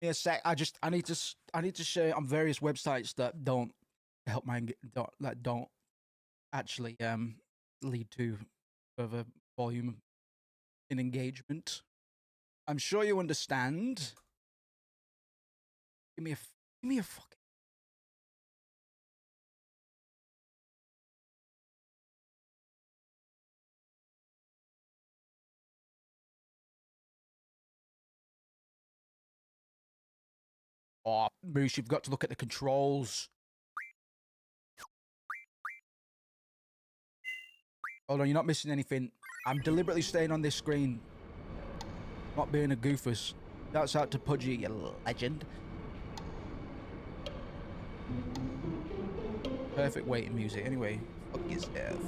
Yeah, sec. I need to share on various websites that don't help don't actually lead to further volume in engagement. I'm sure you understand. Give me a fucking. Oh, Moose, you've got to look at the controls. Hold on, you're not missing anything. I'm deliberately staying on this screen. Not being a goofus. That's out to Pudgy, you legend. Perfect waiting music. Anyway, fuck yourself.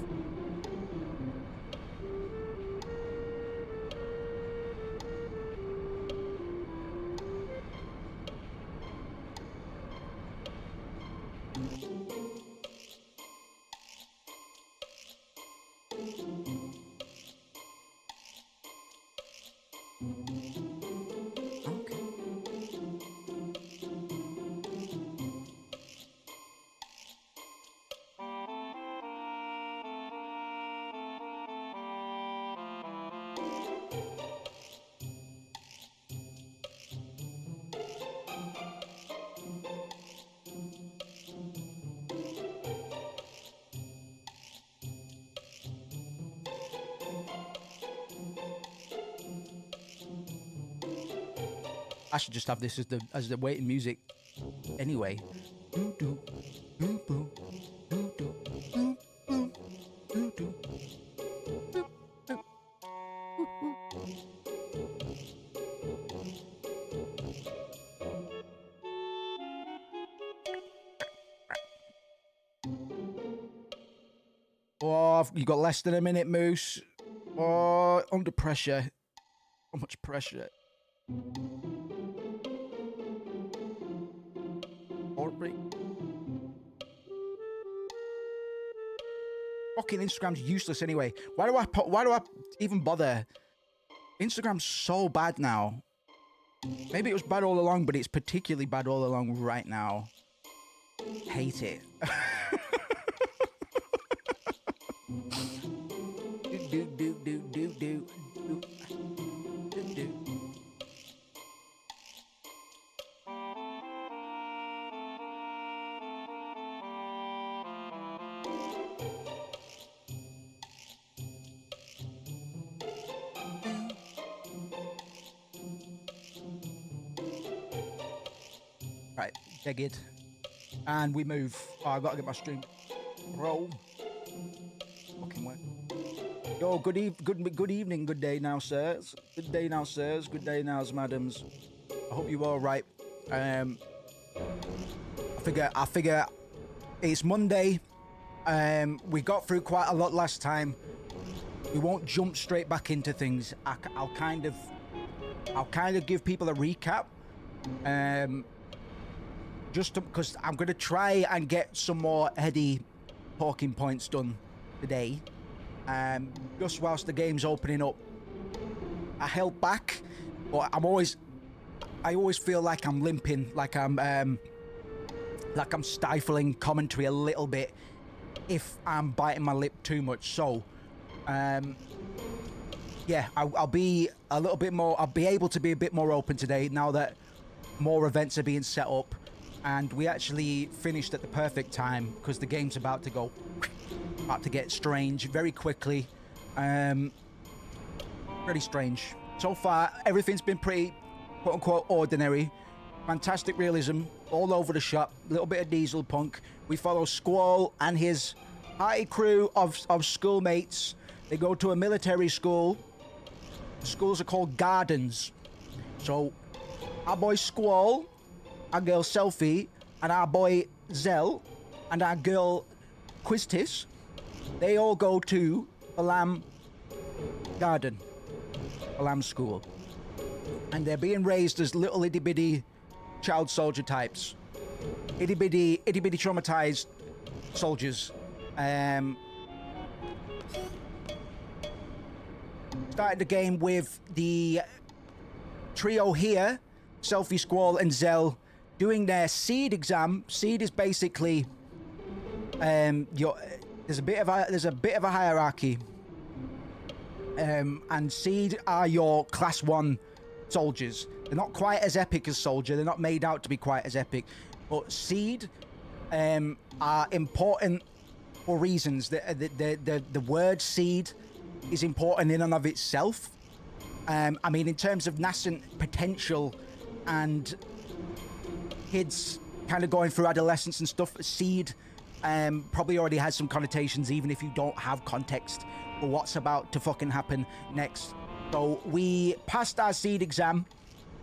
I should just have this as the waiting music. Anyway. Oh, you got less than a minute, Moose. Oh, under pressure. So much pressure. Fucking Instagram's useless anyway. Why do I even bother? Instagram's so bad now. Maybe it was bad all along, but it's particularly bad all along right now. Hate it. Right, Jagged. And we move. Oh, I gotta get my stream. Roll. Fucking way. Yo, good evening, good day now, sirs. Good day now, sirs. Good day now, madams. I hope you're all right. I figure it's Monday. We got through quite a lot last time. We won't jump straight back into things. I'll kind of give people a recap. Just because I'm going to try and get some more heady talking points done today. Just whilst the game's opening up. I held back, but I always feel like I'm limping, like I'm stifling commentary a little bit if I'm biting my lip too much. So, yeah, I'll be a little bit more, I'll be able to be a bit more open today now that more events are being set up. And we actually finished at the perfect time because the game's about to get strange very quickly. Pretty strange. So far, everything's been pretty, quote unquote, ordinary. Fantastic realism all over the shop. A little bit of diesel punk. We follow Squall and his high crew of schoolmates. They go to a military school. The schools are called gardens. So, our boy Squall, our girl Selfie, and our boy Zell, and our girl Quiztis, they all go to Balam Garden, Balam School. And they're being raised as little itty-bitty child soldier types. Itty-bitty traumatized soldiers. Started the game with the trio here Selfie, Squall, and Zell doing their seed exam. Seed is basically there's a bit of a hierarchy, and Seed are your class 1 soldiers. They're not quite as epic as Soldier. They're not made out to be quite as epic, but Seed are important for reasons. The word Seed is important in and of itself. I mean, in terms of nascent potential and kids kind of going through adolescence and stuff, Seed probably already has some connotations, even if you don't have context for what's about to fucking happen next. So we passed our Seed exam,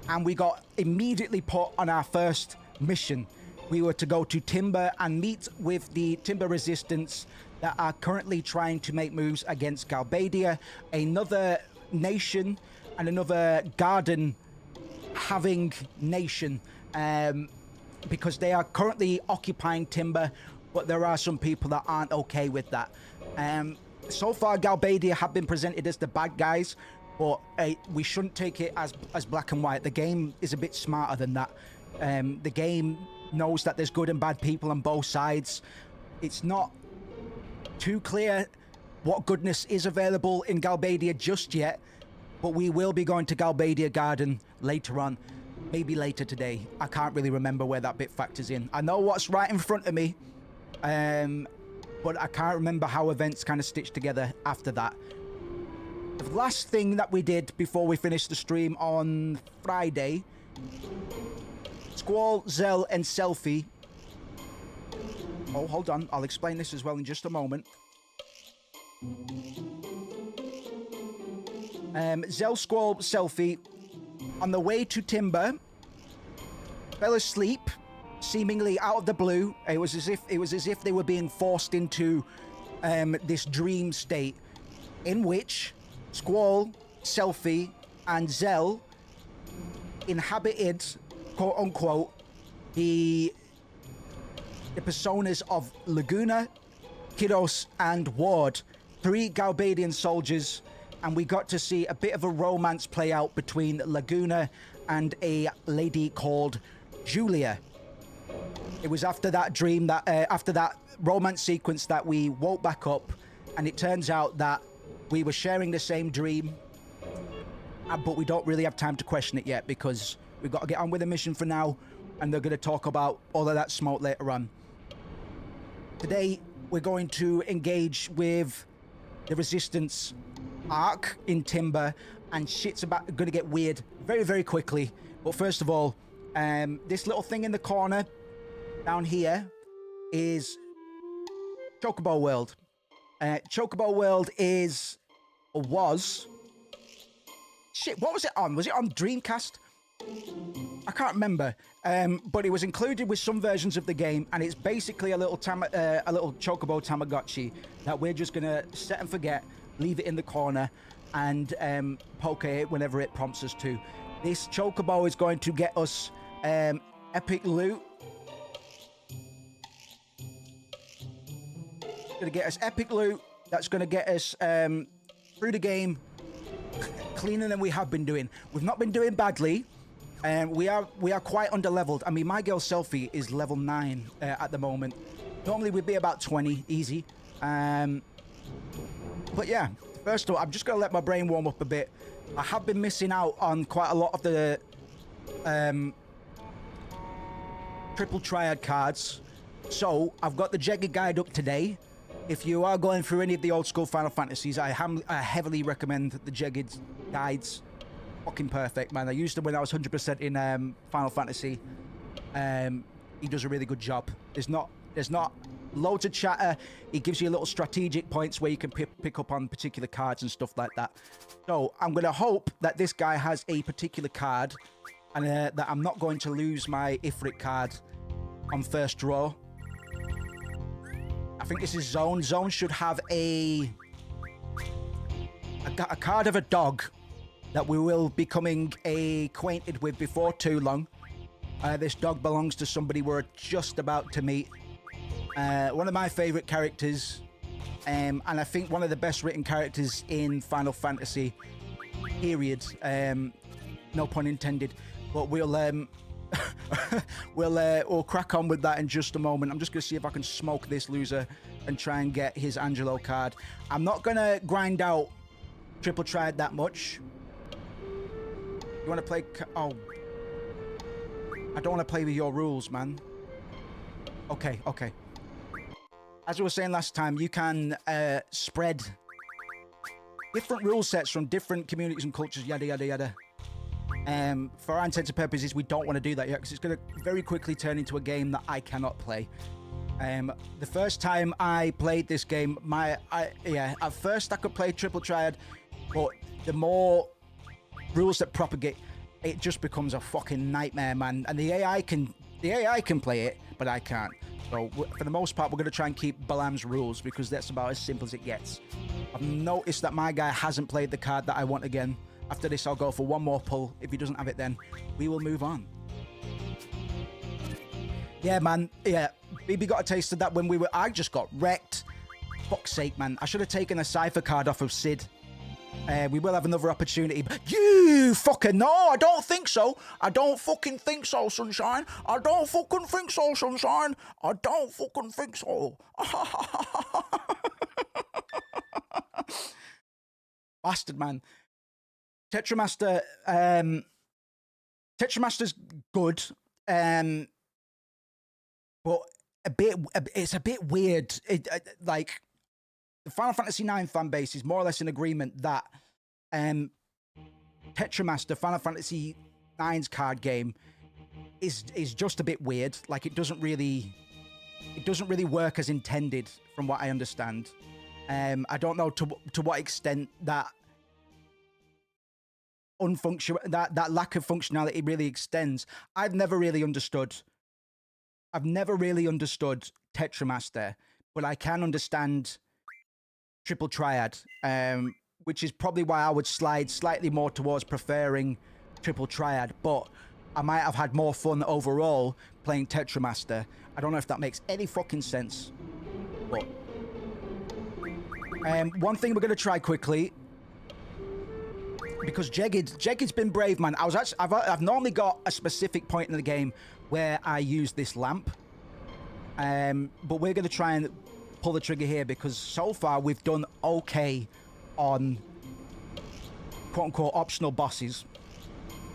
and we got immediately put on our first mission. We were to go to Timber and meet with the Timber Resistance that are currently trying to make moves against Galbadia, another nation and another garden having nation, because they are currently occupying Timber, but there are some people that aren't okay with that. So far, Galbadia have been presented as the bad guys, but we shouldn't take it as black and white. The game is a bit smarter than that. The game knows that there's good and bad people on both sides. It's not too clear what goodness is available in Galbadia just yet, but we will be going to Galbadia Garden later on, maybe later today. I can't really remember where that bit factors in. I know what's right in front of me, but I can't remember how events kind of stitched together after that. The last thing that we did before we finished the stream on Friday, Squall, Zell, and Selfie. Oh, hold on. I'll explain this as well in just a moment. Zell, Squall, Selfie, on the way to Timber, fell asleep, seemingly out of the blue. It was as if they were being forced into this dream state, in which Squall, Selfie, and Zell inhabited, quote unquote, the personas of Laguna, Kiddos, and Ward, 3 Galbadian soldiers, and we got to see a bit of a romance play out between Laguna and a lady called Julia. It was after that dream, that after that romance sequence, that we woke back up, and it turns out that we were sharing the same dream, but we don't really have time to question it yet, because we've got to get on with the mission for now, and they're going to talk about all of that smoke later on. Today, we're going to engage with the Resistance arc in Timber, and shit's going to get weird very, very quickly. But first of all, this little thing in the corner down here is Chocobo World. Chocobo World is, or was, shit, what was it on? Was it on Dreamcast? I can't remember, but it was included with some versions of the game, and it's basically a little Chocobo Tamagotchi that we're just gonna set and forget, leave it in the corner, and poke it whenever it prompts us to. This Chocobo is going to get us epic loot. Gonna get us epic loot. That's gonna get us through the game cleaner than we have been doing. We've not been doing badly. We are quite underleveled. I mean, my girl Selfie is level 9 at the moment. Normally we'd be about 20, easy. But yeah, first of all, I'm just gonna let my brain warm up a bit. I have been missing out on quite a lot of the triple triad cards. So I've got the Jagged Guide up today. If you are going through any of the old school Final Fantasies, I heavily recommend the Jagged Guides. Fucking perfect, man. I used them when I was 100% in Final Fantasy. He does a really good job. There's not loads of chatter. He gives you little strategic points where you can pick up on particular cards and stuff like that. So I'm going to hope that this guy has a particular card, and that I'm not going to lose my Ifrit card on first draw. I think this is Zone. Zone should have a card of a dog that we will be becoming acquainted with before too long. This dog belongs to somebody we're just about to meet. One of my favorite characters, and I think one of the best written characters in Final Fantasy, period. No pun intended. But we'll crack on with that in just a moment. I'm just gonna see if I can smoke this loser and try and get his Angelo card. I'm not gonna grind out triple triad that much. You want to play? Oh, I don't want to play with your rules, man. Okay, okay. As we were saying last time, you can spread different rule sets from different communities and cultures, yada, yada, yada. For our intents and purposes, we don't want to do that yet because it's going to very quickly turn into a game that I cannot play. The first time I played this game, at first I could play triple triad, but the more rules that propagate, it just becomes a fucking nightmare, man. And the AI can play it, but I can't. So for the most part, we're going to try and keep Balam's rules because that's about as simple as it gets. I've noticed that my guy hasn't played the card that I want again. After this, I'll go for one more pull. If he doesn't have it, then we will move on. Yeah, man. Yeah, BB got a taste of that when I just got wrecked. Fuck's sake, man. I should have taken a Cypher card off of Sid. We will have another opportunity. You fucking no, I don't think so. I don't fucking think so, sunshine. I don't fucking think so, sunshine. I don't fucking think so. Bastard, man. Tetramaster. Tetramaster's good. But it's a bit weird. Like, the Final Fantasy IX fan base is more or less in agreement that Tetramaster, Final Fantasy IX's card game, is just a bit weird. Like, it doesn't really work as intended, from what I understand. I don't know to what extent that that lack of functionality really extends. I've never really understood Tetramaster, but I can understand triple triad, which is probably why I would slide slightly more towards preferring triple triad, but I might have had more fun overall playing Tetramaster. I don't know if that makes any fucking sense, but one thing we're going to try quickly, because Jagged's been brave, man. I've normally got a specific point in the game where I use this lamp, but we're going to try and pull the trigger here because so far we've done okay on quote-unquote optional bosses.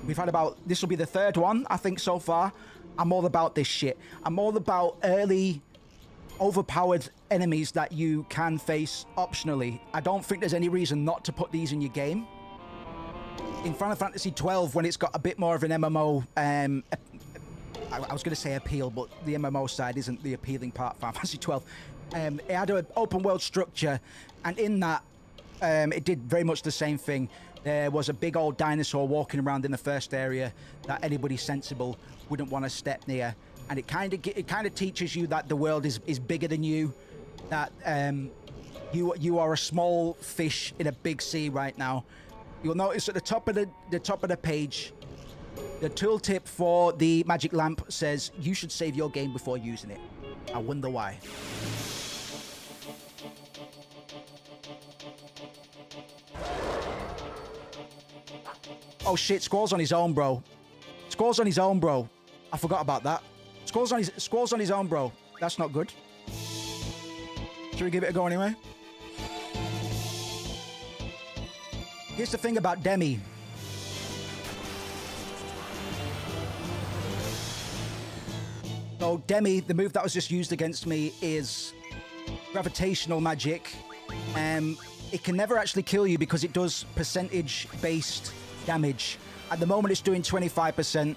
We've had this will be the third one, I think, so far. I'm all about this shit. I'm all about early, overpowered enemies that you can face optionally. I don't think there's any reason not to put these in your game. In Final Fantasy XII, when it's got a bit more of an MMO, I was going to say appeal, but the MMO side isn't the appealing part of Final Fantasy XII. It had an open world structure, and in that, it did very much the same thing. There was a big old dinosaur walking around in the first area that anybody sensible wouldn't want to step near, and it kind of teaches you that the world is bigger than you, that you are a small fish in a big sea right now. You'll notice at the top of the page, the tooltip for the magic lamp says you should save your game before using it. I wonder why. Oh shit, Squall's on his own, bro. Squall's on his own, bro. I forgot about that. Squall's on his own, bro. That's not good. Should we give it a go anyway? Here's the thing about Demi. So Demi, the move that was just used against me is gravitational magic. It can never actually kill you because it does percentage-based damage. At the moment, it's doing 25%,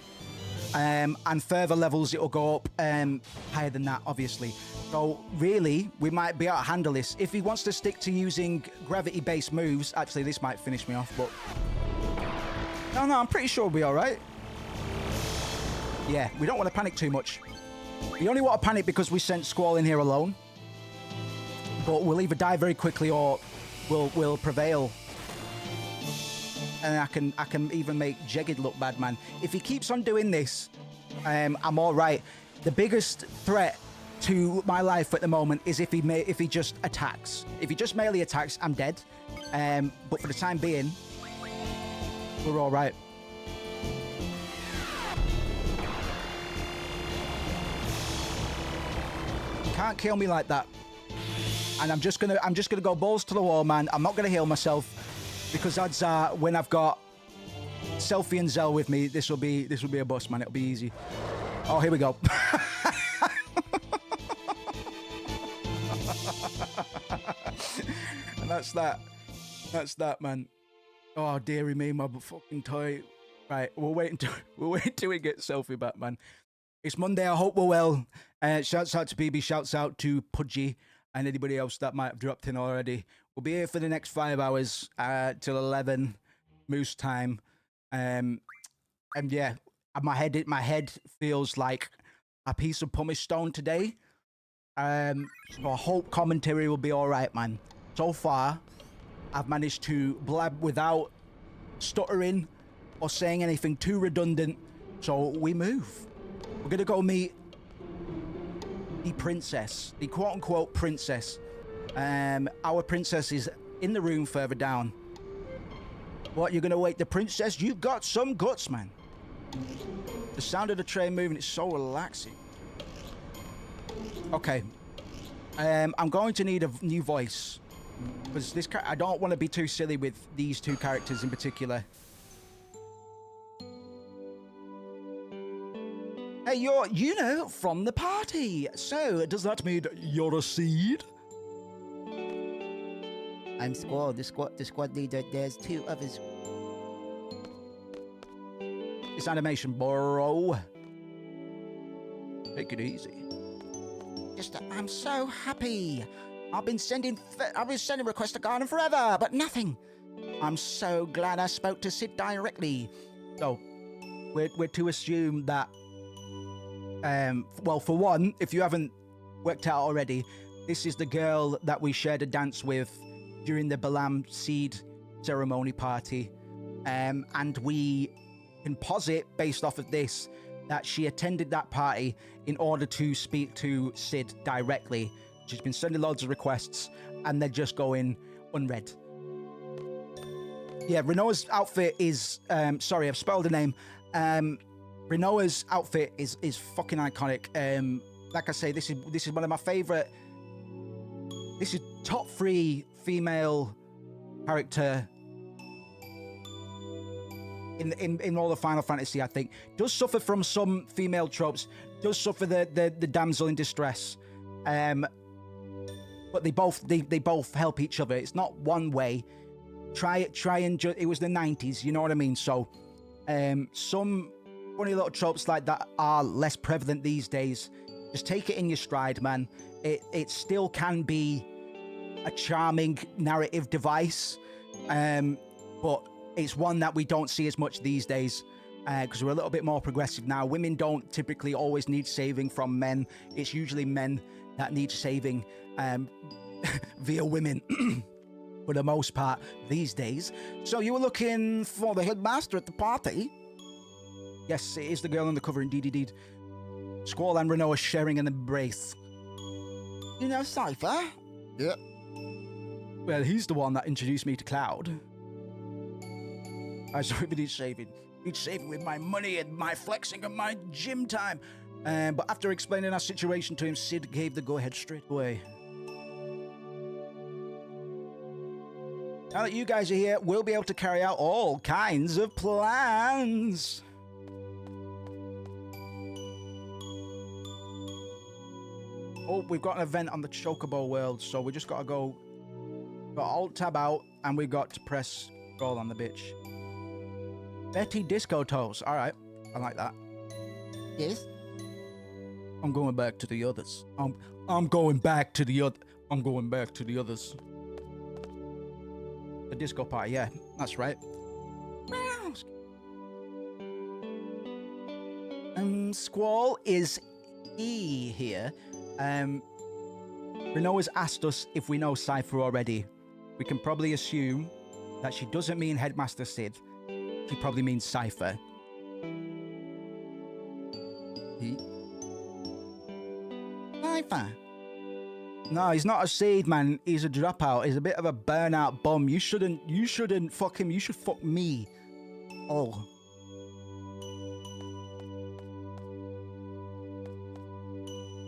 and further levels, it'll go up higher than that, obviously. So really, we might be able to handle this. If he wants to stick to using gravity-based moves, actually, this might finish me off, but... No, I'm pretty sure we'll be all right. Yeah, we don't want to panic too much. We only want to panic because we sent Squall in here alone. But we'll either die very quickly or we'll prevail. And I can even make Jagged look bad, man. If he keeps on doing this, I'm all right. The biggest threat to my life at the moment is if he just attacks. If he just melee attacks, I'm dead. But for the time being, we're all right. can't kill me like that. And I'm just gonna go balls to the wall, man. I'm not gonna heal myself because odds are when I've got Selfie and Zell with me, this will be a bust, man. It'll be easy. Oh, here we go. And that's that. That's that, man. Oh, dearie me, my fucking toy. Right, we'll wait until we get Selfie back, man. It's Monday. I hope we're well. Shouts out to PB. Shouts out to Pudgy and anybody else that might have dropped in already. We'll be here for the next 5 hours till 11 Moose time. And yeah, my head feels like a piece of pumice stone today. So I hope commentary will be all right, man. So far, I've managed to blab without stuttering or saying anything too redundant. So we move. We're gonna go meet the princess, the quote-unquote princess. Our princess is in the room further down. What, you're gonna wake the princess? You've got some guts, man. The sound of the train moving is so relaxing. Okay. I'm going to need a new voice. Because I don't want to be too silly with these two characters in particular. Hey, you're, from the party. So, does that mean you're a seed? I'm Squall, the squad leader. There's 2 others. This animation, bro. Take it easy. I'm so happy. I've been sending requests to Garden forever, but nothing. I'm so glad I spoke to Sid directly. So, we're to assume that, well, for one, if you haven't worked out already, this is the girl that we shared a dance with during the Balam Seed ceremony party. And we can posit, based off of this, that she attended that party in order to speak to Sid directly. She's been sending loads of requests, and they're just going unread. Yeah, Renoa's outfit is... sorry, I've spelled the name. Renoa's outfit is fucking iconic. Like I say, this is one of my favorite... This is top 3 female character in all of Final Fantasy, I think. Does suffer from some female tropes. Does suffer the damsel in distress. But they both help each other. It's not one way. It was the 90s, you know what I mean? So, some funny little tropes like that are less prevalent these days. Just take it in your stride, man. It still can be a charming narrative device, but it's one that we don't see as much these days because we're a little bit more progressive now. Women don't typically always need saving from men. It's usually men that need saving via women for the most part these days. So you were looking for the headmaster at the party? Yes, it is the girl on the cover, indeed. Squall and Renoa sharing an embrace. You know Cypher? Yeah. Well, he's the one that introduced me to Cloud. I saw him in his shaving. He'd shaving with my money and my flexing and my gym time. But after explaining our situation to him, Sid gave the go-ahead straight away. Now that you guys are here, we'll be able to carry out all kinds of plans. Oh, we've got an event on the Chocobo world, so we just got to go... Got Alt-Tab out, and we've got to press roll on the bitch. Betty Disco Toes. All right. I like that. Yes? I'm going back to the others. I'm going back to the others. The disco party, yeah, that's right. Squall is E here. Renoa's asked us if we know Cypher already. We can probably assume that she doesn't mean Headmaster Sid. She probably means Cypher. Cypher? No, he's not a seed, man. He's a dropout. He's a bit of a burnout bum. You shouldn't fuck him. You should fuck me. Oh.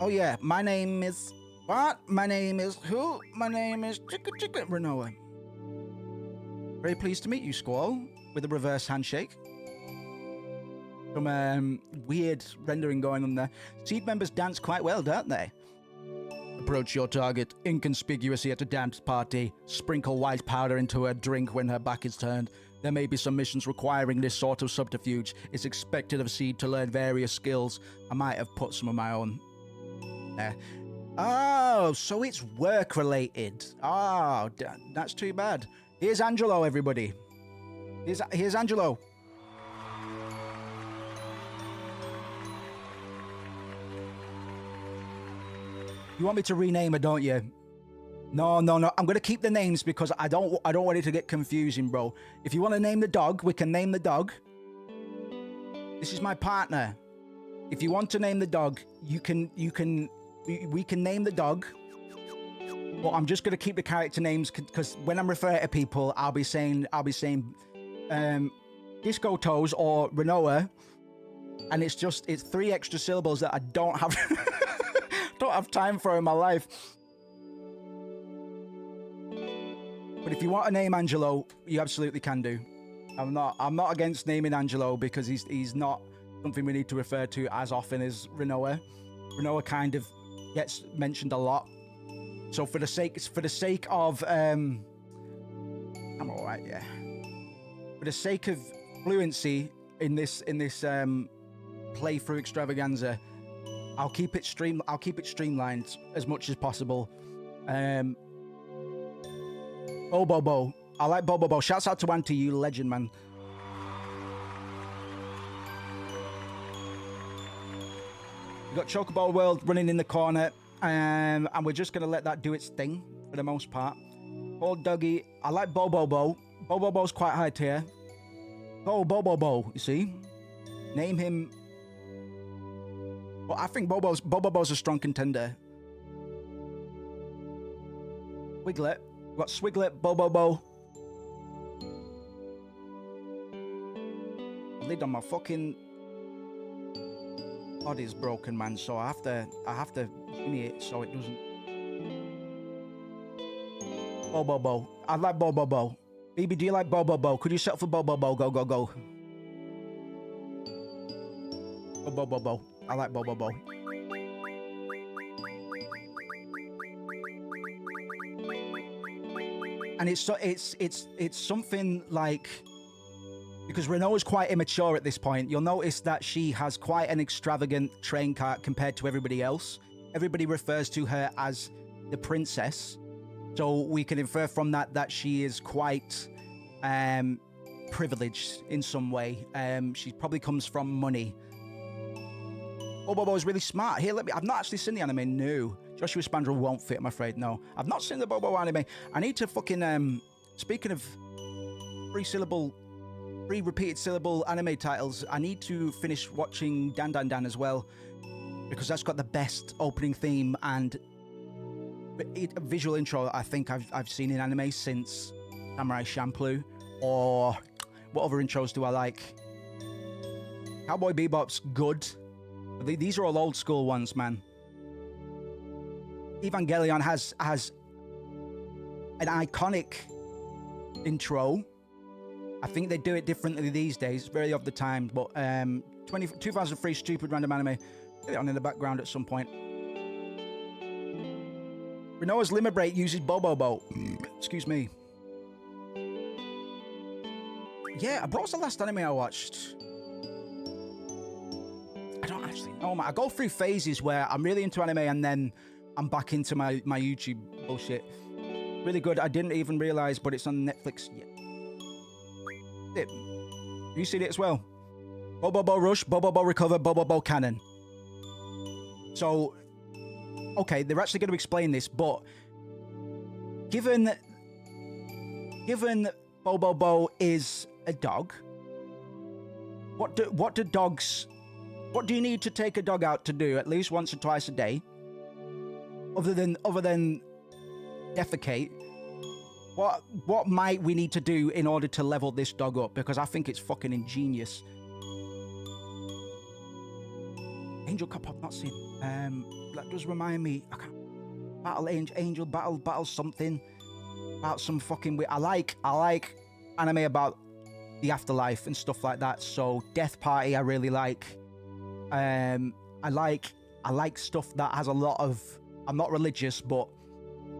Oh yeah, my name is What? My name is who? My name is Chicka Renoa. Very pleased to meet you, Squall. With a reverse handshake. Some weird rendering going on there. Seed members dance quite well, don't they? Approach your target inconspicuously at a dance party. Sprinkle white powder into her drink when her back is turned. There may be some missions requiring this sort of subterfuge. It's expected of Seed to learn various skills. I might have put some of my own there. Oh, so it's work-related. Oh, that's too bad. Here's Angelo, everybody. Here's Angelo. You want me to rename her, don't you? No. I'm going to keep the names because I don't want it to get confusing, bro. If you want to name the dog, we can name the dog. This is my partner. If you want to name the dog, we can name the dog. But I'm just going to keep the character names because when I'm referring to people, I'll be saying Disco Toes or Renoa, and it's 3 extra syllables that I don't have don't have time for in my life. But if you want to name Angelo, you absolutely can do. I'm not against naming Angelo because he's not something we need to refer to as often as Renoa. Renoa kind of gets mentioned a lot. So for the sake of I'm all right, yeah. For the sake of fluency in this playthrough extravaganza, I'll keep it streamlined as much as possible. Bobo. I like Bobo. Shouts out to Auntie, you legend, man. We got Chocobo World running in the corner, and we're just gonna let that do its thing for the most part. Old Dougie, I like Bobo. Bobo's quite high tier. Oh, Bobo, you see? Name him. Well, I think Bobo's a strong contender. Wiglet. We've got Swiglet, Bobo. Lid on my fucking body's broken, man, so I have to shimmy it so it doesn't. Bobo. I like Bobo. BB, do you like Bobo? Could you settle for Bobo? Go. Bobo. I like Bobo. And it's something like, because Renault is quite immature at this point, you'll notice that she has quite an extravagant train cart compared to everybody else. Everybody refers to her as the princess. So we can infer from that she is quite privileged in some way. She probably comes from money. Bobo is really smart. Here, I've not actually seen the anime, no. Joshua Spandrel won't fit, I'm afraid, no. I've not seen the Bobo anime. I need to fucking, speaking of three repeated syllable anime titles, I need to finish watching Dan Dan Dan as well, because that's got the best opening theme and visual intro I think I've seen in anime since Samurai Champloo. Or what other intros do I like? Cowboy Bebop's good. These are all old school ones, man. Evangelion has an iconic intro. I think they do it differently these days, very of the time, but 2003 stupid random anime. Get it on in the background at some point. Renoa's Limit Break uses Bobo. Excuse me. Yeah, what was the last anime I watched? I don't actually know, man. I go through phases where I'm really into anime and then I'm back into my YouTube bullshit. Really good. I didn't even realize, but it's on Netflix. Yeah. You seen it as well? Bobo Rush, Bobo Recover, Bobo Cannon. So, okay, they're actually going to explain this, but given Bobo is a dog, what do you need to take a dog out to do at least once or twice a day? Other than defecate, what might we need to do in order to level this dog up? Because I think it's fucking ingenious. Angel Cup I've not seen. That does remind me. I can't. Battle Angel, battle something. About some fucking... I like anime about the afterlife and stuff like that. So Death Party, I really like. I like stuff that has a lot of... I'm not religious, but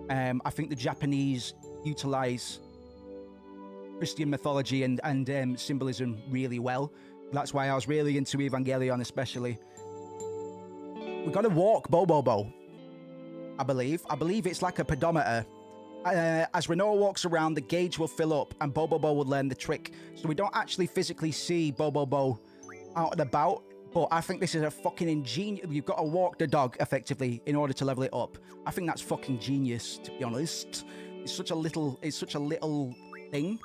I think the Japanese utilize Christian mythology and symbolism really well. That's why I was really into Evangelion, especially. We got to walk Bobobo, I believe. I believe it's like a pedometer. As Renoa walks around, the gauge will fill up and Bobobo will learn the trick. So we don't actually physically see Bobobo out and about, but I think this is a fucking ingenious... You've got to walk the dog, effectively, in order to level it up. I think that's fucking genius, to be honest. It's such a little thing,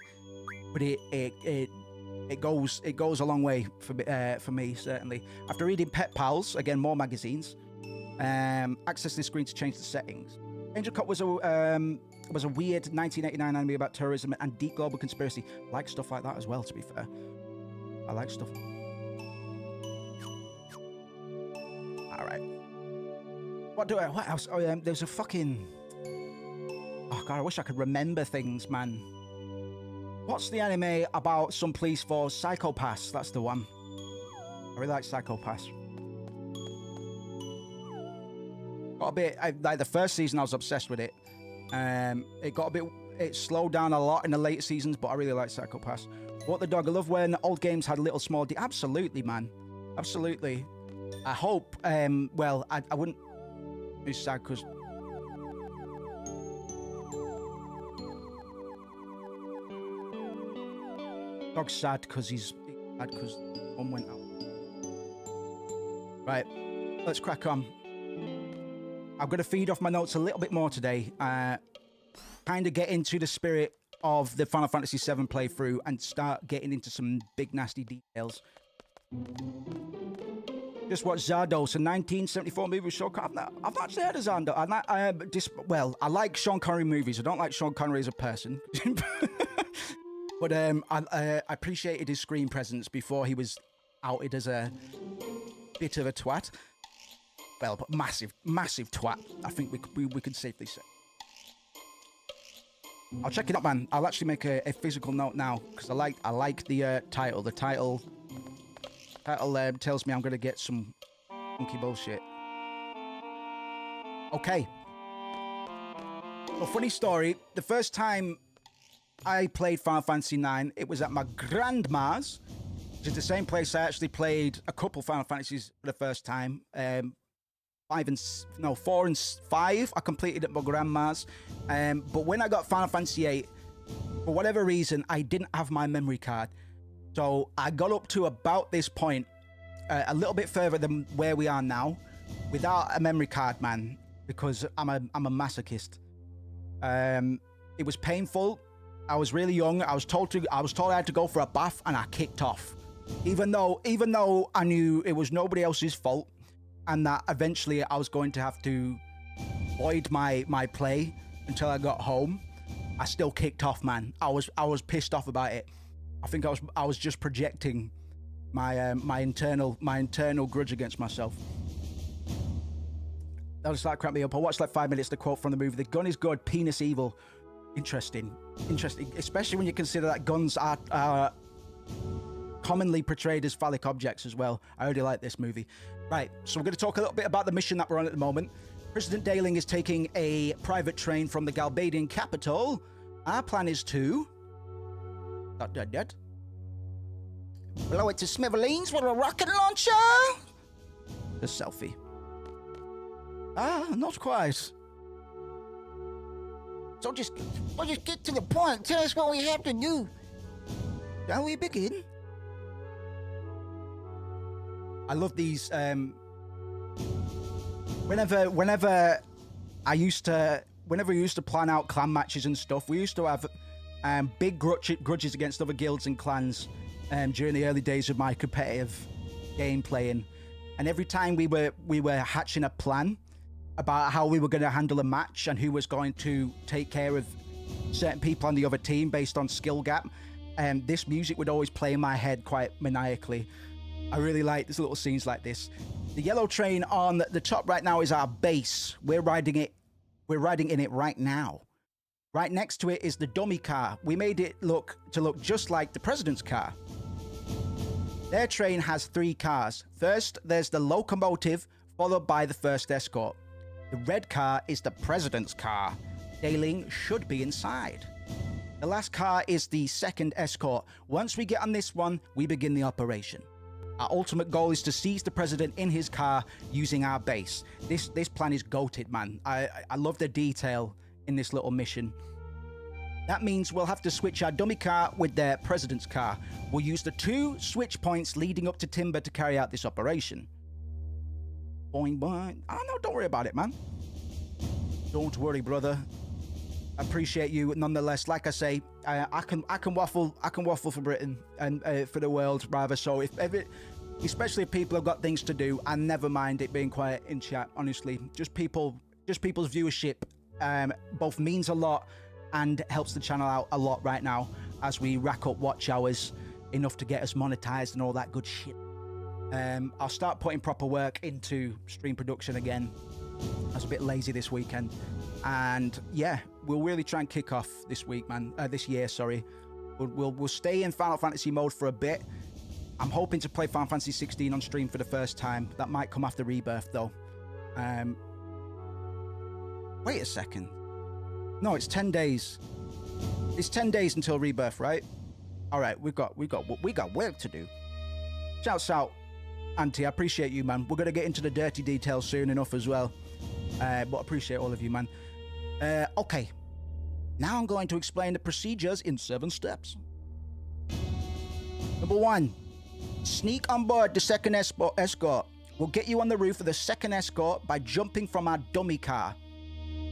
but it goes a long way for me, certainly. After reading Pet Pals, again, more magazines, access this screen to change the settings. Angel Cop was a weird 1989 anime about terrorism and deep global conspiracy. I like stuff like that as well, to be fair. I like stuff. Alright. What else? Oh, there's a fucking... Oh, God, I wish I could remember things, man. What's the anime about some police force? Psycho Pass, that's the one. I really like Psycho Pass. Got a bit... like, the first season, I was obsessed with it. It slowed down a lot in the later seasons, but I really like Psycho Pass. What the dog? I love when old games had little small... Absolutely, man. Absolutely. I hope... well, I wouldn't... It's sad, because... Dog's sad because he's sad because Mum went out. Right, let's crack on. I'm going to feed off my notes a little bit more today. Kind of get into the spirit of the Final Fantasy VII playthrough and start getting into some big nasty details. Just watched Zardos, a 1974 movie with Sean Connery. I've not actually heard of Zardos. Well, I like Sean Connery movies. I don't like Sean Connery as a person. But I appreciated his screen presence before he was outed as a bit of a twat. Well, but massive twat. I think we could safely say. I'll check it out, man. I'll actually make a physical note now because I like the title. The title tells me I'm gonna get some funky bullshit. Okay. Well, funny story. The first time I played Final Fantasy IX, it was at my grandma's, which is the same place I actually played a couple Final Fantasies for the first time. 4 and 5, I completed at my grandma's. But when I got Final Fantasy VIII, for whatever reason, I didn't have my memory card. So I got up to about this point, a little bit further than where we are now, without a memory card, man, because I'm a masochist. It was painful. I was really young. I was told I had to go for a bath, and I kicked off. Even though I knew it was nobody else's fault, and that eventually I was going to have to void my play until I got home, I still kicked off, man. I was pissed off about it. I think I was just projecting my internal grudge against myself. That was like crap me up. I watched like 5 minutes the quote from the movie. The gun is good, penis evil. Interesting, especially when you consider that guns are commonly portrayed as phallic objects as well. I already like this movie. Right, so we're going to talk a little bit about the mission that we're on at the moment. President Daling is taking a private train from the Galbadian capital. Our plan is to... Not dead yet. Blow it to smithereens with a rocket launcher? The selfie. Not quite. So just get to the point. Tell us what we have to do. Shall we begin? I love these. Whenever we used to plan out clan matches and stuff, we used to have big grudges against other guilds and clans during the early days of my competitive game playing. And every time we were hatching a plan about how we were going to handle a match and who was going to take care of certain people on the other team based on skill gap, this music would always play in my head quite maniacally. I really like these little scenes like this. The yellow train on the top right now is our base. We're riding it We're riding in it right now. Right next to it is the dummy car. We made it look just like the president's car. Their train has 3 cars. First, there's the locomotive, followed by the first escort. The red car is the president's car. Daling should be inside. The last car is the second escort. Once we get on this one, we begin the operation. Our ultimate goal is to seize the president in his car using our base. This plan is goated, man. I love the detail in this little mission. That means we'll have to switch our dummy car with their president's car. We'll use the 2 switch points leading up to Timber to carry out this operation. Boing, boing. Oh, no, don't worry about it, man. Don't worry, brother. I appreciate you nonetheless. Like I say, I can waffle for Britain and for the world rather. So especially if people have got things to do, I never mind it being quiet in chat. Honestly, just people's viewership both means a lot and helps the channel out a lot right now as we rack up watch hours enough to get us monetized and all that good shit. I'll start putting proper work into stream production again. I was a bit lazy this weekend. And yeah, we'll really try and kick off this week, man. This year, sorry. We'll stay in Final Fantasy mode for a bit. I'm hoping to play Final Fantasy 16 on stream for the first time. That might come after Rebirth, though. Wait a second. No, it's 10 days. It's 10 days until Rebirth, right? All right, we got work to do. Shouts out, Auntie. I appreciate you, man. We're gonna get into the dirty details soon enough as well. But appreciate all of you, man. Okay. Now I'm going to explain the procedures in 7 steps. Number 1, sneak on board the second escort. We'll get you on the roof of the second escort by jumping from our dummy car.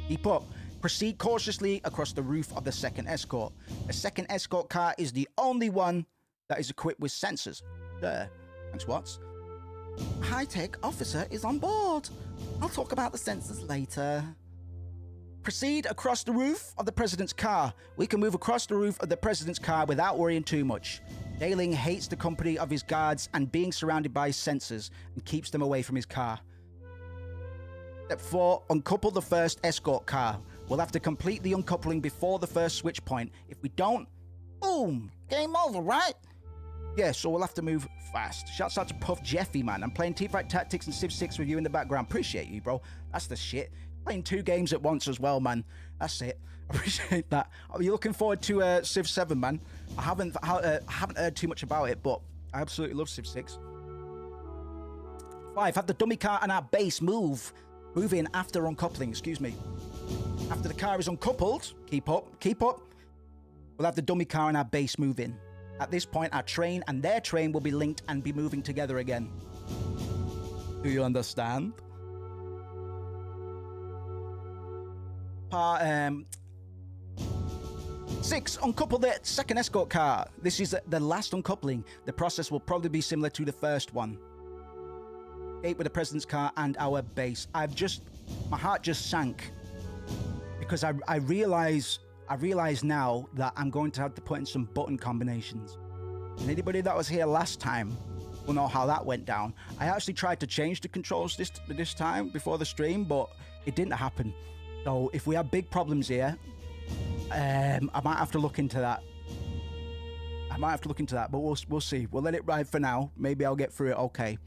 Keep up. Proceed cautiously across the roof of the second escort. The second escort car is the only one that is equipped with sensors. There. Thanks, Watts. High-tech officer is on board. I'll talk about the sensors later. Proceed across the roof of the president's car. We can move across the roof of the president's car without worrying too much. Daling hates the company of his guards and being surrounded by sensors and keeps them away from his car. Step 4. Uncouple the first escort car. We'll have to complete the uncoupling before the first switch point. If we don't, boom, game over, right? Yeah, so we'll have to move fast. Shouts out to Puff Jeffy, man. I'm playing Teamfight Tactics and Civ 6 with you in the background. Appreciate you, bro. That's the shit. Playing 2 games at once as well, man. That's it. Appreciate that. Are you looking forward to Civ 7, man? I haven't heard too much about it, but I absolutely love Civ 6. 5. Have the dummy car and our base move in after uncoupling. Excuse me. After the car is uncoupled, keep up. We'll have the dummy car and our base move in. At this point, our train and their train will be linked and be moving together again. Do you understand? 6. Uncouple the second escort car. This is the last uncoupling. The process will probably be similar to the first one. 8 with the president's car and our base. My heart just sank because I realize now that I'm going to have to put in some button combinations. And anybody that was here last time will know how that went down. I actually tried to change the controls this time before the stream, but it didn't happen. So if we have big problems here, I might have to look into that. But we'll see. We'll let it ride for now. Maybe I'll get through it okay.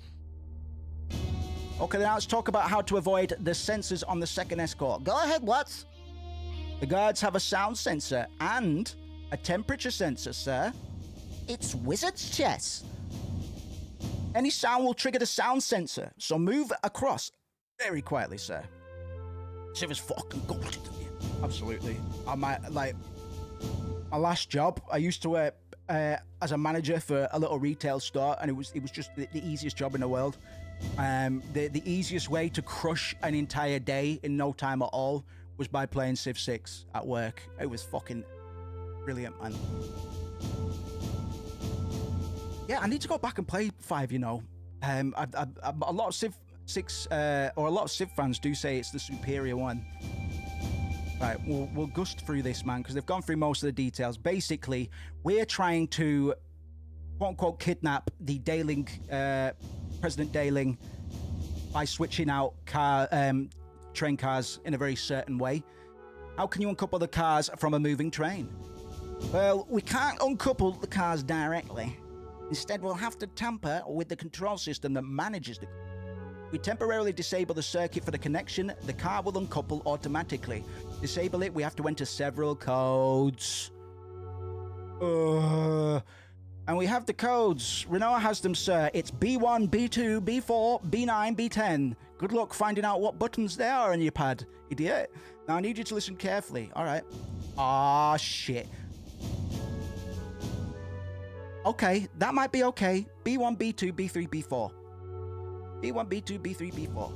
Okay, now let's talk about how to avoid the sensors on the second escort. Go ahead, Watts. The guards have a sound sensor and a temperature sensor, sir. It's wizard's chess. Any sound will trigger the sound sensor, so move across very quietly, sir. Civ is fucking golden. Absolutely. My last job, I used to work as a manager for a little retail store, and it was just the easiest job in the world. The easiest way to crush an entire day in no time at all was by playing Civ 6 at work. It was fucking brilliant, man. Yeah, I need to go back and play 5, you know. A lot of Civ 6, or a lot of Civ fans do say it's the superior one. Right, we'll gust through this, man, because they've gone through most of the details. Basically, we're trying to, quote-unquote, kidnap the Daling, President Daling, by switching out train cars in a very certain way. How can you uncouple the cars from a moving train? Well, we can't uncouple the cars directly. Instead, we'll have to tamper with the control system that manages the... We temporarily disable the circuit for the connection. The car will uncouple automatically. Disable it, we have to enter several codes. And we have the codes. Renault has them, sir. It's B1, B2, B4, B9, B10. Good luck finding out what buttons there are on your pad, idiot. Now I need you to listen carefully. All right. Ah, shit. Okay, that might be okay. B1, B2, B3, B4. B1, B2, B3, B4.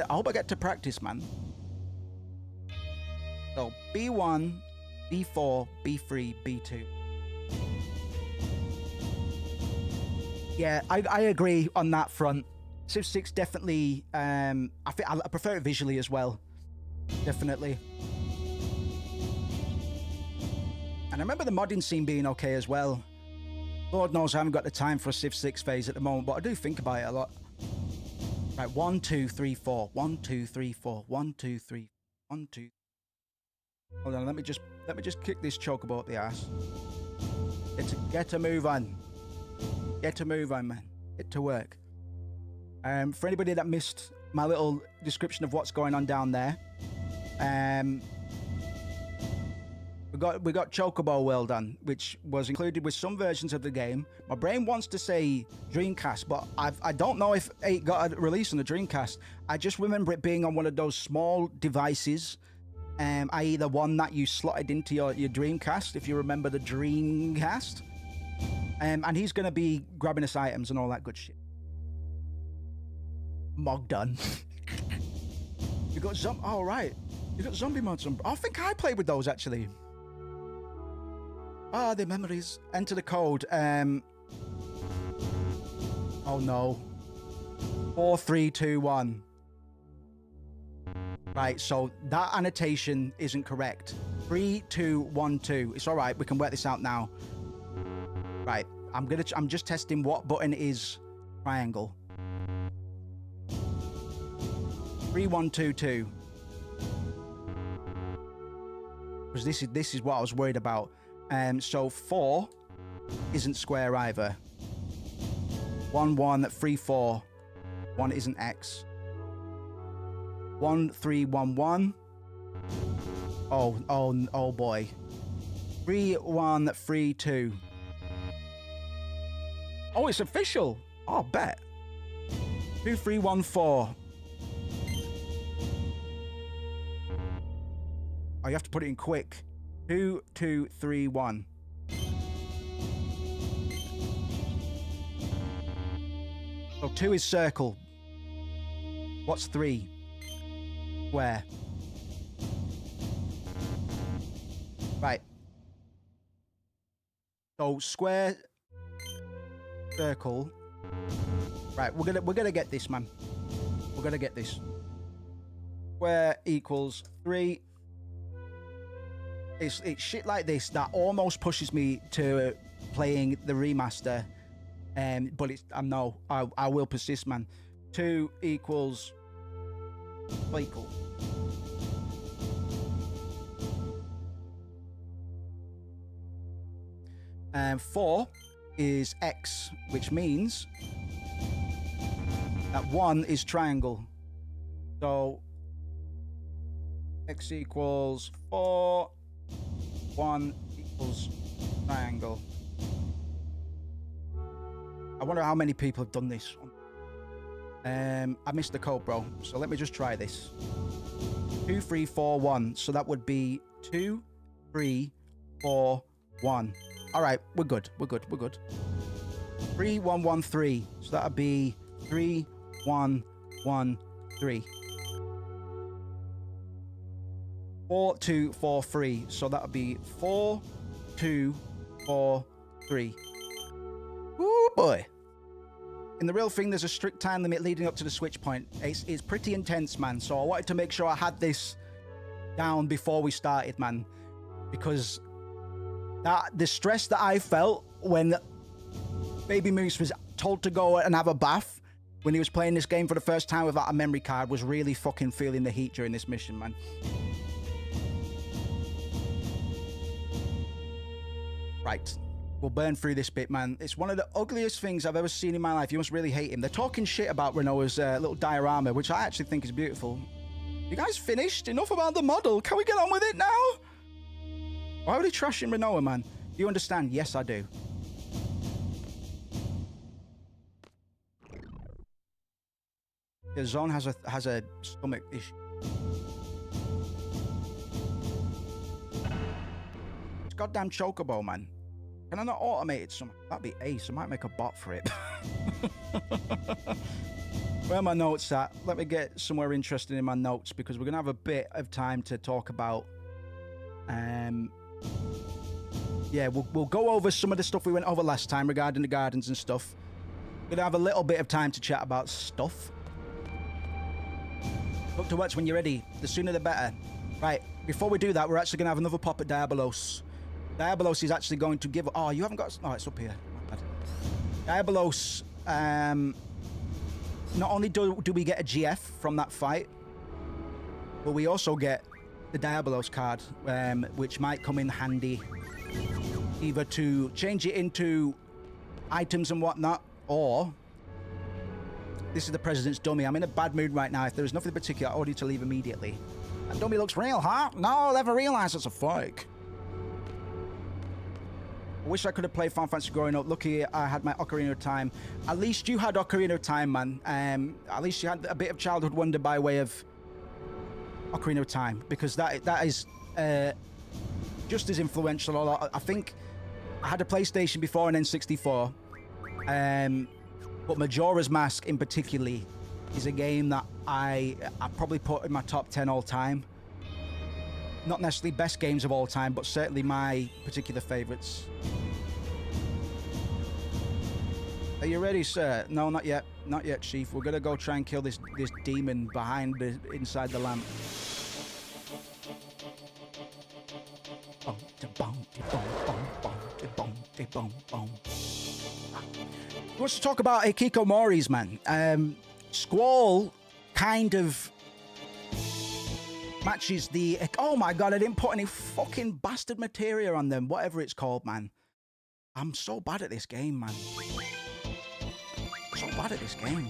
I hope I get to practice, man. So, B1, B4, B3, B2. Yeah, I agree on that front. Civ 6 definitely, I prefer it visually as well. Definitely. And I remember the modding scene being okay as well. Lord knows I haven't got the time for a Civ 6 phase at the moment, but I do think about it a lot. Right, 1, 2, 3, 4. 1, 2, 3, 4. 1, 2, 3. 1, 2. Hold on, let me just kick this chocobo up the ass. Get a move on. Get a move on, man. Get to work. For anybody that missed my little description of what's going on down there, we got Chocobo World done, which was included with some versions of the game. My brain wants to say Dreamcast, but I don't know if it got a release on the Dreamcast. I just remember it being on one of those small devices, i.e. the one that you slotted into your Dreamcast, if you remember the Dreamcast. And he's going to be grabbing us items and all that good shit. Mog done. You got oh right. You got zombie mods on. I think I played with those actually. Ah, the memories. Enter the code. Oh no. 4321. Right, so that annotation isn't correct. 3212. It's all right. We can work this out now. Right. I'm just testing what button is triangle. 3122. Because this is what I was worried about. So 4 isn't square either. 1 1 3 4. 1 isn't X. 1 3 1 1. Oh boy. 3 1 3 2. Oh, it's official. Oh, bet. 2 3 1 4. Oh, you have to put it in quick. 2 2 3 1. So 2 is circle. What's 3? Square. Right. So square, circle. Right, we're gonna get this, man. We're gonna get this. Square equals 3. It's shit like this that almost pushes me to playing the remaster. But I will persist, man. 2 equals equal. And 4 is X, which means that 1 is triangle. So X equals 4. 1 equals triangle. I wonder how many people have done this. I missed the code, bro. So let me just try this. 2 3 4 1. So that would be 2 3 4 1. All right, we're good. 3 1 1 3. So that would be 3 1 1 3. 4 2 4 3. So that would be 4 2 4 3. Ooh boy. In the real thing, there's a strict time limit leading up to the switch point. It's pretty intense, man. So I wanted to make sure I had this down before we started, man, because the stress that I felt when Baby Moose was told to go and have a bath when he was playing this game for the first time without a memory card, was really fucking feeling the heat during this mission, man. Right. We'll burn through this bit, man. It's one of the ugliest things I've ever seen in my life. You must really hate him. They're talking shit about Renoa's little diorama, which I actually think is beautiful. You guys finished? Enough about the model. Can we get on with it now? Why would he trash in Renoa, man? Do you understand? Yes, I do. The Zone has a stomach issue. It's goddamn chocobo, man. Can I not automate it somehow? That'd be ace. I might make a bot for it. Where are my notes at? Let me get somewhere interesting in my notes, because we're going to have a bit of time to talk about... yeah, we'll go over some of the stuff we went over last time regarding the gardens and stuff. We're going to have a little bit of time to chat about stuff. Look to watch when you're ready. The sooner the better. Right, before we do that, we're actually going to have another pop at Diabolos. Diabolos is actually going to give... Oh, you haven't got... Oh, it's up here. Diabolos... not only do we get a GF from that fight, but we also get the Diabolos card, which might come in handy either to change it into items and whatnot, or... This is the President's dummy. I'm in a bad mood right now. If there's nothing in particular, I order you to leave immediately. That dummy looks real, huh? No, I'll ever realize it's a fake. I wish I could have played Final Fantasy growing up. Lucky I had my Ocarina of Time. At least you had Ocarina of Time, man. At least you had a bit of childhood wonder by way of Ocarina of Time, because that is just as influential. I think I had a PlayStation before an N64, but Majora's Mask in particularly is a game that I probably put in my top 10 all time. Not necessarily best games of all time, but certainly my particular favorites. Are you ready, sir? No, not yet. Not yet, Chief. We're gonna go try and kill this demon inside the lamp. He wants to talk about Hikikomoris, man. Squall kind of matches the... Oh my god, I didn't put any fucking bastard materia on them. Whatever it's called, man. I'm so bad at this game, man. So bad at this game.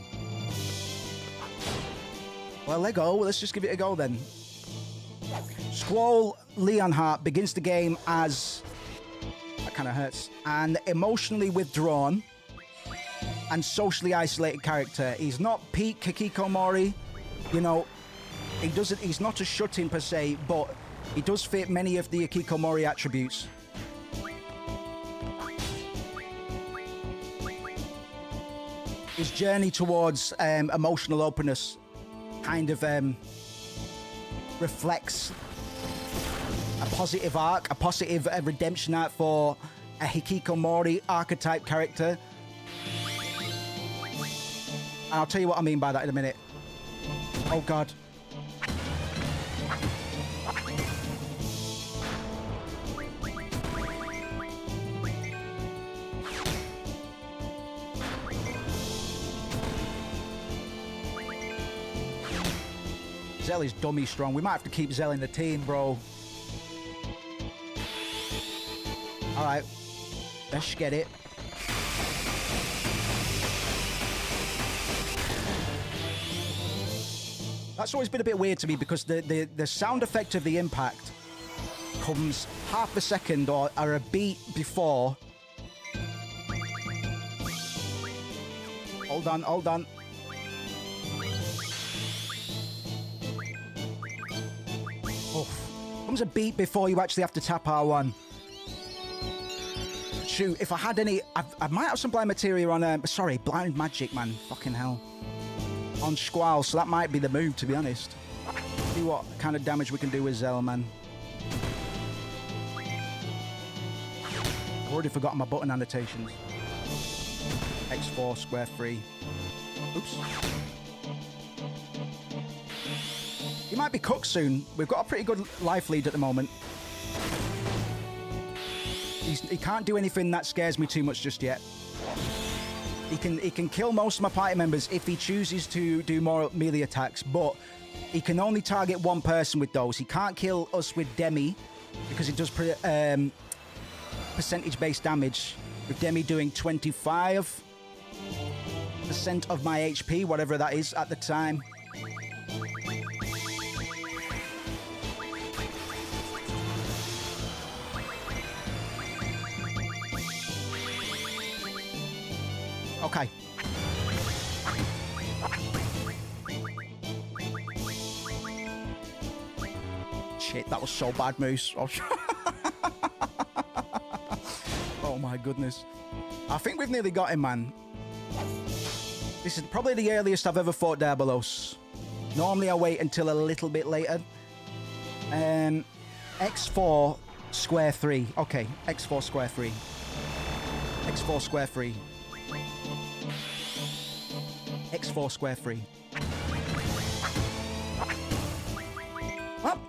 Well, let go. Let's just give it a go then. Squall Leonhardt begins the game as... That kind of hurts. An emotionally withdrawn and socially isolated character. He's not peak Hikikomori. You know, he's not a shut-in per se, but he does fit many of the Hikikomori attributes. His journey towards emotional openness kind of reflects a positive arc, a positive redemption arc for a Hikikomori archetype character. And I'll tell you what I mean by that in a minute. Oh god. Zell is dummy strong. We might have to keep Zell in the team, bro. Alright. Let's get it. That's always been a bit weird to me, because the sound effect of the impact comes half a second or a beat before. Hold on, hold on. Oh, comes a beat before you actually have to tap R1. Shoot, if I had any... I might have some blind materia on... sorry, blind magic, man. Fucking hell. On Squall, so that might be the move, to be honest. See what kind of damage we can do with Zell, man. I've already forgotten my button annotations. X4, square 3. Oops. He might be cooked soon. We've got a pretty good life lead at the moment. He can't do anything that scares me too much just yet. He can kill most of my party members if he chooses to do more melee attacks, but he can only target one person with those. He can't kill us with Demi because it does percentage-based damage. With Demi doing 25% of my HP, whatever that is at the time. Okay. Shit, that was so bad, Moose. Oh, oh my goodness. I think we've nearly got him, man. This is probably the earliest I've ever fought Diabolos. Normally I wait until a little bit later. X4 square 3. Okay, X4 square 3. X4 square 3. X4 square 3. Well,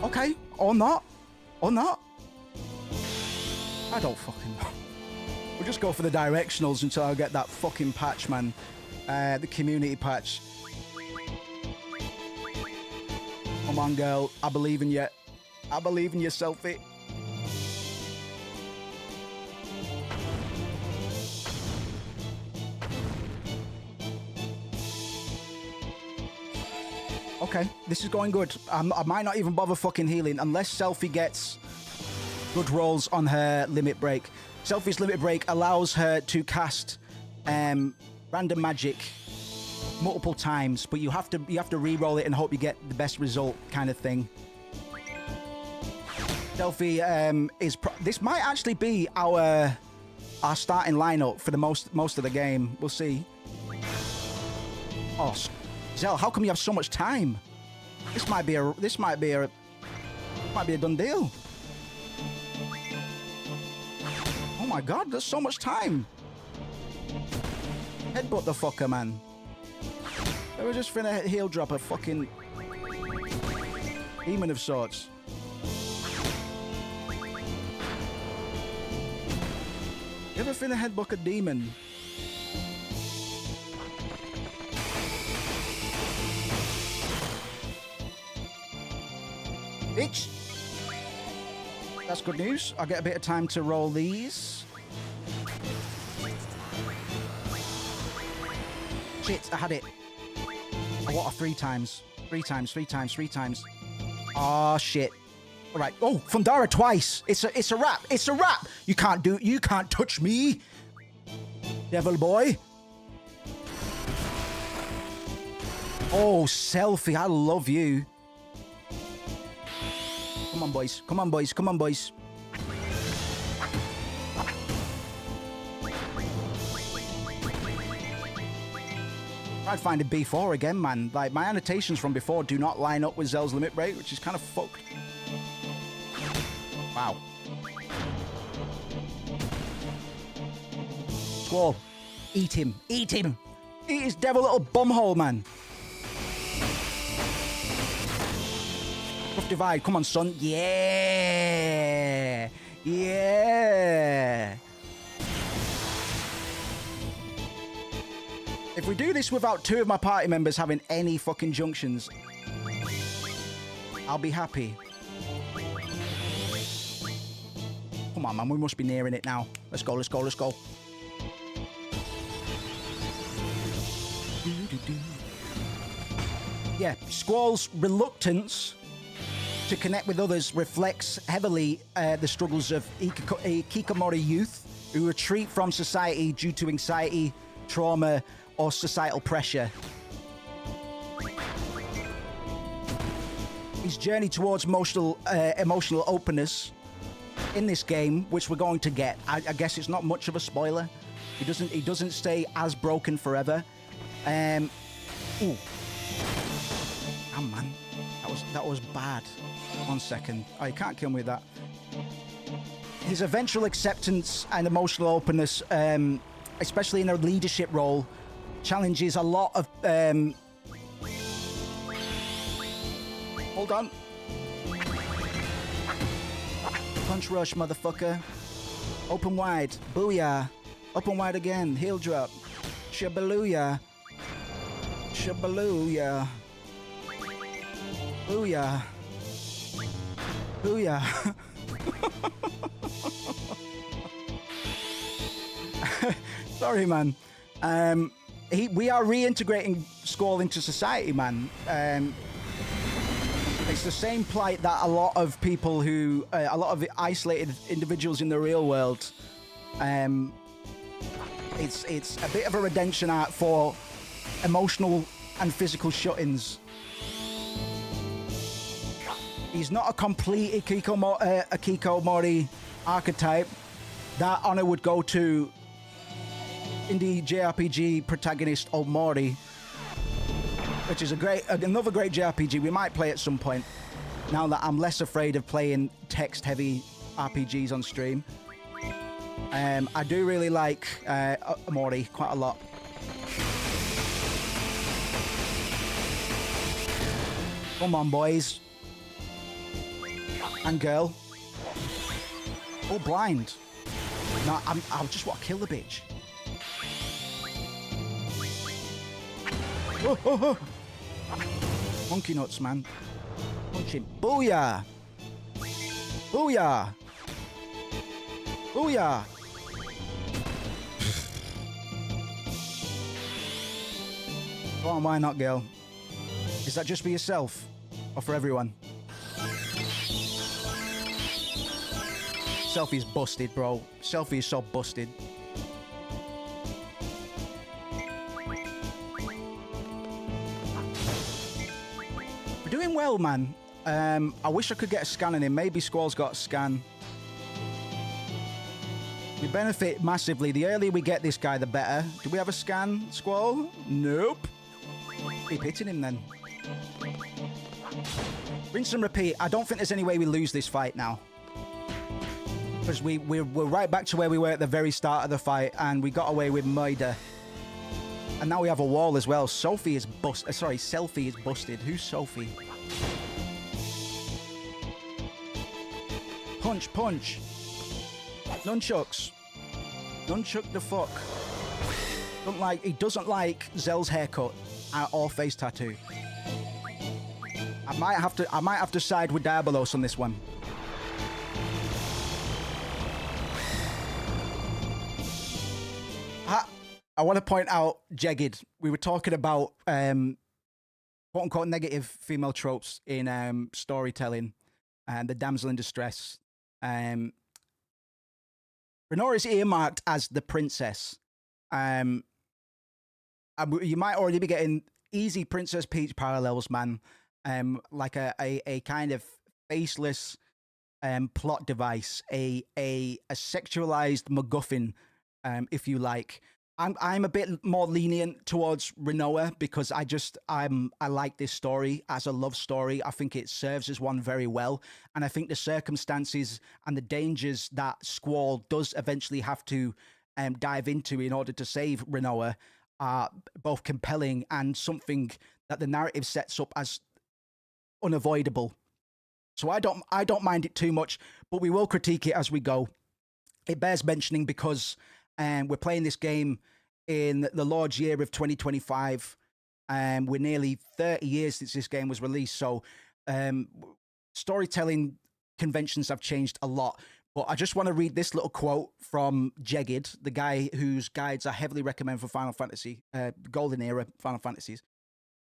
okay, or not. Or not. I don't fucking know. We'll just go for the directionals until I get that fucking patch, man. The community patch. Come on, girl. I believe in you. I believe in you, Selfie. Okay, this is going good. I might not even bother fucking healing unless Selfie gets good rolls on her limit break. Selfie's limit break allows her to cast random magic multiple times, but you have to re-roll it and hope you get the best result, kind of thing. Selfie this might actually be our starting lineup for the most of the game. We'll see. Oh, Zell, how come you have so much time? This might be a done deal. Oh my god, there's so much time. Headbutt the fucker, man. They were just finna heal drop a fucking demon of sorts. You ever finna headbutt a demon? Bitch. That's good news. I'll get a bit of time to roll these. Shit, I had it. Oh, what are 3 times? 3 times, 3 times, 3 times. Oh, shit. All right. Oh, Fundara twice. It's a wrap. It's a wrap. You can't touch me. Devil boy. Oh, Selfie, I love you. Come on, boys. Come on, boys. Come on, boys. Tried finding B4 again, man. Like, my annotations from before do not line up with Zell's limit break, which is kind of fucked. Wow. Squall. Eat him. Eat him. Eat his devil little bumhole, man. Rough divide. Come on, son. Yeah. Yeah. If we do this without 2 of my party members having any fucking junctions, I'll be happy. Come on, man. We must be nearing it now. Let's go, let's go, let's go. Yeah, Squall's reluctance to connect with others reflects heavily the struggles of Hikikomori youth who retreat from society due to anxiety, trauma, or societal pressure. His journey towards emotional openness in this game, which we're going to get. I guess it's not much of a spoiler. He doesn't stay as broken forever. Ooh. Oh man, that was bad. 1 second. Oh, you can't kill me with that. His eventual acceptance and emotional openness, especially in a leadership role, challenges a lot of hold on. Punch rush, motherfucker. Open wide. Booyah. Up and wide again. Heel drop. Shabalooya. Shabalooya. Booyah. Booyah. Sorry, man. We are reintegrating Squall into society, man. It's the same plight that a lot of people who, a lot of isolated individuals in the real world. It's a bit of a redemption arc for emotional and physical shut-ins. He's not a complete Hikikomori archetype. That honor would go to indie JRPG protagonist Omori, which is another great JRPG. We might play at some point, now that I'm less afraid of playing text-heavy RPGs on stream. I do really like Omori quite a lot. Come on, boys. And girl. Oh, blind. No, I just want to kill the bitch. Oh, oh, oh. Monkey nuts, man. Punch him. Booyah! Booyah! Booyah! Come on, why not, girl? Is that just for yourself? Or for everyone? Selfie's busted, bro. Selfie is so busted. We're doing well, man. I wish I could get a scan on him. Maybe Squall's got a scan. We benefit massively. The earlier we get this guy, the better. Do we have a scan, Squall? Nope. Keep hitting him then. Rinse and repeat. I don't think there's any way we lose this fight now. Because we're right back to where we were at the very start of the fight, and we got away with murder. And now we have a wall as well. Selfie is busted. Who's Sophie? Punch, punch. Nunchucks. Nunchuck the fuck. He doesn't like Zell's haircut or face tattoo. I might have to side with Diabolos on this one. I want to point out Jagged. We were talking about quote-unquote negative female tropes in storytelling and the damsel in distress. Renoir is earmarked as the princess. You might already be getting easy Princess Peach parallels, man. Like a kind of faceless plot device, a sexualized MacGuffin, if you like. I'm a bit more lenient towards Renoir because I like this story as a love story. I think it serves as one very well, and I think the circumstances and the dangers that Squall does eventually have to dive into in order to save Renoir are both compelling and something that the narrative sets up as unavoidable. So I don't mind it too much, but we will critique it as we go. It bears mentioning because we're playing this game in the Lord's year of 2025. We're nearly 30 years since this game was released. So storytelling conventions have changed a lot. But I just want to read this little quote from Jagged, the guy whose guides I heavily recommend for Final Fantasy, Golden Era Final Fantasies.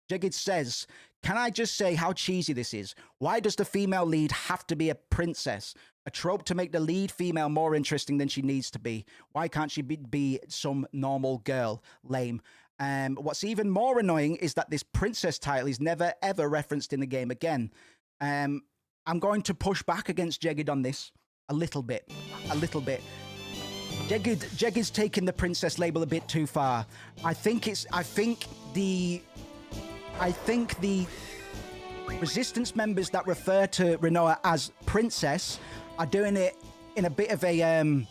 Jagged says, "Can I just say how cheesy this is? Why does the female lead have to be a princess? A trope to make the lead female more interesting than she needs to be. Why can't she be some normal girl? Lame." What's even more annoying is that this princess title is never, ever referenced in the game again. I'm going to push back against Jagged on this a little bit. Jagged's taken the princess label a bit too far. I think the resistance members that refer to Renoir as princess are doing it in a bit of a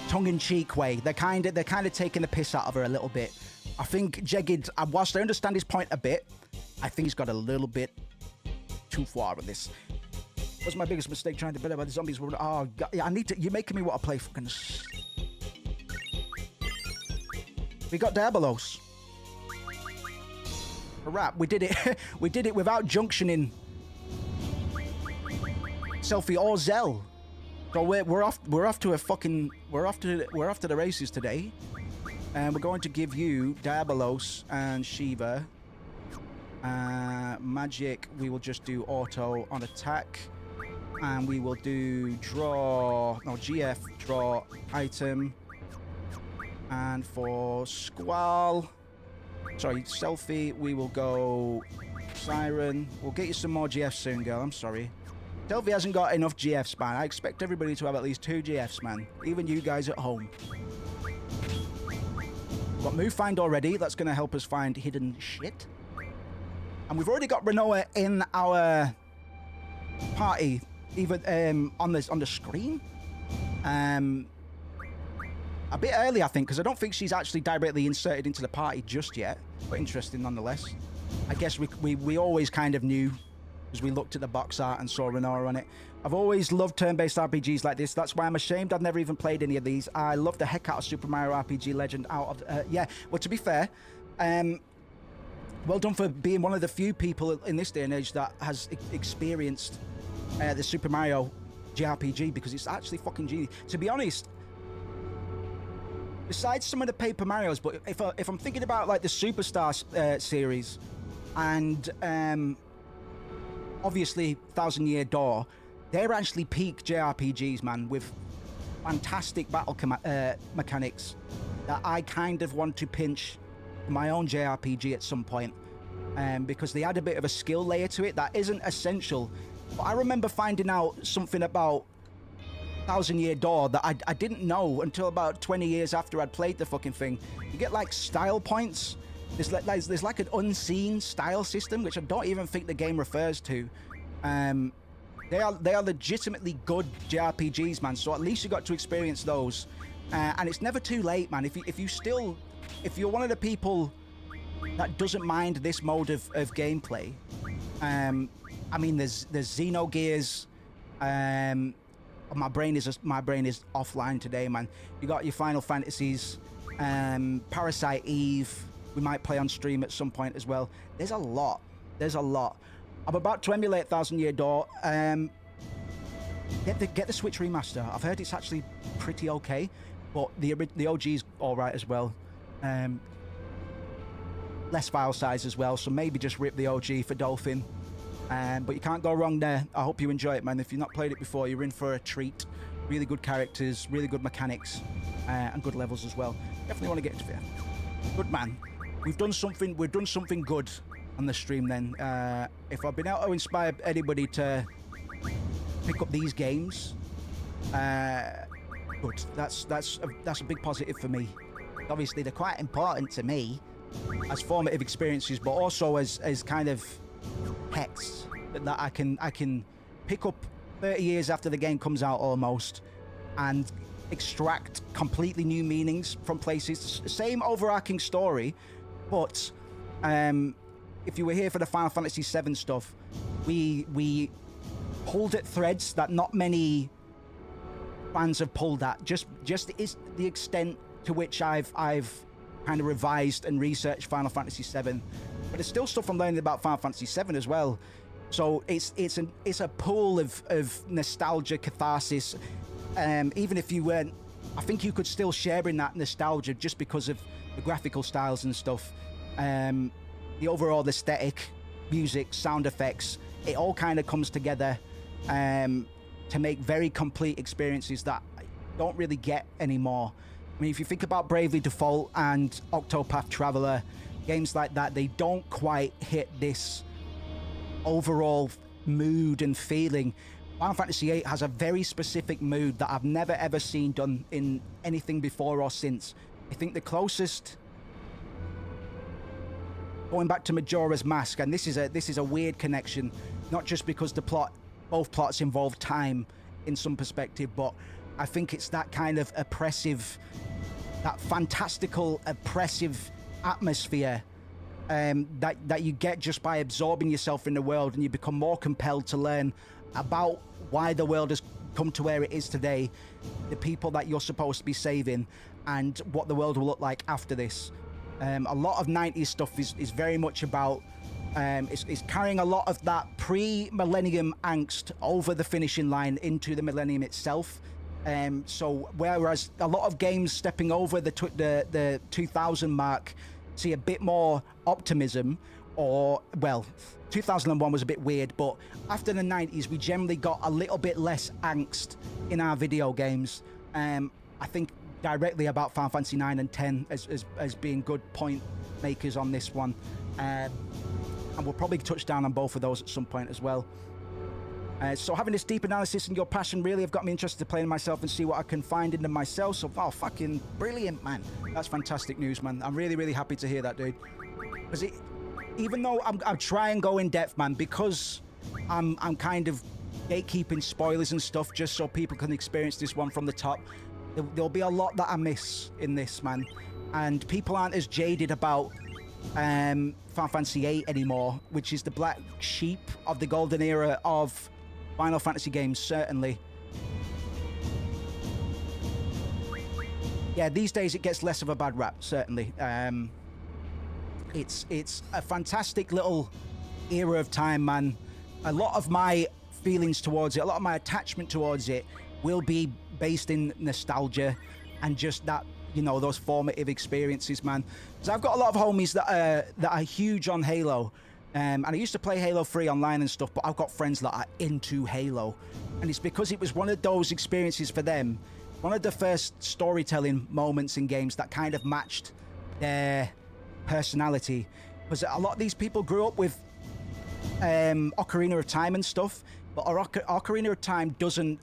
tongue-in-cheek way. They're kind of taking the piss out of her a little bit. I think Jagged, whilst I understand his point a bit, I think he's got a little bit too far with this. What's my biggest mistake trying to build about the zombies? Oh, God, yeah, you're making me want to play fucking... We got Diabolos. Right, we did it. We did it without junctioning Selfie or Zell. So we're off to the races today, and we're going to give you Diabolos and Shiva. Magic, we will just do auto on attack, and we will do GF draw item, and for Squall, sorry, Selfie, we will go Siren. We'll get you some more GFs soon, girl. I'm sorry. Selfie hasn't got enough GFs, man. I expect everybody to have at least 2 GFs, man. Even you guys at home. We've got Move Find already. That's going to help us find hidden shit. And we've already got Renoa in our party, even on the screen. A bit early, I think, because I don't think she's actually directly inserted into the party just yet. But interesting nonetheless. I guess we always kind of knew as we looked at the box art and saw Renoa on it. I've always loved turn-based RPGs like this. That's why I'm ashamed I've never even played any of these. I love the heck out of Super Mario RPG Legend out of... yeah, well, to be fair, well done for being one of the few people in this day and age that has experienced the Super Mario JRPG, because it's actually fucking genius. To be honest, besides some of the Paper Marios, but if I'm thinking about like the Superstar series and obviously Thousand Year Door, they're actually peak JRPGs, man, with fantastic battle mechanics that I kind of want to pinch my own JRPG at some point, because they add a bit of a skill layer to it that isn't essential. But I remember finding out something about Thousand Year Door that I didn't know until about 20 years after I'd played the fucking thing. You get like style points. There's like an unseen style system, which I don't even think the game refers to. They are legitimately good JRPGs, man. So at least you got to experience those, and it's never too late, man. If you're one of the people that doesn't mind this mode of gameplay, I mean, there's Xenogears. My brain is offline today, man. You got your Final Fantasies, Parasite Eve. We might play on stream at some point as well. There's a lot. I'm about to emulate Thousand Year Door. Get the Switch remaster. I've heard it's actually pretty okay, but the OG's all right as well. Less file size as well, so maybe just rip the OG for Dolphin. But you can't go wrong there. I hope you enjoy it, man. If you've not played it before, you're in for a treat. Really good characters, really good mechanics, and good levels as well. Definitely want to get into it. Good, man. We've done something good on the stream then. If I've been able to inspire anybody to pick up these games, good. That's a big positive for me. Obviously, they're quite important to me as formative experiences, but also as kind of hexts that I can pick up 30 years after the game comes out almost, and extract completely new meanings from places. Same overarching story, but if you were here for the Final Fantasy VII stuff, we pulled at threads that not many fans have pulled at. Just is the extent to which I've kind of revised and researched Final Fantasy VII, but there's still stuff I'm learning about Final Fantasy VII as well. So it's a pool of nostalgia, catharsis. Even if you weren't, I think you could still share in that nostalgia just because of the graphical styles and stuff. The overall aesthetic, music, sound effects, it all kind of comes together to make very complete experiences that I don't really get anymore. I mean, if you think about Bravely Default and Octopath Traveler, games like that, they don't quite hit this overall mood and feeling. Final Fantasy VIII has a very specific mood that I've never ever seen done in anything before or since. I think the closest, going back to Majora's Mask, and this is a weird connection, not just because both plots involve time in some perspective, but I think it's that kind of oppressive, that fantastical oppressive atmosphere that you get just by absorbing yourself in the world, and you become more compelled to learn about why the world has come to where it is today, the people that you're supposed to be saving, and what the world will look like after this. A lot of 90s stuff is very much about is carrying a lot of that pre-millennium angst over the finishing line into the millennium itself. So whereas a lot of games stepping over the 2000 mark see a bit more optimism, or, well, 2001 was a bit weird, but after the 90s, we generally got a little bit less angst in our video games. I think directly about Final Fantasy 9 and 10 as being good point makers on this one. And we'll probably touch down on both of those at some point as well. So having this deep analysis and your passion really have got me interested to play in myself and see what I can find in them myself. So, oh, fucking brilliant, man. That's fantastic news, man. I'm really, really happy to hear that, dude. Because even though I try and go in depth, man, because I'm kind of gatekeeping spoilers and stuff just so people can experience this one from the top, there'll be a lot that I miss in this, man. And people aren't as jaded about Final Fantasy VIII anymore, which is the black sheep of the golden era of Final Fantasy games, certainly. Yeah, these days it gets less of a bad rap, certainly. It's a fantastic little era of time, man. A lot of my feelings towards it, a lot of my attachment towards it will be based in nostalgia and just that, you know, those formative experiences, man. Because I've got a lot of homies that are huge on Halo. And I used to play Halo 3 online and stuff, but I've got friends that are into Halo. And it's because it was one of those experiences for them, one of the first storytelling moments in games that kind of matched personality. Because a lot of these people grew up with Ocarina of Time and stuff, but Ocarina of Time doesn't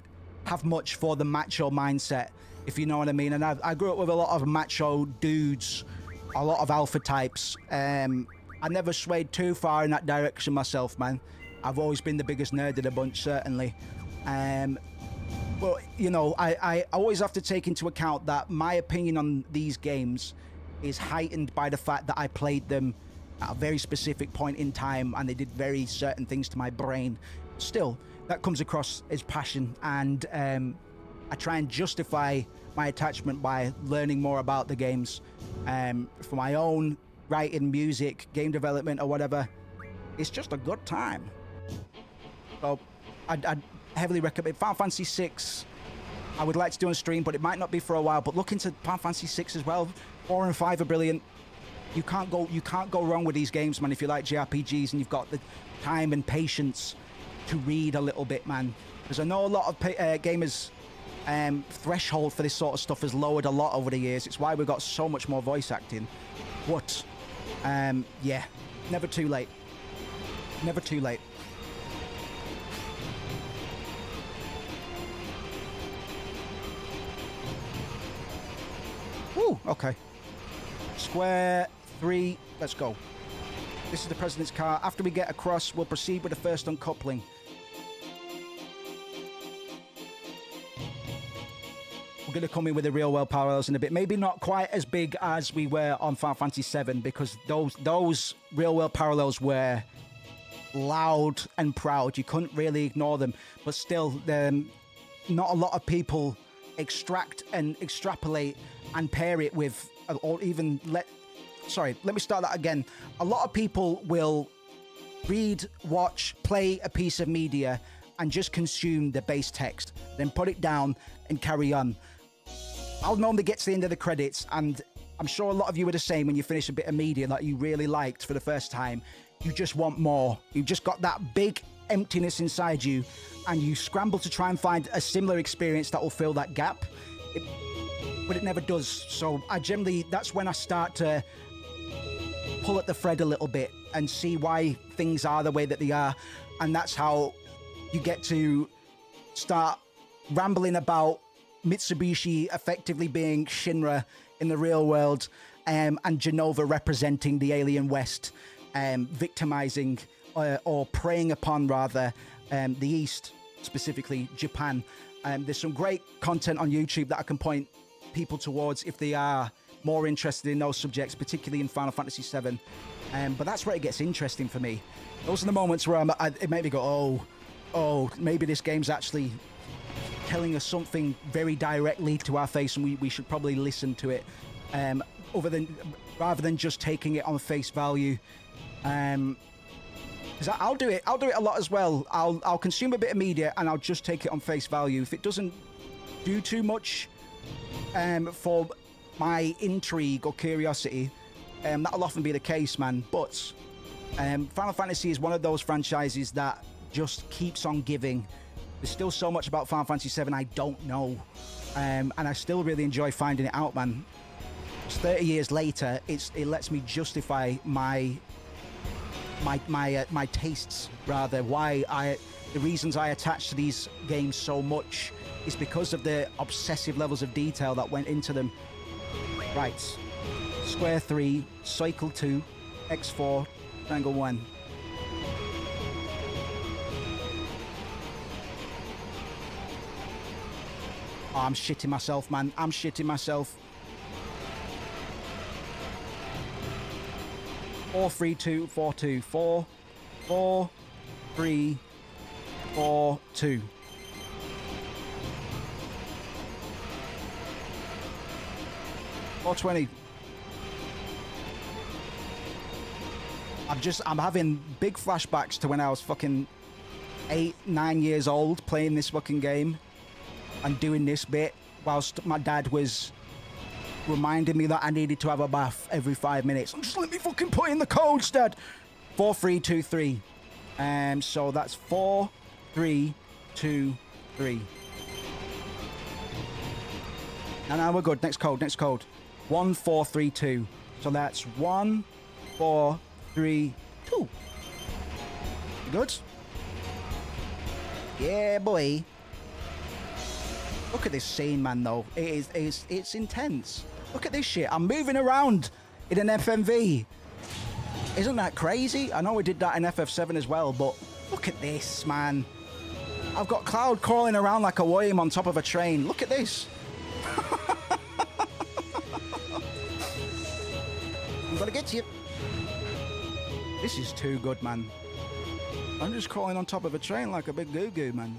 have much for the macho mindset, if you know what I mean. And I grew up with a lot of macho dudes, a lot of alpha types. I never swayed too far in that direction myself, man. I've always been the biggest nerd of the bunch, certainly. But, you know, I always have to take into account that my opinion on these games is heightened by the fact that I played them at a very specific point in time and they did very certain things to my brain. Still, that comes across as passion, and I try and justify my attachment by learning more about the games for my own writing, music, game development, or whatever. It's just a good time. So I'd heavily recommend Final Fantasy VI. I would like to do on stream, but it might not be for a while. But look into Final Fantasy VI as well. 4 and 5 are brilliant. You can't go wrong with these games, man, if you like JRPGs and you've got the time and patience to read a little bit, man. Because I know a lot of gamers threshold for this sort of stuff has lowered a lot over the years. It's why we've got so much more voice acting. But yeah, never too late. Never too late. Woo, okay. Square 3, let's go. This is the President's car. After we get across, we'll proceed with the first uncoupling. We're going to come in with the real-world parallels in a bit. Maybe not quite as big as we were on Final Fantasy VII, because those real-world parallels were loud and proud. You couldn't really ignore them. But still, not a lot of people extract and extrapolate and pair it with, or even let me start that again. A lot of people will read, watch, play a piece of media and just consume the base text, then put it down and carry on. I'll normally get to the end of the credits, and I'm sure a lot of you are the same. When you finish a bit of media that you really liked for the first time, you just want more. You've just got that big emptiness inside you, and you scramble to try and find a similar experience that will fill that gap. But it never does. So that's when I start to pull at the thread a little bit and see why things are the way that they are. And that's how you get to start rambling about Mitsubishi effectively being Shinra in the real world, and Genova representing the alien West, victimizing or preying upon, rather, the East, specifically Japan. There's some great content on YouTube that I can point people towards if they are more interested in those subjects, particularly in Final Fantasy VII. But that's where it gets interesting for me. Those are the moments where it made me go, oh, maybe this game's actually telling us something very directly to our face, and we should probably listen to it, rather than just taking it on face value. Because I'll do it a lot as well. I'll consume a bit of media and I'll just take it on face value. If it doesn't do too much for my intrigue or curiosity, that'll often be the case, man. But Final Fantasy is one of those franchises that just keeps on giving. There's still so much about Final Fantasy VII I don't know, and I still really enjoy finding it out, man. It's 30 years later, it lets me justify my tastes, rather. The reasons I attach to these games so much is because of the obsessive levels of detail that went into them. Right, square 3, cycle 2, x4, triangle 1. Oh, I'm shitting myself, man. I'm shitting myself. 4, 3, 2, 4, 2, 4, 4, 3, 4, 2. $4.20. I'm having big flashbacks to when I was fucking 8, 9 years old playing this fucking game and doing this bit whilst my dad was reminding me that I needed to have a bath every 5 minutes. Just let me fucking put in the codes, Dad. 4, 3, 2, 3. So that's 4, 3, 2, 3. And now we're good. Next code. 1, 4, 3, 2. So that's 1, 4, 3, 2. Good? Yeah, boy. Look at this scene, man, though. It's intense. Look at this shit. I'm moving around in an FMV. Isn't that crazy? I know we did that in FF7 as well, but look at this, man. I've got Cloud crawling around like a worm on top of a train. Look at this. I'm gonna get you. This is too good, man. I'm just crawling on top of a train like a big goo-goo, man.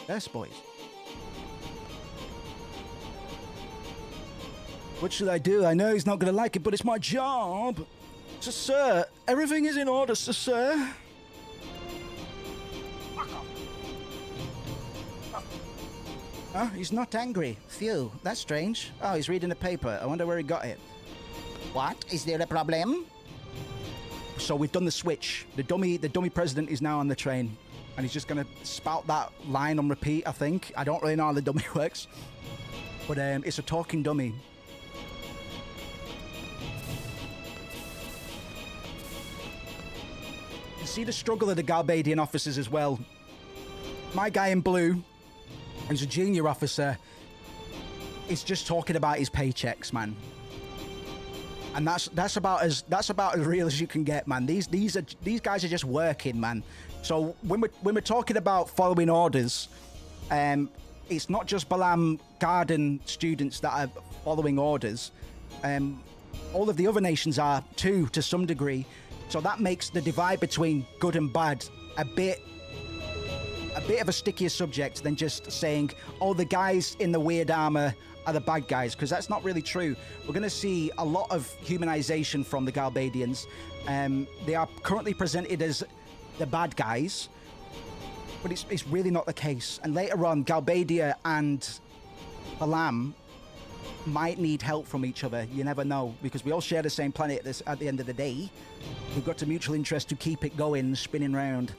Yes, boys. What should I do? I know he's not going to like it, but it's my job. So, sir, everything is in order, sir. Oh, he's not angry. Phew, that's strange. Oh, he's reading the paper. I wonder where he got it. What? Is there a problem? So we've done the switch. The dummy president is now on the train. And he's just going to spout that line on repeat, I think. I don't really know how the dummy works. But it's a talking dummy. See the struggle of the Galbadian officers as well. My guy in blue, who's a junior officer, is just talking about his paychecks, man. And that's about as real as you can get, man. These guys are just working, man. So when we're talking about following orders, it's not just Balam Garden students that are following orders. All of the other nations are too, to some degree. So that makes the divide between good and bad a bit of a stickier subject than just saying, oh, the guys in the weird armor are the bad guys, because that's not really true. We're going to see a lot of humanization from the Galbadians. They are currently presented as the bad guys, but it's really not the case. And later on, Galbadia and Balam might need help from each other. You never know, because we all share the same planet at the end of the day. We've got a mutual interest to keep it going, spinning round.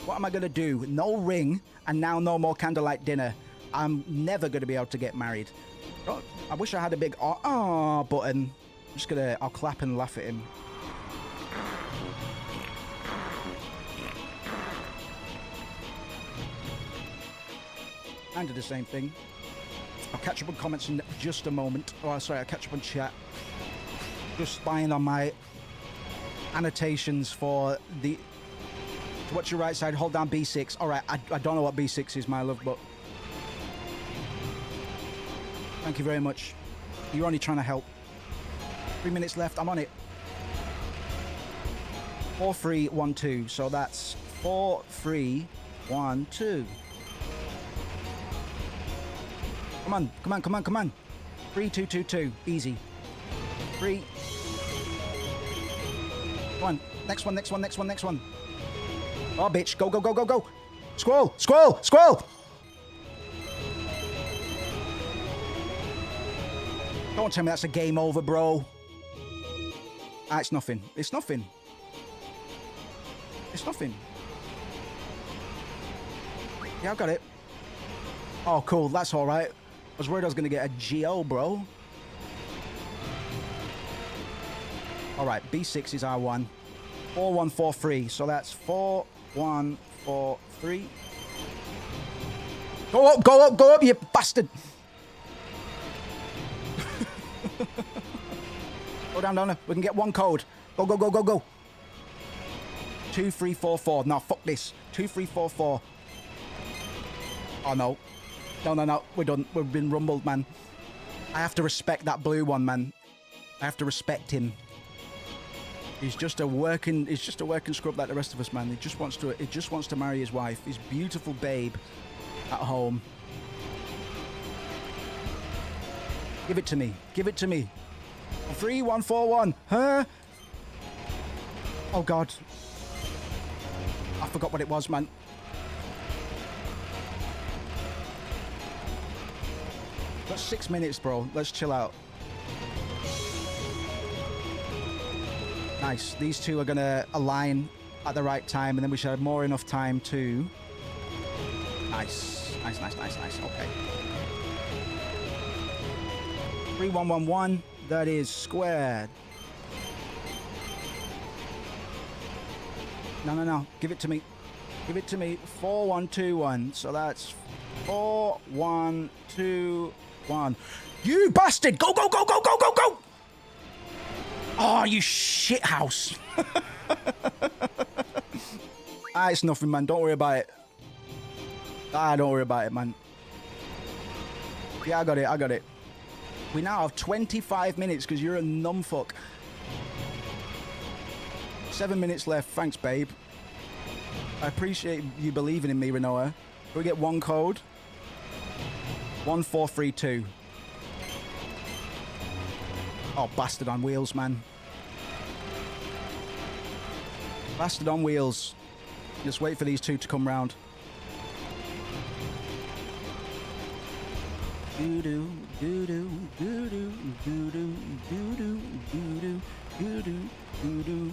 What am I going to do? No ring, and now no more candlelight dinner. I'm never going to be able to get married. Oh, I wish I had a big oh button. I'll clap and laugh at him. I did the same thing. I'll catch up on comments in just a moment. Oh, sorry, I'll catch up on chat. Just spying on my annotations for the... To watch your right side, hold down B6. All right, I don't know what B6 is, my love, but... Thank you very much. You're only trying to help. 3 minutes left, I'm on it. 4, 3, 1, 2. So that's 4, 3, 1, 2. Come on, come on, come on, come on. 3, 2, 2, 2. Easy. 3. Come on. Next one, next one, next one, next one. Oh, bitch. Go, go, go, go, go. Squirrel, squirrel, squirrel. Don't tell me that's a game over, bro. Ah, it's nothing. It's nothing. It's nothing. Yeah, I've got it. Oh, cool. That's all right. I was worried I was going to get a GO, bro. All right. B6 is R1. 4, 1, 4, 3. So that's 4, 1, 4, 3. Go up, go up, go up, you bastard. Go down, down. We can get one code. Go, go, go, go, go. 2, 3, 4, 4. No, fuck this. 2, 3, 4, 4. Oh, no. No, no, no. We're done. We've been rumbled, man. I have to respect that blue one, man. I have to respect him. He's just a working scrub like the rest of us, man. He just wants to marry his wife, his beautiful babe at home. Give it to me. Give it to me. 3, 1, 4, 1. Huh? Oh, God. I forgot what it was, man. Got 6 minutes, bro. Let's chill out. Nice. These two are going to align at the right time, and then we should have more enough time to... Nice. Nice, nice, nice, nice. Okay. 3, 1, 1, 1. That is squared. No, no, no. Give it to me. Give it to me. 4, 1, 2, 1. So that's 4, 1, 2, 1. You bastard! Go, go, go, go, go, go, go! Oh, you shithouse. Ah, it's nothing, man. Don't worry about it. Ah, don't worry about it, man. Yeah, I got it. I got it. We now have 25 minutes because you're a numbfuck. 7 minutes left. Thanks, babe. I appreciate you believing in me, Renoa. Can we get one code? 1432. Oh, bastard on wheels, man. Bastard on wheels. Just wait for these two to come round. Doo-doo, doo-doo, doo-doo, doo-doo, doo-doo, doo-doo, doo-doo, doo-doo.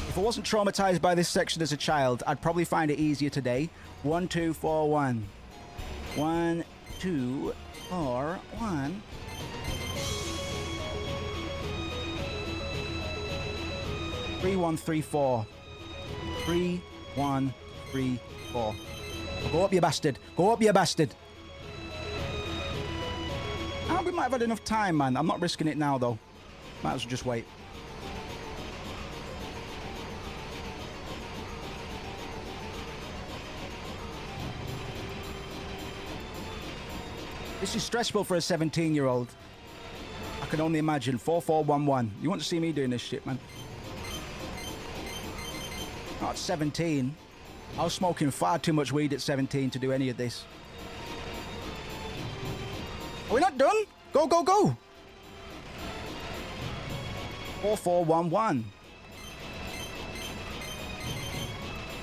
If I wasn't traumatized by this section as a child, I'd probably find it easier today. 1, 2, 4, 1. 1, 2, 4, 1. 3, 1, 3, 4. 3, 1, 3, 4. Go up, you bastard. Go up, you bastard. Oh, we might have had enough time, man. I'm not risking it now, though. Might as well just wait. This is stressful for a 17-year-old. I can only imagine. 4411. You want to see me doing this shit, man? Not at 17. I was smoking far too much weed at 17 to do any of this. Are we not done? Go, go, go. 4411.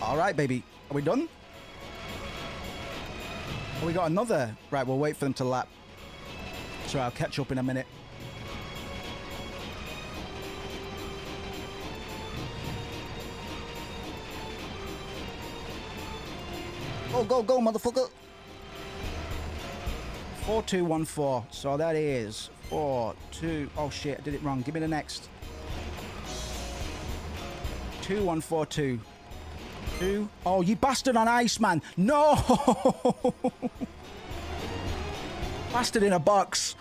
All right, baby. Are we done? Oh, we got another. Right, we'll wait for them to lap. So I'll catch up in a minute. Go, go, go, motherfucker. 4214. So that is 4, 2. Oh shit, I did it wrong. Give me the next. 2142. 2. Oh, you bastard on ice, man. No. Bastard in a box.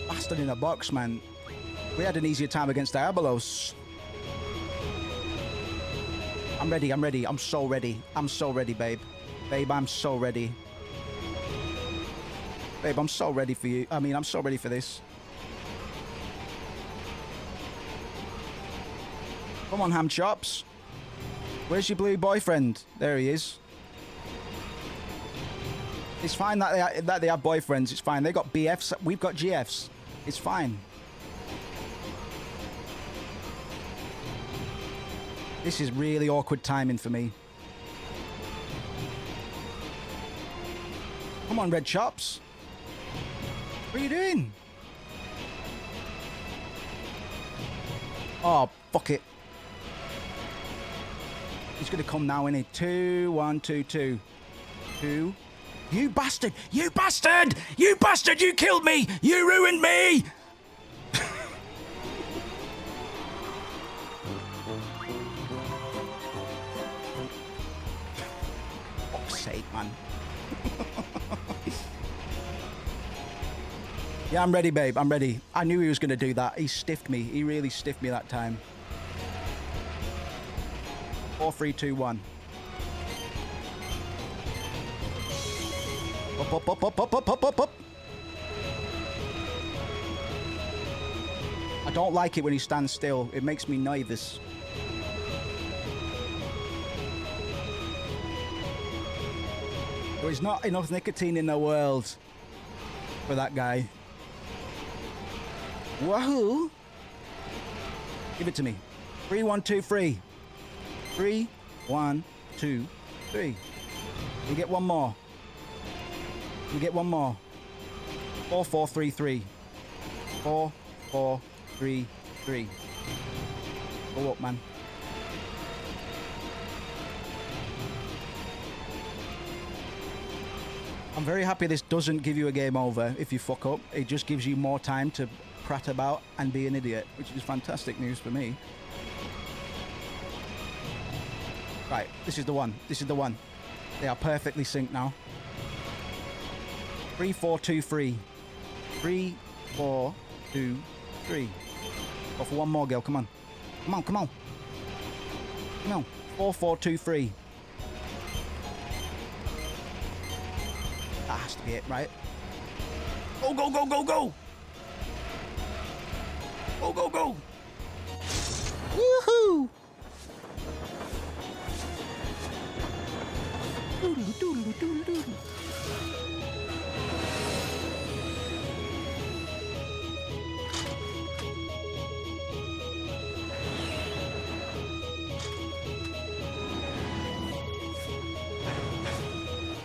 Bastard in a box, man. We had an easier time against Diabolos. I'm ready, I'm ready. I'm so ready. I'm so ready, babe. Babe, I'm so ready. Babe, I'm so ready for you. I mean, I'm so ready for this. Come on, ham chops. Where's your blue boyfriend? There he is. It's fine that they have boyfriends. It's fine. They got BFs. We've got GFs. It's fine. This is really awkward timing for me. Come on, Red Chops. What are you doing? Oh, fuck it. He's going to come now, isn't he? 2, 1, 2, 2. 2. You bastard! You bastard! You bastard! You killed me! You ruined me! Fuck's sake, man. Yeah, I'm ready, babe. I'm ready. I knew he was going to do that. He stiffed me. He really stiffed me that time. 4, 3, 2, 1. Up, up, up, up, up, up, up, up, up. I don't like it when he stands still. It makes me nervous. There is not enough nicotine in the world for that guy. Wahoo! Give it to me. 3, 1, 2, 3. 3, 1, 2, 3. We get one more. We get one more. 4, 4, 3, 3. 4, 4, 3, 3. Go up, man. I'm very happy this doesn't give you a game over if you fuck up. It just gives you more time to prat about and be an idiot, which is fantastic news for me. Right, this is the one. This is the one. They are perfectly synced now. 3, 4, 2, 3. 3, 4, 2, 3. Go for one more, girl. Come on. Come on, come on. Come on. 4, 4, 2, 3. That has to be it, right? Go, go, go, go, go! Go, go, go! Woohoo! Doodle, doodle, doodle, doodle.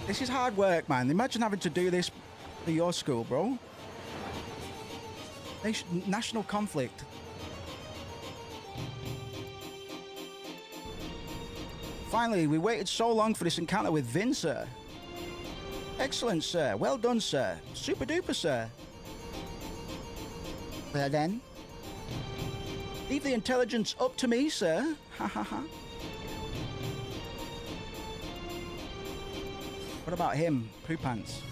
This is hard work, man. Imagine having to do this for your school, bro. National conflict. Finally, we waited so long for this encounter with Vin, sir. Excellent, sir. Well done, sir. Super duper, sir. Well then. Leave the intelligence up to me, sir. Ha ha ha. What about him? Poo Pants.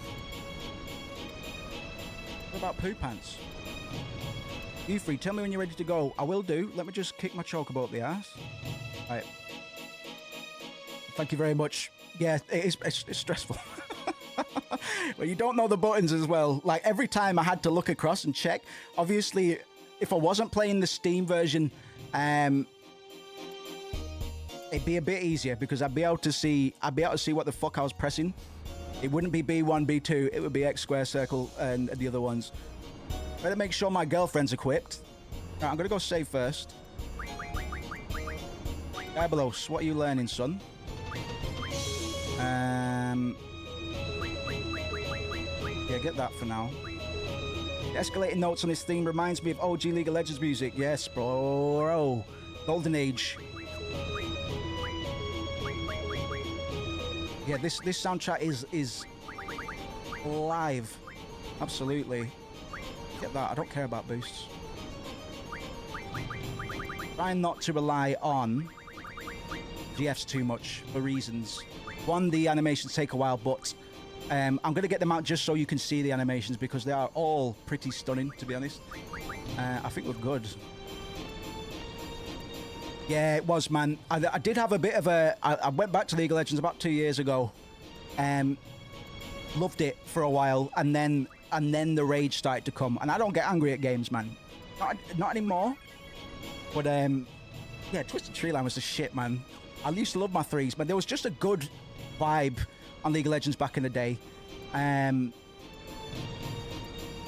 What about Poo Pants? You free, tell me when you're ready to go. I will do. Let me just kick my chocobo up the ass. Right. Thank you very much. Yeah, it's stressful. Well, you don't know the buttons as well. Like, every time I had to look across and check. Obviously, if I wasn't playing the Steam version, it'd be a bit easier because I'd be able to see what the fuck I was pressing. It wouldn't be B1, B2. It would be X, square, circle, and the other ones. Better make sure my girlfriend's equipped. Right, I'm gonna go save first. Diabolos, what are you learning, son? Yeah, get that for now. The escalating notes on this theme reminds me of OG League of Legends music. Yes, bro. Golden Age. Yeah, this soundtrack is live. Absolutely. Get that. I don't care about boosts. Trying not to rely on GFs too much for reasons. One, the animations take a while, but I'm going to get them out just so you can see the animations because they are all pretty stunning, to be honest. I think we're good. Yeah, it was, man. I did have a bit of a... I went back to League of Legends about 2 years ago. Loved it for a while, and then the rage started to come. And I don't get angry at games, man. Not anymore. But, yeah, Twisted Tree Line was the shit, man. I used to love my 3s, but there was just a good vibe on League of Legends back in the day.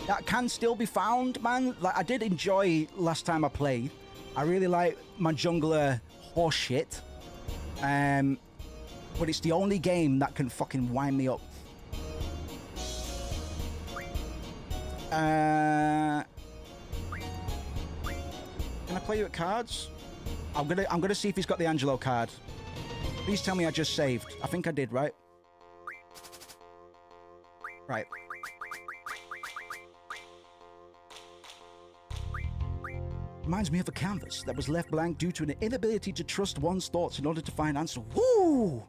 That can still be found, man. Like, I did enjoy last time I played. I really like my jungler horseshit. But it's the only game that can fucking wind me up. Can I play you at cards? I'm gonna see if he's got the Angelo card. Please tell me I just saved. I think I did, right? Right. Reminds me of a canvas that was left blank due to an inability to trust one's thoughts in order to find answer. Woo!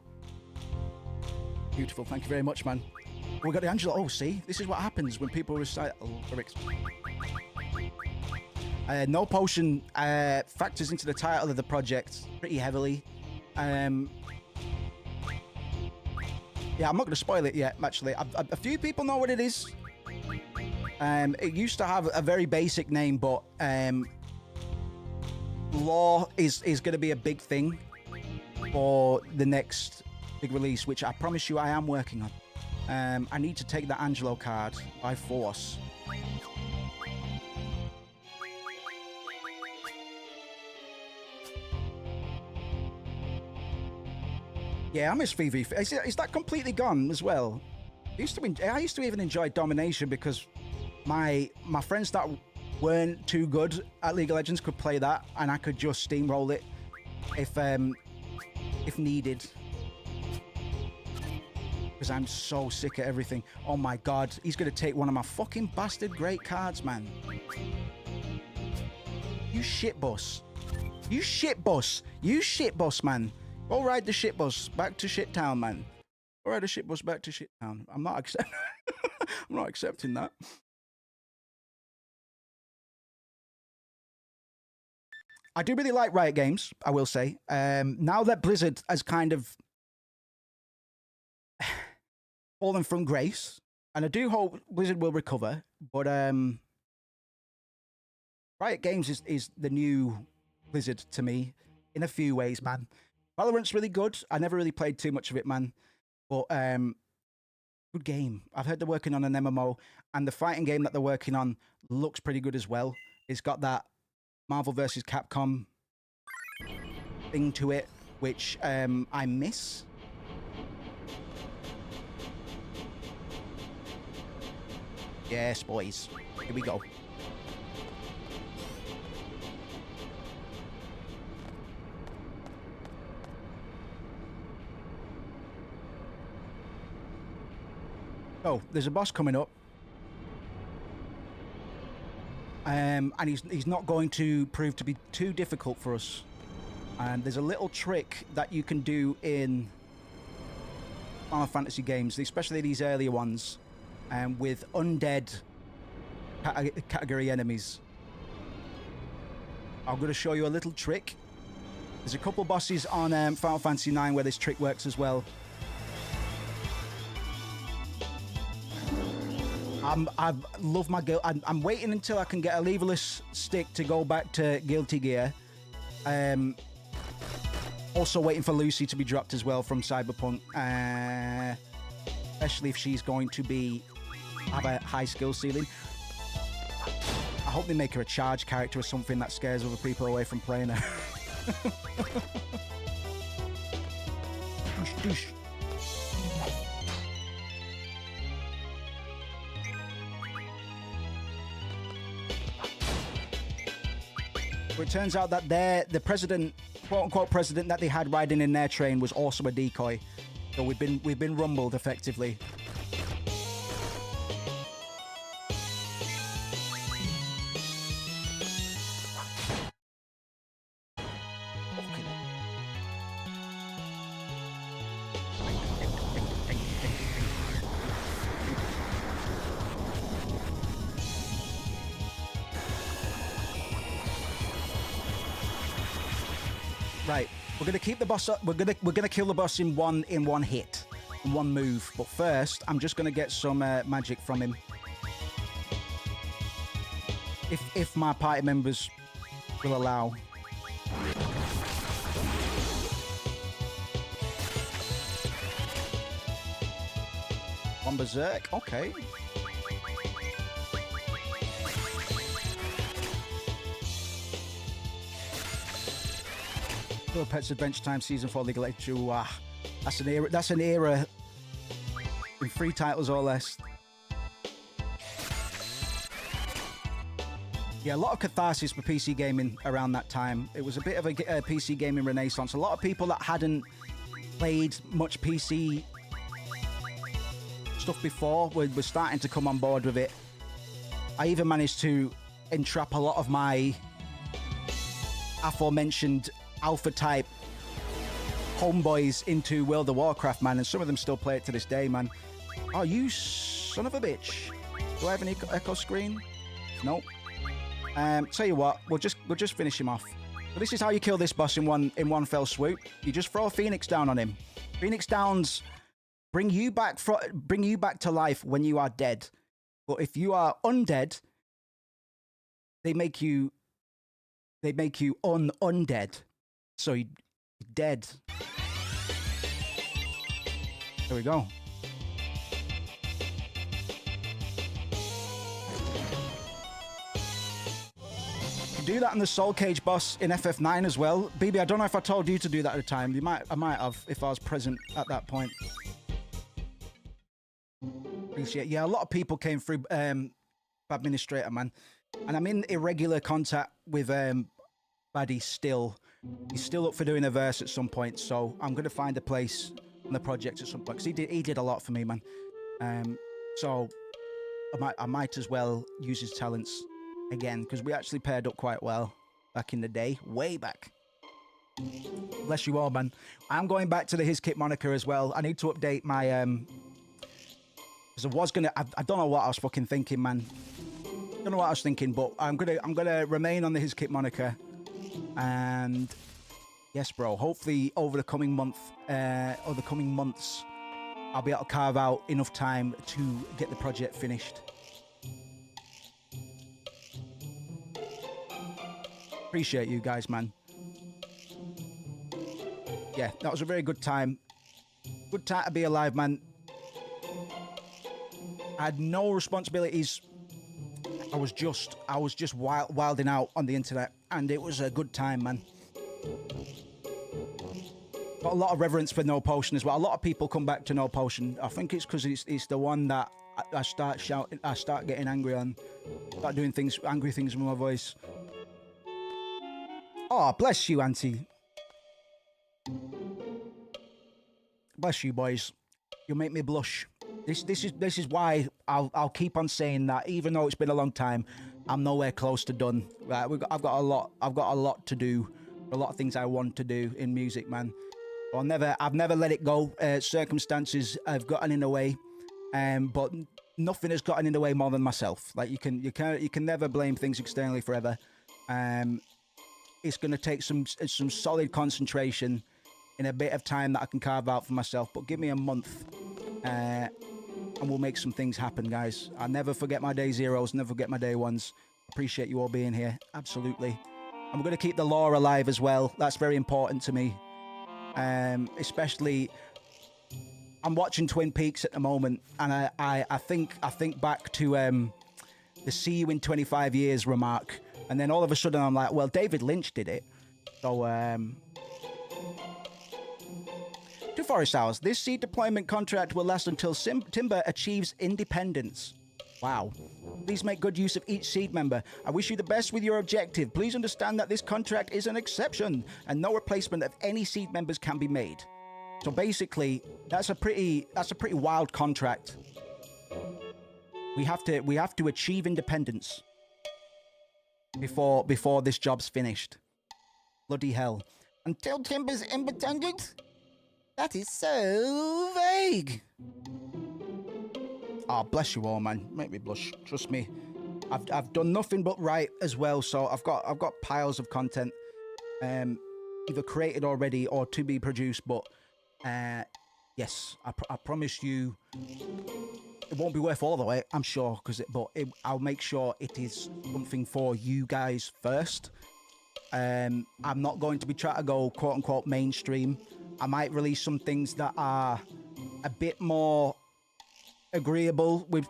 Beautiful. Thank you very much, man. We got the Angelo. Oh, see? This is what happens when people recite lyrics. No Potion factors into the title of the project pretty heavily. Yeah, I'm not going to spoil it yet, actually. A few people know what it is. It used to have a very basic name, but lore is going to be a big thing for the next big release, which I promise you I am working on. I need to take that Angelo card by force. Yeah, I miss VV. Is that completely gone as well? I used to even enjoy Domination because my friends that weren't too good at League of Legends could play that, and I could just steamroll it if needed. Because I'm so sick at everything. Oh my god, he's gonna take one of my fucking bastard great cards, man. You shit bus. You shit bus. You shit bus, man. Go ride the shit bus back to shit town, man. Go ride the shit bus back to shit town. I'm not accepting that. I do really like Riot Games, I will say. Now that Blizzard has kind of fallen from grace, and I do hope Blizzard will recover, but Riot Games is the new Blizzard to me in a few ways, man. Valorant's really good. I never really played too much of it, man. But good game. I've heard they're working on an MMO, and the fighting game that they're working on looks pretty good as well. It's got that Marvel vs. Capcom thing to it, which I miss. Yes, boys. Here we go. Oh, there's a boss coming up. And he's not going to prove to be too difficult for us. And there's a little trick that you can do in Final Fantasy games, especially these earlier ones, with undead category enemies. I'm going to show you a little trick. There's a couple bosses on Final Fantasy IX where this trick works as well. I love my guild. I'm waiting until I can get a leverless stick to go back to Guilty Gear. Also waiting for Lucy to be dropped as well from Cyberpunk. Especially if she's going to have a high skill ceiling. I hope they make her a charge character or something that scares other people away from playing her. Doosh, doosh. It turns out that the president, quote-unquote president that they had riding in their train was also a decoy. So we've been rumbled effectively. Right, we're gonna keep the boss up. We're gonna kill the boss in one hit, in one move. But first, I'm just gonna get some magic from him. If my party members will allow. on Berserk. Okay. Little Pets Adventure Time Season 4 League of Legends. That's an era. That's an era in 3 titles or less. Yeah, a lot of catharsis for PC gaming around that time. It was a bit of a PC gaming renaissance. A lot of people that hadn't played much PC stuff before were starting to come on board with it. I even managed to entrap a lot of my aforementioned alpha type homeboys into World of Warcraft, man, and some of them still play it to this day, man. Oh, you son of a bitch. Do I have an echo screen? Nope. Tell you what, we'll just finish him off. But this is how you kill this boss in one fell swoop. You just throw a Phoenix down on him. Phoenix downs bring you back to life when you are dead. But if you are undead, they make you undead. So you're dead. There we go. Do that on the Soul Cage boss in FF9 as well. BB, I don't know if I told you to do that at the time. I might have if I was present at that point. Appreciate. Yeah, a lot of people came through Administrator, man, and I'm in irregular contact with Baddy still. He's still up for doing a verse at some point, so I'm gonna find a place on the project at some point because he did a lot for me, man. So I might as well use his talents again, because we actually paired up quite well back in the day, way back. Bless you all, man. I'm going back to the His Kit moniker as well. I need to update my because I don't know what I was fucking thinking, man. Don't know what I was thinking, but I'm gonna remain on the His Kit moniker. And yes, bro, hopefully over the coming months, I'll be able to carve out enough time to get the project finished. Appreciate you guys, man. Yeah, that was a very good time. Good time to be alive, man. I had no responsibilities. I was just wilding out on the internet, and it was a good time, man. Got a lot of reverence for No Potion as well. A lot of people come back to No Potion. I think it's because it's the one that I start shouting, I start getting angry on, start doing angry things with my voice. Oh, bless you, Auntie. Bless you, boys. You make me blush. This is why I'll keep on saying that, even though it's been a long time, I'm nowhere close to done. Right, I've got a lot to do, a lot of things I want to do in music, man. I've never let it go. Circumstances have gotten in the way, but nothing has gotten in the way more than myself. Like you can never blame things externally forever. It's going to take some solid concentration in a bit of time that I can carve out for myself. But give me a month, and we'll make some things happen, guys. I never forget my day zeros, never forget my day ones. Appreciate you all being here, absolutely. I'm going to keep the lore alive as well. That's very important to me. Especially, I'm watching Twin Peaks at the moment, and I think back to the "see you in 25 years" remark. And then all of a sudden, I'm like, well, David Lynch did it. So, to Forest Hours, this seed deployment contract will last until Timber achieves independence. Wow. Please make good use of each seed member. I wish you the best with your objective. Please understand that this contract is an exception, and no replacement of any seed members can be made. So basically, that's a pretty wild contract. We have to achieve independence before this job's finished. Bloody hell. Until Timber's independent? That is so vague. Oh, bless you all, man. Make me blush. Trust me. I've done nothing but right as well, so I've got piles of content either created already or to be produced, but yes, I promise you it won't be worth all the way, I'm sure, I'll make sure it is something for you guys first. I'm not going to be trying to go quote unquote mainstream. I might release some things that are a bit more agreeable with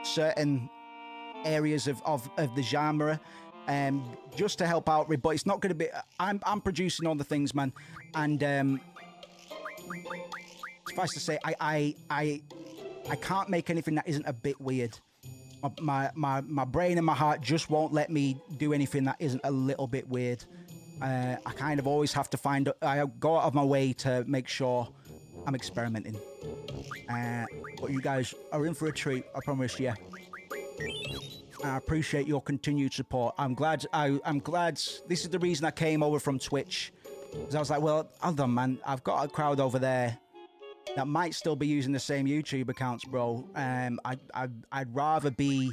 certain areas of the genre, just to help out. But it's not going to be. I'm producing all the things, man, and suffice to say, I can't make anything that isn't a bit weird. My brain and my heart just won't let me do anything that isn't a little bit weird. I kind of always have to I go out of my way to make sure I'm experimenting. But you guys are in for a treat, I promise you. I appreciate your continued support. I'm glad this is the reason I came over from Twitch. Because I was like, well, hold on, man. I've got a crowd over there that might still be using the same YouTube accounts, bro. I'd rather be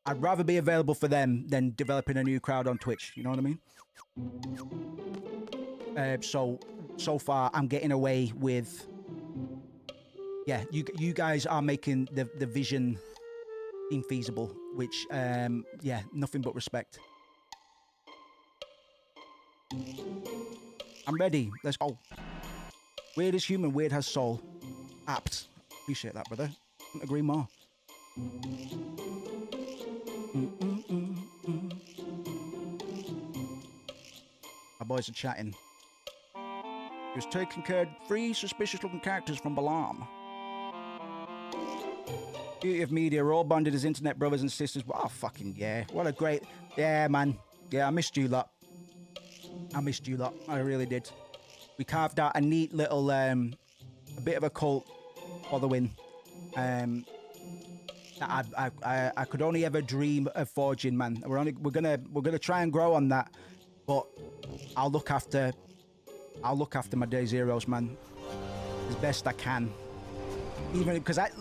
available for them than developing a new crowd on Twitch. You know what I mean? So far, I'm getting away with. Yeah, you guys are making the vision seem feasible, which yeah, nothing but respect. I'm ready. Let's go. Weird is human, weird has soul. Apt. Appreciate that, brother. Couldn't agree more. My boys are chatting. He was taking care of 3 suspicious-looking characters from Balam. Beauty of media, we're all bonded as internet brothers and sisters. Oh, fucking yeah. What a great... Yeah, man. Yeah, I missed you lot. I missed you lot. I really did. We carved out a neat little, a bit of a cult following. I could only ever dream of forging, man. We're gonna try and grow on that, but I'll look after my day zeros, man, as best I can. Even because I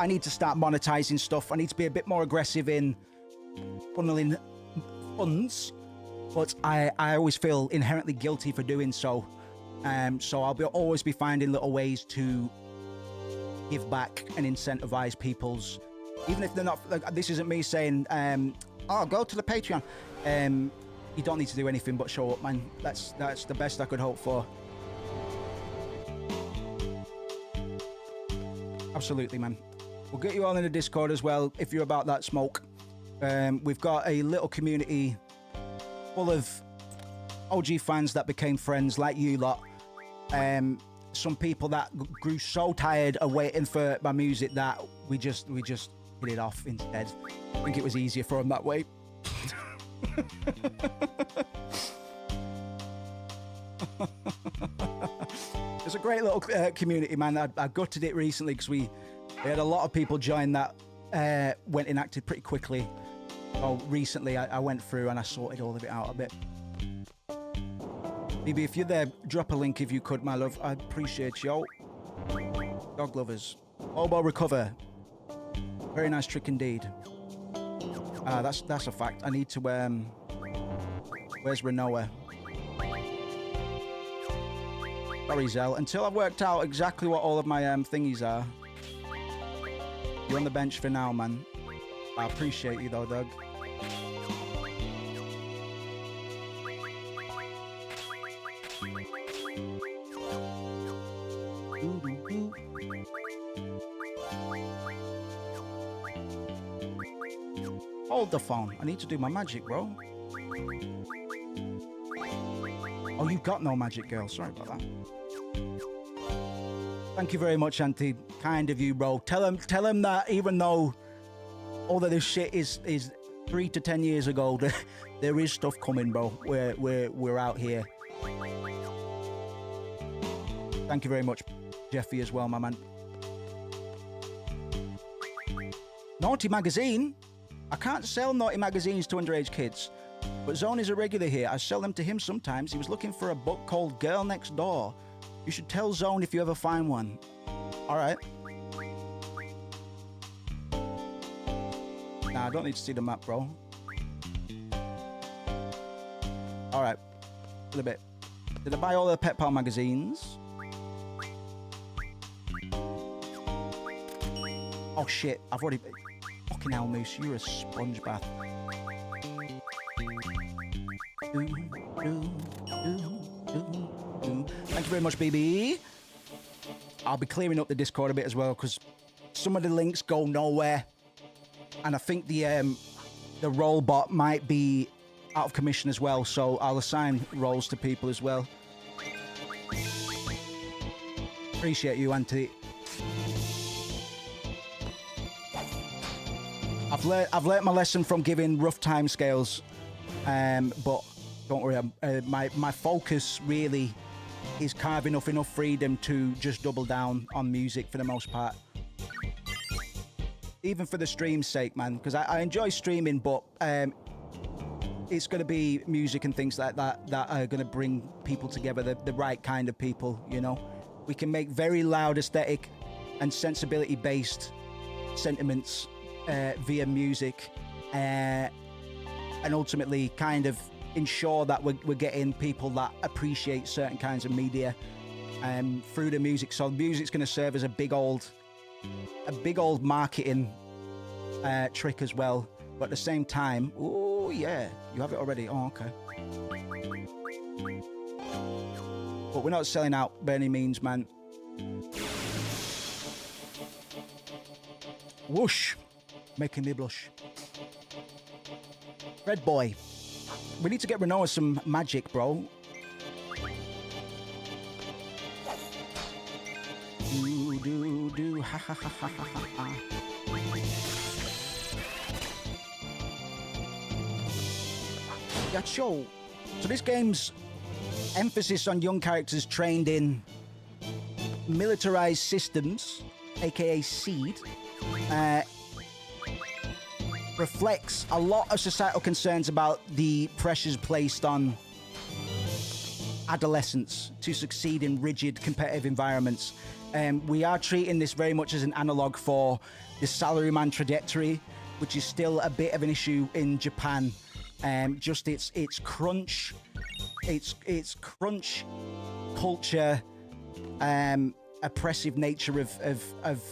need to start monetizing stuff. I need to be a bit more aggressive in funneling funds, but I always feel inherently guilty for doing so. So I'll always be finding little ways to give back and incentivize people's, even if they're not, like, this isn't me saying, oh, go to the Patreon. You don't need to do anything but show up, man. That's the best I could hope for. Absolutely, man. We'll get you all in the Discord as well if you're about that smoke. We've got a little community full of OG fans that became friends like you lot. Some people that grew so tired of waiting for my music that we just hit it off instead. I think it was easier for them that way. It's a great little community, man. I gutted it recently because we had a lot of people join that went inactive pretty quickly. So recently I went through and I sorted all of it out a bit. Maybe if you're there, drop a link if you could, my love. I'd appreciate you. Dog lovers. Obo recover. Very nice trick indeed. That's a fact. I need to where's Renoa? Sorry, Zell. Until I've worked out exactly what all of my thingies are. You're on the bench for now, man. I appreciate you though, Doug. Hold the phone. I need to do my magic, bro. Oh, you've got no magic, girl. Sorry about that. Thank you very much, Auntie. Kind of you, bro. Tell him that even though all of this shit is 3 to 10 years ago, there is stuff coming, bro. We're out here. Thank you very much, Jeffy, as well, my man. Naughty Magazine? I can't sell naughty magazines to underage kids, but Zone is a regular here. I sell them to him sometimes. He was looking for a book called Girl Next Door. You should tell Zone if you ever find one. All right. Nah, I don't need to see the map, bro. All right. A little bit. Did I buy all the Pet Pal magazines? Oh, shit. I've already... Fucking hell, Moose. You're a sponge bath. Thank you very much, baby. I'll be clearing up the Discord a bit as well, because some of the links go nowhere, and I think the role bot might be out of commission as well, so I'll assign roles to people as well. Appreciate you, Auntie. I've learnt my lesson from giving rough time scales, but don't worry. My focus really is carving up enough freedom to just double down on music for the most part. Even for the stream's sake, man, because I enjoy streaming, but it's going to be music and things like that that are going to bring people together, the right kind of people, you know. We can make very loud aesthetic and sensibility-based sentiments via music, and ultimately kind of ensure that we're getting people that appreciate certain kinds of media through the music. So music's going to serve as a big old marketing trick as well. But at the same time, oh yeah, you have it already. Oh, okay. But we're not selling out by any means, man. Whoosh. Making me blush. Red boy. We need to get Renoa some magic, bro. Do, ha ha ha ha ha ha. Gacho. So this game's emphasis on young characters trained in militarized systems, aka SEED, reflects a lot of societal concerns about the pressures placed on adolescents to succeed in rigid competitive environments. We are treating this very much as an analog for the salaryman trajectory, which is still a bit of an issue in Japan. Just its crunch culture, oppressive nature of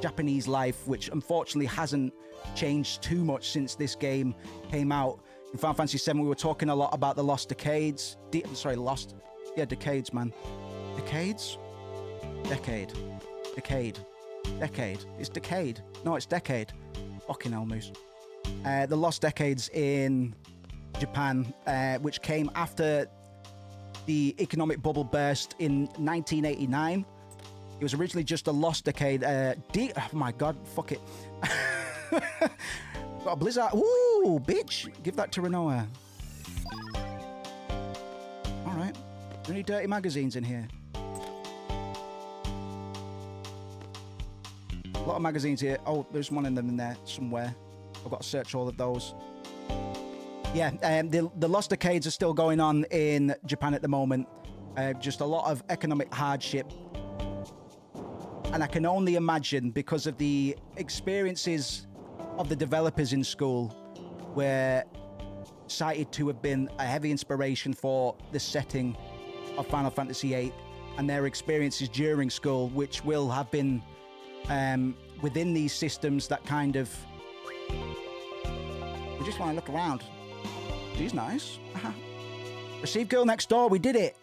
Japanese life, which unfortunately hasn't changed too much since this game came out. In Final Fantasy VII, we were talking a lot about the lost decades. Decades, man. Decades? Decade. It's decade. No, it's decade. Fucking hell, Moose. The lost decades in Japan, which came after the economic bubble burst in 1989. It was originally just a lost decade. Oh my god, fuck it. Got a blizzard. Ooh, bitch. Give that to Renoa. Alright. Do any dirty magazines in here? A lot of magazines here. Oh, there's one of them in there somewhere. I've got to search all of those. Yeah, the lost decades are still going on in Japan at the moment. Just a lot of economic hardship. And I can only imagine, because of the experiences of the developers in school, were cited to have been a heavy inspiration for the setting of Final Fantasy VIII, and their experiences during school, which will have been within these systems that kind of... We just want to look around. She's nice. Receive girl next door. We did it.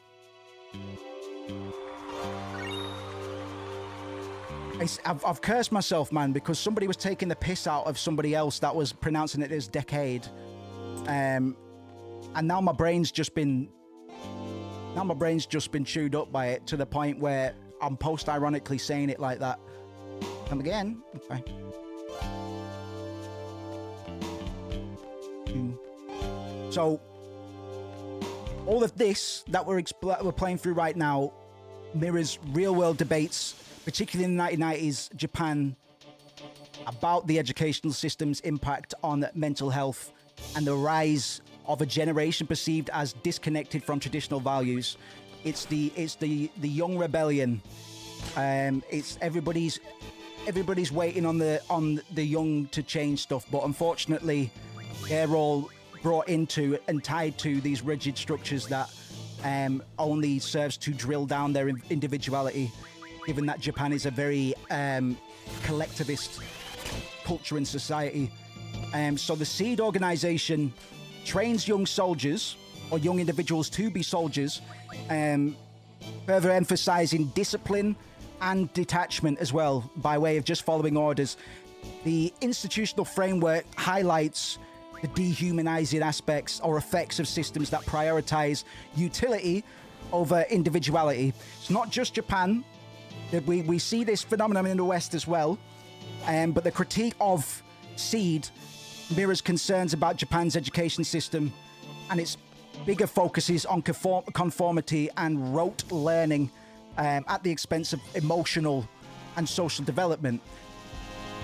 I've cursed myself, man, because somebody was taking the piss out of somebody else that was pronouncing it as decade. And now my brain's just been chewed up by it, to the point where I'm post-ironically saying it like that. Come again. Okay. So all of this that we're playing through right now mirrors real-world debates, particularly in the 1990s Japan, about the educational system's impact on mental health and the rise of a generation perceived as disconnected from traditional values. It's the young rebellion. It's everybody's waiting on the young to change stuff, but unfortunately they're all brought into and tied to these rigid structures that only serves to drill down their individuality, given that Japan is a very collectivist culture and society. So the SEED organization trains young soldiers, or young individuals, to be soldiers, further emphasizing discipline, and detachment as well, by way of just following orders. The institutional framework highlights the dehumanizing aspects or effects of systems that prioritize utility over individuality. It's not just Japan. We see this phenomenon in the West as well. But the critique of SEED mirrors concerns about Japan's education system and its bigger focuses on conformity and rote learning at the expense of emotional and social development.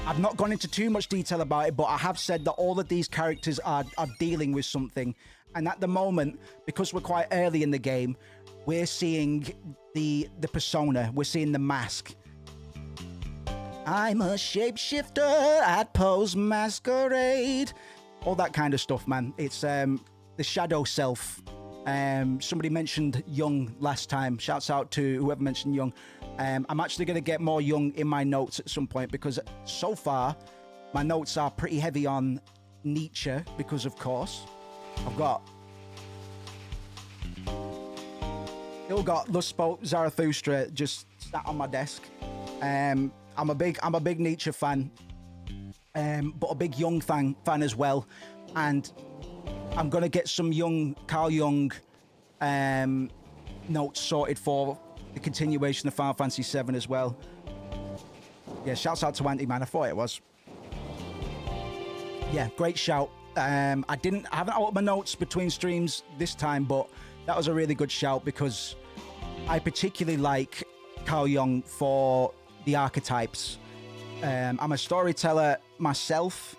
I've not gone into too much detail about it, but I have said that all of these characters are dealing with something. And at the moment, because we're quite early in the game, we're seeing the persona, we're seeing the mask. I'm a shapeshifter at Poe's Masquerade. All that kind of stuff, man. It's the shadow self. Somebody mentioned Young last time. Shouts out to whoever mentioned Young. I'm actually going to get more Young in my notes at some point, because so far my notes are pretty heavy on Nietzsche, because of course I've still got Thus Spoke Zarathustra just sat on my desk. I'm a big Nietzsche fan, but a big Jung fan as well, and I'm gonna get some Carl Jung notes sorted for the continuation of Final Fantasy VII as well. Yeah, shouts out to Andy, man. I thought it was. Yeah, great shout. I haven't altered my notes between streams this time, but that was a really good shout, because I particularly like Carl Jung for the archetypes. I'm a storyteller myself,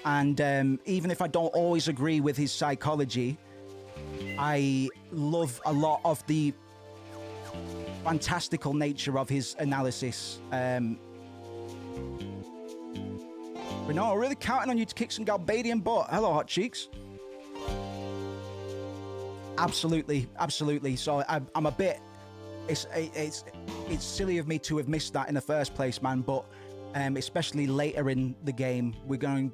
and even if I don't always agree with his psychology, I love a lot of the fantastical nature of his analysis. Renault, really counting on you to kick some Galbadian butt. Hello, hot cheeks. Absolutely. So I'm a bit. It's silly of me to have missed that in the first place, man. But especially later in the game, we're gonna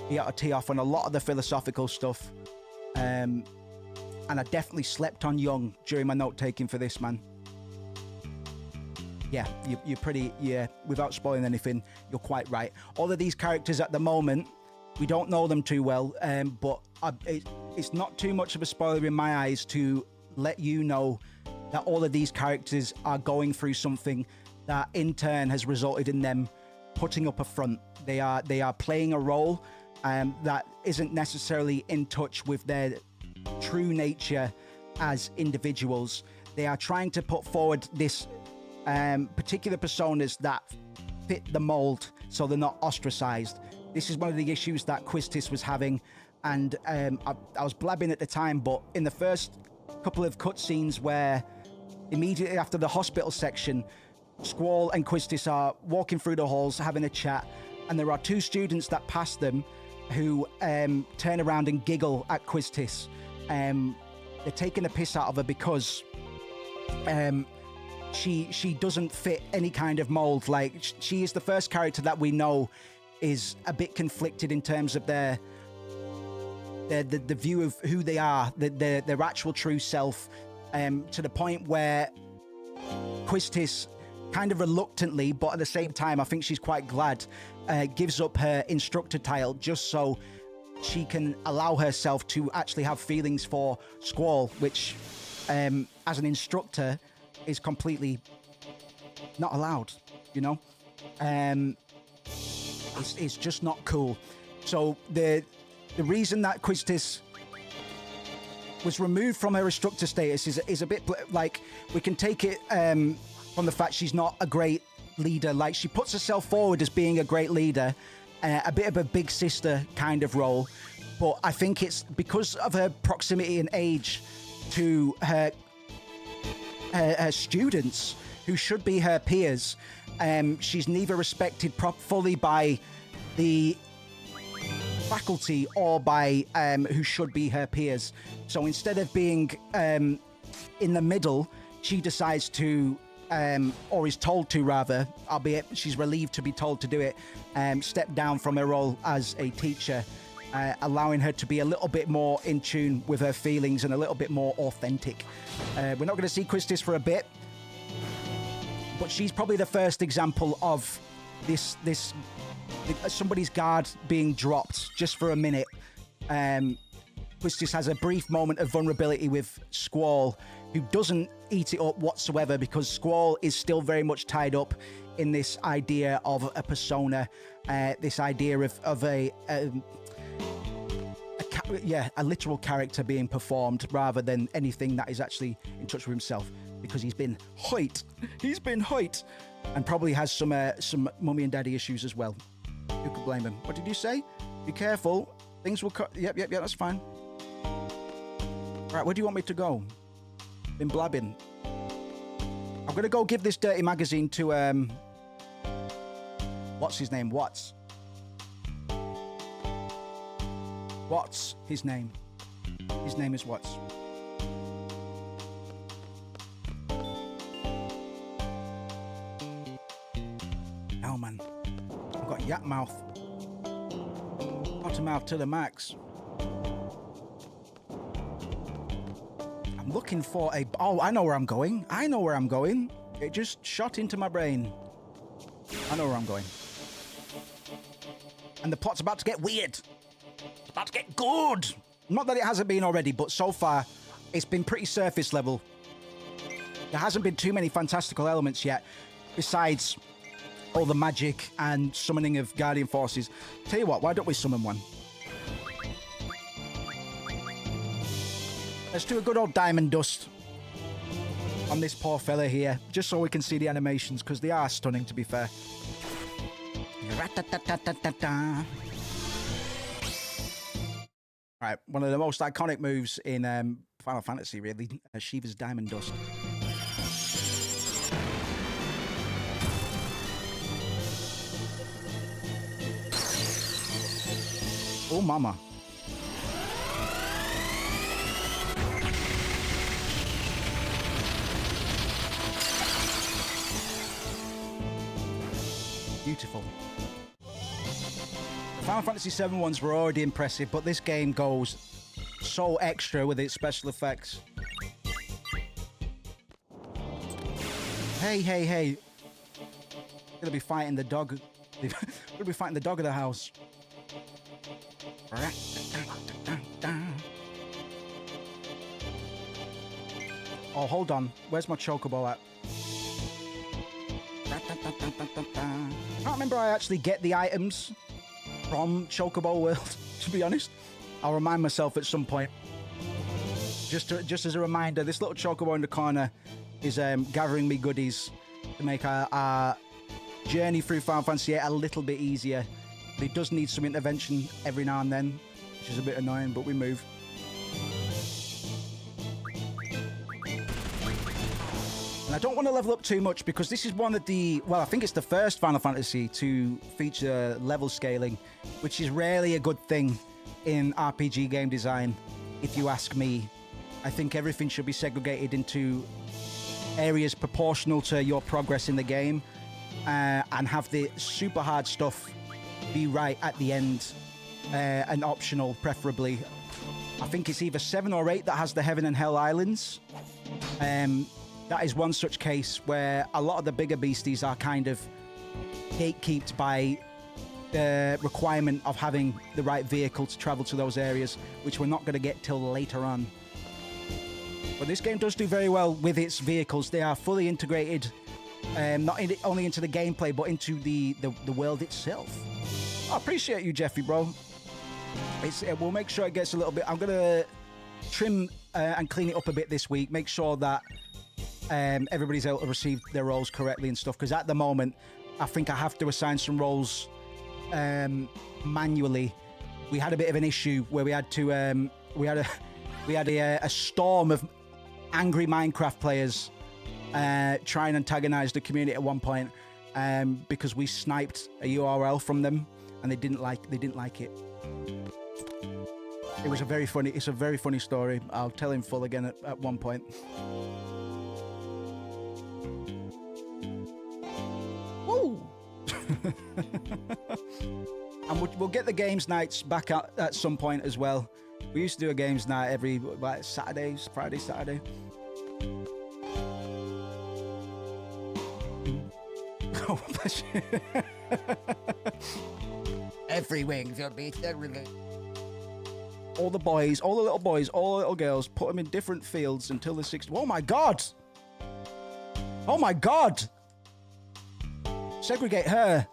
be able to tee off on a lot of the philosophical stuff. And I definitely slept on Young during my note taking for this, man. Yeah, you're pretty. Yeah, without spoiling anything, you're quite right. All of these characters at the moment, we don't know them too well, but it's not too much of a spoiler in my eyes to let you know that all of these characters are going through something that in turn has resulted in them putting up a front. They are playing a role that isn't necessarily in touch with their true nature as individuals. They are trying to put forward this particular personas that fit the mold, so they're not ostracized. This is one of the issues that Quistis was having, and I was blabbing at the time, but in the first couple of cutscenes where immediately after the hospital section, Squall and Quistis are walking through the halls having a chat, and there are two students that pass them who turn around and giggle at Quistis. They're taking the piss out of her because she doesn't fit any kind of mold. Like, she is the first character that we know is a bit conflicted in terms of the view of who they are, their actual true self, to the point where Quistis kind of reluctantly, but at the same time I think she's quite glad, gives up her instructor title just so she can allow herself to actually have feelings for Squall, which as an instructor is completely not allowed, you know. It's just not cool. So the reason that Quistis was removed from her instructor status is a bit like, we can take it from the fact she's not a great leader. Like, she puts herself forward as being a great leader, a bit of a big sister kind of role, but I think it's because of her proximity and age to her students who should be her peers. She's neither respected fully by the faculty or by who should be her peers. So instead of being in the middle, she decides to, or is told to rather, albeit she's relieved to be told to do it, step down from her role as a teacher, allowing her to be a little bit more in tune with her feelings and a little bit more authentic. We're not going to see Quistis for a bit. but she's probably the first example of this somebody's guard being dropped just for a minute. Which just has a brief moment of vulnerability with Squall, who doesn't eat it up whatsoever, because Squall is still very much tied up in this idea of a persona, this idea of a literal character being performed rather than anything that is actually in touch with himself, because he's been hoit, and probably has some mummy and daddy issues as well. Who could blame him? What did you say? Be careful. Things will cut. Yep, that's fine. Right, where do you want me to go? Been blabbing. I'm gonna go give this dirty magazine to what's his name? What's his name? His name is Watts. Oh man, I've got yak mouth. Bottom mouth to the max. I'm looking for a... Oh, I know where I'm going. It just shot into my brain. I know where I'm going. And the plot's about to get weird. It's about to get good. Not that it hasn't been already, but so far, it's been pretty surface level. There hasn't been too many fantastical elements yet, besides all the magic and summoning of Guardian Forces. Tell you what, why don't we summon one? Let's do a good old diamond dust on this poor fella here, just so we can see the animations, because they are stunning, to be fair. Right, one of the most iconic moves in Final Fantasy, really, Shiva's diamond dust. Oh, mama. Beautiful. The Final Fantasy VII ones were already impressive, but this game goes so extra with its special effects. Hey. Gonna be fighting the dog. Gonna be fighting the dog of the house. Oh, hold on. Where's my chocobo at? I can't remember I actually get the items from Chocobo World, to be honest. I'll remind myself at some point. Just as a reminder, this little Chocobo in the corner is gathering me goodies to make our journey through Final Fantasy VIII a little bit easier. But it does need some intervention every now and then, which is a bit annoying, but we move. And I don't want to level up too much, because this is one of the... Well, I think it's the first Final Fantasy to feature level scaling, which is rarely a good thing in RPG game design, if you ask me. I think everything should be segregated into areas proportional to your progress in the game, and have the super hard stuff be right at the end, and optional, preferably. I think it's either 7 or 8 that has the Heaven and Hell Islands. That is one such case where a lot of the bigger beasties are kind of gatekept by the requirement of having the right vehicle to travel to those areas, which we're not going to get till later on. But this game does do very well with its vehicles. They are fully integrated, not only into the gameplay, but into the world itself. I appreciate you, Jeffrey, bro. We'll make sure it gets a little bit... I'm going to trim and clean it up a bit this week, make sure that everybody's able to receive their roles correctly and stuff, because at the moment I think I have to assign some roles manually. We had a bit of an issue where we had to we had a storm of angry Minecraft players try and antagonize the community at one point, because we sniped a URL from them and they didn't like it. It was it's a very funny story. I'll tell in full again at one point. Woo! And we'll get the games nights back at some point as well. We used to do a games night every Friday, Saturday. Every wing will be everything. All the boys, all the little boys, all the little girls, put them in different fields until they're 60. Oh my God! Oh my God! Segregate her.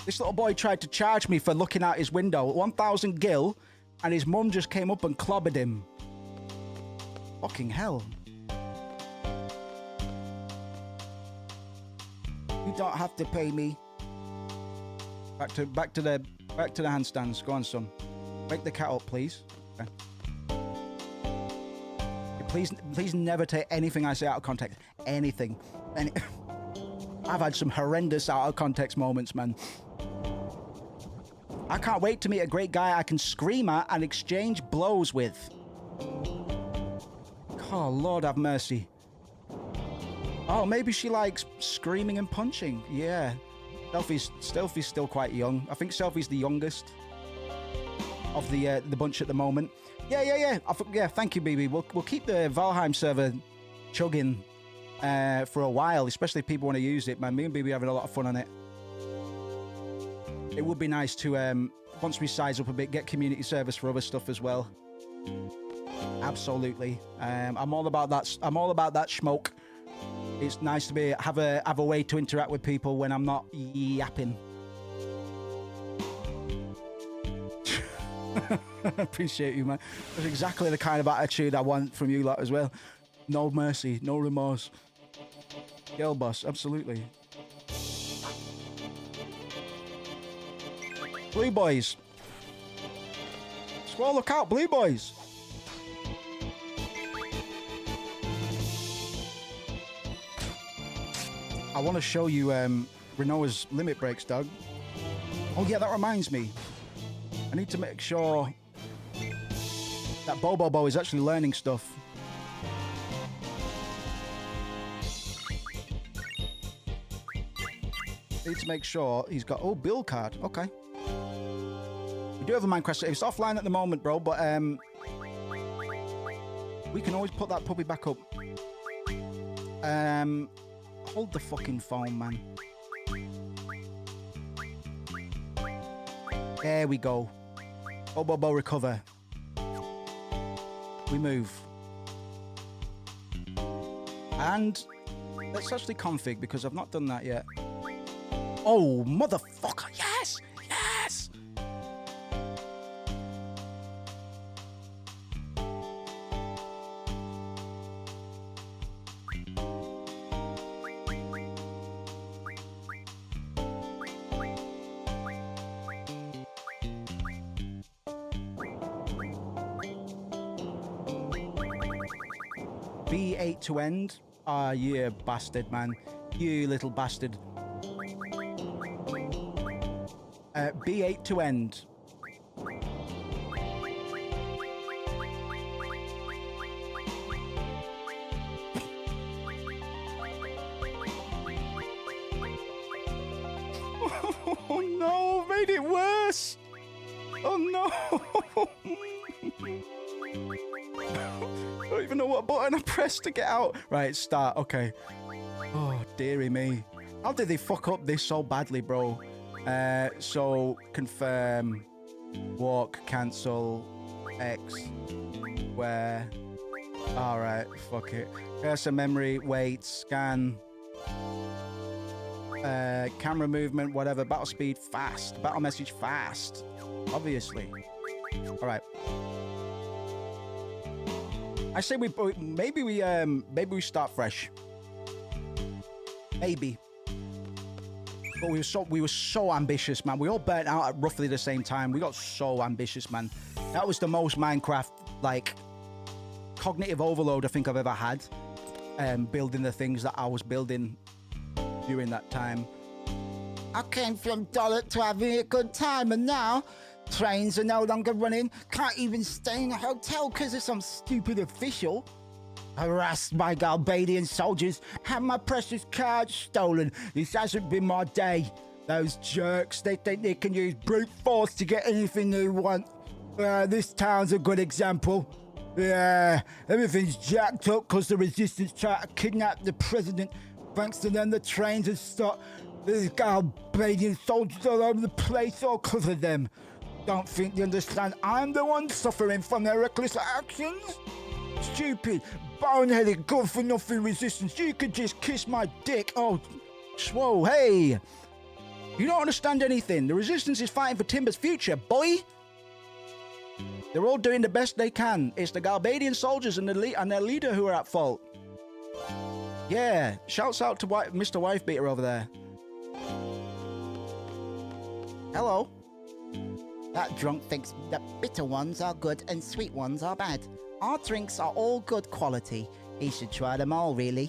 This little boy tried to charge me for looking out his window. 1,000 gil, and his mum just came up and clobbered him. Fucking hell. You don't have to pay me. Back to the handstands. Go on, son. Wake the cat up, please. Okay. Please never take anything I say out of context. Anything. I've had some horrendous out of context moments, man. I can't wait to meet a great guy I can scream at and exchange blows with. Oh, Lord have mercy. Oh, maybe she likes screaming and punching. Yeah. Stealthy's still quite young. I think Stealthy's the youngest of the bunch at the moment. Yeah. Thank you, BB. We'll keep the Valheim server chugging for a while, especially if people want to use it, man. Me and BB are having a lot of fun on it. It would be nice to, once we size up a bit, get community service for other stuff as well. Absolutely. I'm all about that. I'm all about that smoke. It's nice to have a way to interact with people when I'm not yapping. Appreciate you, man. That's exactly the kind of attitude I want from you lot as well. No mercy, no remorse. Girl boss, absolutely. Blue boys. Squall, look out, blue boys. I want to show you Renoa's limit breaks, Doug. Oh yeah, that reminds me. I need to make sure that Bobo is actually learning stuff. Need to make sure he's got... Oh, build card. Okay. We do have a Minecraft. It's offline at the moment, bro, but we can always put that puppy back up. Hold the fucking phone, man. There we go. Bobo, recover. We move. And let's actually config, because I've not done that yet. Oh, motherfucker. Yes! Yes! B8 to end. Ah, you bastard, man. You little bastard. B8 to end. Oh no, made it worse. Oh no. I don't even know what button I pressed to get out. Right, start. Okay. Oh, dearie me. How did they fuck up this so badly, bro? So confirm, walk, cancel, X, where, all right, fuck it. Cursor memory, wait, scan, camera movement, whatever, battle speed, fast, battle message, fast, obviously. All right. I say maybe we start fresh. Maybe. But we were so ambitious, man. We all burnt out at roughly the same time. We got so ambitious, man. That was the most Minecraft, like, cognitive overload I think I've ever had. Building the things that I was building during that time. I came from Dollet to having a good time, and now trains are no longer running. Can't even stay in a hotel because of some stupid official. Harassed by Galbadian soldiers, had my precious card stolen. This hasn't been my day. Those jerks, they think they can use brute force to get anything they want. This town's a good example. Yeah, everything's jacked up because the resistance tried to kidnap the president. Thanks to them, the trains have stopped. There's Galbadian soldiers all over the place, all because of them. Don't think you understand. I'm the one suffering from their reckless actions. Stupid, boneheaded, good-for-nothing resistance. You could just kiss my dick. Oh, whoa, hey. You don't understand anything. The resistance is fighting for Timber's future, boy. They're all doing the best they can. It's the Galbadian soldiers and their leader who are at fault. Yeah, shouts out to Mr. Wifebeater over there. Hello. That drunk thinks that bitter ones are good and sweet ones are bad. Our drinks are all good quality. He should try them all, really.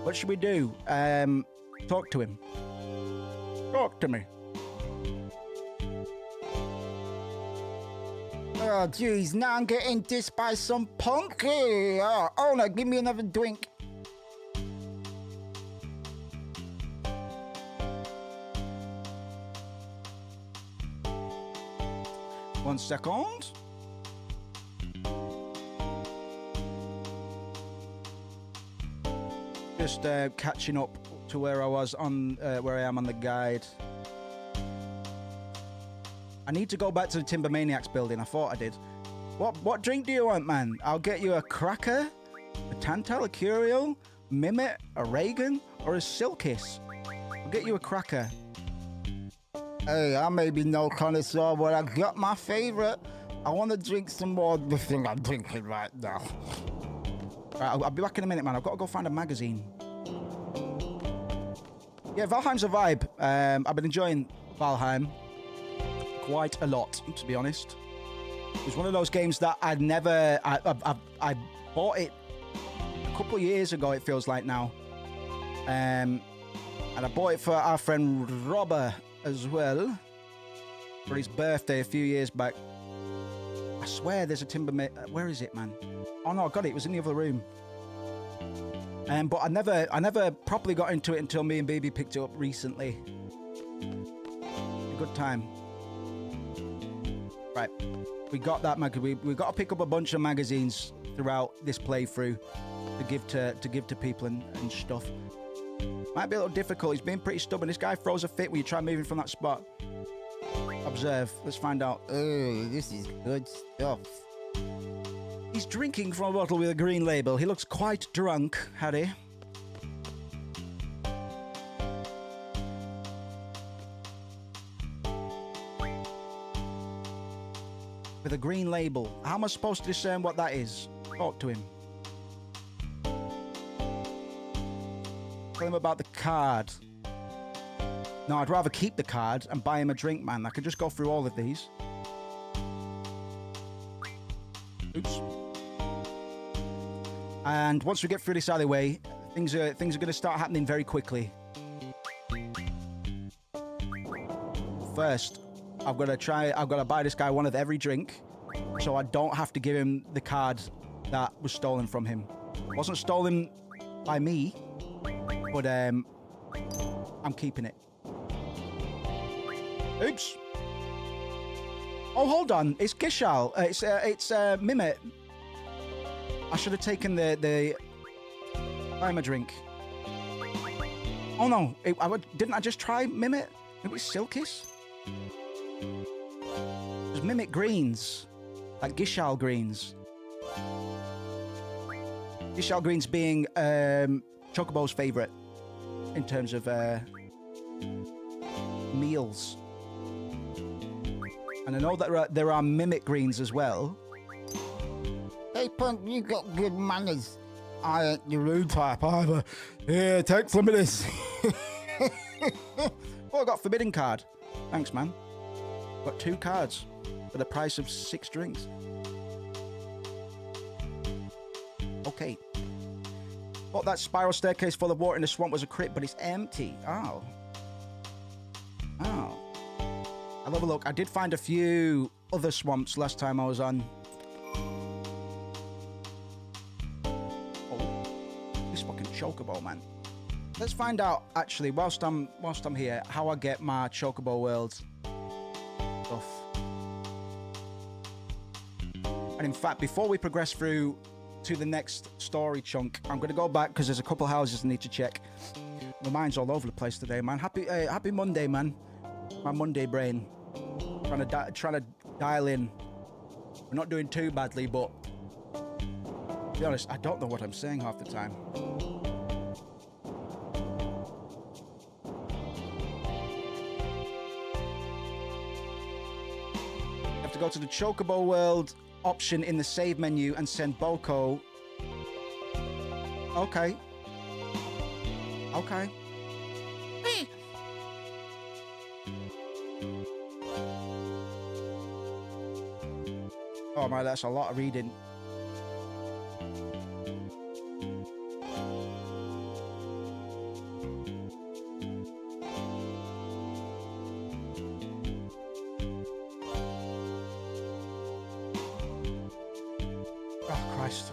What should we do? Talk to him. Talk to me. Oh, jeez, now I'm getting dissed by some punk. Oh, no, give me another drink. One second. Just catching up to where I was on where I am on the guide. I need to go back to the Timber Maniacs building. I thought I did. What drink do you want, man? I'll get you a cracker, a Tantal, a Curio, Mimit, a Reagan, or a Silkiss. I'll get you a cracker. Hey, I may be no connoisseur, but I got my favorite. I want to drink some more of the thing I'm drinking right now. All right, I'll be back in a minute, man. I've got to go find a magazine. Yeah, Valheim's a vibe. I've been enjoying Valheim quite a lot, to be honest. It was one of those games that I bought it a couple of years ago, it feels like now. And I bought it for our friend Robber as well for his birthday a few years back. I swear there's a Timber... where is it, man? Oh, no, I got it. It was in the other room. But I never properly got into it until me and Baby picked it up recently. A good time. Right, we got that magazine. We got to pick up a bunch of magazines throughout this playthrough to give to people and stuff. Might be a little difficult. He's being pretty stubborn. This guy throws a fit when you try moving from that spot. Observe. Let's find out. Oh, this is good stuff. He's drinking from a bottle with a green label. He looks quite drunk, Harry. With a green label. How am I supposed to discern what that is? Talk to him. Tell him about the card. No, I'd rather keep the card and buy him a drink, man. I could just go through all of these. Oops. And once we get through this alleyway, things are going to start happening very quickly. First, I've got to buy this guy one of every drink, so I don't have to give him the card that was stolen from him. It wasn't stolen by me, but I'm keeping it. Oops. Oh, hold on. It's Gishal. It's Mimit. I should have taken the buy him a drink. Oh no! Didn't I just try Mimit? Maybe it's Silkiss. There's Mimic greens, like Gishal greens. Gishal greens being Chocobo's favorite in terms of meals. And I know that there are Mimic greens as well. Hey, punk, you got good manners. I ain't the rude type either. Here, take some of this. Oh, I got Forbidden card. Thanks, man. Got 2 cards for the price of 6 drinks. Okay. Thought that spiral staircase full of water in the swamp was a crypt, but it's empty. Oh. Oh. I'll have a look. I did find a few other swamps last time I was on. Oh. This fucking chocobo, man. Let's find out, actually, whilst I'm here, how I get my Chocobo World stuff. And in fact, before we progress through to the next story chunk. I'm going to go back because there's a couple houses I need to check. My mind's all over the place today, man. Happy Monday, man. My Monday brain. Trying to dial in. We're not doing too badly, but to be honest, I don't know what I'm saying half the time. You have to go to the Chocobo World option in the save menu and send Boko. Okay. Okay. Oh my, that's a lot of reading. Oh Christ.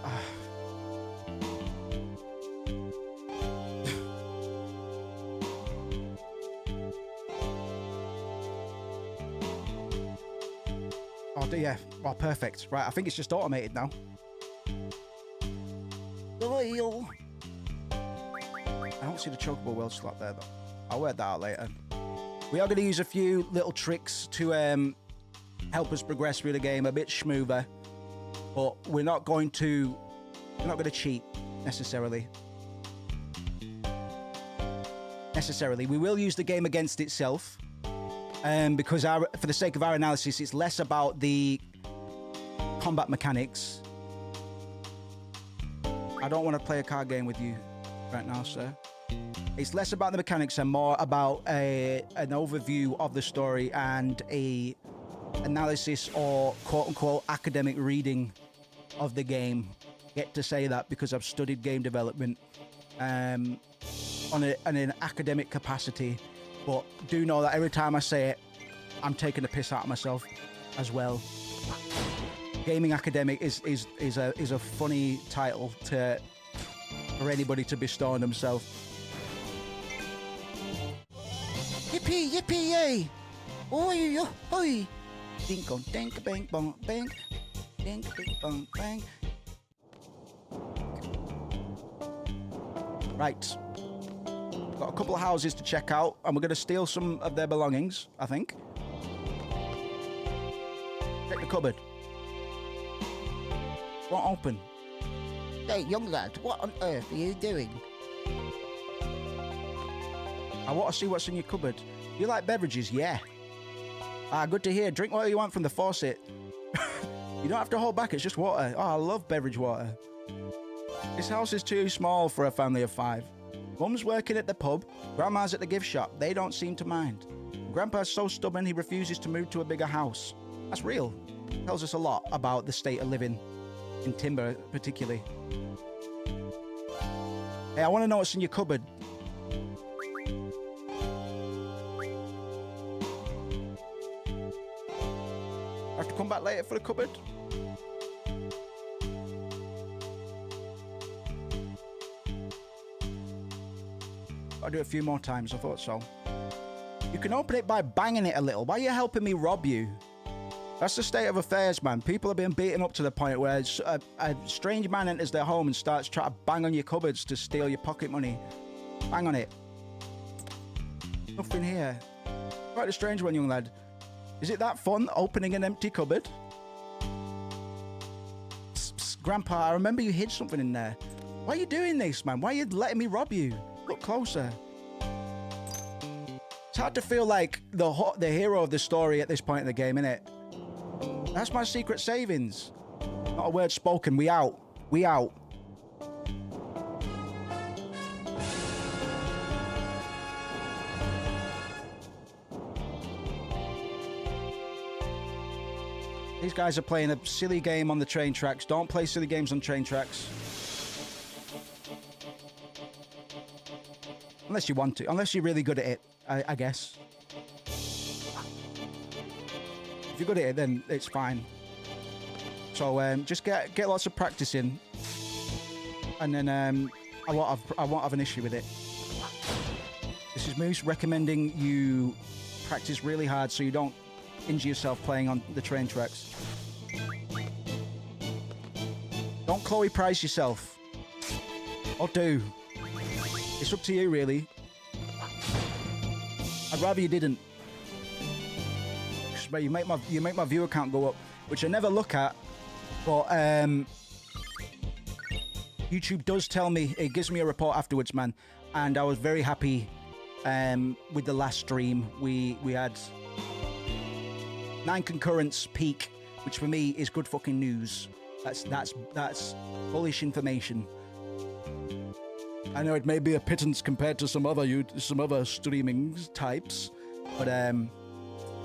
Oh yeah, well, perfect. Right, I think it's just automated now. Oil. I don't see the Chocobo World slot there, though. I'll work that out later. We are going to use a few little tricks to help us progress through the game a bit smoother, but we're not going to cheat necessarily. We will use the game against itself. Because for the sake of our analysis, it's less about the combat mechanics. I don't want to play a card game with you right now, sir. It's less about the mechanics and more about an overview of the story and a analysis or quote-unquote academic reading of the game. I get to say that because I've studied game development on an academic capacity. But do know that every time I say it, I'm taking a piss out of myself as well. Gaming academic is a funny title for anybody to bestow on themselves. Yippee, yippee, yay! Oi, oi! Dink on, dink, bang, bong, bang. Dink, dink, bong, bang. Right. Got a couple of houses to check out, and we're going to steal some of their belongings, I think. Check the cupboard. Won't open. Hey, young lad, what on earth are you doing? I want to see what's in your cupboard. You like beverages? Yeah. Good to hear. Drink whatever you want from the faucet. You don't have to hold back, it's just water. Oh, I love beverage water. This house is too small for a family of 5. Mum's working at the pub, Grandma's at the gift shop. They don't seem to mind. Grandpa's so stubborn he refuses to move to a bigger house. That's real. Tells us a lot about the state of living in Timber, particularly. Hey, I want to know what's in your cupboard. I have to come back later for the cupboard. I'll do it a few more times, I thought so. You can open it by banging it a little. Why are you helping me rob you? That's the state of affairs, man. People are being beaten up to the point where a strange man enters their home and starts trying to bang on your cupboards to steal your pocket money. Bang on it. Nothing here. Quite a strange one, young lad. Is it that fun, opening an empty cupboard? Psst, psst, Grandpa, I remember you hid something in there. Why are you doing this, man? Why are you letting me rob you? Look closer. It's hard to feel like the hero of the story at this point in the game, innit? That's my secret savings. Not a word spoken. We out. We out. These guys are playing a silly game on the train tracks. Don't play silly games on train tracks. Unless you want to. Unless you're really good at it, I guess. If you're good at it, then it's fine. So just get lots of practice in, and then I won't have an issue with it. This is Moose recommending you practice really hard so you don't injure yourself playing on the train tracks. Don't Chloe Price yourself. Or do. It's up to you, really. I'd rather you didn't. But you make my viewer count go up, which I never look at. But YouTube does tell me, it gives me a report afterwards, man. And I was very happy with the last stream. We had 9 concurrents peak, which for me is good fucking news. That's bullish information. I know it may be a pittance compared to some other streaming types, but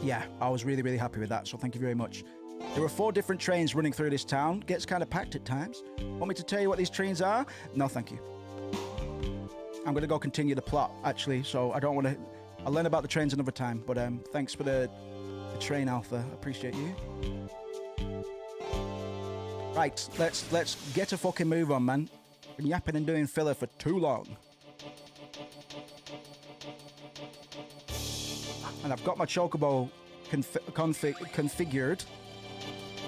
yeah, I was really, really happy with that. So thank you very much. There are 4 different trains running through this town. Gets kind of packed at times. Want me to tell you what these trains are? No, thank you. I'm going to go continue the plot, actually, so I don't want to... I'll learn about the trains another time, but thanks for the train, Alpha. Appreciate you. Right, let's get a fucking move on, man. Been yapping and doing filler for too long. And I've got my chocobo configured,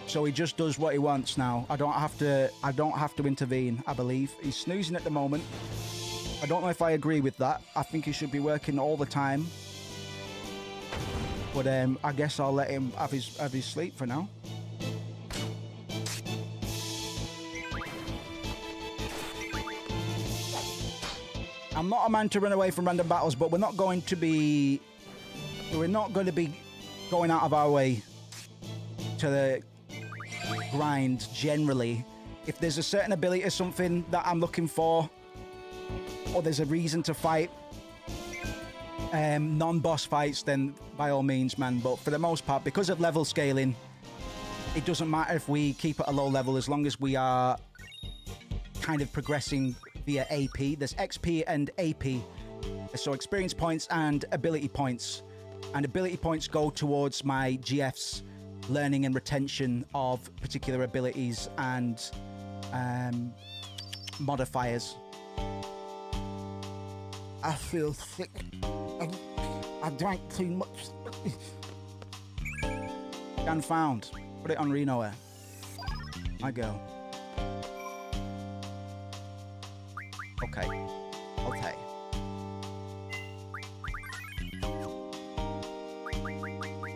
so he just does what he wants now. I don't have to intervene, I believe. He's snoozing at the moment. I don't know if I agree with that. I think he should be working all the time. But I guess I'll let him have his sleep for now. I'm not a man to run away from random battles, but we're not going to be going out of our way to grind generally. If there's a certain ability or something that I'm looking for, or there's a reason to fight non-boss fights, then by all means, man. But for the most part, because of level scaling, it doesn't matter if we keep at a low level as long as we are kind of progressing via AP. There's XP and AP, so experience points and ability points. And ability points go towards my GF's learning and retention of particular abilities and modifiers. I feel sick. I drank too much. Scan found. Put it on Reno Air. My girl. Okay. Okay.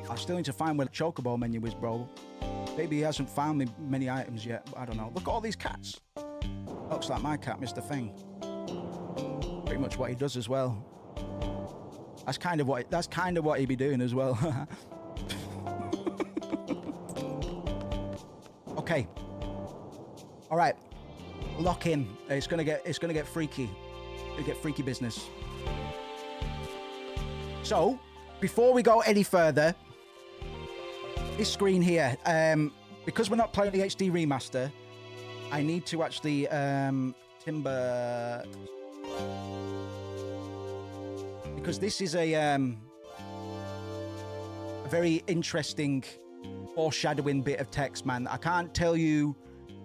I still need to find where the chocobo menu is, bro. Maybe he hasn't found me many items yet. I don't know. Look at all these cats. Looks like my cat, Mr. Thing. Pretty much what he does as well. That's kind of what he'd be doing as well. Okay. All right. Lock in. It's gonna get freaky. It'll get freaky business. So, before we go any further, this screen here, because we're not playing the HD remaster, I need to actually timber, because this is a very interesting foreshadowing bit of text, man. I can't tell you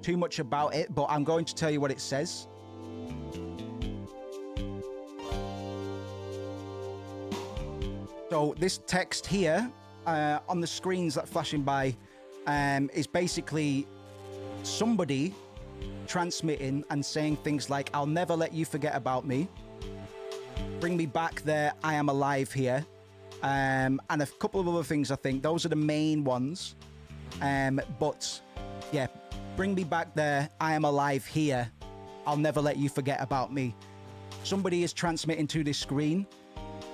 too much about it, but I'm going to tell you what it says. So this text here on the screens that flashing by is basically somebody transmitting and saying things like, "I'll never let you forget about me. Bring me back there. I am alive here." And a couple of other things. I think those are the main ones. But yeah, bring me back there. I am alive here. I'll never let you forget about me. Somebody is transmitting to this screen.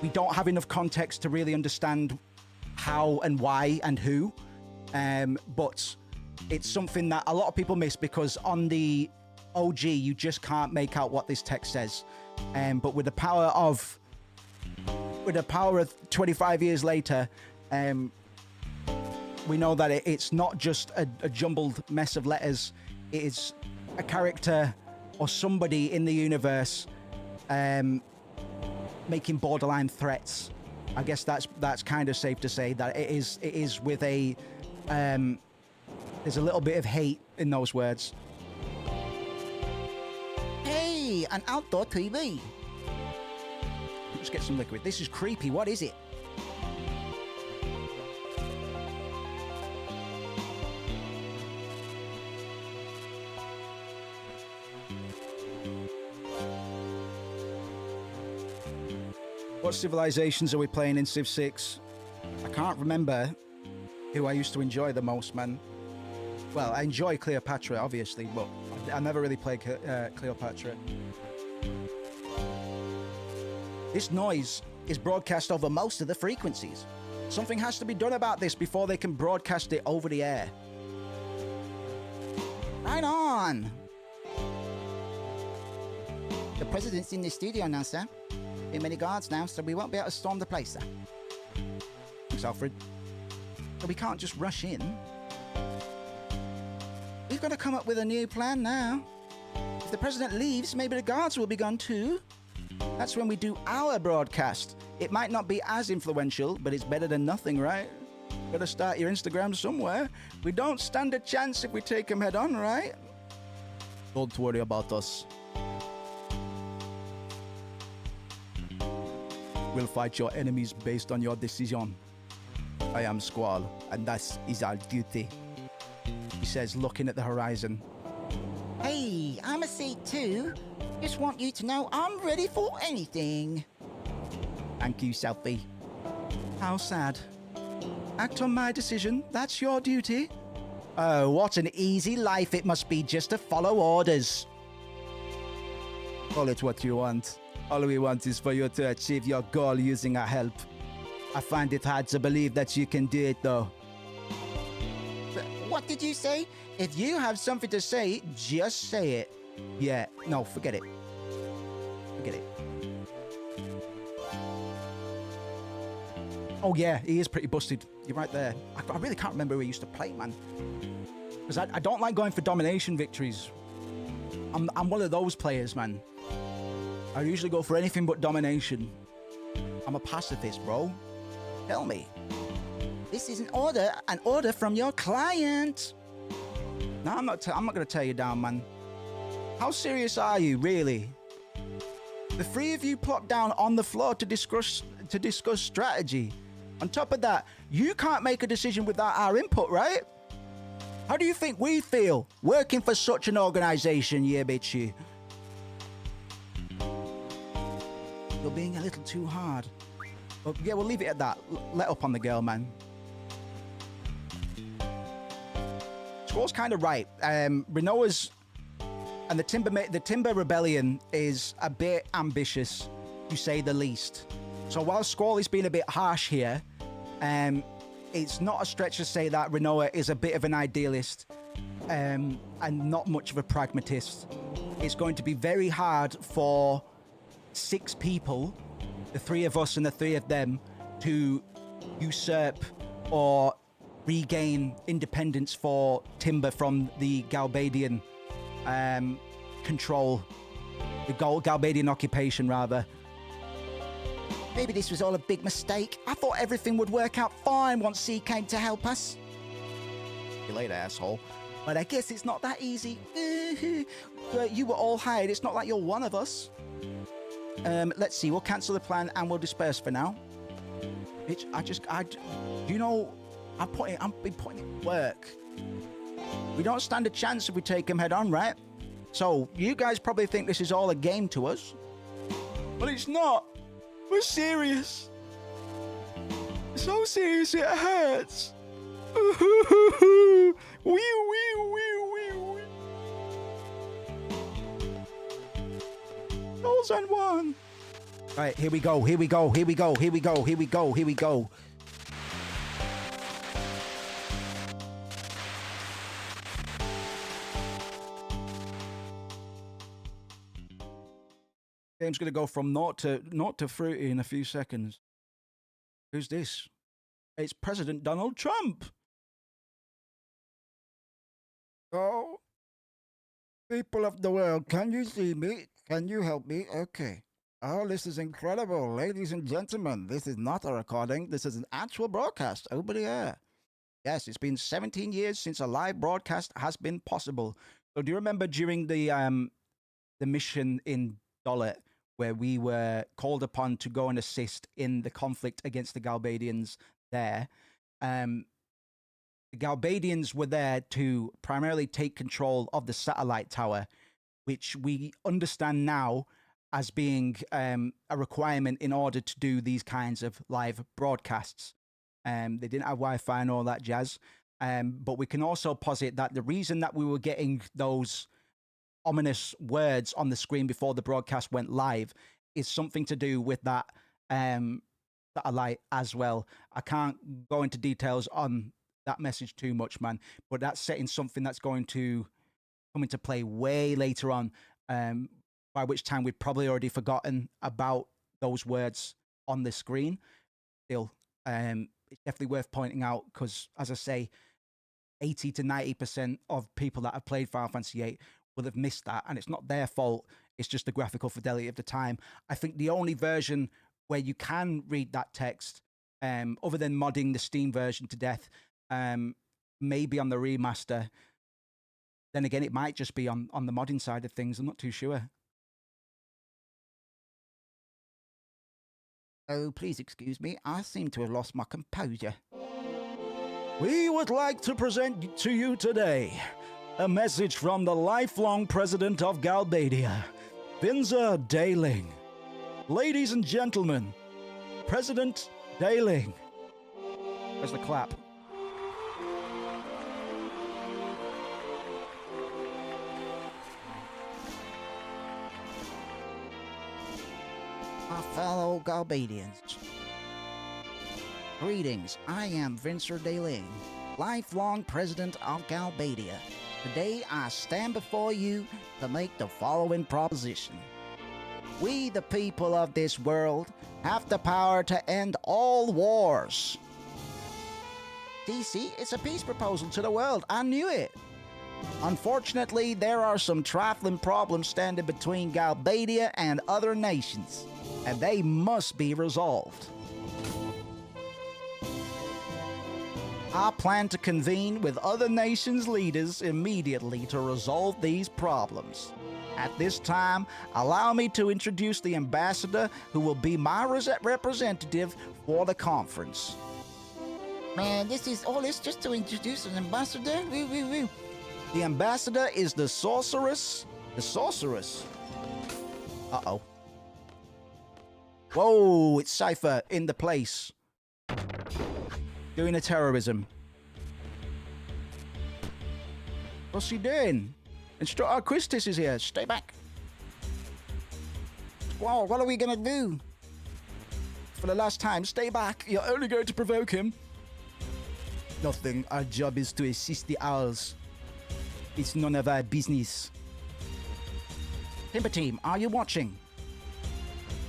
We don't have enough context to really understand how and why and who. But it's something that a lot of people miss because on the OG, you just can't make out what this text says. But with the power of 25 years later, we know that it's not just a jumbled mess of letters. It is a character or somebody in the universe making borderline threats. I guess that's kind of safe to say that it is with a there's a little bit of hate in those words. Hey, an outdoor TV. Let's get some liquid. This is creepy. What is it? What civilizations are we playing in Civ 6? I can't remember who I used to enjoy the most, man. Well, I enjoy Cleopatra, obviously, but I never really played Cleopatra. This noise is broadcast over most of the frequencies. Something has to be done about this before they can broadcast it over the air. Right on. The president's in the studio now, sir. Too many guards now, so we won't be able to storm the place, sir. Thanks, Alfred. But we can't just rush in. We've got to come up with a new plan now. If the president leaves, maybe the guards will be gone too. That's when we do our broadcast. It might not be as influential, but it's better than nothing, right? Gotta start your Instagram somewhere. We don't stand a chance if we take them head on, right? Don't worry about us. We'll fight your enemies based on your decision. I am Squall, and that is our duty. He says, looking at the horizon. Hey, I'm a C2. Just want you to know I'm ready for anything. Thank you, Selfie. How sad. Act on my decision. That's your duty. Oh, what an easy life it must be just to follow orders. Call it what you want. All we want is for you to achieve your goal using our help. I find it hard to believe that you can do it, though. What did you say? If you have something to say, just say it. Yeah, no, forget it. Forget it. Oh yeah, he is pretty busted. You're right there. I really can't remember who he used to play, man. Because I don't like going for domination victories. I'm one of those players, man. I usually go for anything but domination. I'm a pacifist, bro. Tell me. This is an order from your client. No, I'm not going to tear you down, man. How serious are you, really? The three of you plopped down on the floor to discuss strategy. On top of that, you can't make a decision without our input, right? How do you think we feel working for such an organization, yeah, bitch, you? You're being a little too hard. But yeah, we'll leave it at that. Let up on the girl, man. Squall's kind of right. Renoa's and the Timber Rebellion is a bit ambitious, to say the least. So while Squall is being a bit harsh here, it's not a stretch to say that Renoa is a bit of an idealist and not much of a pragmatist. It's going to be very hard for 6 people, the 3 of us and the 3 of them, to usurp or regain independence for Timber from the Galbadian control, the Galbadian occupation, rather. Maybe this was all a big mistake. I thought everything would work out fine once C came to help us. See you later, asshole. But I guess it's not that easy. You were all hired. It's not like you're one of us. Let's see. We'll cancel the plan and we'll disperse for now. Bitch, you know, I've been putting in work. We don't stand a chance if we take him head on, right? So you guys probably think this is all a game to us, but it's not. We're serious. So serious it hurts. Goals and one. Right, here we go. Here we go. Here we go. Here we go. Here we go. Here we go. Game's going to go from naught to fruity in a few seconds. Who's this? It's President Donald Trump. Oh, people of the world, can you see me? Can you help me? Okay. Oh, this is incredible. Ladies and gentlemen, this is not a recording. This is an actual broadcast over the air. Yes, it's been 17 years since a live broadcast has been possible. So do you remember during the mission in Dolet, where we were called upon to go and assist in the conflict against the Galbadians there? The Galbadians were there to primarily take control of the satellite tower, which we understand now as being a requirement in order to do these kinds of live broadcasts. They didn't have Wi-Fi and all that jazz. But we can also posit that the reason that we were getting those ominous words on the screen before the broadcast went live is something to do with that satellite as well. I can't go into details on that message too much, man, but that's setting something that's going to come into play way later on, by which time we've probably already forgotten about those words on the screen. Still, it's definitely worth pointing out because, as I say, 80 to 90% of people that have played Final Fantasy VIII will have missed that, and it's not their fault. It's just the graphical fidelity of the time. I think the only version where you can read that text, other than modding the Steam version to death, maybe on the remaster. Then again, it might just be on the modding side of things. I'm not too sure. Oh, please excuse me. I seem to have lost my composure. We would like to present to you today a message from the lifelong president of Galbadia, Vinza Daling. Ladies and gentlemen, President Daling. Where's the clap? My fellow Galbadians. Greetings, I am Vincer Daling, lifelong president of Galbadia. Today I stand before you to make the following proposition. We, the people of this world, have the power to end all wars. DC, it's a peace proposal to the world. I knew it. Unfortunately, there are some trifling problems standing between Galbadia and other nations, and they must be resolved. I plan to convene with other nations' leaders immediately to resolve these problems. At this time, allow me to introduce the ambassador who will be my representative for the conference. Man, this is all this just to introduce an ambassador? Woo, woo, woo. The ambassador is the sorceress. The sorceress? Uh-oh. Whoa, it's Cypher in the place. Doing a terrorism. What's he doing? Instructor Christus is here. Stay back. Wow, what are we gonna do? For the last time, stay back. You're only going to provoke him. Nothing. Our job is to assist the owls. It's none of our business. Timber Team, are you watching?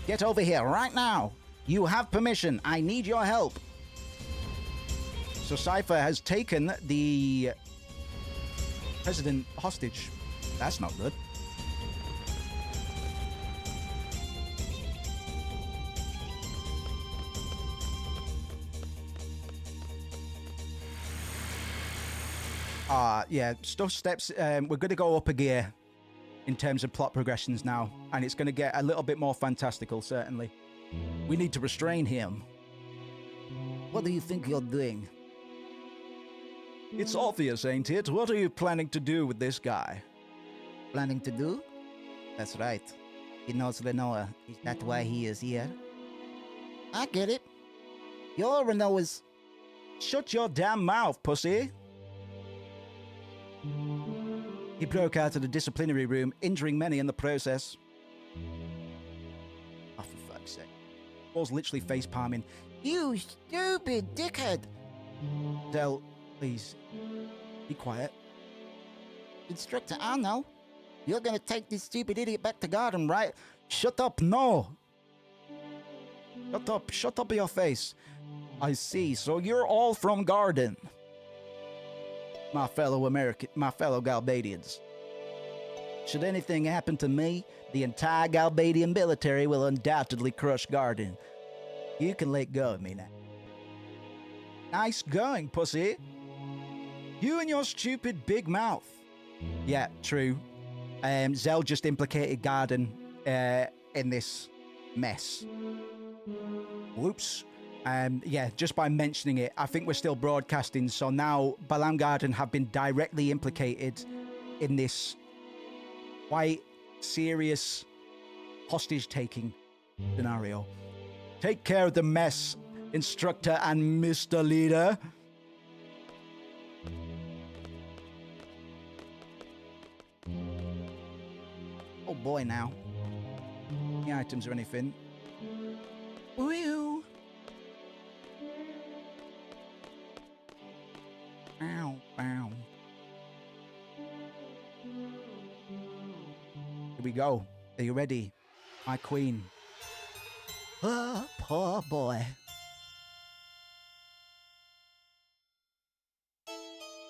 Get over here right now. You have permission. I need your help. So Cypher has taken the president hostage. That's not good. Yeah, stuff steps. We're going to go up a gear in terms of plot progressions now, and it's going to get a little bit more fantastical, certainly. We need to restrain him. What do you think you're doing? It's obvious, ain't it? What are you planning to do with this guy? Planning to do? That's right. He knows Renoa. Is that why he is here? I get it. You're Renoa's... Shut your damn mouth, pussy! He broke out of the disciplinary room, injuring many in the process. Oh, for fuck's sake. Paul's literally face-palming. You stupid dickhead! Del, please, be quiet. Instructor, I know. You're gonna take this stupid idiot back to Garden, right? Shut up, no! Shut up your face. I see, so you're all from Garden. My fellow Galbadians. Should anything happen to me, the entire Galbadian military will undoubtedly crush Garden. You can let go of me now. Nice going, pussy. You and your stupid big mouth. Yeah, true. Zell just implicated Garden in this mess. Whoops. Yeah, just by mentioning it, I think we're still broadcasting, so now Balam Garden have been directly implicated in this quite serious hostage-taking scenario. Take care of the mess, instructor and Mr. Leader. Oh boy, now. Any items or anything? Woo! Ow, ow. Here we go. Are you ready, my queen? Oh, poor boy.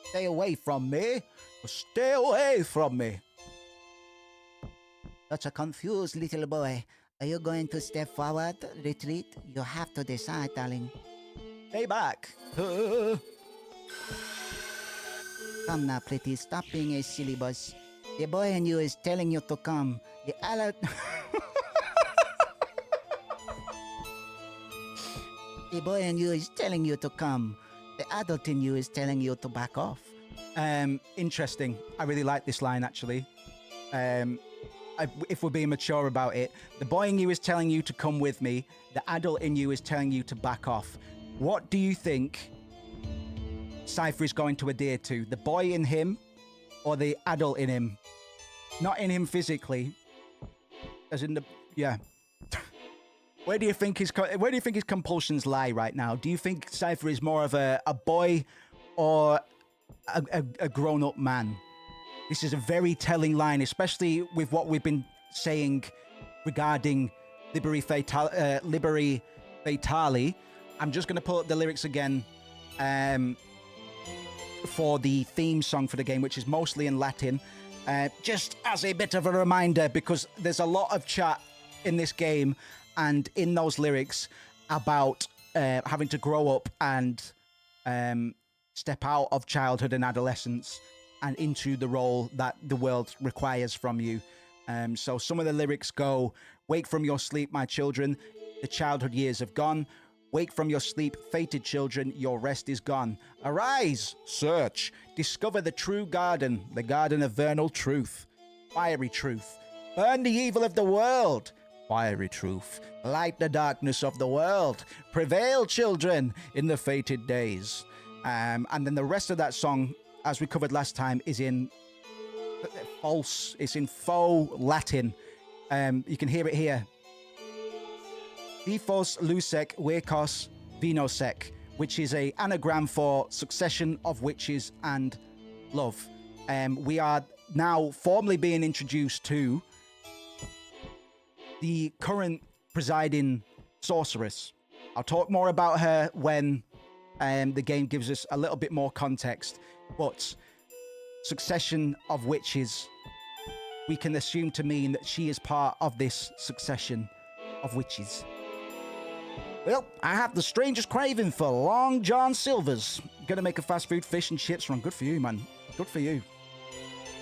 Stay away from me. Stay away from me. Such a confused little boy. Are you going to step forward, retreat? You have to decide, darling. Stay back. Come now, pretty. Stop being a silly boss. The boy in you is telling you to come. The adult... The boy in you is telling you to come. The adult in you is telling you to back off. Interesting. I really like this line, actually. If we're being mature about it, the boy in you is telling you to come with me. The adult in you is telling you to back off. What do you think Cypher is going to adhere to? The boy in him or the adult in him? Not in him physically. As in the... Yeah. Where do you think his compulsions lie right now? Do you think Cypher is more of a boy or a grown-up man? This is a very telling line, especially with what we've been saying regarding Liberi Fatali. I'm just going to pull up the lyrics again for the theme song for the game, which is mostly in Latin. Just as a bit of a reminder, because there's a lot of chat in this game and in those lyrics about having to grow up and step out of childhood and adolescence and into the role that the world requires from you. So some of the lyrics go, wake from your sleep, my children, the childhood years have gone. Wake from your sleep, fated children, your rest is gone. Arise, search, discover the true garden, the garden of vernal truth, fiery truth. Burn the evil of the world, fiery truth. Light the darkness of the world. Prevail, children, in the fated days. And then the rest of that song, as we covered last time, is in it's in faux Latin. You can hear it here. Vifos lusec wekos vinosec, which is an anagram for succession of witches and love. We are now formally being introduced to the current presiding sorceress. I'll talk more about her when the game gives us a little bit more context, but succession of witches, we can assume to mean that she is part of this succession of witches. Well, I have the strangest craving for Long John Silver's. Gonna make a fast food fish and chips run. Good for you, man. Good for you.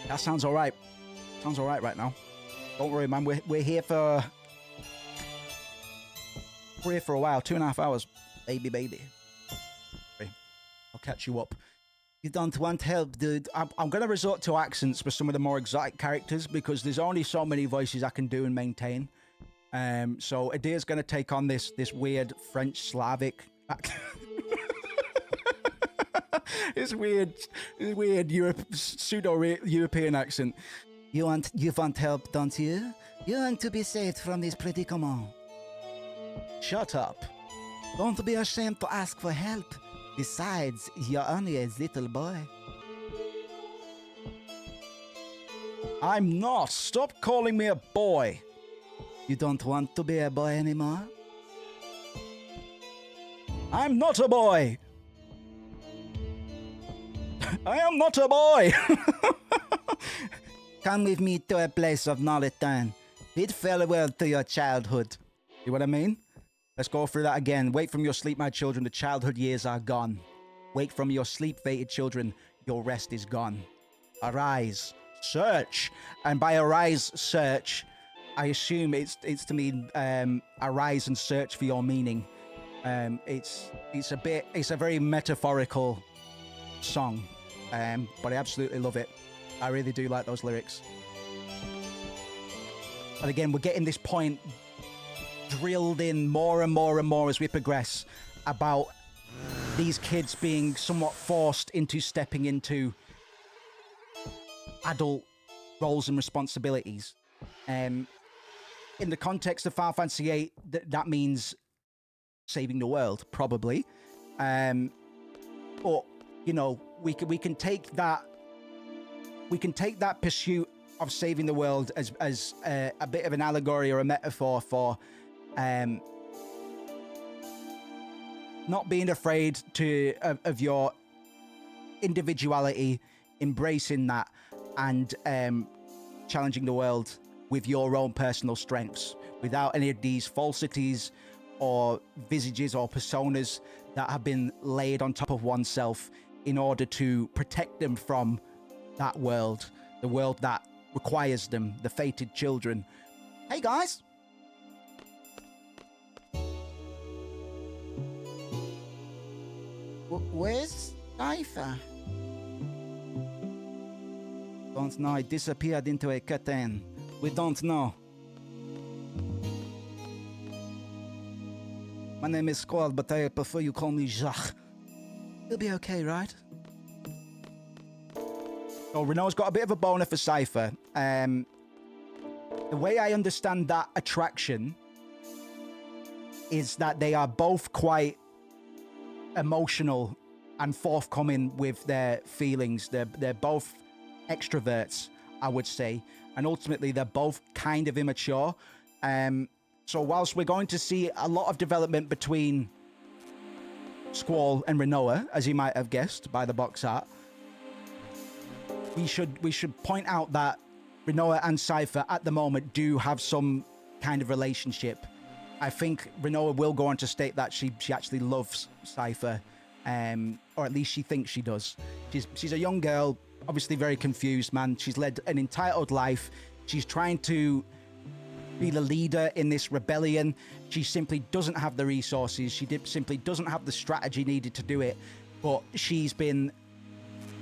That sounds all right. Sounds all right now. Don't worry, man. We're here for... We're here for a while. 2.5 hours. Baby. I'll catch you up. You don't want help, dude. I'm going to resort to accents for some of the more exotic characters because there's only so many voices I can do and maintain. So Adir's going to take on this weird French Slavic accent. This weird pseudo-European accent. You want help, don't you? You want to be saved from this predicament. Shut up. Don't be ashamed to ask for help. Besides, you're only a little boy. I'm not. Stop calling me a boy. You don't want to be a boy anymore? I'm not a boy. I am not a boy. Come with me to a place of no return. Bid farewell to your childhood. See what I mean? Let's go through that again. Wake from your sleep, my children. The childhood years are gone. Wake from your sleep, fated children. Your rest is gone. Arise, search. And by arise, search, I assume it's to mean arise and search for your meaning. It's a very metaphorical song, but I absolutely love it. I really do like those lyrics. And again, we're getting this point drilled in more and more and more as we progress about these kids being somewhat forced into stepping into adult roles and responsibilities. In the context of Final Fantasy VIII, that means saving the world, probably. But you know, we can take that pursuit of saving the world as a bit of an allegory or a metaphor for not being afraid of your individuality, embracing that, and challenging the world with your own personal strengths, without any of these falsities or visages or personas that have been laid on top of oneself in order to protect them from that world, the world that requires them, the fated children. Hey guys. Where's Cypher? Don't know. It disappeared into a curtain. We don't know. My name is Squall, but I prefer you call me Jacques. You'll be okay, right? So Renault's got a bit of a boner for Cypher. The way I understand that attraction is that they are both quite emotional and forthcoming with their feelings. They're both extroverts, I would say, and ultimately they're both kind of immature. So whilst we're going to see a lot of development between Squall and Renoa, as you might have guessed by the box art, we should point out that Renoa and Cypher at the moment do have some kind of relationship. I think Renoa will go on to state that she actually loves Cypher, or at least she thinks she does. She's a young girl, obviously very confused, man. She's led an entitled life. She's trying to be the leader in this rebellion. She simply doesn't have the resources. She simply doesn't have the strategy needed to do it. But she's been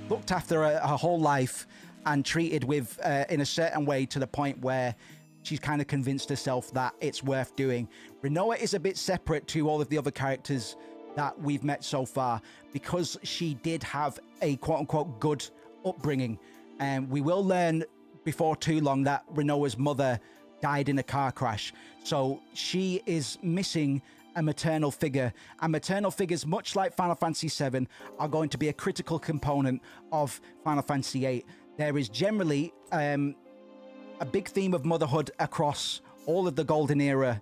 looked after her whole life and treated with in a certain way to the point where she's kind of convinced herself that it's worth doing. Renoa is a bit separate to all of the other characters that we've met so far because she did have a quote-unquote good upbringing. And we will learn before too long that Renoa's mother died in a car crash. So she is missing a maternal figure. And maternal figures, much like Final Fantasy VII, are going to be a critical component of Final Fantasy VIII. There is generally a big theme of motherhood across all of the Golden Era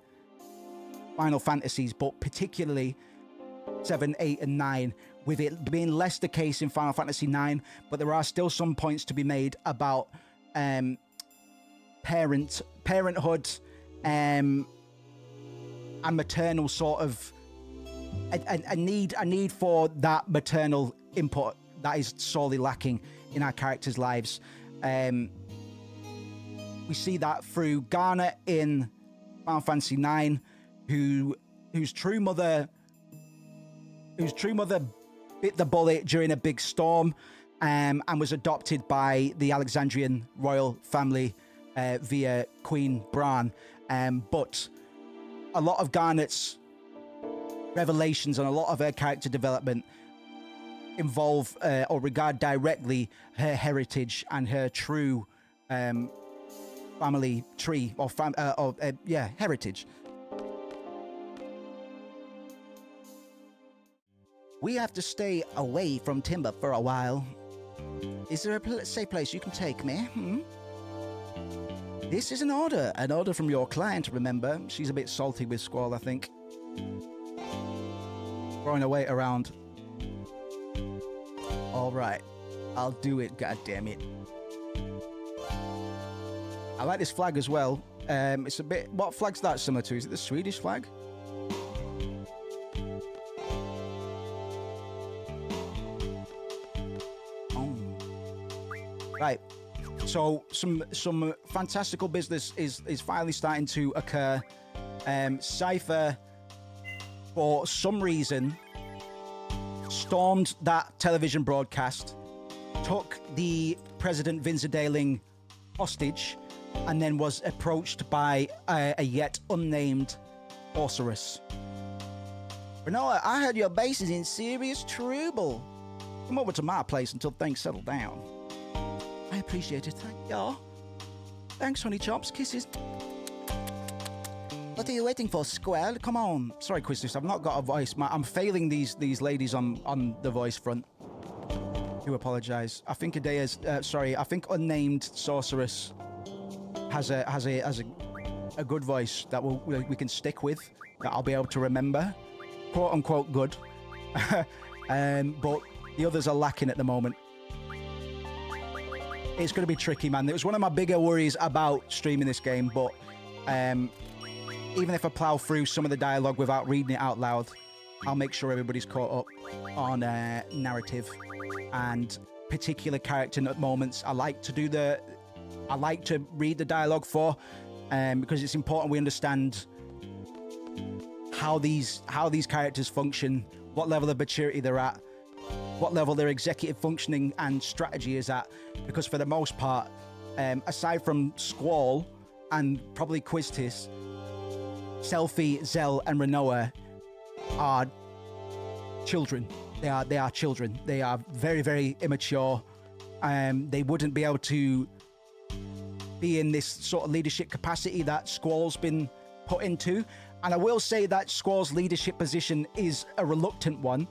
Final Fantasies, but particularly 7, 8, and 9, with it being less the case in Final Fantasy 9, but there are still some points to be made about parenthood and maternal sort of a need for that maternal input that is sorely lacking in our characters' lives. We see that through Garnet in Final Fantasy 9, whose true mother bit the bullet during a big storm and was adopted by the Alexandrian royal family via Queen Bran. But a lot of Garnet's revelations and a lot of her character development involve or regard directly her heritage and her true family tree or heritage. We have to stay away from Timber for a while. Is there a safe place you can take me? This is an order from your client, remember? She's a bit salty with Squall, I think. Throwing her weight around. All right, I'll do it, goddammit. I like this flag as well. It's a bit... What flag's that similar to? Is it the Swedish flag? Right, so some fantastical business is finally starting to occur. Cypher, for some reason, stormed that television broadcast, took the President Vince Daling hostage, and then was approached by a yet unnamed sorceress. Renoa, I heard your base is in serious trouble. Come over to my place until things settle down. I appreciate it, thank you. Thanks, honey chops, kisses. What are you waiting for, Squirrel? Come on. Sorry, Quistis, I've not got a voice. I'm failing these ladies on the voice front. I do apologise. I think I think unnamed sorceress has a good voice that we can stick with, that I'll be able to remember, quote unquote good. But the others are lacking at the moment. It's going to be tricky, man. It was one of my bigger worries about streaming this game, but even if I plow through some of the dialogue without reading it out loud, I'll make sure everybody's caught up on narrative and particular character moments. I like to read the dialogue for, because it's important we understand how these characters function, what level of maturity they're at, what level their executive functioning and strategy is at. Because for the most part, aside from Squall and probably Quiztis, Selphie, Zell, and Renoa are children. They are children. They are very, very immature. They wouldn't be able to be in this sort of leadership capacity that Squall's been put into. And I will say that Squall's leadership position is a reluctant one.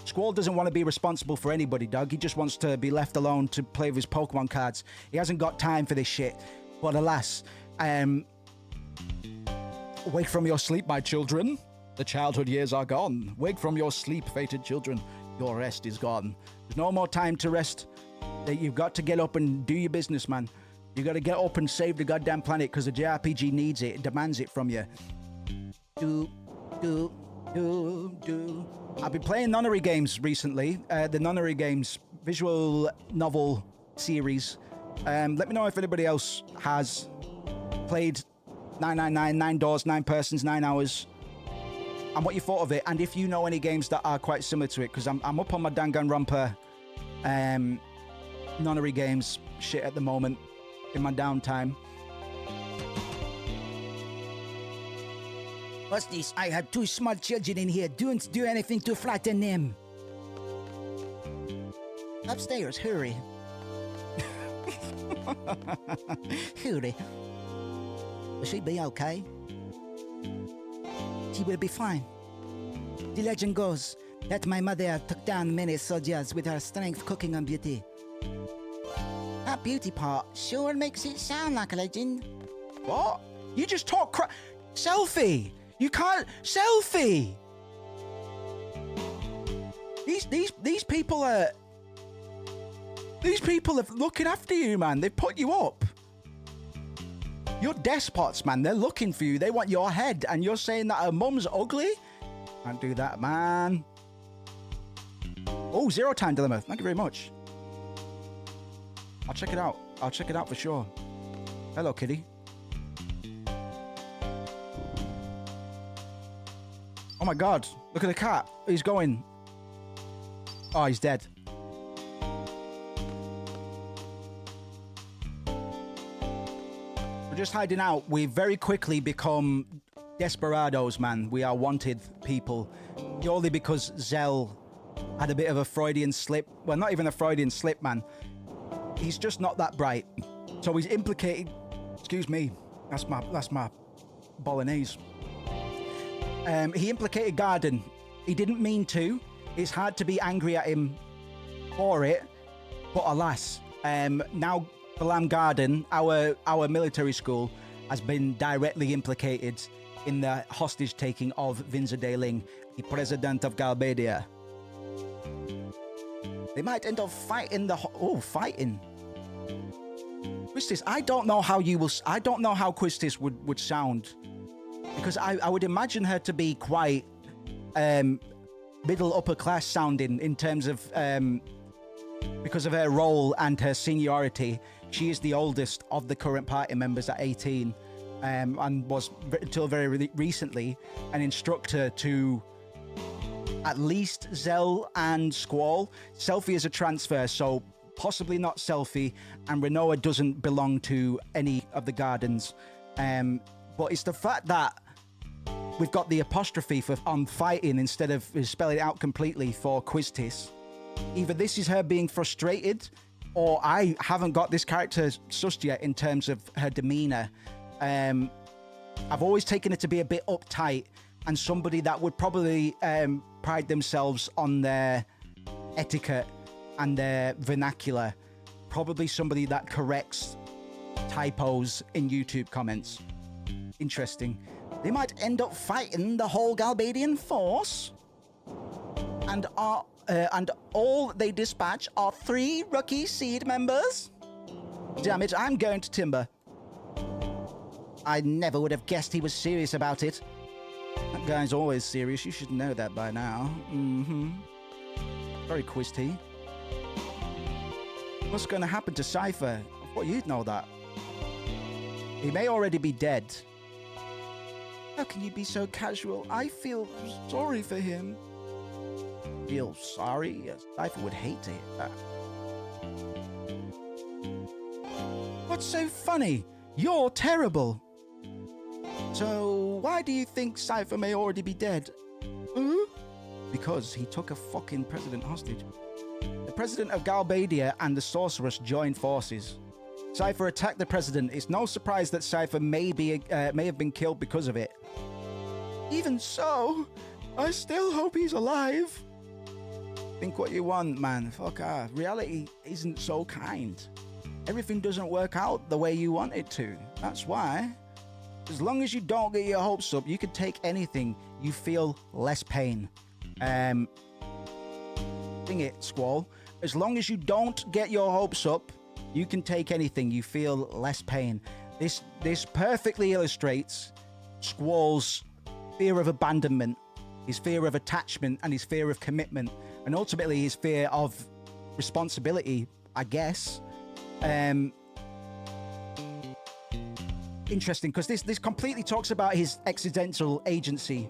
Squall doesn't want to be responsible for anybody, Doug. He just wants to be left alone to play with his Pokemon cards. He hasn't got time for this shit. But alas, wake from your sleep, my children. The childhood years are gone. Wake from your sleep, fated children. Your rest is gone. There's no more time to rest. You've got to get up and do your business, man. You got to get up and save the goddamn planet because the JRPG needs it. It demands it from you. I've been playing Nonary games recently. The Nonary games visual novel series. Let me know if anybody else has played 999, 9 doors, 9 persons, 9 hours, and what you thought of it, and if you know any games that are quite similar to it, because I'm up on my Danganronpa Nonary games shit at the moment in my downtime. What's this? I have 2 small children in here. Don't do anything to frighten them. Upstairs, hurry. Hurry. Will she be okay? She will be fine. The legend goes that my mother took down many soldiers with her strength, cooking, and beauty. That beauty part sure makes it sound like a legend. What? You just talk crap. Selphie! You can't. Selphie! These people are. These people are looking after you, man. They put you up. You're despots, man. They're looking for you. They want your head, and you're saying that her mum's ugly? Can't do that, man. Oh, 0 time dilemma. Thank you very much. I'll check it out. I'll check it out for sure. Hello, kitty. Oh my god. Look at the cat. He's going. Oh, he's dead. We're just hiding out. We very quickly become desperados, man. We are wanted people. Purely because Zell had a bit of a Freudian slip. Well, not even a Freudian slip, man. He's just not that bright. So he's implicated. Excuse me. That's my bolognese. He implicated Garden. He didn't mean to. It's hard to be angry at him for it. But alas, now Balam Garden, our military school, has been directly implicated in the hostage taking of Vinza De Ling, the president of Galbadia. They might end up fighting fighting. Quistis, I don't know how Quistis would sound. Because I would imagine her to be quite middle upper class sounding in terms of because of her role and her seniority. She is the oldest of the current party members at 18, and was until very recently an instructor to at least Zell and Squall. Selphie is a transfer, so possibly not Selfie, and Renoa doesn't belong to any of the gardens. But it's the fact that we've got the apostrophe on fighting instead of spelling it out completely for Quiztis. Either this is her being frustrated, or I haven't got this character sussed yet in terms of her demeanor. I've always taken it to be a bit uptight and somebody that would probably pride themselves on their etiquette and their vernacular. Probably somebody that corrects typos in YouTube comments. Interesting. They might end up fighting the whole Galbadian force. And all they dispatch are 3 rookie seed members? Damn it, I'm going to Timber. I never would have guessed he was serious about it. That guy's always serious. You should know that by now. Very quizzy. What's going to happen to Cypher? I thought you'd know that. He may already be dead. How can you be so casual? I feel sorry for him. Feel sorry? Yes, Cypher would hate to hear that. What's so funny? You're terrible. So why do you think Cypher may already be dead? Because he took a fucking president hostage. The president of Galbadia and the sorceress joined forces. Cypher attacked the president. It's no surprise that Cypher may have been killed because of it. Even so, I still hope he's alive. Think what you want, man. Fuck off. Reality isn't so kind. Everything doesn't work out the way you want it to. That's why. As long as you don't get your hopes up, you can take anything. You feel less pain. Ding it, Squall. As long as you don't get your hopes up, you can take anything. You feel less pain. This perfectly illustrates Squall's fear of abandonment, his fear of attachment, and his fear of commitment, and ultimately his fear of responsibility, I guess. Interesting, because this completely talks about his existential agency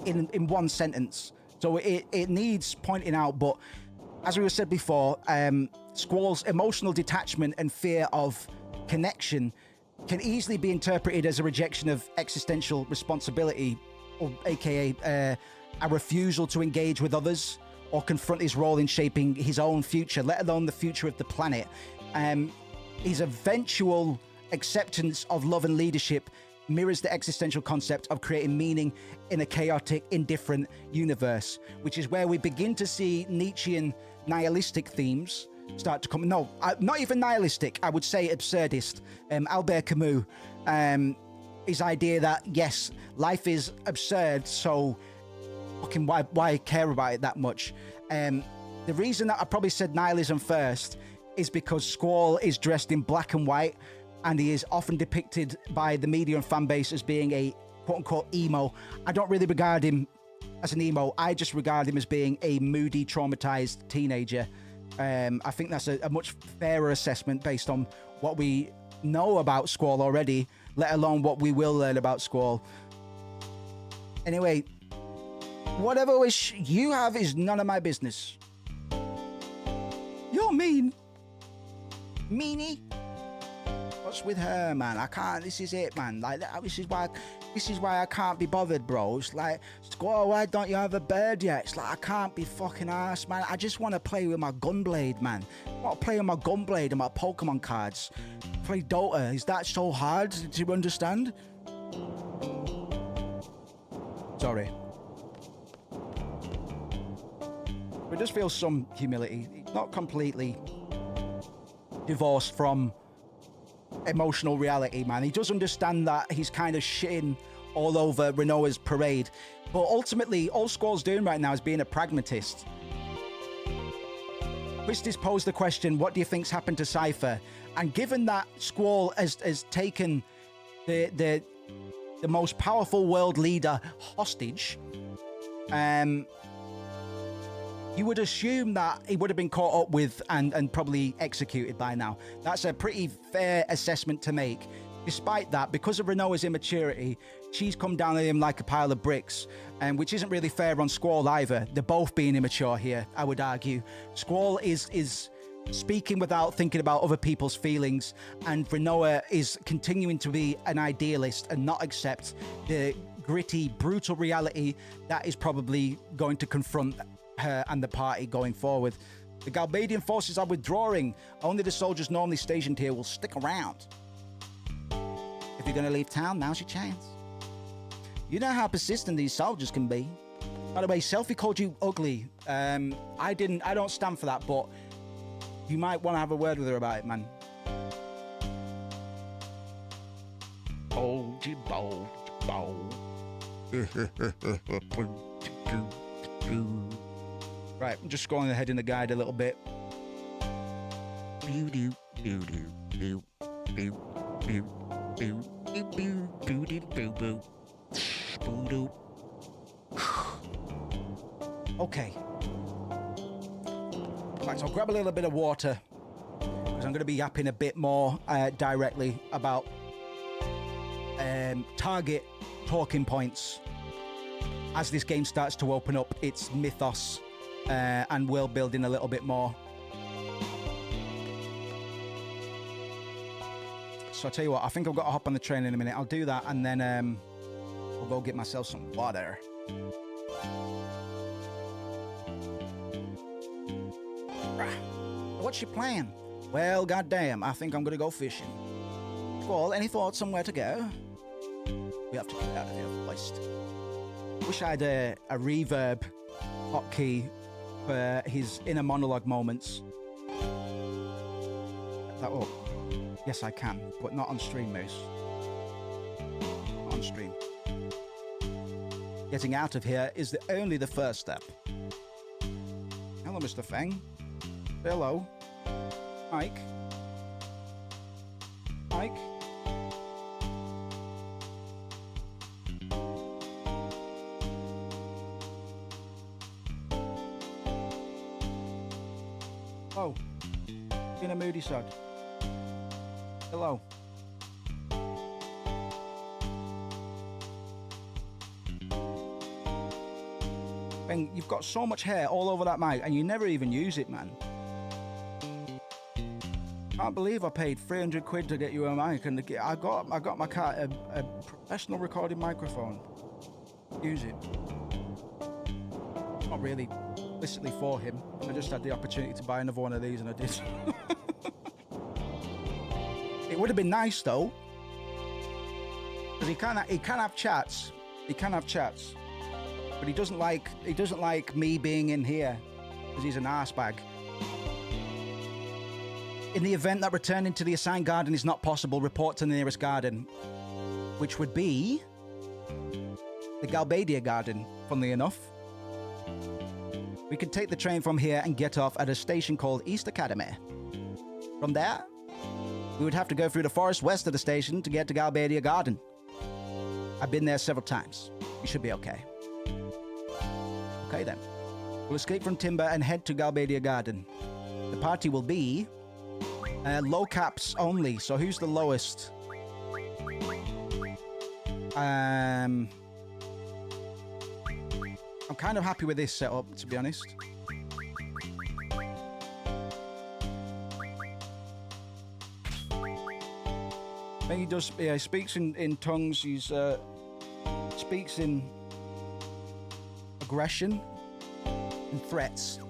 in one sentence. So it needs pointing out, but as we said before, Squall's emotional detachment and fear of connection can easily be interpreted as a rejection of existential responsibility, or aka a refusal to engage with others or confront his role in shaping his own future, let alone the future of the planet. His eventual acceptance of love and leadership mirrors the existential concept of creating meaning in a chaotic, indifferent universe, which is where we begin to see Nietzschean nihilistic themes start to come. No, not even nihilistic. I would say absurdist. Albert Camus, his idea that yes, life is absurd, so fucking why care about it that much? The reason that I probably said nihilism first is because Squall is dressed in black and white, and he is often depicted by the media and fan base as being a quote-unquote emo. I don't really regard him as an emo. I just regard him as being a moody, traumatized teenager. I think that's a much fairer assessment based on what we know about Squall already, let alone what we will learn about Squall. Anyway, whatever wish you have is none of my business. You're mean. Meanie? What's with her, man? I can't. This is it, man. Like, this is why I can't be bothered, bro. It's like, Squall, why don't you have a bird yet? It's like, I can't be fucking arsed, man. I just want to play with my Gunblade, man. I want to play with my Gunblade and my Pokemon cards. Play Dota. Is that so hard to understand? Sorry. But it does feel some humility. Not completely divorced from emotional reality, man. He does understand that he's kind of shitting all over Renoa's parade, but ultimately all Squall's doing right now is being a pragmatist. Quistis posed the question, what do you think's happened to Cypher? And given that Squall has taken the most powerful world leader hostage, you would assume that he would have been caught up with and probably executed by now. That's a pretty fair assessment to make. Despite that, because of Renoa's immaturity, she's come down on him like a pile of bricks, which isn't really fair on Squall either. They're both being immature here, I would argue. Squall is speaking without thinking about other people's feelings, and Renoa is continuing to be an idealist and not accept the gritty, brutal reality that is probably going to confront her and the party going forward. The Galbadian forces are withdrawing. Only the soldiers normally stationed here will stick around. If you're going to leave town, now's your chance. You know how persistent these soldiers can be. By the way, Selfie called you ugly. I don't stand for that, but you might want to have a word with her about it, man. Bold, bold, bold. Right, I'm just scrolling ahead in the guide a little bit. Okay. Right, so I'll grab a little bit of water because I'm going to be yapping a bit more directly about target talking points as this game starts to open up its mythos and world building a little bit more. So I'll tell you what, I think I've got to hop on the train in a minute. I'll do that and then I'll go get myself some water. What's your plan? Well, goddamn, I think I'm gonna go fishing. Squall, any thoughts on where to go? We have to get out of here first. Wish I had a reverb hotkey for his inner monologue moments. That up. Yes, I can, but not on stream, Moose. Not on stream. Getting out of here is only the first step. Hello, Mr. Feng. Hello. Mike. Mike. Oh. In a moody sod. Hello. And you've got so much hair all over that mic and you never even use it, man. Can't believe I paid 300 quid to get you a mic, and I got my cat a professional recording microphone. Use it. Not really explicitly for him. I just had the opportunity to buy another one of these, and I did. It would have been nice though, because he can have chats. He can have chats, but he doesn't like me being in here because he's an arsebag. In the event that returning to the assigned garden is not possible, report to the nearest garden, which would be the Galbadia garden, funnily enough. We could take the train from here and get off at a station called East Academy. From there, we would have to go through the forest west of the station to get to Galbadia garden. I've been there several times. We should be okay. Okay then. We'll escape from Timber and head to Galbadia garden. The party will be low caps only. So who's the lowest? I'm kind of happy with this setup, to be honest. I think he does. Yeah, he speaks in tongues. He's speaks in aggression and threats.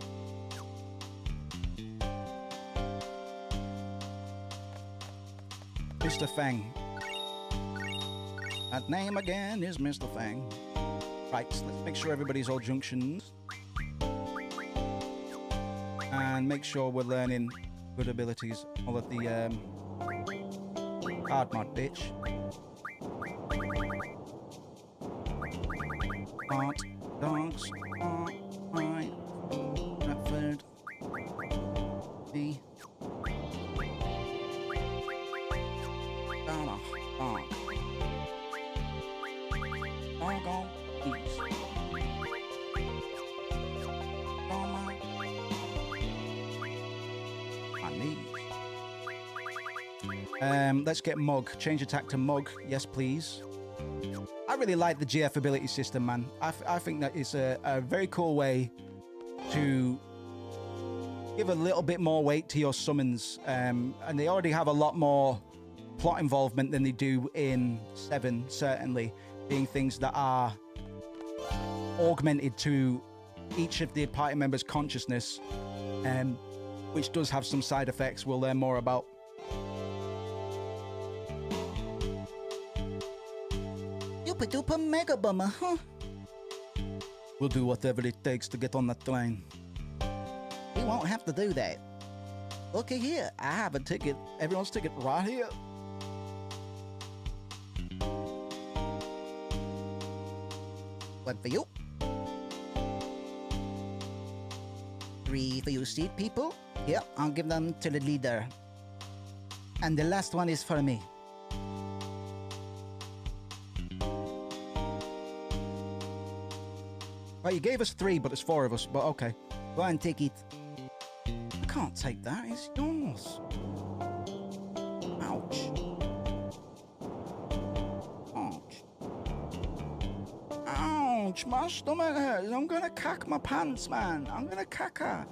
Mr. Feng. That name again is Mr. Feng. Right, so let's make sure everybody's all junctions. And make sure we're learning good abilities. All of the hard mod, bitch. Hot dogs are right. Bradford. The let's get Mug. Change attack to Mug. Yes, please. I really like the GF ability system, man. I think that is a very cool way to give a little bit more weight to your summons, and they already have a lot more plot involvement than they do in 7, certainly, being things that are augmented to each of the party members' consciousness, which does have some side effects we'll learn more about. Super duper mega bummer, huh? We'll do whatever it takes to get on that train. We won't have to do that. Looky here, I have a ticket. Everyone's ticket right here. One for you. 3 for you seat people. Here, I'll give them to the leader. And the last one is for me. Right, you gave us 3, but there's 4 of us, but okay. Go and take it. I can't take that, it's yours. Ouch. Ouch. Ouch, my stomach hurts. I'm gonna cack my pants, man. I'm gonna caca.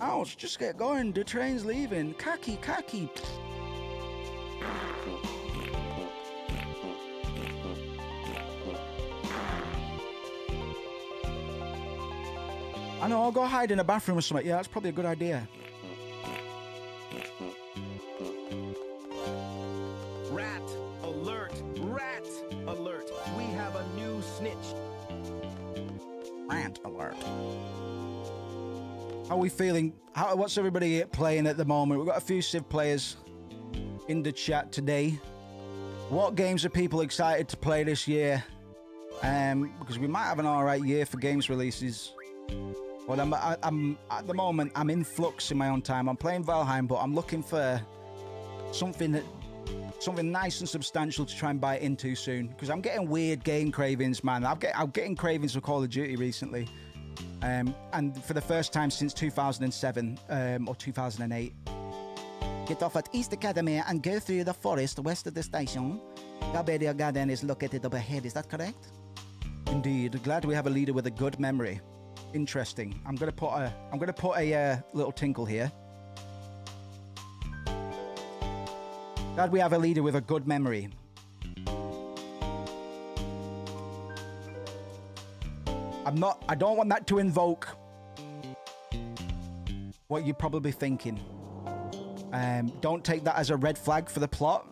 Ouch, just get going. The train's leaving. Cacky, cacky. I know, I'll go hide in a bathroom or something. Yeah, that's probably a good idea. Rat alert! Rat alert! We have a new snitch. Rant alert. How are we feeling? What's everybody playing at the moment? We've got a few Civ players in the chat today. What games are people excited to play this year? Because we might have an alright year for games releases. But I'm at the moment, I'm in flux in my own time. I'm playing Valheim, but I'm looking for something nice and substantial to try and bite into soon. Because I'm getting weird game cravings, man. I'm getting cravings for Call of Duty recently. And for the first time since 2007 or 2008. Get off at East Academy and go through the forest west of the station. Galbadia Garden is located up ahead, is that correct? Indeed. Glad we have a leader with a good memory. Interesting. I'm gonna put a little tinkle here. Glad we have a leader with a good memory. I don't want that to invoke what you're probably thinking. Don't take that as a red flag for the plot.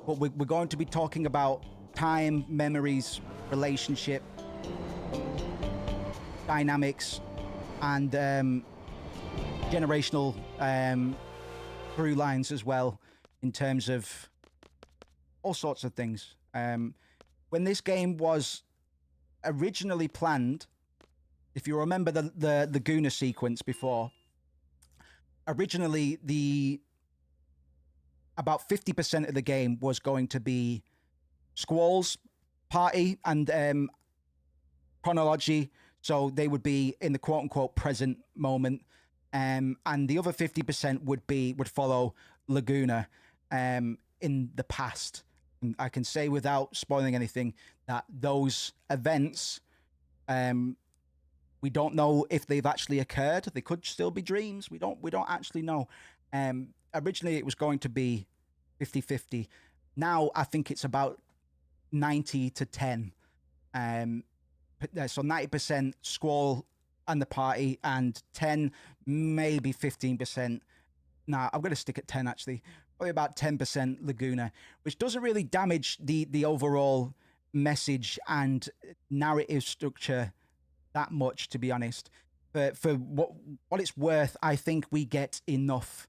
But we're going to be talking about time, memories, relationship, dynamics, and generational through lines as well, in terms of all sorts of things. When this game was originally planned, if you remember the Laguna sequence before, originally about 50% of the game was going to be Squall's party and chronology. So they would be in the quote-unquote present moment, and the other 50% would follow Laguna in the past. And I can say without spoiling anything that those events, we don't know if they've actually occurred. They could still be dreams. We don't actually know. Originally, it was going to be 50-50. Now I think it's about 90-10. So 90% Squall and the party, and 10, maybe 15%. Nah, I'm going to stick at 10 actually. Probably about 10% Laguna, which doesn't really damage the overall message and narrative structure that much, to be honest. For what it's worth, I think we get enough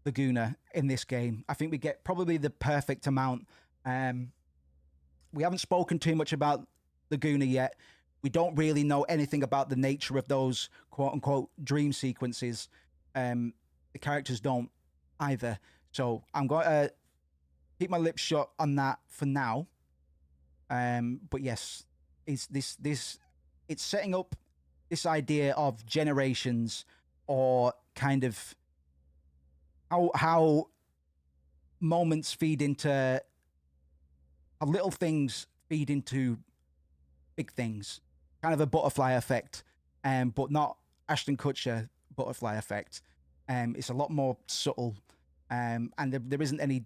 Laguna in this game. I think we get probably the perfect amount. We haven't spoken too much about Laguna yet. We don't really know anything about the nature of those quote-unquote dream sequences. The characters don't either. So I'm going to keep my lips shut on that for now. But yes, it's setting up this idea of generations, or kind of how moments feed into, how little things feed into big things. Kind of a butterfly effect, but not Ashton Kutcher, butterfly effect. It's a lot more subtle, and there isn't any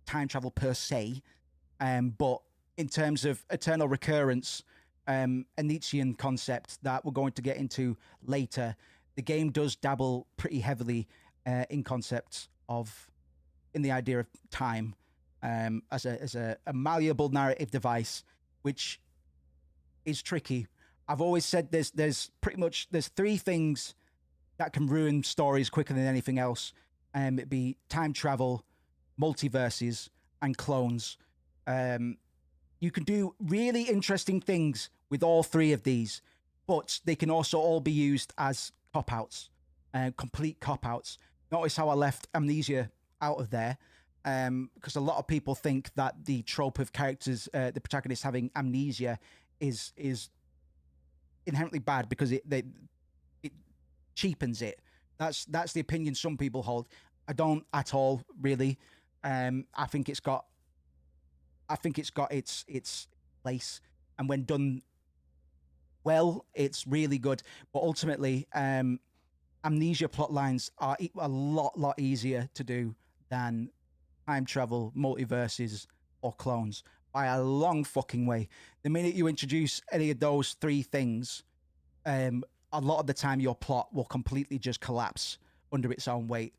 time travel per se. But in terms of eternal recurrence, a Nietzschean concept that we're going to get into later, the game does dabble pretty heavily in concepts in the idea of time as a malleable narrative device, which is tricky. I've always said there's three things that can ruin stories quicker than anything else. It'd be time travel, multiverses, and clones. You can do really interesting things with all three of these, but they can also all be used as cop-outs, complete cop-outs. Notice how I left amnesia out of there, because a lot of people think that the trope of characters, the protagonist having amnesia, is inherently bad because it cheapens it. That's the opinion some people hold. I don't at all, really. I think it's got its place, and when done well, it's really good. But ultimately, amnesia plot lines are a lot easier to do than time travel, multiverses, or clones by a long fucking way. The minute you introduce any of those three things, a lot of the time your plot will completely just collapse under its own weight.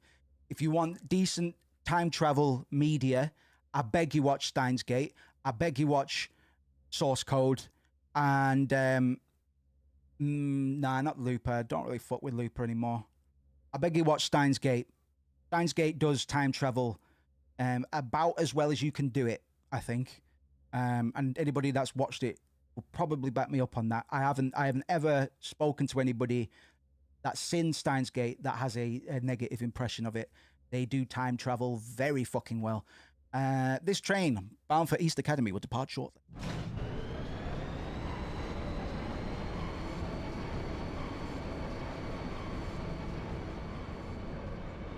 If you want decent time travel media, I beg you watch Steins Gate. I beg you watch Source Code. And nah, not Looper. I don't really fuck with Looper anymore. I beg you watch Steins Gate. Steins Gate does time travel about as well as you can do it, I think. And anybody that's watched it will probably back me up on that. I haven't ever spoken to anybody that's seen Steins Gate that has a negative impression of it. They do time travel very fucking well. This train, bound for East Academy, will depart shortly.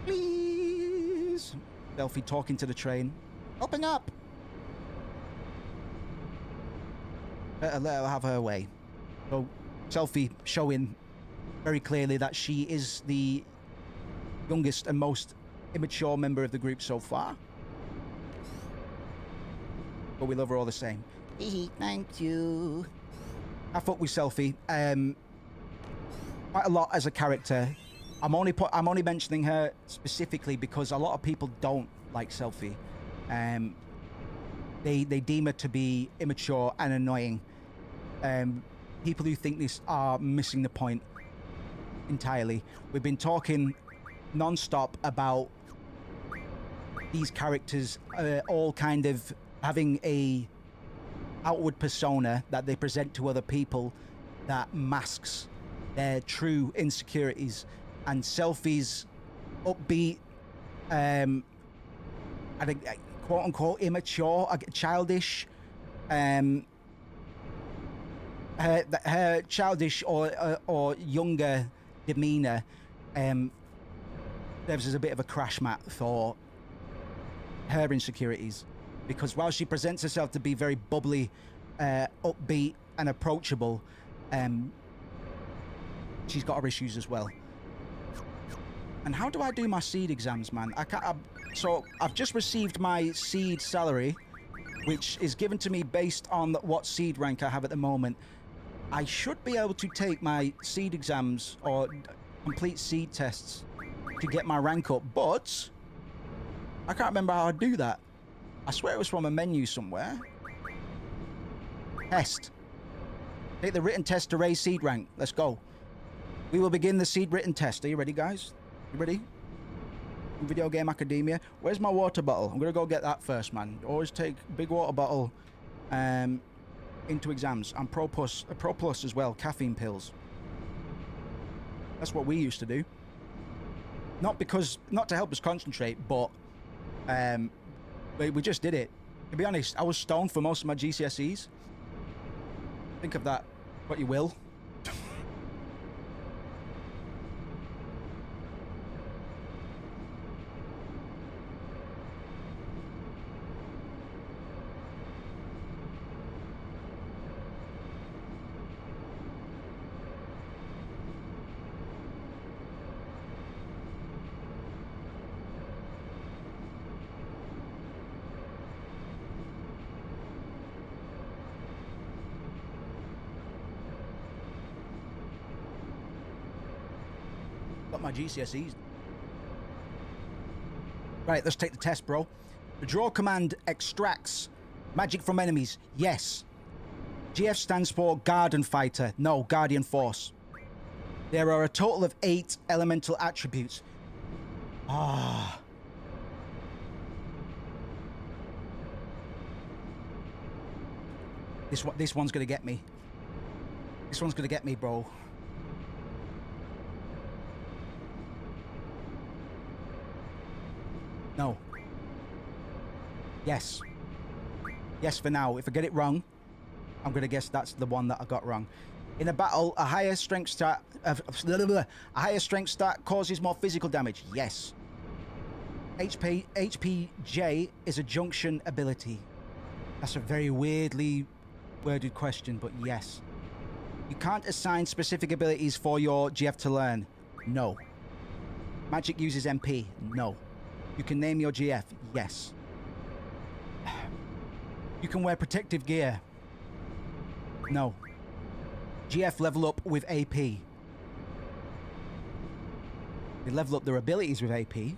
Please. Delphi talking to the train. Open up. Better let her have her way. So, Selfie showing very clearly that she is the youngest and most immature member of the group so far. But we love her all the same. Thank you. I fuck with Selfie quite a lot as a character. I'm only mentioning her specifically because a lot of people don't like Selfie. They deem her to be immature and annoying. People who think this are missing the point entirely. We've been talking non-stop about these characters all kind of having a outward persona that they present to other people that masks their true insecurities. And Selfie's upbeat, I think, quote unquote immature, childish, her childish or younger demeanor serves as a bit of a crash mat for her insecurities, because while she presents herself to be very bubbly, upbeat and approachable, she's got her issues as well. And how do I do my seed exams, man? So I've just received my seed salary, which is given to me based on what seed rank I have at the moment. I should be able to take my seed exams or complete seed tests to get my rank up, but I can't remember how I do that. I swear it was from a menu somewhere. Test. Take the written test to raise seed rank. Let's go. We will begin the seed written test. Are you ready, guys? You ready? Video Game Academia. Where's my water bottle? I'm gonna go get that first, man. Always take big water bottle into exams. And Pro Plus as well. Caffeine pills. That's what we used to do. Not to help us concentrate, but we just did it. To be honest, I was stoned for most of my GCSEs. Think of that what you will. Got my GCSEs. Right, let's take the test, bro. The draw command extracts magic from enemies. Yes. GF stands for Guardian Fighter. No, Guardian Force. There are a total of 8 elemental attributes. Ah. This one's gonna get me. This one's gonna get me, bro. No. Yes. Yes for now. If I get it wrong, I'm gonna guess that's the one that I got wrong. In a battle, a higher strength stat causes more physical damage. Yes. HPJ is a junction ability. That's a very weirdly worded question, but yes. You can't assign specific abilities for your GF to learn. No. Magic uses MP. No. You can name your GF. Yes. You can wear protective gear. No. GF level up with AP. They level up their abilities with AP.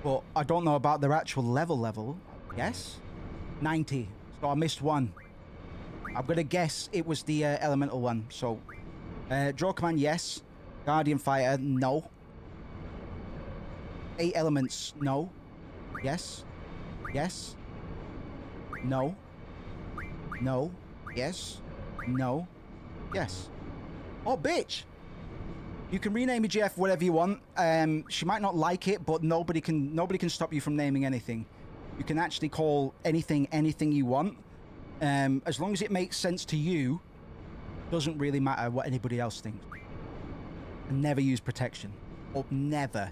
But I don't know about their actual level. Yes? 90. So I missed one. I'm gonna guess it was the elemental one. So, draw command, yes. Guardian Fighter, no. 8 elements, no. Yes. Yes. No. No. Yes. No. Yes. Oh, bitch! You can rename your GF whatever you want. She might not like it, but nobody can stop you from naming anything. You can actually call anything you want. As long as it makes sense to you, doesn't really matter what anybody else thinks. And never use protection. Oh, never.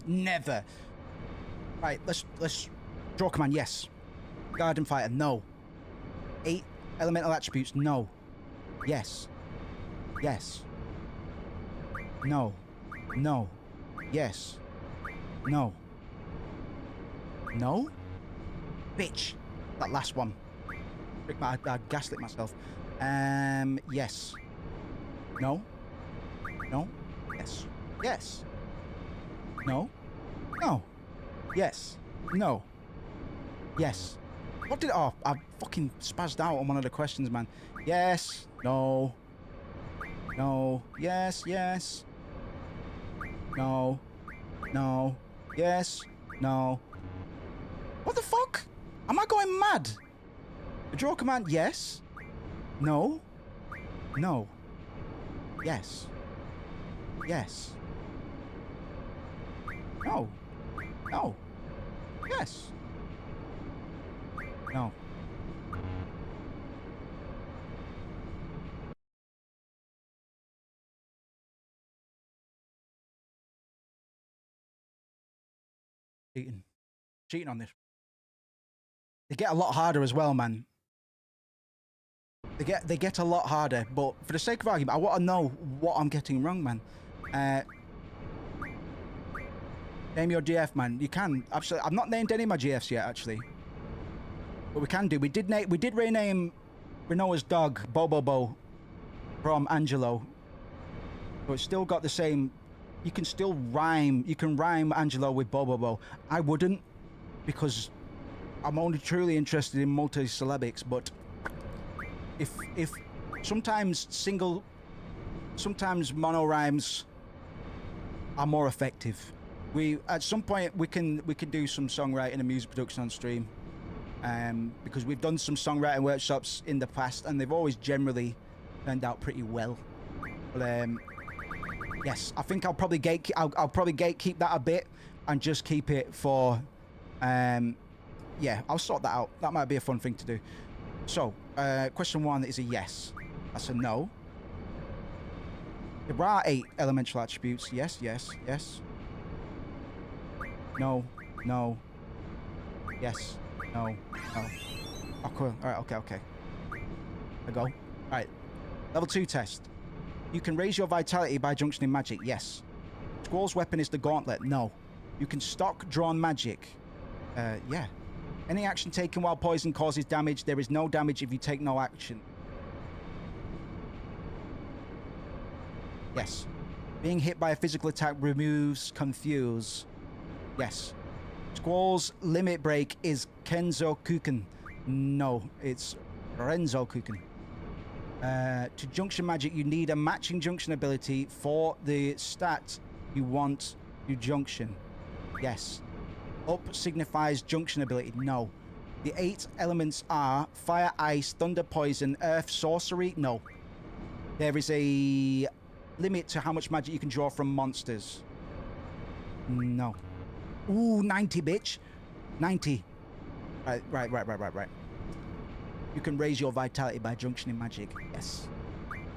Right, let's draw command, yes. Guardian Fighter, no. 8 elemental attributes, no. Yes. Yes. No. No. Yes. No. No? Bitch. That last one. I gaslit myself. Yes. No. No. Yes. Yes. No. No. Yes. No. Yes. What did... Oh, I fucking spazzed out on one of the questions, man. Yes. No. No. Yes. Yes. No. No. Yes. No. What the fuck? Am I going mad? The draw command, yes. No. No. Yes. Yes. No. No. Yes. No. Cheating on this. They get a lot harder as well, man. They get a lot harder, but for the sake of argument, I want to know what I'm getting wrong, man. Name your GF, man. You can absolutely. I've not named any of my GFs yet, actually, but we can do. We did rename Renoa's dog Bobobo from Angelo, but it's still got the same. You can still rhyme. You can rhyme Angelo with Bobobo. I wouldn't, because I'm only truly interested in multi-syllabics. But if sometimes mono rhymes are more effective. At some point we can do some songwriting and music production on stream, because we've done some songwriting workshops in the past and they've always generally turned out pretty well. But yes, I think I'll probably gatekeep that a bit and just keep it for yeah, I'll sort that out. That might be a fun thing to do. So question 1 is a yes. That's a no. There are 8 elemental attributes. Yes, yes, yes. No, no. Yes, no, no. Oh, cool. All right, okay. I go. All right. Level 2 test. You can raise your vitality by junctioning magic. Yes. Squall's weapon is the gauntlet. No. You can stock drawn magic. Yeah. Any action taken while poison causes damage. There is no damage if you take no action. Yes. Being hit by a physical attack removes confuse. Yes. Squall's limit break is Kenzo Kuken. No, it's Renzo Kuken. To junction magic, you need a matching junction ability for the stat you want to junction. Yes. Up signifies junction ability. No. The 8 elements are fire, ice, thunder, poison, earth, sorcery. No. There is a limit to how much magic you can draw from monsters. No. Ooh, 90, bitch. 90. Right. You can raise your vitality by junctioning magic. Yes.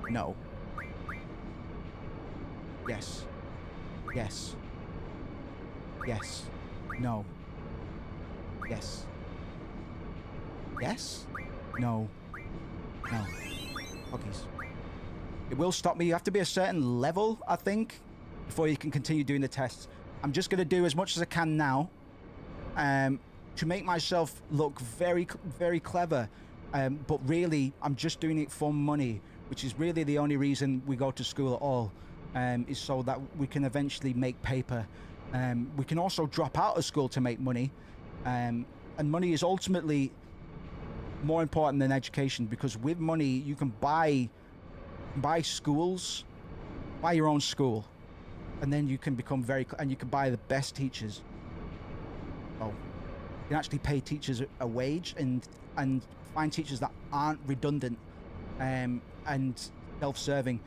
No. Yes. Yes. Yes. No. Yes. Yes? No. No. Puggies. It will stop me. You have to be a certain level, I think, before you can continue doing the tests. I'm just going to do as much as I can now to make myself look very, very clever. But really, I'm just doing it for money, which is really the only reason we go to school at all, is so that we can eventually make paper. We can also drop out of school to make money. And money is ultimately more important than education, because with money you can buy schools, buy your own school, and then you can become and you can buy the best teachers. Oh, you can actually pay teachers a wage and find teachers that aren't redundant and self-serving,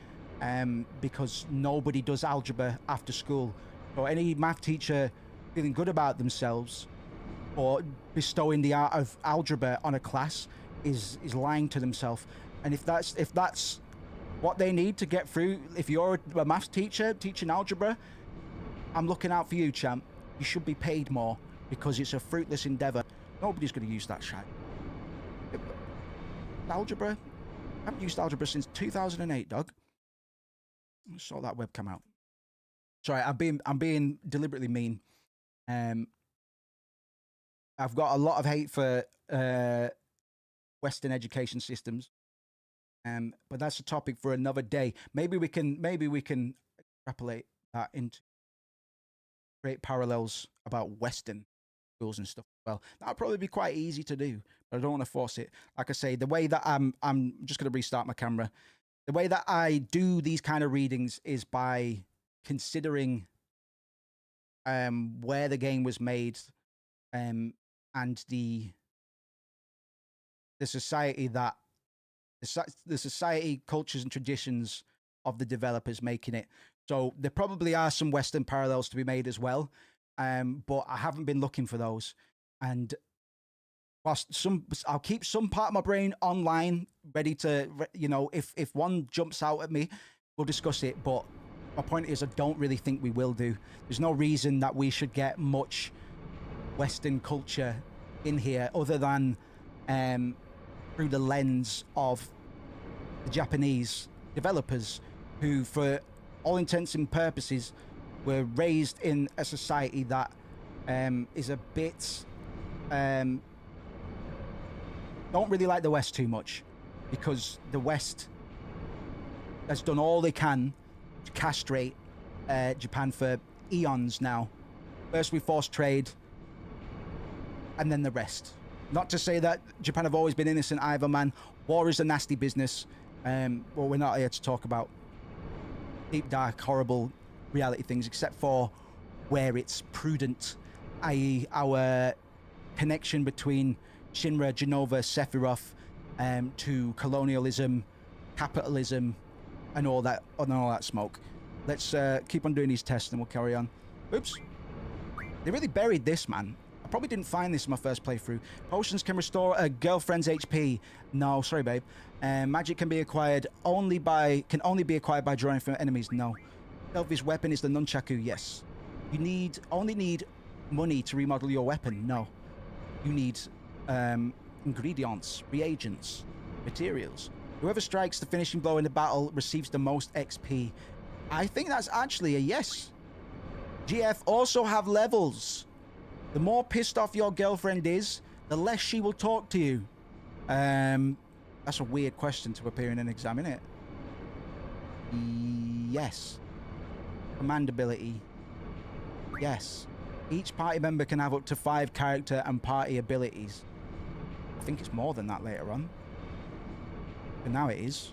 because nobody does algebra after school. So any math teacher feeling good about themselves or bestowing the art of algebra on a class is lying to themselves. And if that's what they need to get through, if you're a maths teacher teaching algebra, I'm looking out for you, champ. You should be paid more, because it's a fruitless endeavor. Nobody's going to use that shit. Algebra? I haven't used algebra since 2008, dog. Sort that webcam out. Sorry, I'm being deliberately mean. I've got a lot of hate for Western education systems, but that's a topic for another day. Maybe we can extrapolate that into great parallels about Western schools and stuff. Well, that'll probably be quite easy to do, but I don't want to force it. Like I say, the way that I'm just going to restart my camera. The way that I do these kind of readings is by considering where the game was made, and the society that the society, cultures, and traditions of the developers making it. So there probably are some Western parallels to be made as well, but I haven't been looking for those. And whilst I'll keep some part of my brain online, ready to, if one jumps out at me, we'll discuss it. But my point is, I don't really think we will do. There's no reason that we should get much Western culture in here other than through the lens of the Japanese developers, who, for all intents and purposes, were raised in a society that is a bit don't really like the West too much, because the West has done all they can to castrate Japan for eons now. First we forced trade, and then the rest. Not to say that Japan have always been innocent either, man. War is a nasty business. Well, we're not here to talk about deep, dark, horrible reality things, except for where it's prudent, i.e. our connection between Shinra, Genova, Sephiroth, to colonialism, capitalism, and all that smoke. Let's keep on doing these tests and we'll carry on. Oops. They really buried this, man. I probably didn't find this in my first playthrough. Potions can restore a girlfriend's HP. No, sorry, babe. Magic can only be acquired by drawing from enemies. No. Selfish weapon is the nunchaku. Yes. You only need money to remodel your weapon. No. You need ingredients, reagents, materials. Whoever strikes the finishing blow in the battle receives the most XP. I think that's actually a yes. GF also have levels. The more pissed off your girlfriend is, the less she will talk to you. That's a weird question to appear in an exam, isn't it? Yes. Command ability. Yes. Each party member can have up to 5 character and party abilities. I think it's more than that later on. But now it is.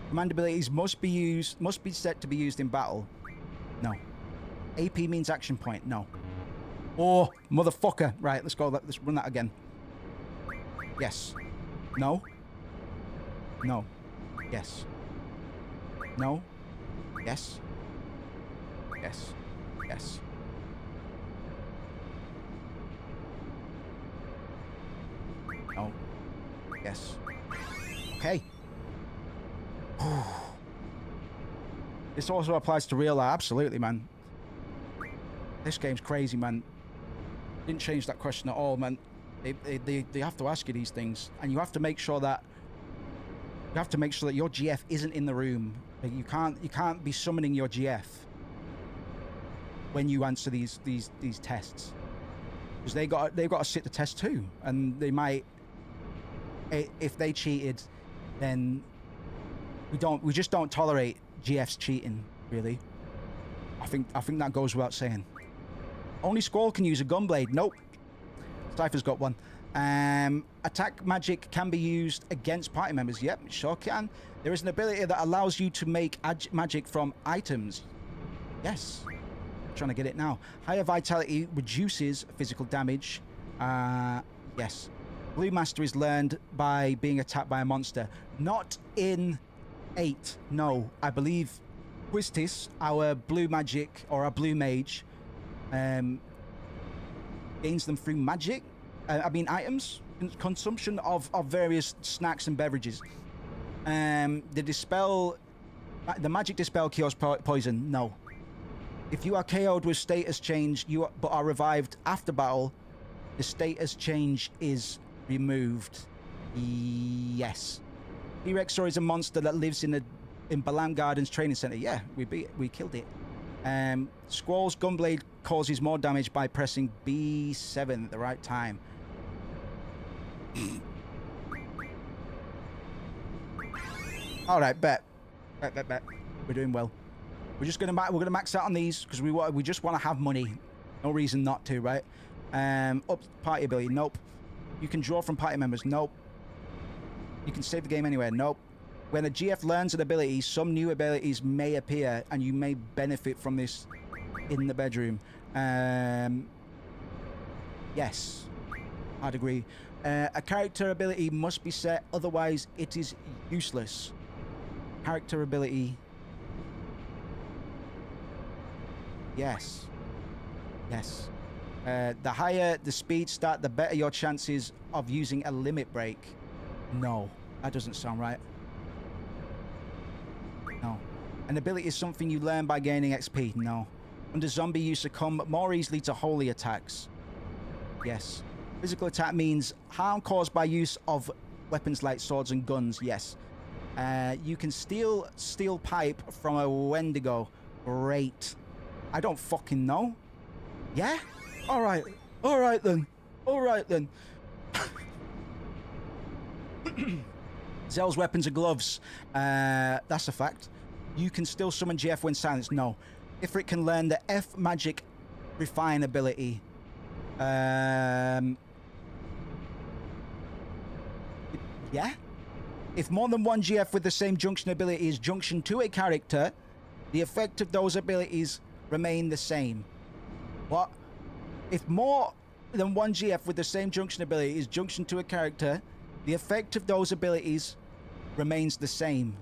Command abilities must be set to be used in battle. No. AP means action point. No. Oh, motherfucker. Right, let's go. Let's run that again. Yes. No. No. Yes. No. Yes. Yes. Yes. No. Yes. Okay. This also applies to real life. Absolutely, man. This game's crazy, man. Didn't change that question at all, man. They have to ask you these things, and you have to make sure that your GF isn't in the room. Like, you can't be summoning your GF when you answer these tests, because they've got to sit the test too, and they might, if they cheated, then we just don't tolerate GFs cheating, really. I think that goes without saying. Only Squall can use a gunblade. Nope. Cypher's got one. Attack magic can be used against party members. Yep, it sure can. There is an ability that allows you to make magic from items. Yes. Trying to get it now. Higher vitality reduces physical damage. Yes. Blue Master is learned by being attacked by a monster. Not in 8. No. I believe Quistis, our blue magic, or our blue mage, gains them through magic. Items. Consumption of various snacks and beverages. The magic dispel cures poison. No. If you are KO'd with status change, but are revived after battle, the status change is removed. Yes. T-Rexor is a monster that lives in Balam Gardens Training Center. Yeah, we killed it. Squall's Gunblade causes more damage by pressing B7 at the right time. All right, bet. We're doing well. We're gonna max out on these because we just want to have money. No reason not to, right? Up party ability. Nope. You can draw from party members. Nope. You can save the game anywhere. Nope. When a GF learns an ability, some new abilities may appear, and you may benefit from this in the bedroom. Yes, I'd agree. A character ability must be set, otherwise it is useless. Character ability. Yes. Yes. The higher the speed stat, the better your chances of using a limit break. No, that doesn't sound right. No. An ability is something you learn by gaining XP. No. Under zombie, you succumb more easily to holy attacks. Yes. Physical attack means harm caused by use of weapons like swords and guns. Yes. You can steal steel pipe from a Wendigo. Great. I don't fucking know. Yeah? Alright. Alright then. Alright then. Zell's weapons and gloves. That's a fact. You can still summon GF when silenced. No. Ifrit can learn the F magic refine ability. Yeah? If more than one GF with the same junction ability is junction to a character, the effect of those abilities remain the same. What? If more than one GF with the same junction ability is junction to a character, the effect of those abilities remains the same.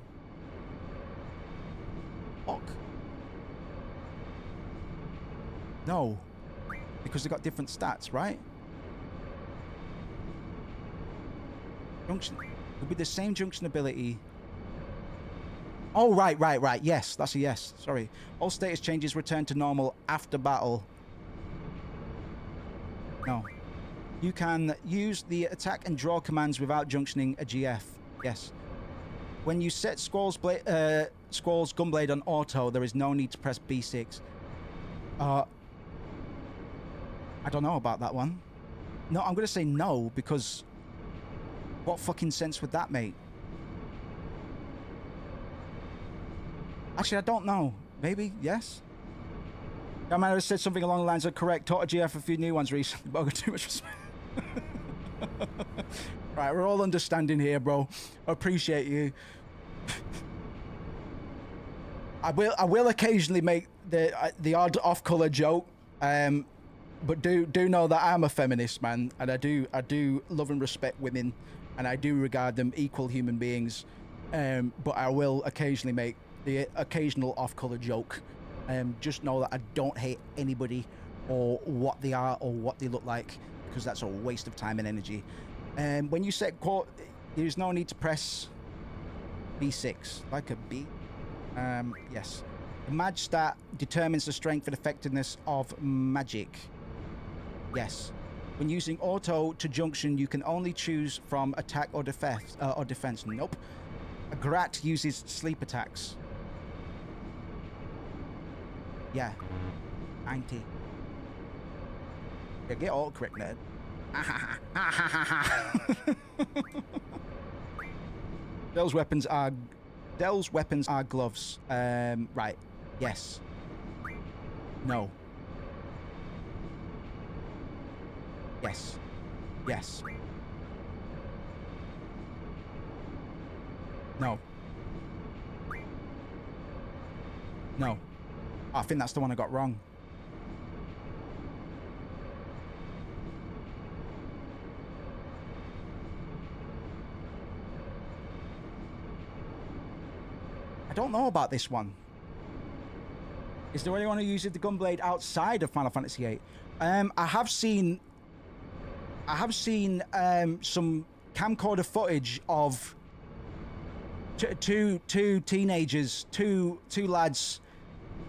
Fuck. No. Because they've got different stats, right? Junction. It would be the same junction ability. Oh, right. Yes, that's a yes. Sorry. All status changes return to normal after battle. No. You can use the attack and draw commands without junctioning a GF. Yes. When you set Squall's Gunblade on auto, there is no need to press B6. I don't know about that one. No, I'm going to say no, because what fucking sense would that make? Actually, I don't know. Maybe, yes. I might have said something along the lines of correct. Taught a GF a few new ones recently, but I got too much respect. Right, we're all understanding here, bro. I appreciate you. I will occasionally make the odd off-color joke, but do know that I'm a feminist, man, and I do love and respect women, and I do regard them equal human beings. But I will occasionally make the occasional off-color joke. Just know that I don't hate anybody or what they are or what they look like, because that's a waste of time and energy. When you set quote, there's no need to press B6 like a B. Yes. The mag stat determines the strength and effectiveness of magic. Yes. When using auto to junction, you can only choose from attack or defense. Nope. A Grat uses sleep attacks. Yeah. 90. Yeah, get all correct, nerd. Dell's weapons are gloves. Right. Yes. No. Yes. Yes. No. No. Oh, I think that's the one I got wrong. I don't know about this one. Is there anyone who uses the gunblade outside of Final Fantasy VIII? I have seen some camcorder footage of two teenagers, two lads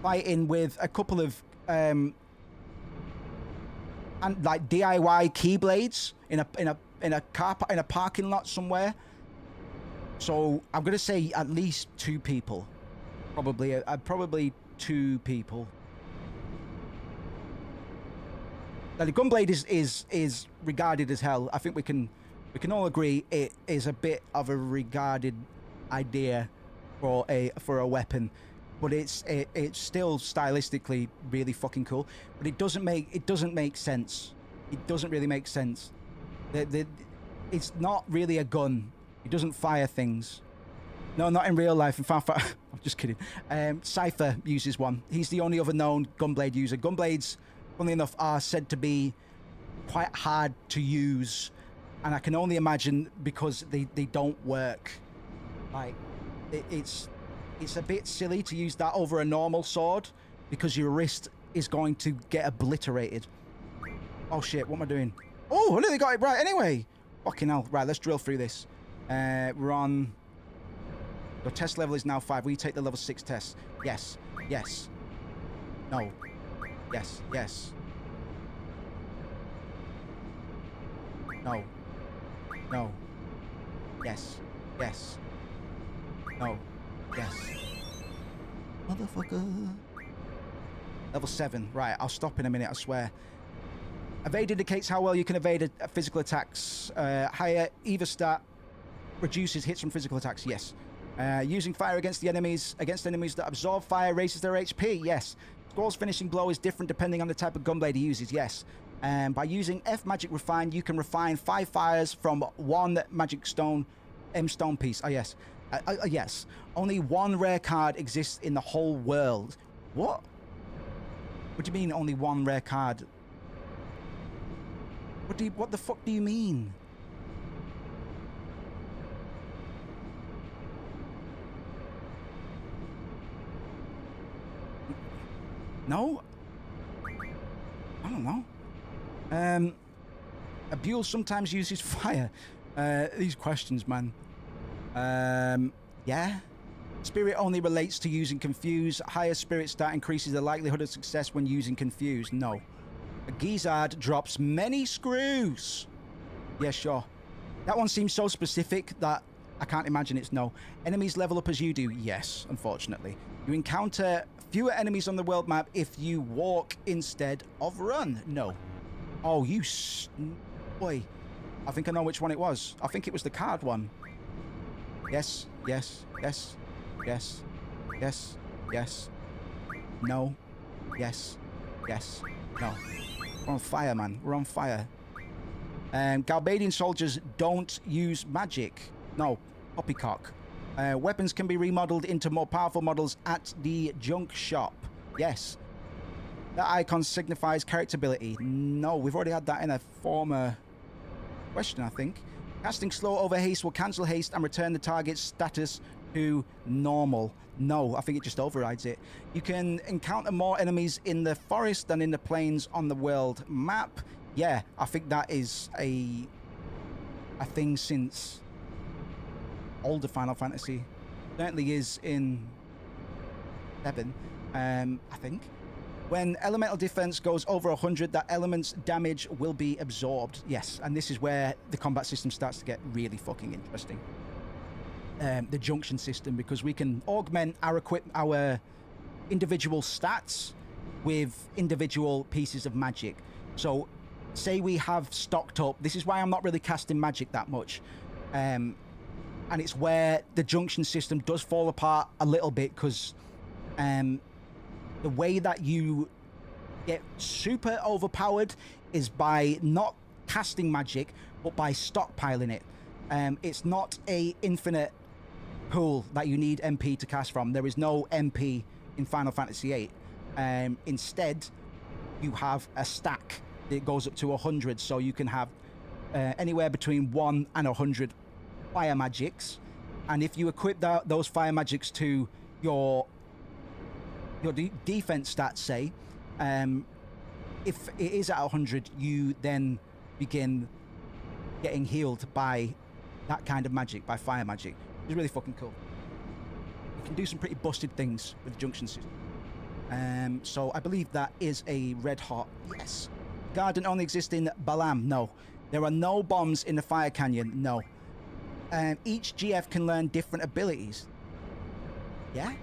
fighting with a couple of and like DIY keyblades in a parking lot somewhere. So I'm gonna say at least two people, probably two people. Now the gunblade is regarded as hell. I think we can all agree it is a bit of a regarded idea for a weapon, but it's still stylistically really fucking cool. But it doesn't make sense. It doesn't really make sense. It's not really a gun. It doesn't fire things. No, not in real life. In fact, I'm just kidding. Cypher uses one. He's the only other known gunblade user. Gunblades, funnily enough, are said to be quite hard to use, and I can only imagine because they don't work. Like, it's a bit silly to use that over a normal sword because your wrist is going to get obliterated. Oh shit, what am I doing? Oh, I nearly got it right anyway. Fucking hell. Right, let's drill through this. We're on... Your test level is now 5. Will you take the level 6 test? Yes. Yes. No. Yes. Yes. No. No. Yes. Yes. No. Yes. Motherfucker. Level 7. Right, I'll stop in a minute, I swear. Evade indicates how well you can evade physical attacks. Higher either stat reduces hits from physical attacks. Yes. Using fire against enemies that absorb fire raises their HP. Yes. Squall's finishing blow is different depending on the type of gunblade he uses. Yes. By using F Magic Refine, you can refine 5 fires from 1 magic stone stone piece. Oh yes. Yes. Only 1 rare card exists in the whole world. What? What do you mean only 1 rare card? What the fuck do you mean? No? I don't know. A Buell sometimes uses fire. These questions, man. Yeah. Spirit only relates to using Confuse. Higher spirit stat increases the likelihood of success when using Confuse. No. A Gizzard drops many screws. Yeah, sure. That one seems so specific that I can't imagine it's no. Enemies level up as you do. Yes, unfortunately. You encounter fewer enemies on the world map if you walk instead of run. No. Oh, you boy. I think I know which one it was. I think it was the card one. Yes, yes, yes, yes, yes, Yes. No. Yes. Yes. No. We're on fire, man. We're on fire. Galbadian soldiers don't use magic. No. Poppycock. Weapons can be remodeled into more powerful models at the junk shop. Yes. That icon signifies character ability. No, we've already had that in a former question, I think. Casting slow over haste will cancel haste and return the target's status to normal. No, I think it just overrides it. You can encounter more enemies in the forest than in the plains on the world map. Yeah, I think that is a thing since older Final Fantasy. Certainly is in 7, I think. When elemental defense goes over 100, that element's damage will be absorbed. Yes, and this is where the combat system starts to get really fucking interesting. The junction system, because we can augment our individual stats with individual pieces of magic. So, say we have stocked up. This is why I'm not really casting magic that much. And it's where the junction system does fall apart a little bit, because the way that you get super overpowered is by not casting magic, but by stockpiling it. It's not a infinite pool that you need MP to cast from. There is no MP in Final Fantasy VIII. Instead, you have a stack that goes up to 100, so you can have anywhere between 1 and 100 fire magics. And if you equip those fire magics to your defense stats, say, if it is at 100, you then begin getting healed by that kind of magic, by fire magic. It's really fucking cool. You can do some pretty busted things with the junction system. So I believe that is a red hot yes. Garden only exists in Balam. No. There are no bombs in the fire canyon. No. Each GF can learn different abilities. Yeah?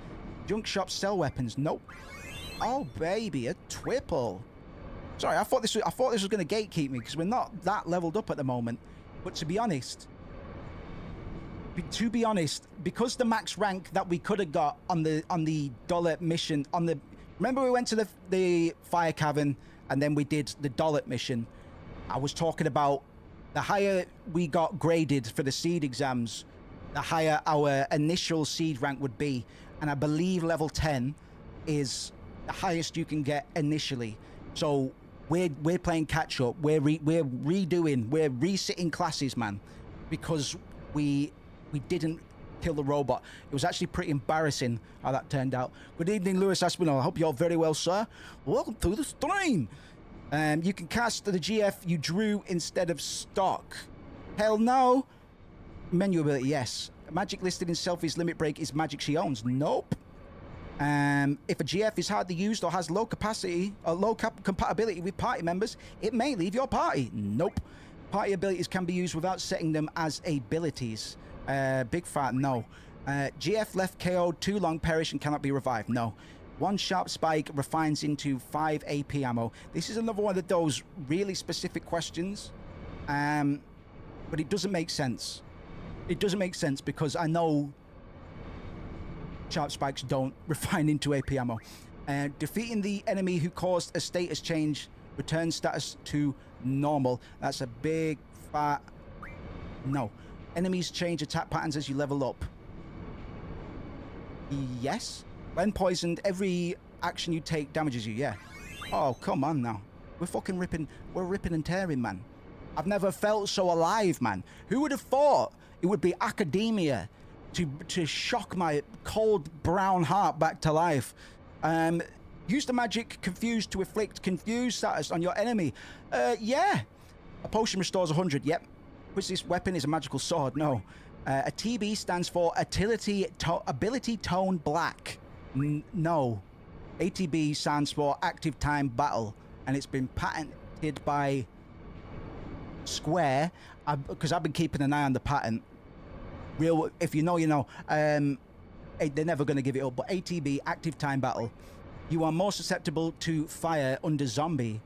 Junk shops sell weapons. Nope. Oh baby, a triple. Sorry, I thought this was going to gatekeep me, because we're not that leveled up at the moment. But to be honest, because the max rank that we could have got on the Dollet mission, remember we went to the fire cavern and then we did the Dollet mission. I was talking about the higher we got graded for the seed exams, the higher our initial seed rank would be. And I believe level 10 is the highest you can get initially. So we're playing catch up. We're resitting classes, man, because we didn't kill the robot. It was actually pretty embarrassing how that turned out. Good evening, Lewis Aspinall. I hope you're very well, sir. Welcome to the stream. You can cast the GF you drew instead of stock. Hell no. Menu ability, yes. Magic listed in Selfie's limit break is magic she owns. Nope. If a GF is hardly used or has low capacity or low compatibility with party members, it may leave your party. Nope. Party abilities can be used without setting them as abilities. Big fat no. GF left KO'd too long, perish and cannot be revived. No. One sharp spike refines into 5 AP ammo. This is another one of those really specific questions, but it doesn't make sense. It doesn't make sense because I know sharp spikes don't refine into AP ammo. Defeating the enemy who caused a status change returns status to normal. That's a big fat no. Enemies change attack patterns as you level up. Yes. When poisoned, every action you take damages you. Yeah. Oh, come on now. We're ripping and tearing, man. I've never felt so alive, man. Who would have thought it would be academia to shock my cold brown heart back to life? Use the magic confused to inflict confused status on your enemy. Yeah. A potion restores 100. Yep. Which this weapon is a magical sword. No. A TB stands for ability tone black. No. ATB stands for active time battle, and it's been patented by Square, because I've been keeping an eye on the patent. Real, if you know, you know. They're never going to give it up. But ATB, active time battle. You are more susceptible to fire under zombie.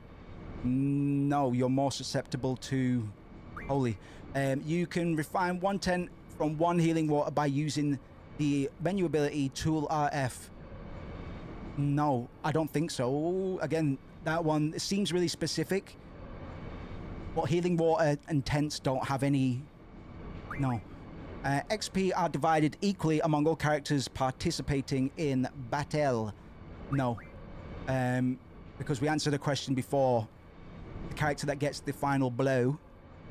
No, you're more susceptible to holy. You can refine 110 from 1 healing water by using the menu ability tool RF. No, I don't think so. Again, that one seems really specific. But healing water and tents don't have any... No. XP are divided equally among all characters participating in battle. No. Because we answered a question before. The character that gets the final blow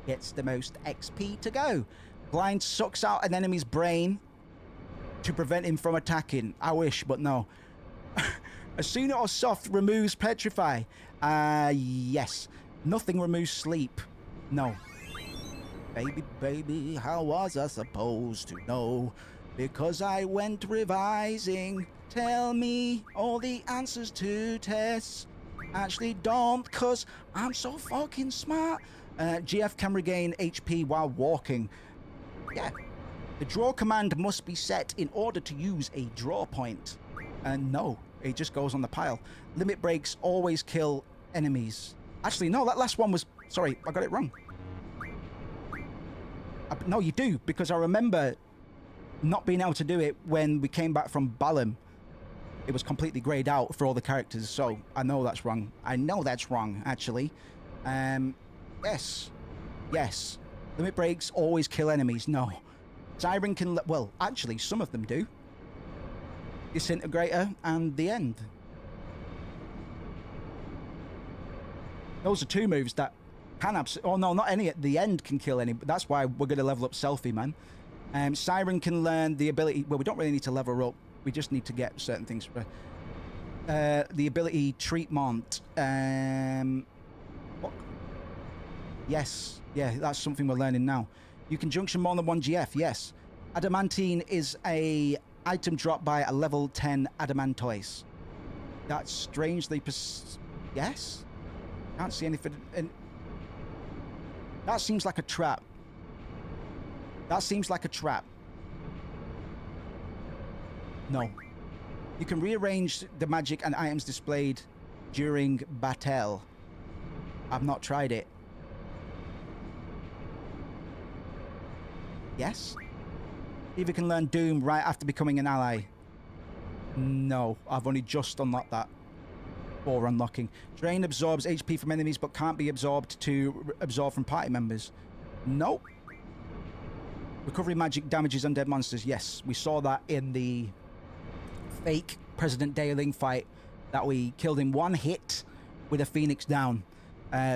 gets the most XP to go. Blind sucks out an enemy's brain to prevent him from attacking. I wish, but no. Asuna or soft removes petrify. Yes. Nothing removes sleep. No. Baby, baby, how was I supposed to know? Because I went revising. Tell me all the answers to tests. Actually don't, cause I'm so fucking smart. GF can regain HP while walking. Yeah. The draw command must be set in order to use a draw point. No, it just goes on the pile. Limit breaks always kill enemies. Actually, no, that last one was... Sorry, I got it wrong. No, you do, because I remember not being able to do it when we came back from Balam. It was completely grayed out for all the characters, so I know that's wrong. I know that's wrong, actually. Yes. Yes. Limit breaks always kill enemies. No. Siren can... Well, actually, some of them do. Disintegrator and the end. Those are two moves that can absolutely... Oh, no, not any. The end can kill any. But that's why we're going to level up Selfie, man. Siren can learn the ability... Well, we don't really need to level up. We just need to get certain things. The ability Treatment. What? Yes. Yeah, that's something we're learning now. You can junction more than one GF. Yes. Adamantine is a item dropped by a level 10 Adamantoise. That's strangely... Yes? Can't see anything... That seems like a trap. That seems like a trap. No. You can rearrange the magic and items displayed during battle. I've not tried it. Yes? Eva can learn Doom right after becoming an ally. No, I've only just unlocked that. Or unlocking. Drain absorbs HP from enemies but can't be absorbed to absorb from party members. Nope. Recovery magic damages undead monsters. Yes, we saw that in the fake President Daeling fight that we killed in one hit with a Phoenix Down.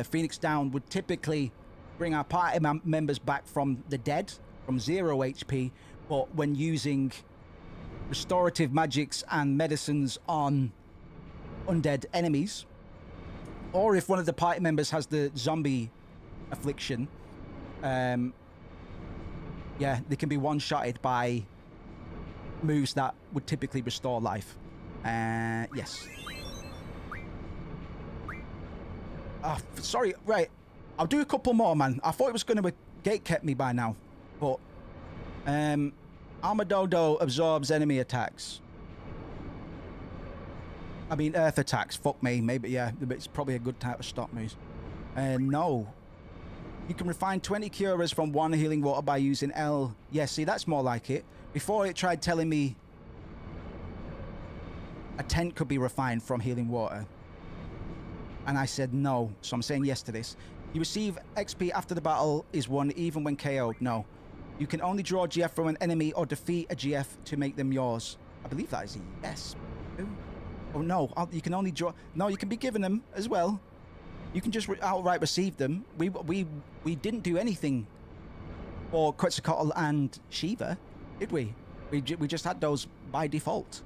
Phoenix Down would typically bring our party members back from the dead, from 0 HP, but when using restorative magics and medicines on undead enemies, or if one of the party members has the zombie affliction, yeah, they can be one-shotted by moves that would typically restore life. Yes. Sorry, right. I'll do a couple more, man. I thought it was going to gate-kept me by now. But, Armadodo absorbs enemy attacks. I mean, earth attacks. Fuck me. Maybe, yeah. It's probably a good type of stop moves. No. You can refine 20 curas from one healing water by using L. Yeah, see, that's more like it. Before it tried telling me a tent could be refined from healing water. And I said no, so I'm saying yes to this. You receive XP after the battle is won even when KO'd. No. You can only draw a GF from an enemy or defeat a GF to make them yours. I believe that is a yes. Oh no, you can only draw... No, you can be given them as well. You can just outright receive them. We didn't do anything for Quetzalcoatl and Shiva, did we? We just had those by default.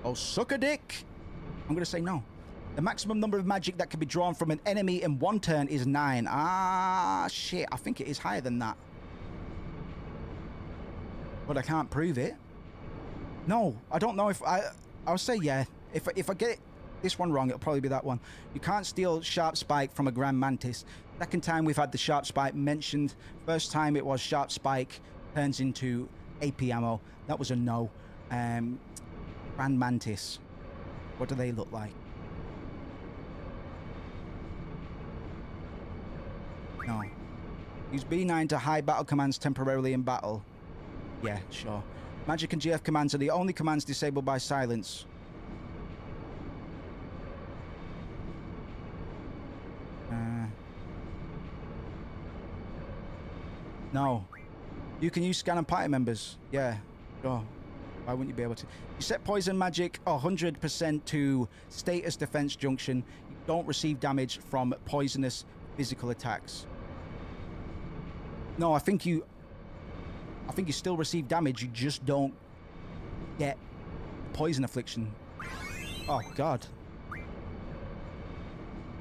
Oh, suck a dick! I'm going to say no. The maximum number of magic that can be drawn from an enemy in one turn is 9. Ah, shit. I think it is higher than that. But I can't prove it. No, I don't know if... I'll say yeah. If I get this one wrong, it'll probably be that one. You can't steal Sharp Spike from a Grand Mantis. Second time we've had the Sharp Spike mentioned. First time it was Sharp Spike turns into AP ammo. That was a no. Grand Mantis. What do they look like? No. Use B9 to hide battle commands temporarily in battle. Yeah, sure. Magic and GF commands are the only commands disabled by silence. No. You can use scan and party members. Yeah. Sure. Why wouldn't you be able to? You set poison magic 100% to status defense junction. You don't receive damage from poisonous physical attacks. No, I think you still receive damage. You just don't get poison affliction. Oh God.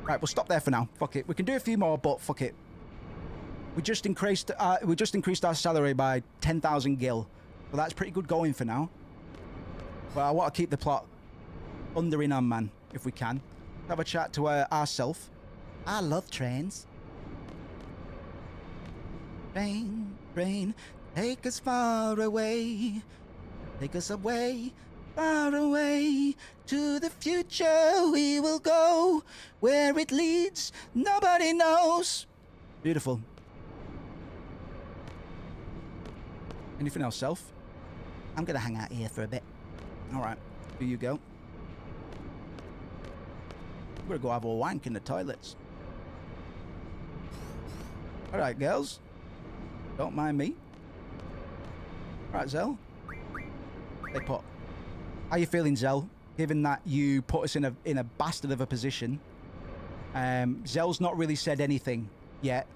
Right, we'll stop there for now. Fuck it. We can do a few more, but fuck it. We just increased our salary by 10,000 gil. Well, that's pretty good going for now. But I want to keep the plot under in hand, man, if we can. Have a chat to ourself. I love trains. Train, train, take us far away. Take us away, far away. To the future we will go. Where it leads, nobody knows. Beautiful. Anything else, Self? I'm gonna hang out here for a bit. All right. Here you go. I'm gonna go have a wank in the toilets. All right, girls. Don't mind me. All right, Zell. They put. How you feeling, Zell? Given that you put us in a bastard of a position. Zell's not really said anything yet.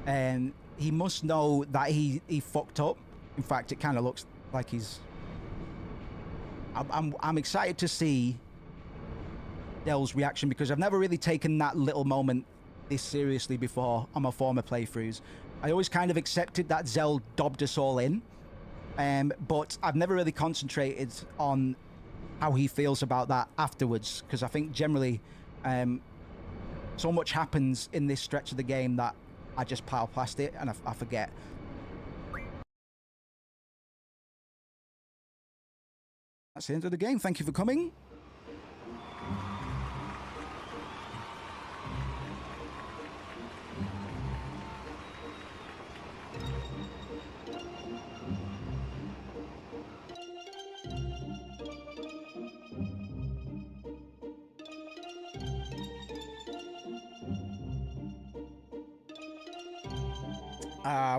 He must know that he fucked up. In fact, it kind of looks like he's. I'm excited to see Zell's reaction because I've never really taken that little moment this seriously before on my former playthroughs. I always kind of accepted that Zell dobbed us all in, but I've never really concentrated on how he feels about that afterwards because I think generally so much happens in this stretch of the game that I just pile past it and I forget. That's the end of the game. Thank you for coming.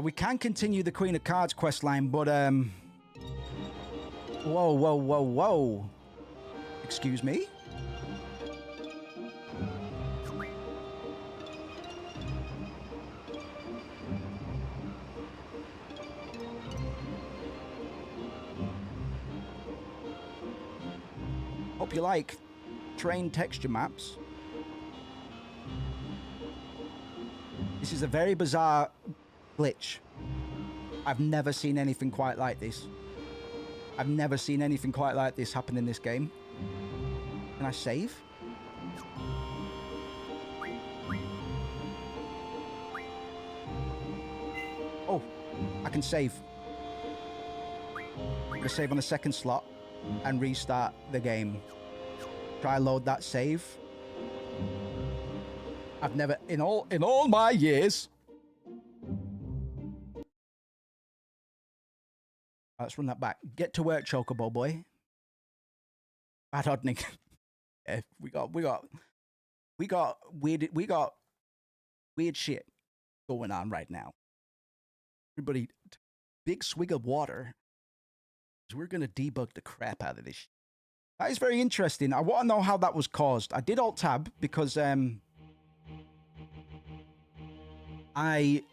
We can continue the Queen of Cards quest line, but whoa. Excuse me? Hope you like train texture maps. This is a very bizarre glitch. I've never seen anything quite like this. I've never seen anything quite like this happen in this game. Can I save? Oh, I can save. I'm gonna save on the second slot and restart the game. Try load that save. I've never, in all my years. Let's run that back. Get to work, Chocobo boy. Bad oddning. Yeah, we got weird shit going on right now. Everybody, big swig of water. We're gonna debug the crap out of this shit. That is very interesting. I want to know how that was caused. I did Alt Tab because I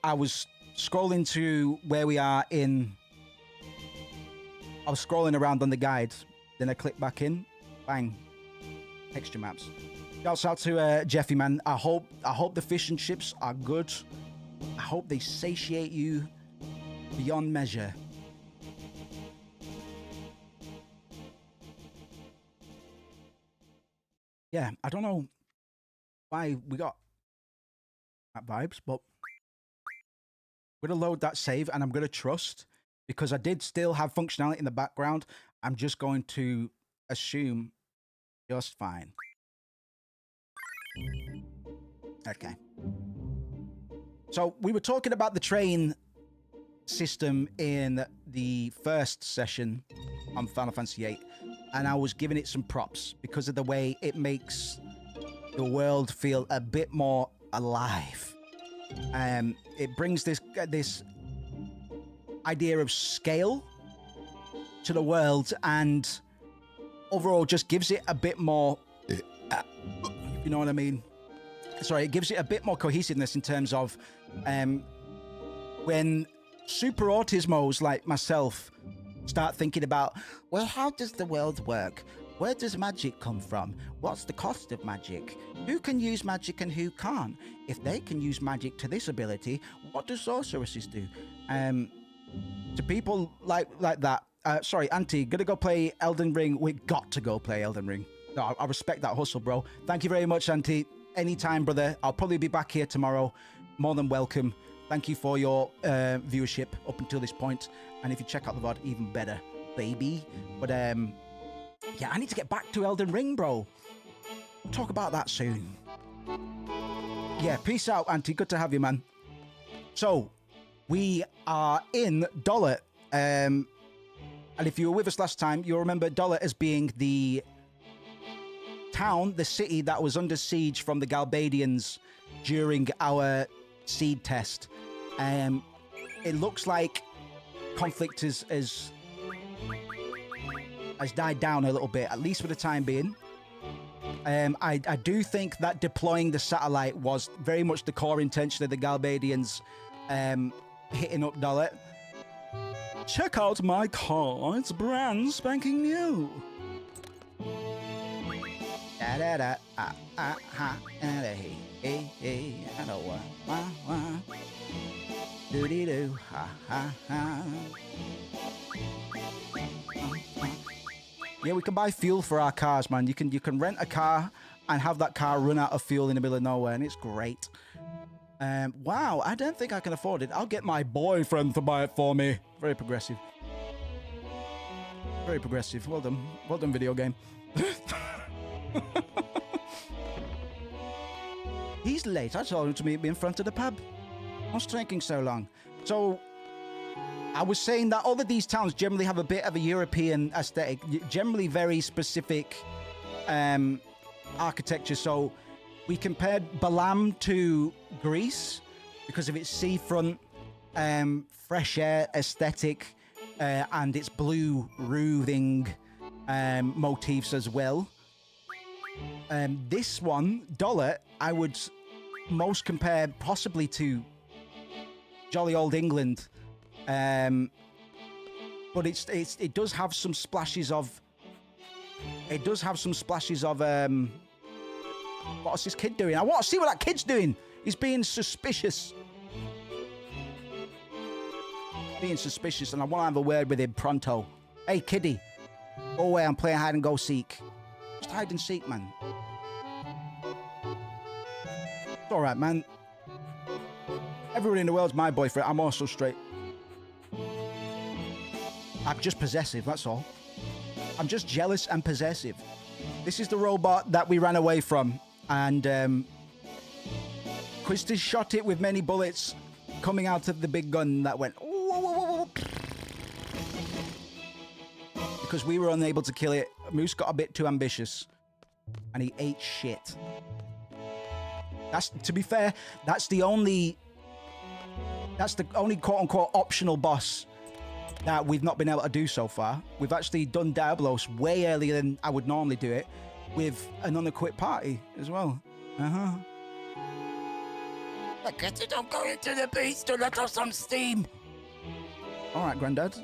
was scrolling to where we are in. I was scrolling around on the guide, then I clicked back in, bang, texture maps. Shouts out to Jeffy, man. I hope the fish and chips are good. I hope they satiate you beyond measure. Yeah, I don't know why we got that vibes, but I'm gonna load that save and I'm gonna trust. Because I did still have functionality in the background, I'm just going to assume just fine. Okay. So we were talking about the train system in the first session on Final Fantasy VIII, and I was giving it some props because of the way it makes the world feel a bit more alive. It brings this idea of scale to the world, and overall just gives it a bit more, you know what I mean? Sorry, it gives it a bit more cohesiveness in terms of when super autismos like myself start thinking about, Well, how does the world work? Where does magic come from? What's the cost of magic? Who can use magic and who can't? If they can use magic to this ability, what do sorceresses do? to people like that, sorry, Auntie, gonna go play Elden Ring. We got to go play Elden Ring. No, I respect that hustle, bro. Thank you very much, Auntie. Anytime, brother. I'll probably be back here tomorrow. More than welcome. Thank you for your viewership up until this point. And if you check out the VOD, even better, baby. But yeah, I need to get back to Elden Ring, bro. We'll talk about that soon. Yeah, peace out, Auntie. Good to have you, man. So, we are in Dollet. And if you were with us last time, you'll remember Dollet as being the town, the city that was under siege from the Galbadians during our seed test. It looks like conflict has died down a little bit, at least for the time being. I do think that deploying the satellite was very much the core intention of the Galbadians hitting up Dollet. Check out my car, it's brand spanking new. Da da da ha hey hey hey I know what do dee do ha ha ha. Yeah, we can buy fuel for our cars, man. You can rent a car and have that car run out of fuel in the middle of nowhere, and it's great. Wow, I don't think I can afford it. I'll get my boyfriend to buy it for me. Very progressive. Very progressive. Well done, video game. He's late. I told him to meet me in front of the pub. What's taking so long? So, I was saying that all of these towns generally have a bit of a European aesthetic, generally very specific architecture. So, we compared Balam to Greece because of its seafront, fresh air aesthetic, and its blue roofing motifs as well. This one, Dollet, I would most compare possibly to jolly old England. But it does have some splashes of. It does have some splashes of. What's this kid doing? I want to see what that kid's doing. He's being suspicious. Being suspicious, and I want to have a word with him pronto. Hey, kiddie. Go away, I'm playing hide and go seek. Just hide and seek, man. It's alright, man. Everyone in the world's my boyfriend. I'm also straight. I'm just possessive, that's all. I'm just jealous and possessive. This is the robot that we ran away from. And Quistis shot it with many bullets coming out of the big gun that went... Because we were unable to kill it. Moose got a bit too ambitious. And he ate shit. That's, to be fair, that's the only quote-unquote optional boss that we've not been able to do so far. We've actually done Diablos way earlier than I would normally do it, with an unequipped party as well. I guess you don't go into the beast to let off some steam. All right, Grandad.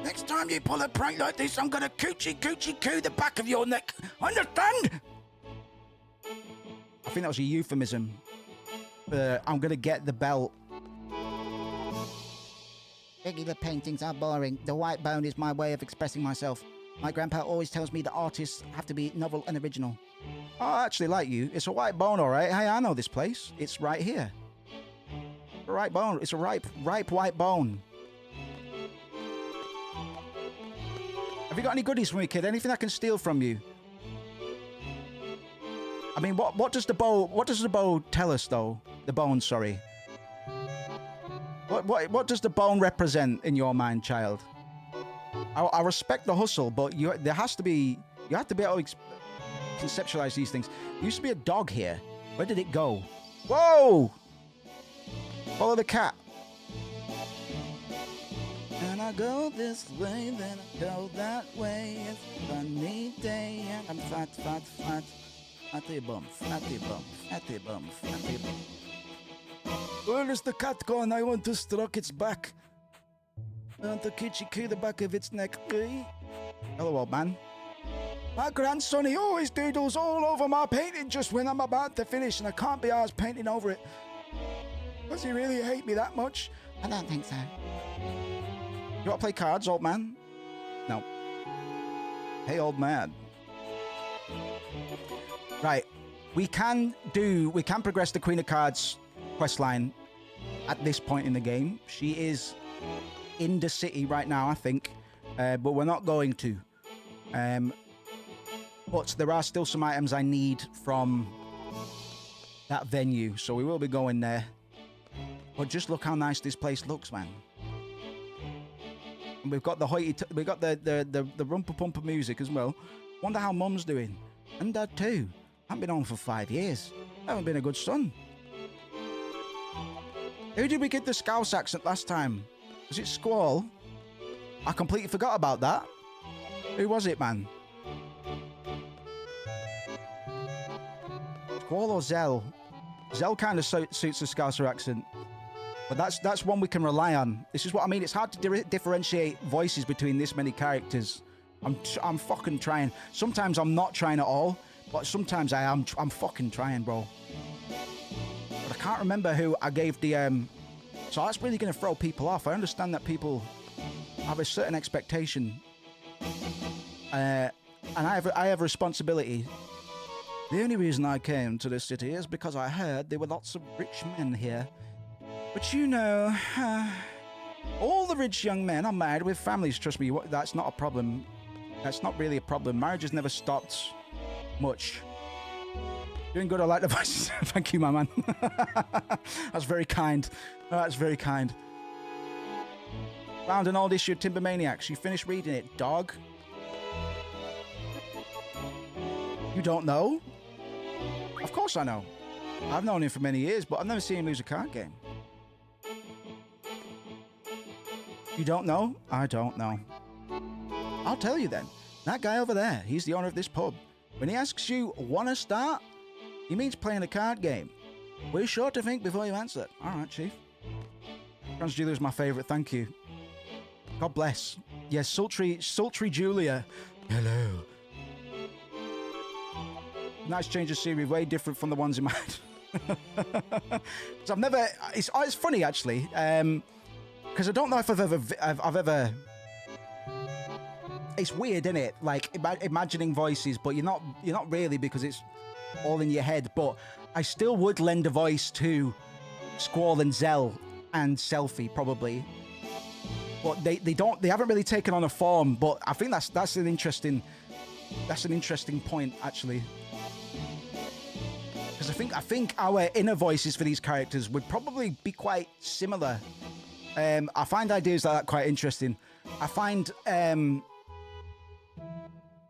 Next time you pull a prank like this, I'm gonna coochie coo the back of your neck. Understand? I think that was a euphemism. I'm gonna get the belt. Regular paintings are boring. The white bone is my way of expressing myself. My grandpa always tells me that artists have to be novel and original. Oh, I actually like you. It's a white bone, all right. Hey, I know this place. It's right here. A ripe bone. It's a ripe white bone. Have you got any goodies for me, kid? Anything I can steal from you? I mean, what does the bow tell us, though? The bone, sorry. What does the bone represent in your mind, child? I respect the hustle, but you have to be able to conceptualize these things. There used to be a dog here. Where did it go? Whoa! Follow the cat. And I go this way, then I go that way. It's a funny day, and I'm fat. Fatty bum, fatty bum, fatty bum, fatty bum. Where is the cat gone? I want to stroke its back. I want to key the back of its neck. Hello, old man. My grandson, he always doodles all over my painting just when I'm about to finish, and I can't be arsed painting over it. Does he really hate me that much? I don't think so. You want to play cards, old man? No. Hey, old man. Right. We can progress the Queen of Cards questline at this point in the game. She is in the city right now, I think, but we're not going to. But there are still some items I need from that venue, so we will be going there. But just look how nice this place looks, man. And we've got the we got the rumpa pumper music as well. Wonder how Mum's doing, and Dad too. I haven't been home for 5 years. I haven't been a good son. Who did we get the Scouse accent last time? Was it Squall? I completely forgot about that. Who was it, man? Squall or Zell? Zell kind of suits the Scouser accent. But that's one we can rely on. This is what I mean. It's hard to differentiate voices between this many characters. I'm fucking trying. Sometimes I'm not trying at all, but sometimes I am. I'm fucking trying, bro. But I can't remember who I gave the. So that's really going to throw people off. I understand that people have a certain expectation, and I have a responsibility. The only reason I came to this city is because I heard there were lots of rich men here. But you know, all the rich young men are married with families. Trust me, that's not a problem. That's not really a problem. Marriage has never stopped much. Doing good, I like the voices. Thank you, my man. That's very kind. That's very kind. Found an old issue of Timbermaniacs. You finished reading it, dog? You don't know? Of course I know. I've known him for many years, but I've never seen him lose a card game. You don't know? I don't know. I'll tell you then. That guy over there, he's the owner of this pub. When he asks you, wanna start? He means playing a card game. We're sure to think before you answer. All right, Chief. Transjulia is my favourite, thank you. God bless. Yes, Sultry Julia. Hello. Nice change of scenery, way different from the ones in my head. So I've never... It's funny, actually. Because I don't know if I've ever... It's weird, isn't it? Like imagining voices, but you're not really, because it's all in your head. But I still would lend a voice to Squall and Zell and Selfie, probably. But they haven't really taken on a form. But I think that's an interesting point, actually. Because I think our inner voices for these characters would probably be quite similar. I find ideas like that quite interesting. I find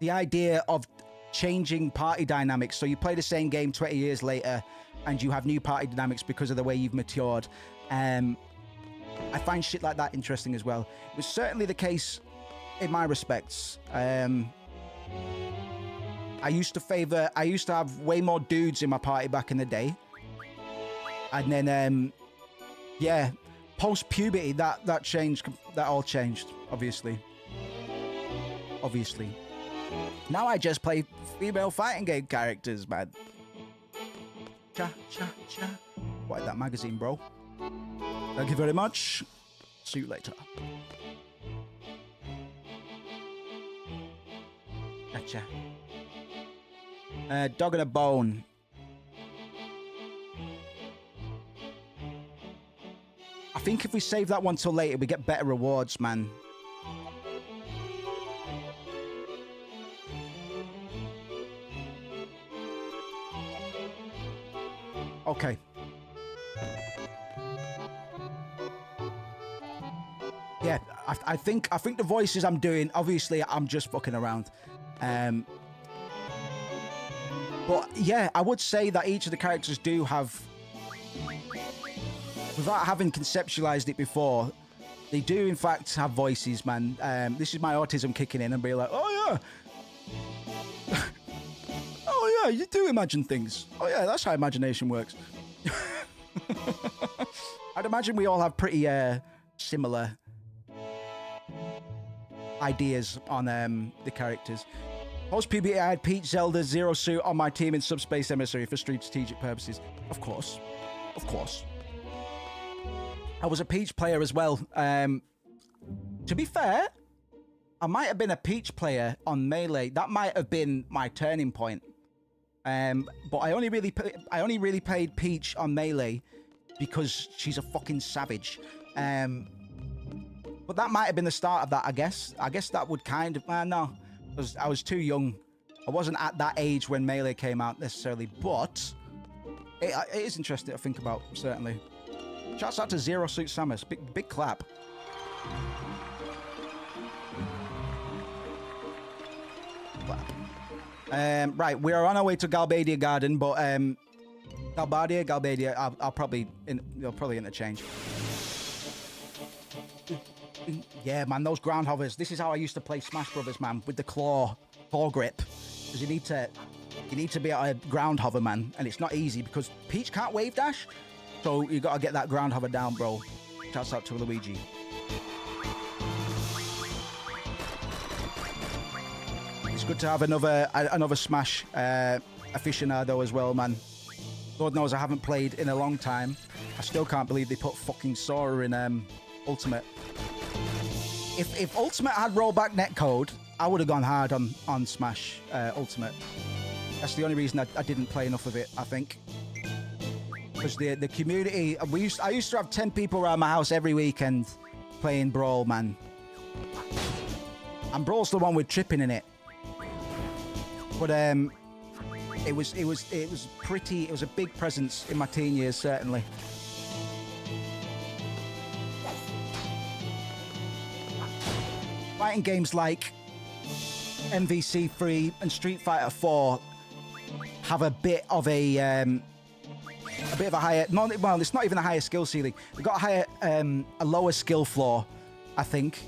the idea of changing party dynamics. So you play the same game 20 years later and you have new party dynamics because of the way you've matured. I find shit like that interesting as well. It was certainly the case in my respects. I used to have way more dudes in my party back in the day. And then, yeah, post-puberty, that changed. That all changed, obviously. Now I just play female fighting game characters, man. Cha. What that magazine, bro? Thank you very much. See you later. Gotcha. Dog and a bone. I think if we save that one till later, we get better rewards, man. Okay. Yeah, I think the voices I'm doing, obviously I'm just fucking around. But yeah, I would say that each of the characters do have, without having conceptualized it before, they do in fact have voices, man. This is my autism kicking in and be like, oh yeah. Oh yeah, you do imagine things. Oh yeah, that's how imagination works. I'd imagine we all have pretty similar ideas on the characters. Post PBA, I had Peach, Zelda, Zero Suit on my team in Subspace Emissary for strategic purposes. Of course. Of course. I was a Peach player as well. To be fair, I might have been a Peach player on Melee. That might have been my turning point. But I only really played Peach on Melee because she's a fucking savage. But that might have been the start of that, I guess. I guess that would kind of... no. I was too young. I wasn't at that age when Melee came out necessarily, but it is interesting to think about, certainly. Shouts out to Zero Suit Samus. Big clap. Right, we are on our way to Galbadia Garden, but Galbadia, I'll probably interchange. Yeah, man, those ground hovers. This is how I used to play Smash Brothers, man, with the claw grip. Because you need to be a ground hover, man, and it's not easy because Peach can't wave dash, so you got to get that ground hover down, bro. Shouts out to Luigi. It's good to have another Smash aficionado as well, man. Lord knows I haven't played in a long time. I still can't believe they put fucking Sora in Ultimate. If Ultimate had rollback netcode, I would have gone hard on Smash Ultimate. That's the only reason I didn't play enough of it, I think. Because the community, I used to have 10 people around my house every weekend playing Brawl, man. And Brawl's the one with tripping in it. But it was a big presence in my teen years, certainly. Fighting games like MVC3 and Street Fighter 4 have a bit of a higher. Well, it's not even a higher skill ceiling. They've got a lower skill floor, I think.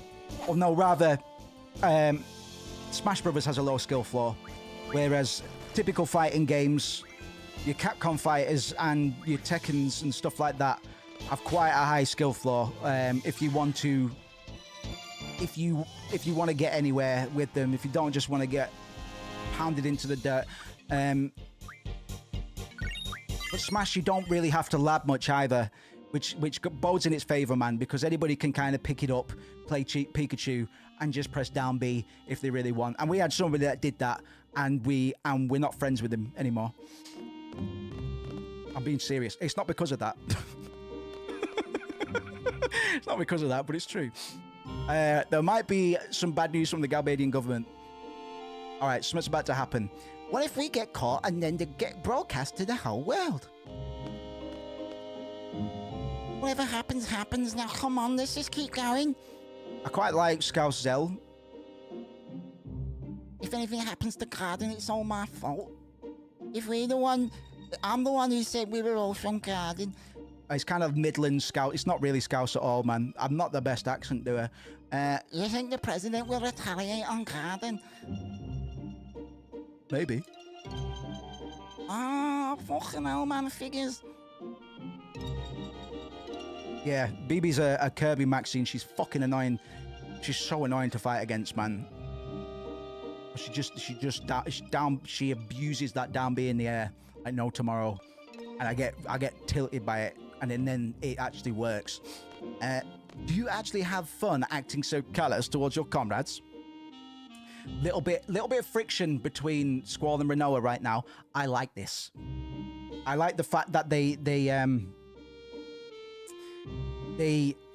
Or no, rather, Smash Brothers has a low skill floor, whereas typical fighting games, your Capcom fighters and your Tekkens and stuff like that have quite a high skill floor. If you want to get anywhere with them, if you don't just want to get pounded into the dirt. But Smash, you don't really have to lab much either, which bodes in its favor, man, because anybody can kind of pick it up, play cheap Pikachu, and just press down B if they really want. And we had somebody that did that, and we're not friends with him anymore. I'm being serious. It's not because of that. It's not because of that, but it's true. There might be some bad news from the Galbadian government. All right, something's about to happen. What if we get caught and then they get broadcast to the whole world? Whatever happens, happens. Now, come on, let's just keep going. I quite like Scouse Zell. If anything happens to Garden, it's all my fault. I'm the one who said we were all from Garden. It's kind of Midland Scout. It's not really Scouse at all, man. I'm not the best accent doer. You think the president will retaliate on Garden? Maybe. Fucking hell, man, figures. Yeah, BB's a Kirby Maxine. She's fucking annoying. She's so annoying to fight against, man. She abuses that down B in the air like no tomorrow, and I get tilted by it, and then it actually works. Do you actually have fun acting so callous towards your comrades? Little bit of friction between Squall and Renoa right now. I like this. I like the fact that they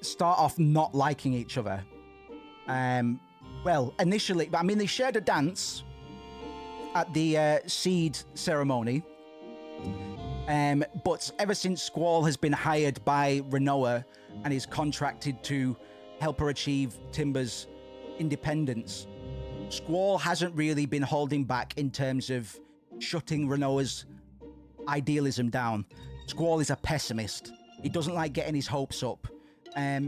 start off not liking each other. Well, initially, I mean, they shared a dance at the seed ceremony. But ever since Squall has been hired by Renoa and is contracted to help her achieve Timber's independence, Squall hasn't really been holding back in terms of shutting Renoa's idealism down. Squall is a pessimist. He doesn't like getting his hopes up.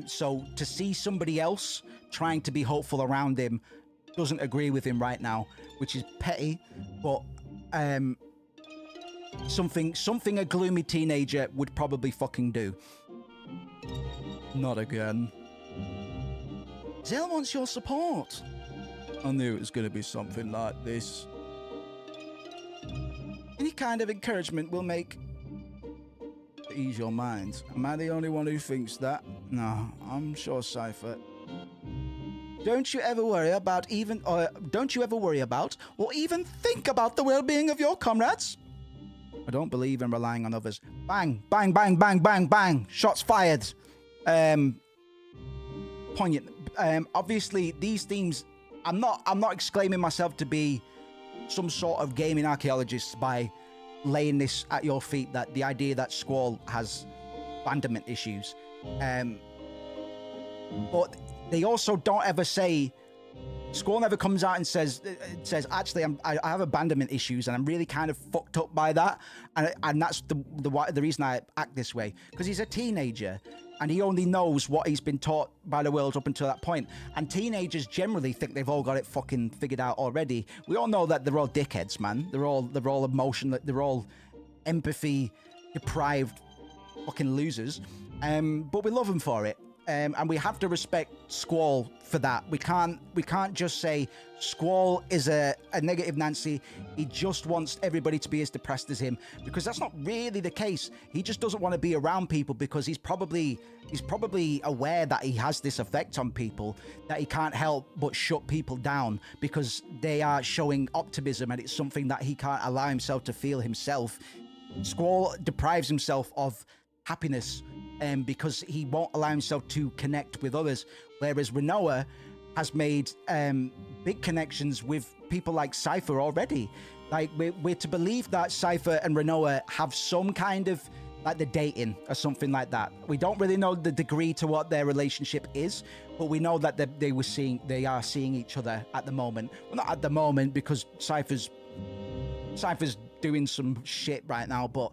So to see somebody else trying to be hopeful around him doesn't agree with him right now, which is petty, but something a gloomy teenager would probably fucking do. Not again. Zell wants your support. I knew it was going to be something like this. Any kind of encouragement will make... Ease your mind. Am I the only one who thinks that? No, I'm sure Cypher. Don't you ever worry about or even think about the well-being of your comrades? I don't believe in relying on others. Bang, bang, bang, bang, bang, bang. Shots fired. Poignant. Obviously, these themes. I'm not exclaiming myself to be some sort of gaming archaeologist by laying this at your feet, that the idea that Squall has abandonment issues. But they also don't ever say, Squall never comes out and says actually I have abandonment issues and I'm really kind of fucked up by that, and that's the reason I act this way, because he's a teenager and he only knows what he's been taught by the world up until that point. And teenagers generally think they've all got it fucking figured out already. We all know that they're all dickheads, man. They're all emotional. They're all empathy deprived fucking losers. But we love them for it. And we have to respect Squall for that. We can't just say Squall is a negative Nancy. He just wants everybody to be as depressed as him, because that's not really the case. He just doesn't want to be around people because he's probably aware that he has this effect on people, that he can't help but shut people down because they are showing optimism, and it's something that he can't allow himself to feel himself. Squall deprives himself of happiness because he won't allow himself to connect with others, whereas Renoa has made big connections with people like Cypher already. Like, we're to believe that Cypher and Renoa have some kind of, like, the dating or something like that. We don't really know the degree to what their relationship is, but we know that they are seeing each other at the moment. Well, not at the moment, because Cypher's doing some shit right now, but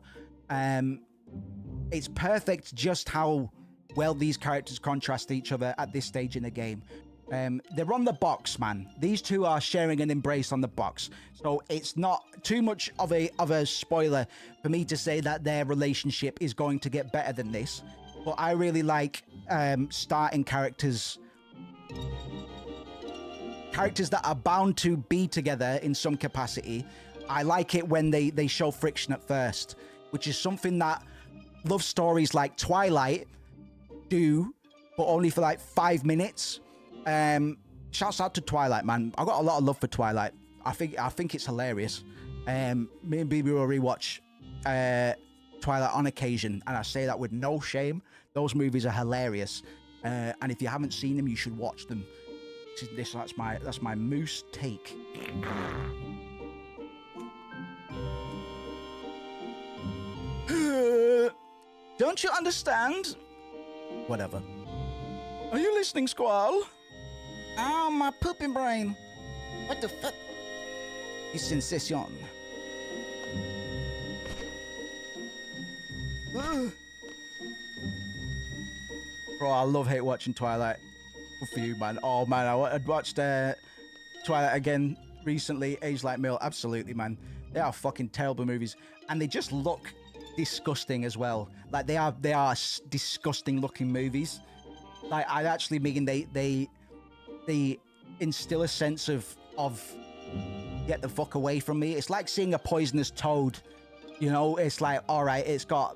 it's perfect just how well these characters contrast each other at this stage in the game. They're on the box, man. These two are sharing an embrace on the box, so it's not too much of a spoiler for me to say that their relationship is going to get better than this. But I really like starting characters that are bound to be together in some capacity. I like it when they show friction at first, which is something that love stories like Twilight do, but only for like 5 minutes. Shouts out to Twilight, man. I've got a lot of love for Twilight. I think it's hilarious. Me and BB will rewatch Twilight on occasion, and I say that with no shame. Those movies are hilarious, and if you haven't seen them, you should watch them. That's my moose take. Don't you understand? Whatever. Are you listening, Squall? Oh, my pooping brain. What the fuck? It's sensation. Bro, I love hate watching Twilight. Good for you, man. Oh, man, I watched Twilight again recently. Age Like Mill. Absolutely, man. They are fucking terrible movies. And they just look disgusting as well. Like, they are disgusting looking movies. Like, I actually mean they instill a sense of get the fuck away from me. It's like seeing a poisonous toad. You know, it's like, all right, it's black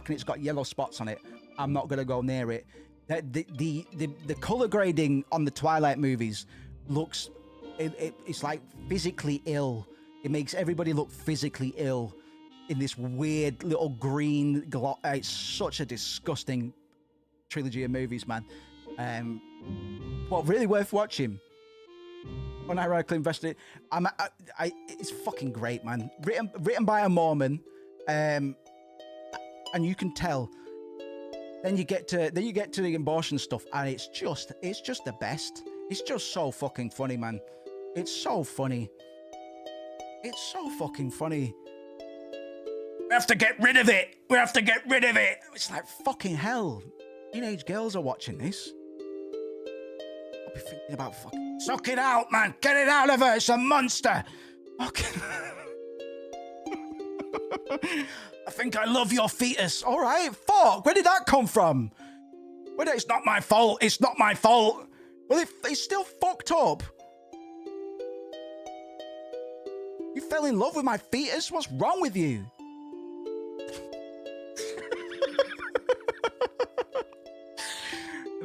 and it's got yellow spots on it. I'm not gonna go near it. The color grading on the Twilight movies looks, it's like physically ill. It makes everybody look physically ill in this weird little green glow. It's such a disgusting trilogy of movies, man. But really worth watching. Unironically invested. It's fucking great, man. Written by a Mormon, and you can tell. Then you get to the abortion stuff, and it's just the best. It's just so fucking funny, man. It's so funny. It's so fucking funny. We have to get rid of it. We have to get rid of it. It's like, fucking hell. Teenage girls are watching this. I'll be thinking about fucking... Suck it out, man. Get it out of her. It's a monster. Fucking... I think I love your fetus. All right, fuck. Where did that come from? It's not my fault. It's not my fault. Well, it's still fucked up. You fell in love with my fetus? What's wrong with you?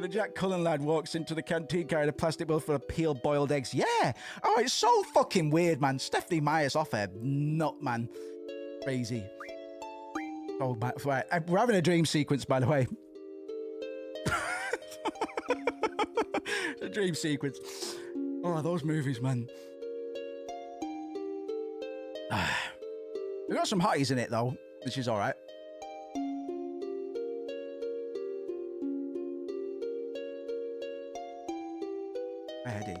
The Jack Cullen lad walks into the canteen carrying a plastic bowl full of peeled boiled eggs. Yeah. Oh, it's so fucking weird, man. Stephanie Meyer's off her nut, man. Crazy. Oh, man. Right. We're having a dream sequence, by the way. The dream sequence. Oh, those movies, man. We got some hotties in it, though, which is all right. Eddie.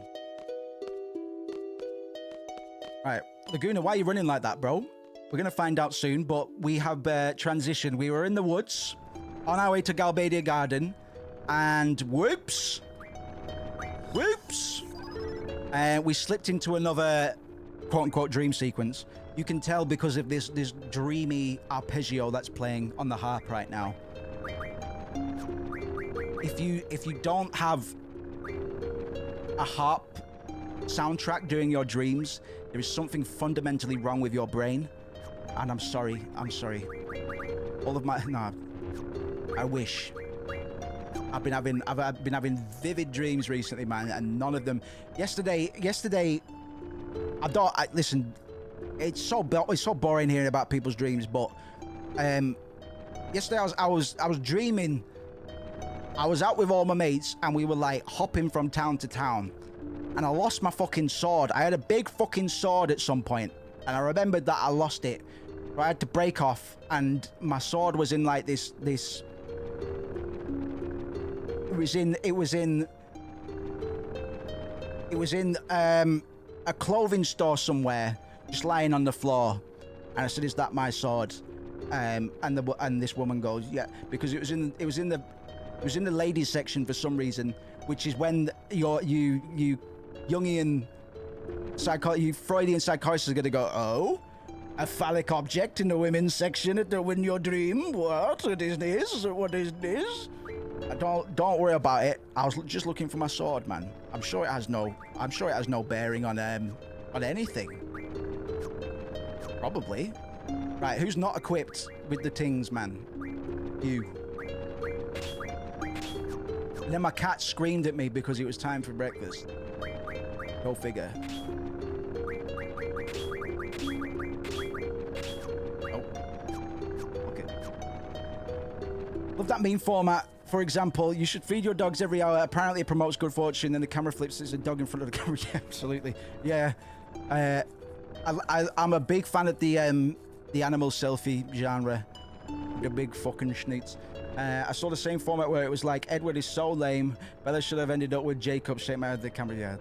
Right, Laguna, why are you running like that, bro? We're going to find out soon, but we have transitioned. We were in the woods on our way to Galbadia Garden, and whoops, we slipped into another quote-unquote dream sequence. You can tell because of this dreamy arpeggio that's playing on the harp right now. If you don't have a harp soundtrack during your dreams, there is something fundamentally wrong with your brain. And I'm sorry. All of my... No. I wish. I've been having vivid dreams recently, man, and none of them... Yesterday... listen, it's so boring hearing about people's dreams, but... yesterday I was dreaming... I was out with all my mates, and we were, like, hopping from town to town. And I lost my fucking sword. I had a big fucking sword at some point, and I remembered that I lost it. I had to break off, and my sword was in like this. It was in a clothing store somewhere, just lying on the floor. And I said, "Is that my sword?" And this woman goes, "Yeah," because it was in the ladies section for some reason, which is when you Jungian Freudian psychiatrist is gonna go, "Oh, a phallic object in the women's section in your dream? What is this? What is this?" Don't worry about it. I was just looking for my sword, man. I'm sure it has no bearing on anything. Probably. Right, who's not equipped with the things, man? You. And then my cat screamed at me because it was time for breakfast. Go figure. Oh. Okay. Love that meme format. For example, you should feed your dogs every hour. Apparently it promotes good fortune. Then the camera flips. There's a dog in front of the camera. Yeah, absolutely. Yeah. I'm a big fan of the animal selfie genre. A big fucking schnitz. I saw the same format where it was like, Edward is so lame. Bella should have ended up with Jacob. Shake out of the camera. Yeah,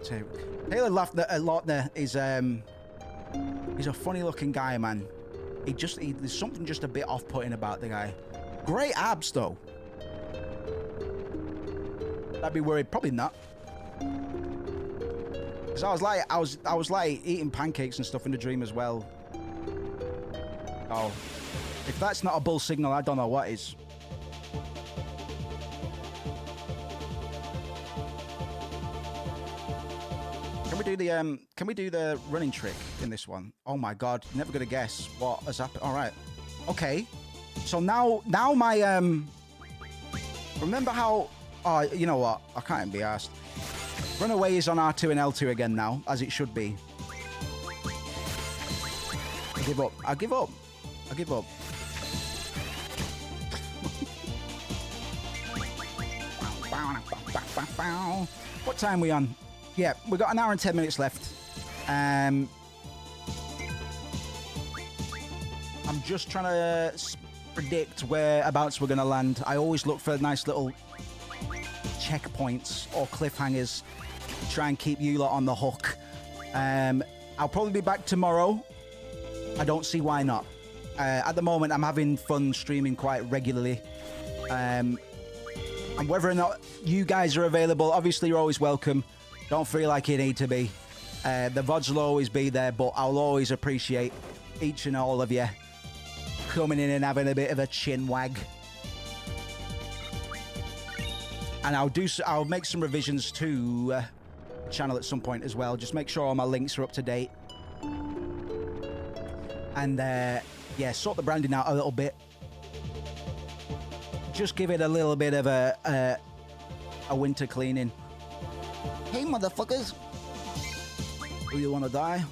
Taylor Lautner is he's a funny looking guy, man. There's something just a bit off-putting about the guy. Great abs though. I'd be worried. Probably not. Because I was like eating pancakes and stuff in the dream as well. Oh, if that's not a bull signal, I don't know what is. Can we do the running trick in this one? Oh my god, never gonna guess what has happened. All right, okay. So now my remember how? Oh, you know what? I can't even be asked. Runaway is on R2 and L2 again now, as it should be. I give up. I give up. I give up. What time are we on? Yeah, we got an hour and 10 minutes left. I'm just trying to predict whereabouts we're going to land. I always look for nice little checkpoints or cliffhangers to try and keep you lot on the hook. I'll probably be back tomorrow I don't see why not. At the moment, I'm having fun streaming quite regularly. And whether or not you guys are available, obviously you're always welcome. Don't feel like you need to be. The VODs will always be there, but I'll always appreciate each and all of you coming in and having a bit of a chin wag. And I'll make some revisions to the channel at some point as well. Just make sure all my links are up to date. And yeah, sort the branding out a little bit. Just give it a little bit of a winter cleaning. Hey, motherfuckers. Do you want to die?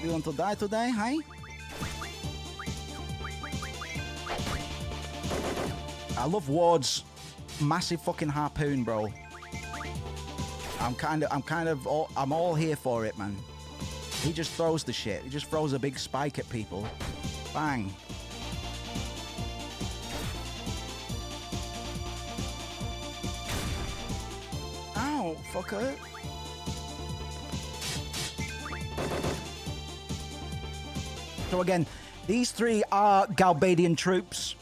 You want to die today, hey? I love Ward's massive fucking harpoon, bro. I'm all here for it, man. He just throws the shit. He just throws a big spike at people. Bang. Ow, fucker. So again, these three are Galbadian troops,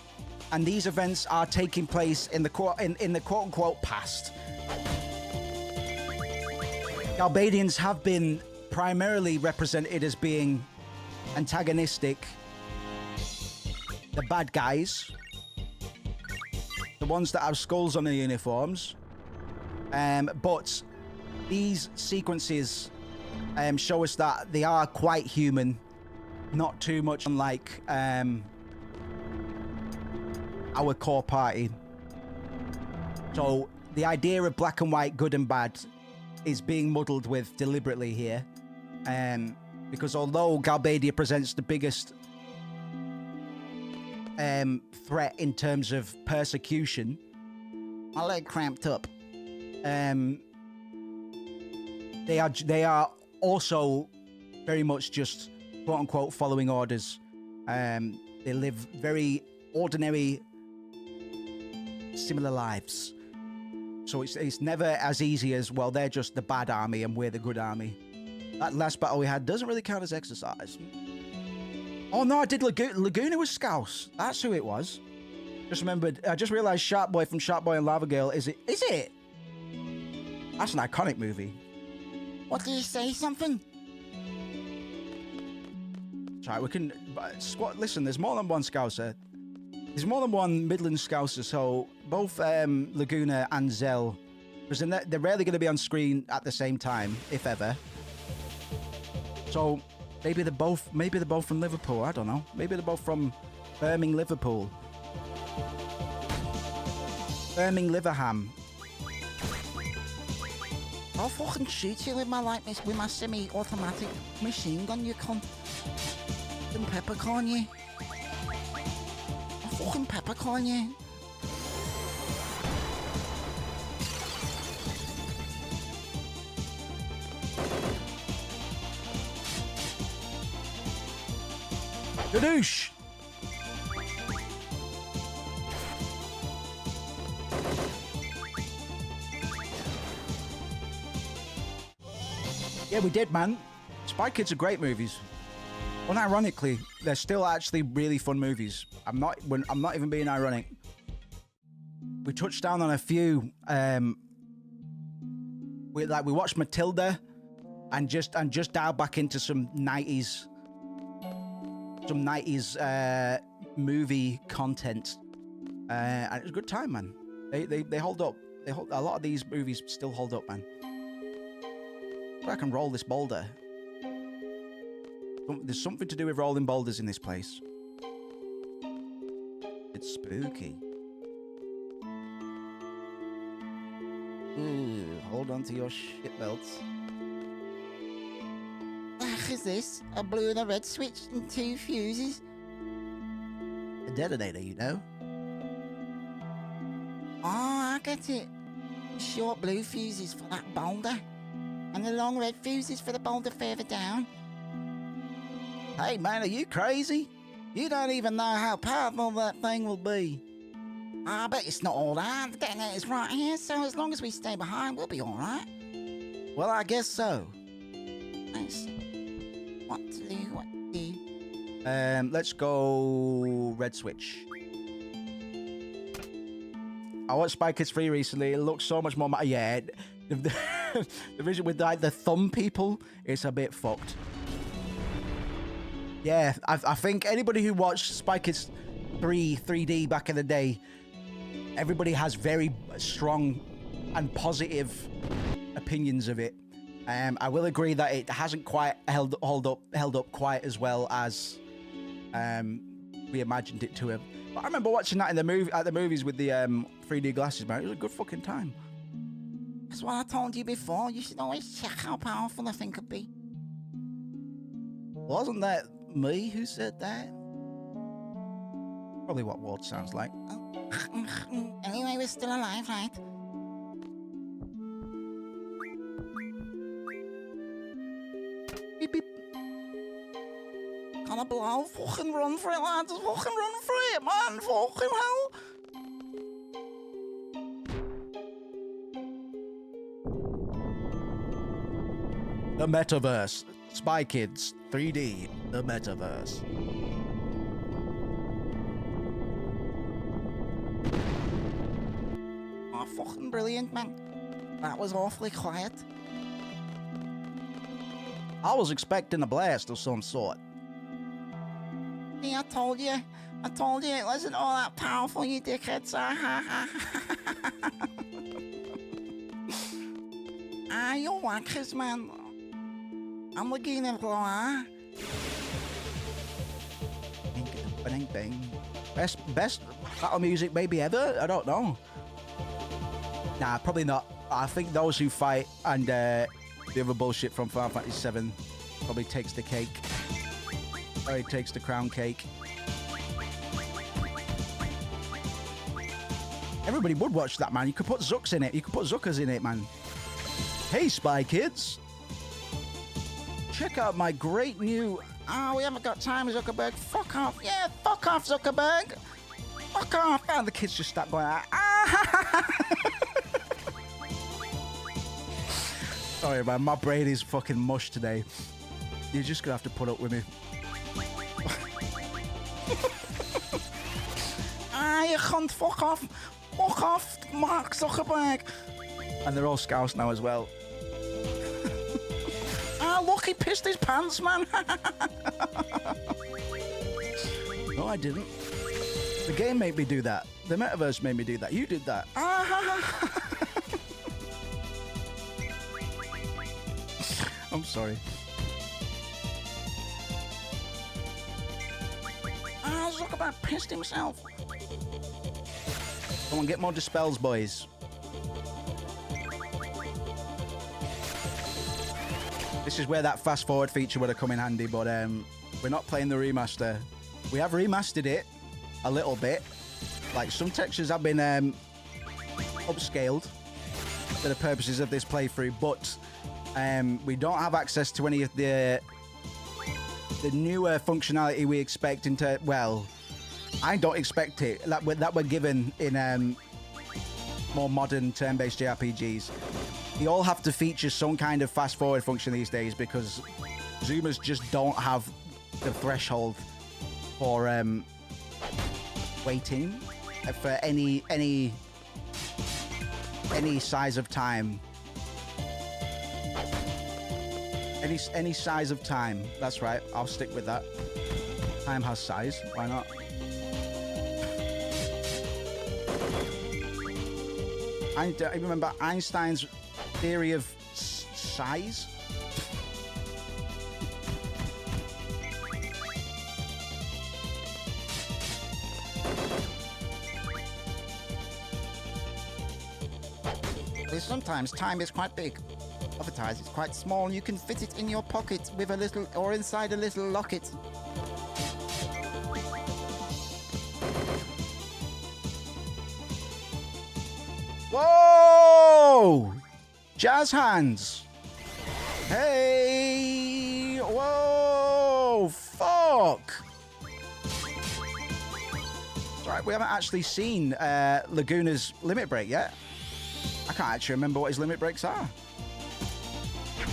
and these events are taking place in the quote-unquote past. Galbadians have been primarily represented as being antagonistic, the bad guys, the ones that have skulls on their uniforms. But these sequences show us that they are quite human, not too much unlike our core party. So the idea of black and white, good and bad, is being muddled with deliberately here. Because although Galbadia presents the biggest threat in terms of persecution, My leg cramped up. they are also very much just quote unquote following orders. They live very ordinary, similar lives. So it's never as easy as, well, they're just the bad army and we're the good army. That last battle we had doesn't really count as exercise. Oh no, I did Laguna was Scouse. That's who it was. Just remembered. I just realized Shark Boy from Shark Boy and Lava Girl. Is it? That's an iconic movie. What did you say? Something? Sorry, we can. Listen, there's more than one Scouser. There's more than one Midland Scouser. So both Laguna and Zell, because they're rarely going to be on screen at the same time, if ever. So maybe they're both from Liverpool. I don't know. Maybe they're both from Birmingham, Liverpool. Birmingham, Liverham. I'll fucking shoot you with my semi-automatic machine gun, you cunt. Fucking peppercorn you. I'll fucking peppercorn you. Gadoosh! Yeah, we did, man. Spy Kids are great movies. Unironically, they're still actually really fun movies. I'm not even being ironic. We touched down on a few. We watched Matilda, and just dialed back into some 90s movie content, and it was a good time, man. They hold up. A lot of these movies still hold up, man. If I can roll this boulder. There's something to do with rolling boulders in this place. It's spooky. Ooh, hold on to your shit belts. The heck is this? A blue and a red switch and 2 fuses? A detonator, you know? Oh, I get it. Short blue fuses for that boulder. And the long red fuses for the boulder further down. Hey, man, are you crazy? You don't even know how powerful that thing will be. I bet it's not all that. The detonator's right here, so as long as we stay behind, we'll be alright. Well, I guess so. Let's see. What to do, what to do. Let's go red switch. I watched Spy Kids 3 recently. It looks so much more... yeah, the vision with like the thumb people, it's a bit fucked. Yeah, I think anybody who watched Spy Kids 3 3D back in the day, everybody has very strong and positive opinions of it. I will agree that it hasn't quite held up quite as well as we imagined it to have. But I remember watching that in the movies with the 3D glasses, man. It was a good fucking time. That's what I told you before. You should always check how powerful I think could be. Wasn't that me who said that? Probably what Ward sounds like. Anyway, we're still alive, right? Beep, beep. Gotta blow. Fucking run for it, lads. Fucking run for it, man. Fucking hell. The Metaverse. Spy Kids 3D. The Metaverse. Oh, fucking brilliant, man. That was awfully quiet. I was expecting a blast of some sort. See, I told you. I told you it wasn't all that powerful, you dickheads. You wankers, man. I'm looking at blow, Bang, bang. Best battle music maybe ever? I don't know. Nah, probably not. I think those who fight and the other bullshit from Final Fantasy VII probably takes the cake. Probably takes the crown cake. Everybody would watch that, man. You could put Zucks in it. You could put Zuckers in it, man. Hey, Spy Kids. Check out my great new... Oh, we haven't got time, Zuckerberg. Fuck off. Yeah, fuck off, Zuckerberg. Fuck off. And the kids just start going... Sorry, man. My brain is fucking mush today. You're just going to have to put up with me. You cunt. Fuck off. Fuck off, Mark Zuckerberg. And they're all Scouts now as well. Look, he pissed his pants, man. No, I didn't. The game made me do that. The Metaverse made me do that. You did that. I'm sorry. Zuckerberg pissed himself. Come on, get more dispels, boys. This is where that fast forward feature would have come in handy, but we're not playing the remaster. We have remastered it a little bit. Like, some textures have been upscaled for the purposes of this playthrough, but we don't have access to any of the newer functionality we expect into... Well, I don't expect it. That we're given in more modern turn-based JRPGs. They all have to feature some kind of fast-forward function these days because Zoomers just don't have the threshold for waiting for any size of time. Any size of time. That's right. I'll stick with that. Time has size. Why not? I remember Einstein's theory of size. Sometimes time is quite big. Other times it's quite small. You can fit it in your pocket with a little, or inside a little locket. Whoa! Jazz hands. Hey! Whoa! Fuck! It's alright, we haven't actually seen Laguna's limit break yet. I can't actually remember what his limit breaks are.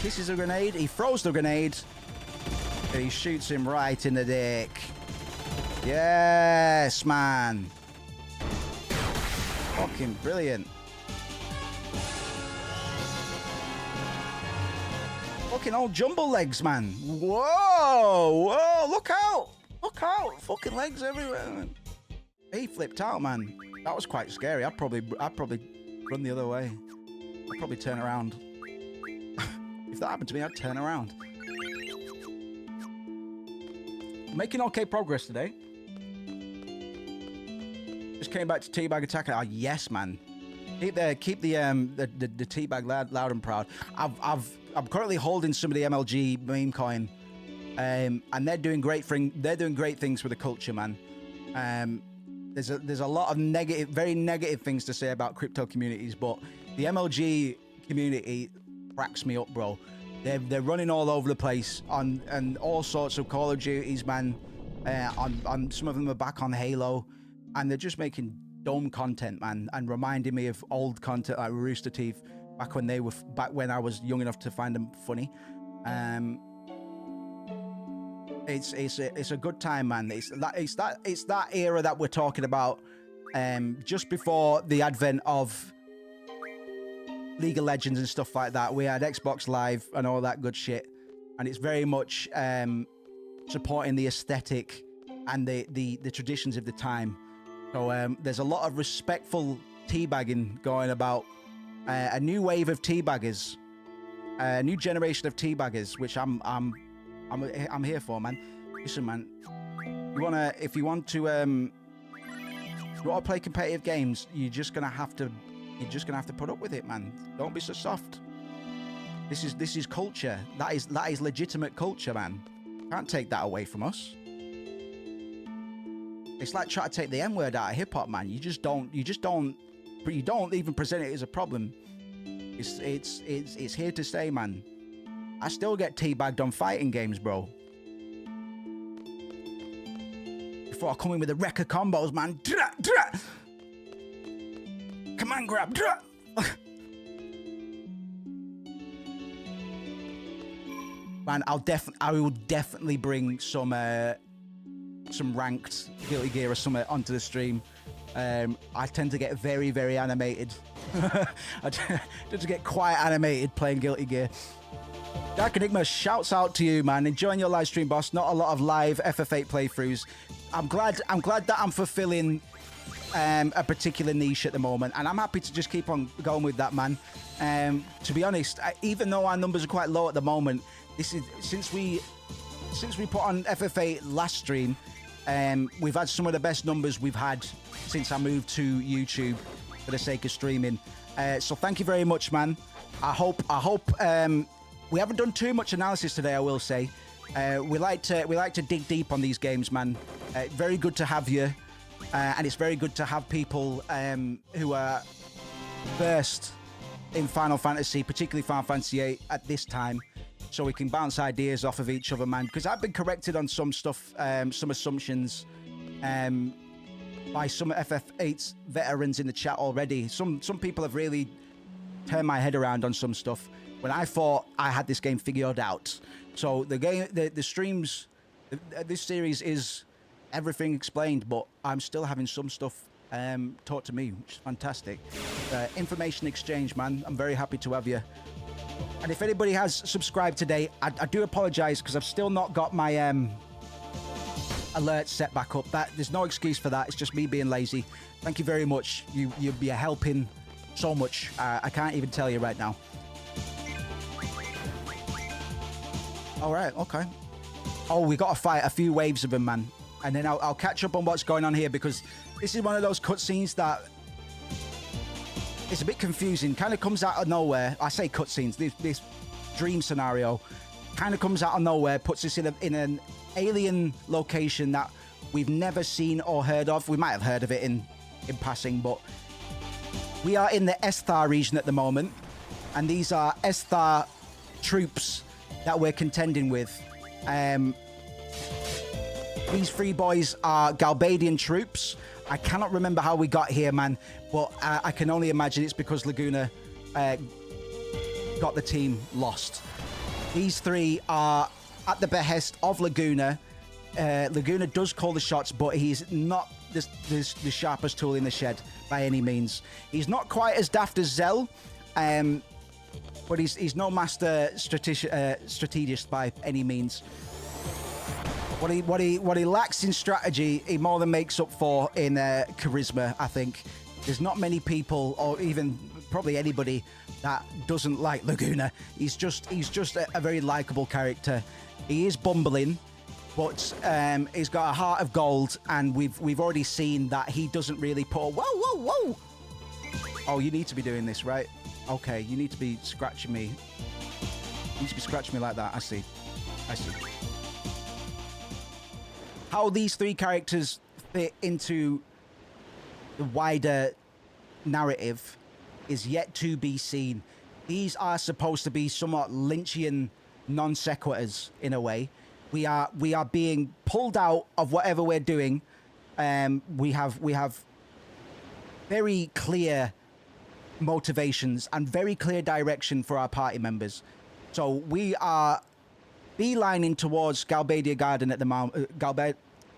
Kisses a grenade, he throws the grenade, And he shoots him right in the dick. Yes, man. Fucking brilliant. Fucking old jumble legs, man. Whoa, whoa, look out. Look out. Fucking legs everywhere, man. He flipped out, man. That was quite scary. I'd probably run the other way. I'd probably turn around. If that happened to me, I'd turn around. Making okay progress today. Just came back to teabag attack. Oh yes, man. Keep the teabag loud and proud. I'm currently holding some of the MLG meme coin, and they're doing great things for the culture, man. There's a lot of very negative things to say about crypto communities, but the MLG community cracks me up, bro. They're running all over the place on all sorts of Call of Duties, man. On some of them are back on Halo, and they're just making dumb content, man, and reminding me of old content like Rooster Teeth back when I was young enough to find them funny. It's a good time, man. It's that era that we're talking about, just before the advent of League of Legends and stuff like that. We had Xbox Live and all that good shit, and it's very much supporting the aesthetic and the traditions of the time. So there's a lot of respectful teabagging going about. A new wave of teabaggers, a new generation of teabaggers, which I'm here for, man. Listen, man, if you want to play competitive games, you're just gonna have to put up with it, man. Don't be so soft. This is culture. That is legitimate culture, man. Can't take that away from us. It's like trying to take the N-word out of hip-hop, man. You don't even present it as a problem. It's here to stay, man. I still get teabagged on fighting games, bro. Before I come in with the wrecker combos, man. Command grab. Man, I will definitely bring some ranked Guilty Gear or something onto the stream. I tend to get very, very animated. I tend to get quite animated playing Guilty Gear. Dark Enigma, shouts out to you, man. Enjoying your live stream, boss. Not a lot of live FF8 playthroughs. I'm glad that I'm fulfilling a particular niche at the moment, and I'm happy to just keep on going with that, man. To be honest, even though our numbers are quite low at the moment, this is since we put on FF8 last stream. We've had some of the best numbers we've had since I moved to YouTube for the sake of streaming. So thank you very much, man. I hope we haven't done too much analysis today, I will say. We like to dig deep on these games, man. Very good to have you, and it's very good to have people who are versed in Final Fantasy, particularly Final Fantasy VIII at this time, so we can bounce ideas off of each other, man. Because I've been corrected on some stuff, some assumptions, by some FF8's veterans in the chat already. Some people have really turned my head around on some stuff when I thought I had this game figured out. So the streams, this series is everything explained, but I'm still having some stuff taught to me, which is fantastic. Information exchange, man. I'm very happy to have you. And if anybody has subscribed today, I do apologize because I've still not got my alert set back up. There's no excuse for that. It's just me being lazy. Thank you very much. You'll be helping so much. I can't even tell you right now. All right, okay. Oh, we got to fight a few waves of them, man. And then I'll catch up on what's going on here, because this is one of those cutscenes that it's a bit confusing. Kind of comes out of nowhere. I say cutscenes. This dream scenario kind of comes out of nowhere, puts us in an alien location that we've never seen or heard of. We might have heard of it in passing, but we are in the Esthar region at the moment, and these are Esthar troops that we're contending with. These three boys are Galbadian troops. I cannot remember how we got here, man, but I can only imagine it's because Laguna got the team lost. These three are at the behest of Laguna. Laguna does call the shots, but he's not the sharpest tool in the shed by any means. He's not quite as daft as Zell, but he's no master strategist by any means. What he lacks in strategy, he more than makes up for in charisma. I think there's not many people, or even probably anybody, that doesn't like Laguna. He's just a very likable character. He is bumbling, but he's got a heart of gold, and we've already seen that he doesn't really put. Whoa! Oh, you need to be doing this, right? Okay, you need to be scratching me. You need to be scratching me like that. I see. How these three characters fit into the wider narrative is yet to be seen. These are supposed to be somewhat Lynchian non sequiturs in a way. We are being pulled out of whatever we're doing. We have very clear motivations and very clear direction for our party members. So we are beelining towards Galbadia Garden at the moment.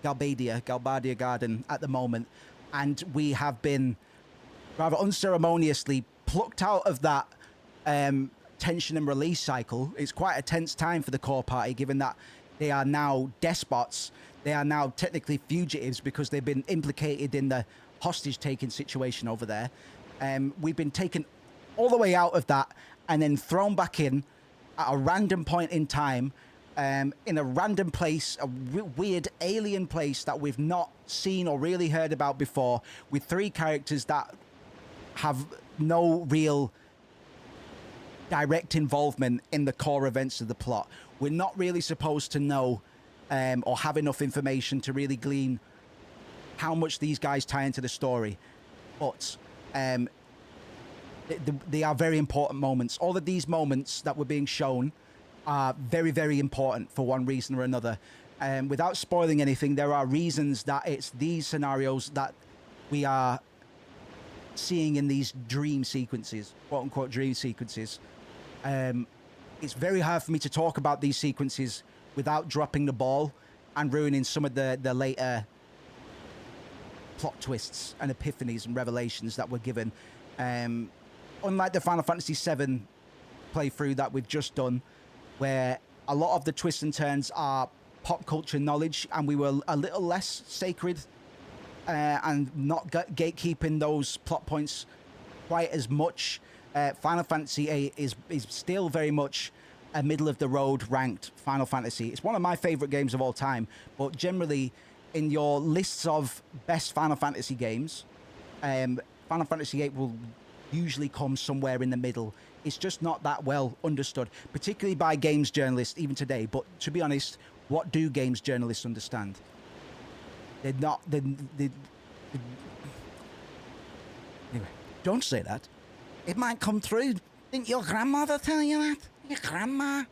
Galbadia Garden at the moment, and we have been rather unceremoniously plucked out of that tension and release cycle. It's quite a tense time for the core party, given that they are now despots. They are now technically fugitives because they've been implicated in the hostage-taking situation over there. We've been taken all the way out of that and then thrown back in at a random point in time, in a random place, a weird alien place that we've not seen or really heard about before, with three characters that have no real direct involvement in the core events of the plot. We're not really supposed to know or have enough information to really glean how much these guys tie into the story. But they are very important moments. All of these moments that were being shown are very, very important for one reason or another. Without spoiling anything, there are reasons that it's these scenarios that we are seeing in these dream sequences, quote unquote dream sequences. It's very hard for me to talk about these sequences without dropping the ball and ruining some of the later plot twists and epiphanies and revelations that were given. Unlike the Final Fantasy VII playthrough that we've just done, where a lot of the twists and turns are pop culture knowledge, and we were a little less sacred and not gatekeeping those plot points quite as much. Final Fantasy VIII is still very much a middle-of-the-road ranked Final Fantasy. It's one of my favorite games of all time, but generally in your lists of best Final Fantasy games, Final Fantasy VIII will usually come somewhere in the middle. It's just not that well understood, particularly by games journalists even today. But to be honest, what do games journalists understand? They're not... Anyway, don't say that. It might come through. Didn't your grandmother tell you that? Your grandma?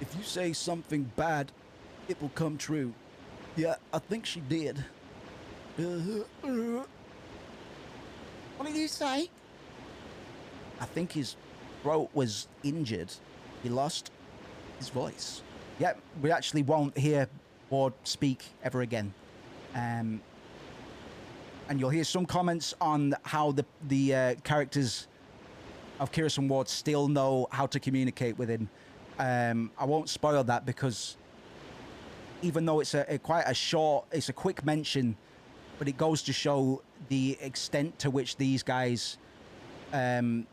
If you say something bad, it will come true. Yeah, I think she did. What did you say? I think his throat was injured. He lost his voice. Yeah, we actually won't hear Ward speak ever again. And you'll hear some comments on how the characters of Kirsten Ward still know how to communicate with him. I won't spoil that because even though it's quite a short, it's a quick mention, but it goes to show the extent to which these guys, their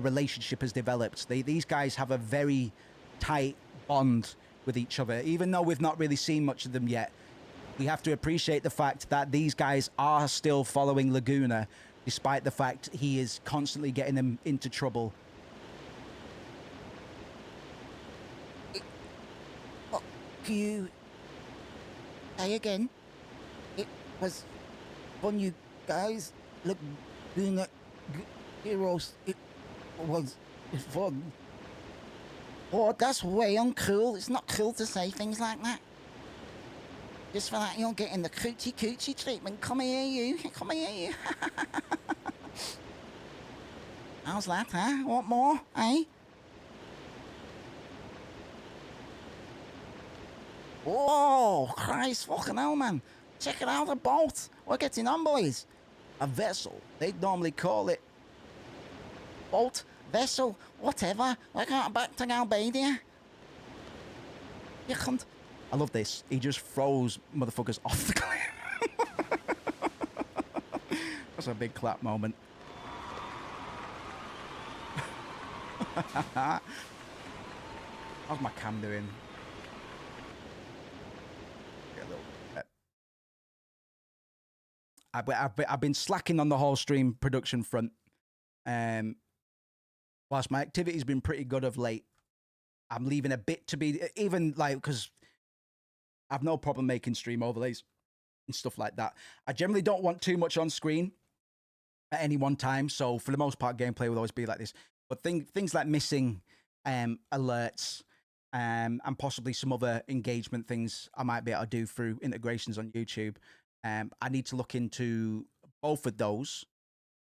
relationship has developed. These guys have a very tight bond with each other. Even though we've not really seen much of them yet, we have to appreciate the fact that these guys are still following Laguna, despite the fact he is constantly getting them into trouble. What can you say again? It was fun, you guys. Laguna heroes. It was fun. Oh, that's way uncool. It's not cool to say things like that. Just for that, you're getting the coochie treatment. Come here, you. Come here, you. How's that, huh? Want more, eh? Whoa, Christ fucking hell, man. Check it out, the boat. We're getting on, boys. A vessel. They'd normally call it boat, vessel, whatever. We're going back to Albania. You can't. I love this. He just throws motherfuckers off the cliff. That's a big clap moment. How's my cam doing? Get a little bit. I've been slacking on the whole stream production front. Whilst my activity's been pretty good of late, I'm leaving a bit to be, even like, because I've no problem making stream overlays and stuff like that. I generally don't want too much on screen at any one time. So for the most part, gameplay will always be like this. But things like missing alerts and possibly some other engagement things I might be able to do through integrations on YouTube. I need to look into both of those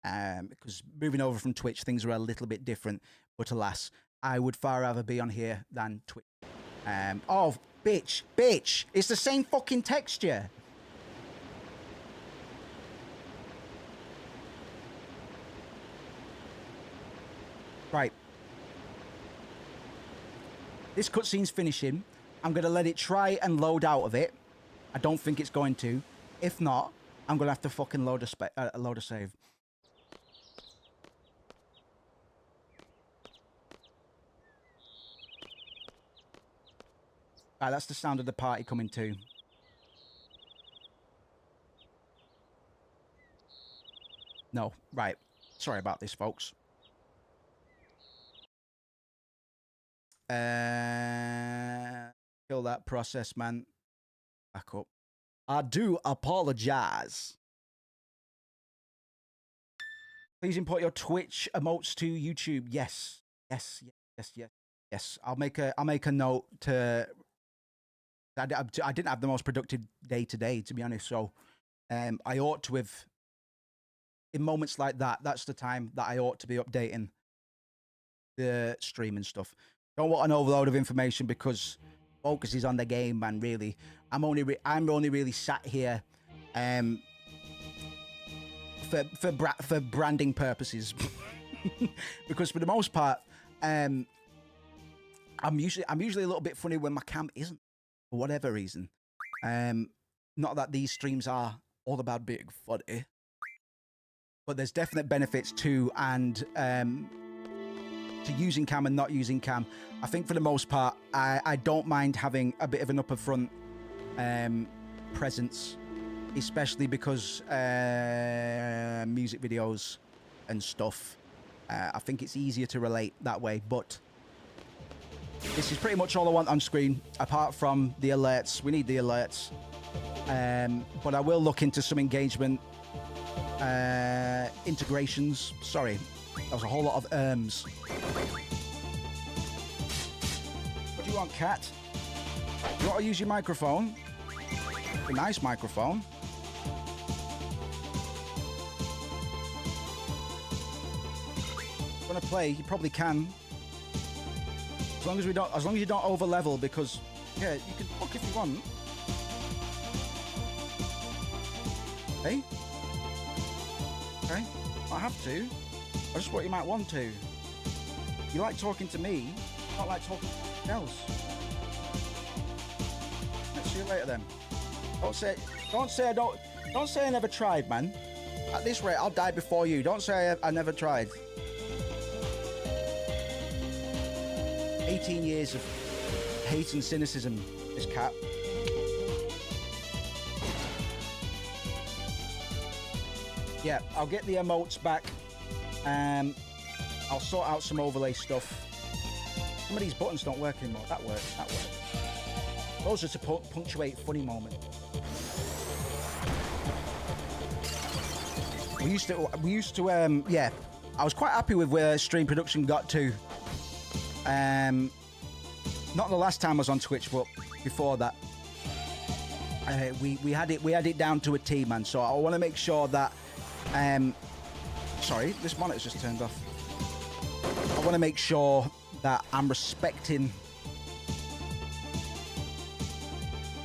because moving over from Twitch, things are a little bit different. But alas, I would far rather be on here than Twitch. Oh, bitch. It's the same fucking texture. Right. This cutscene's finishing. I'm going to let it try and load out of it. I don't think it's going to. If not, I'm going to have to fucking load a save. Right, that's the sound of the party coming too. No, right. Sorry about this, folks. Kill that process, man. Back up. I do apologize. Please import your Twitch emotes to YouTube. Yes. I'll make a note to. I didn't have the most productive day today, to be honest. So, I ought to have. In moments like that, that's the time that I ought to be updating the stream and stuff. Don't want an overload of information because focus is on the game, man. Really, I'm only really sat here, for branding purposes, because for the most part, I'm usually a little bit funny when my cam isn't, for whatever reason. Not that these streams are all about being funny, but there's definite benefits to using cam and not using cam. I think for the most part, I don't mind having a bit of an upper front presence, especially because music videos and stuff. I think it's easier to relate that way, but this is pretty much all I want on screen, apart from the alerts. We need the alerts. But I will look into some engagement integrations. Sorry, that was a whole lot of What do you want, cat? You want to use your microphone? A nice microphone. Want to play? You probably can. As long as you don't over level, because yeah, you can fuck if you want. Hey? Okay, I have to. I just thought you might want to. You like talking to me, not like talking to someone else. Let's see you later then. Don't say I never tried, man. At this rate, I'll die before you. Don't say I never tried. 18 years of hate and cynicism, this cat. Yeah, I'll get the emotes back. I'll sort out some overlay stuff. Some of these buttons don't work anymore. That works. Those are to punctuate funny moments. We used to, yeah. I was quite happy with where stream production got to. Not the last time I was on Twitch, but before that. We had it down to a T, man. So I want to make sure that. Sorry, this monitor's just turned off. I want to make sure that I'm respecting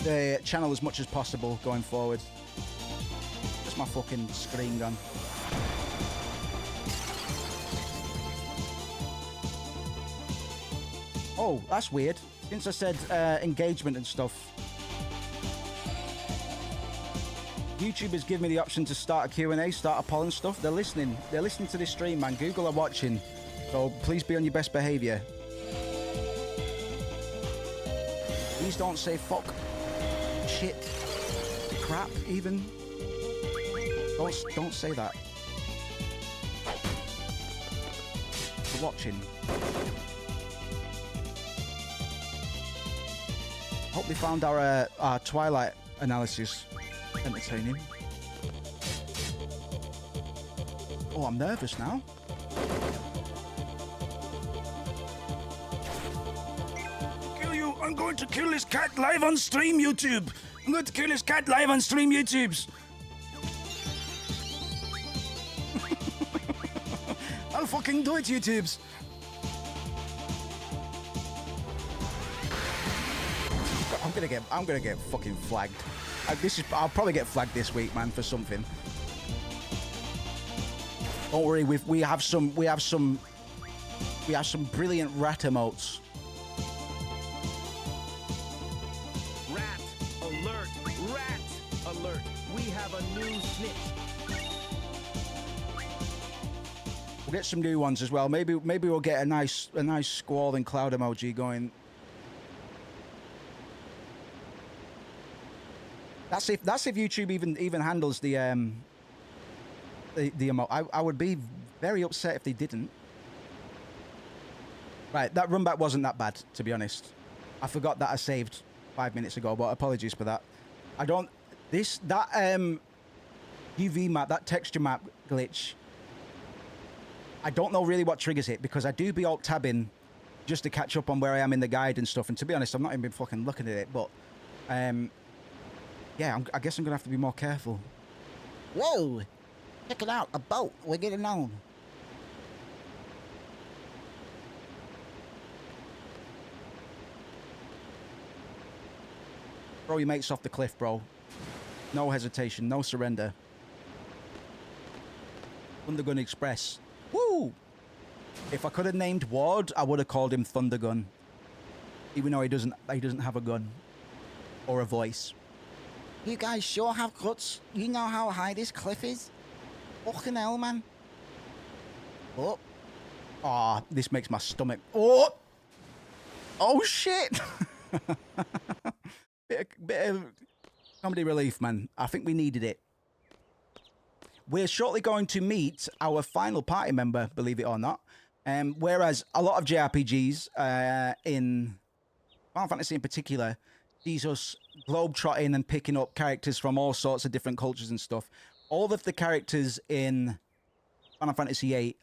the channel as much as possible going forward. Where's my fucking screen gone? Oh, that's weird. Since I said engagement and stuff, YouTube has given me the option to start a Q&A, start a poll and stuff. They're listening. They're listening to this stream, man. Google are watching. So please be on your best behavior. Please don't say fuck, shit, crap, even. Don't say that. They're watching. Hope they found our Twilight analysis entertaining. Oh, I'm nervous now. Kill you! I'm going to kill this cat live on stream, YouTube! I'm going to kill this cat live on stream, YouTubes! I'll fucking do it, YouTubes! I'm gonna get fucking flagged. I'll probably get flagged this week, man, for something. Don't worry, we have some brilliant rat emotes. Rat alert! Rat alert! We have a new snitch. We'll get some new ones as well. Maybe we'll get a nice squall and cloud emoji going. That's if YouTube even handles the emote. I would be very upset if they didn't. Right, that run back wasn't that bad, to be honest. I forgot that I saved 5 minutes ago, but apologies for that. That UV map, that texture map glitch, I don't know really what triggers it, because I do be alt tabbing just to catch up on where I am in the guide and stuff. And to be honest, I've not even been fucking looking at it, but yeah, I guess I'm gonna have to be more careful. Whoa! Check it out, a boat. We're getting on. Throw your mates off the cliff, bro. No hesitation, no surrender. Thundergun Express. Woo! If I could have named Ward, I would have called him Thundergun. Even though he doesn't have a gun or a voice. You guys sure have guts. You know how high this cliff is? Fucking hell, man. Oh. Ah, this makes my stomach. Oh! Oh, shit! bit of comedy relief, man. I think we needed it. We're shortly going to meet our final party member, believe it or not. Whereas a lot of JRPGs, in Final Fantasy in particular, sees us globetrotting and picking up characters from all sorts of different cultures and stuff. All of the characters in Final Fantasy VIII,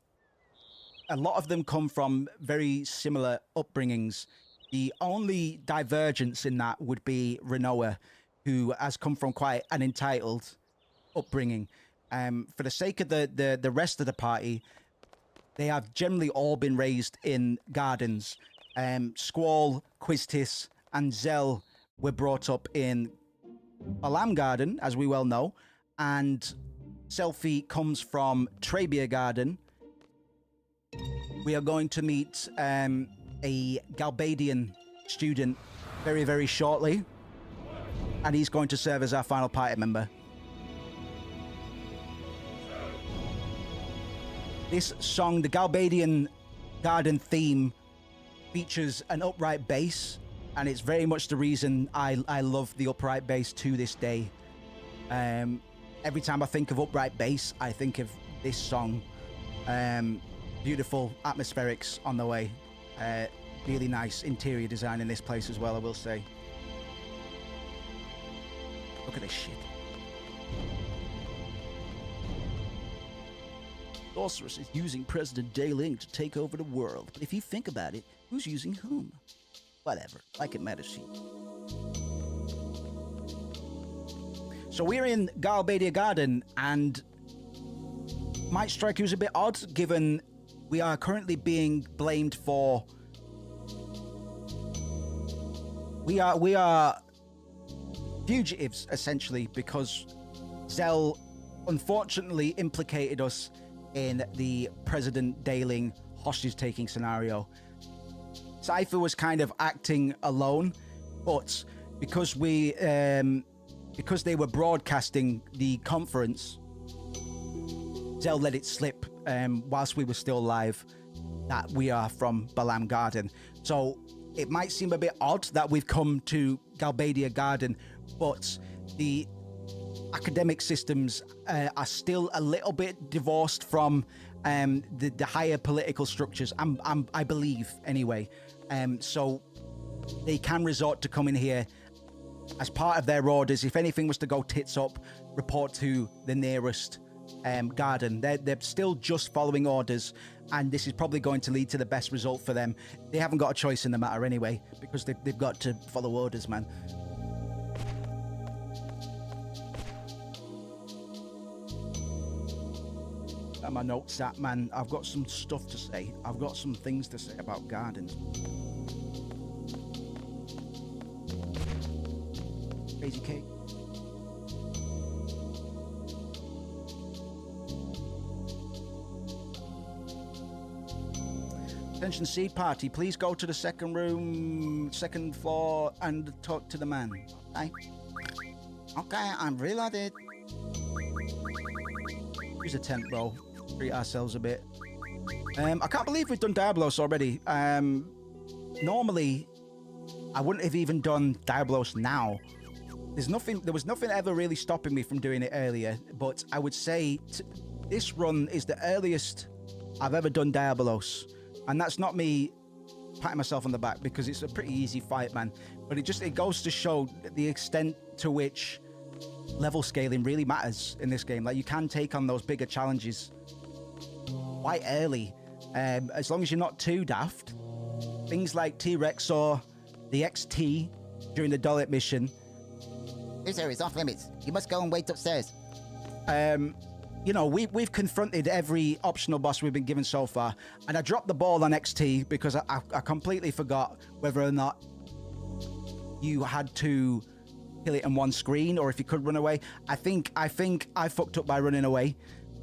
a lot of them come from very similar upbringings. The only divergence in that would be Rinoa, who has come from quite an entitled upbringing. For the sake of the rest of the party, they have generally all been raised in gardens. Squall, Quiztis, and Zell were brought up in a lamb garden, as we well know, and Selphie comes from Trabia Garden. We are going to meet a Galbadian student very, very shortly, and he's going to serve as our final party member. This song, the Galbadian Garden theme, features an upright bass, and it's very much the reason I love the upright bass to this day. Every time I think of upright bass, I think of this song. Beautiful atmospherics on the way. Really nice interior design in this place as well, I will say. Look at this shit. Sorceress is using President Day-Ling to take over the world. But if you think about it, who's using whom? Whatever, like it matters to you. So we're in Galbadia Garden, and might strike you as a bit odd, given we are currently being blamed for... We are fugitives, essentially, because Zell unfortunately implicated us in the President Daling hostage-taking scenario. Cypher was kind of acting alone, but because because they were broadcasting the conference, Zell let it slip whilst we were still live that we are from Balam Garden. So it might seem a bit odd that we've come to Galbadia Garden, but the academic systems are still a little bit divorced from the higher political structures, I believe, anyway. So they can resort to coming here as part of their orders. If anything was to go tits up, report to the nearest garden. They're still just following orders, and this is probably going to lead to the best result for them. They haven't got a choice in the matter anyway, because they've got to follow orders, man. My notes at, man. I've got some stuff to say. I've got some things to say about gardens. Crazy cake. Attention seed party, please go to the second room, second floor, and talk to the man. Okay? Okay, I'm reloaded. Here's a tent, bro. Treat ourselves a bit. I can't believe we've done Diablos already. Normally, I wouldn't have even done Diablos now. There was nothing ever really stopping me from doing it earlier, but I would say this run is the earliest I've ever done Diablos. And that's not me patting myself on the back, because it's a pretty easy fight, man. But it goes to show the extent to which level scaling really matters in this game. Like, you can take on those bigger challenges quite early, as long as you're not too daft. Things like T-Rex or the XT during the Dolit mission. This area is off limits. You must go and wait upstairs. You know, we've confronted every optional boss we've been given so far, and I dropped the ball on XT because I completely forgot whether or not you had to kill it in one screen or if you could run away. I think I fucked up by running away.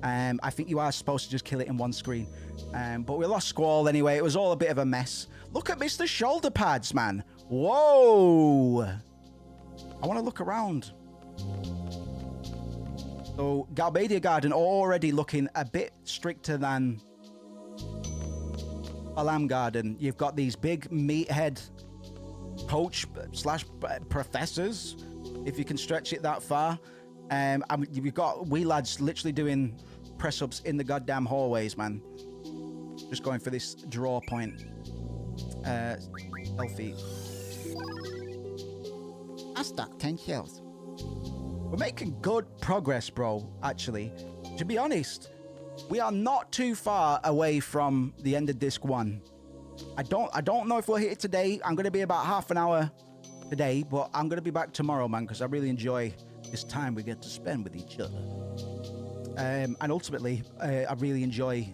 I think you are supposed to just kill it in one screen. But we lost Squall anyway. It was all a bit of a mess. Look at Mr. Shoulder Pads, man. Whoa. I want to look around. So Galbadia Garden already looking a bit stricter than Balam Garden. You've got these big meathead coach / professors, if you can stretch it that far. You've got wee lads literally doing press-ups in the goddamn hallways, man. Just going for this draw point. Healthy. I stuck 10 shells. We're making good progress, bro, actually. To be honest, we are not too far away from the end of disc 1. I don't know if we'll hit it today. I'm going to be about half an hour today, but I'm going to be back tomorrow, man, because I really enjoy this time we get to spend with each other. And ultimately, I really enjoy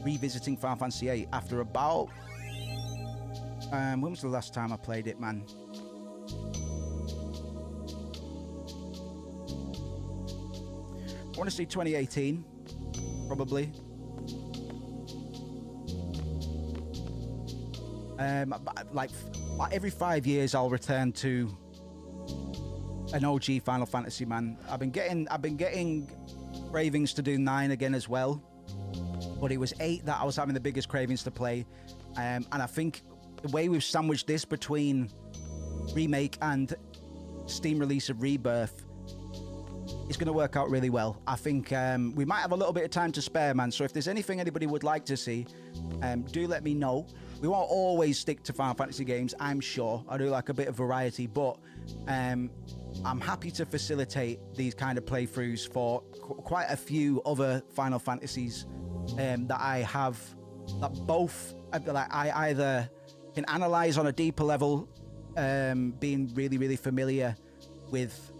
revisiting Final Fantasy VIII after about... when was the last time I played it, man? I want to say 2018, probably. Like every 5 years, I'll return to an OG Final Fantasy, man. I've been getting cravings to do 9 again as well, but it was 8 that I was having the biggest cravings to play. And I think the way we've sandwiched this between remake and Steam release of Rebirth, it's going to work out really well. I think we might have a little bit of time to spare, man. So if there's anything anybody would like to see, do let me know. We won't always stick to Final Fantasy games, I'm sure. I do like a bit of variety, but I'm happy to facilitate these kind of playthroughs for quite a few other Final Fantasies that I have, that both like I either can analyze on a deeper level, being really, really familiar with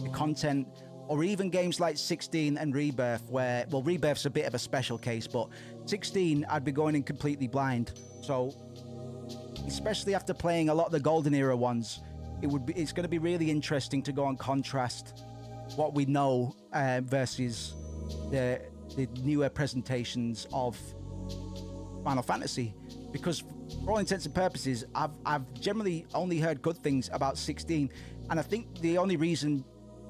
the content, or even games like 16 and Rebirth, where, well, Rebirth's a bit of a special case, but 16, I'd be going in completely blind. So, especially after playing a lot of the Golden Era ones, it's going to be really interesting to go and contrast what we know versus the newer presentations of Final Fantasy, because for all intents and purposes, I've generally only heard good things about 16, and I think the only reason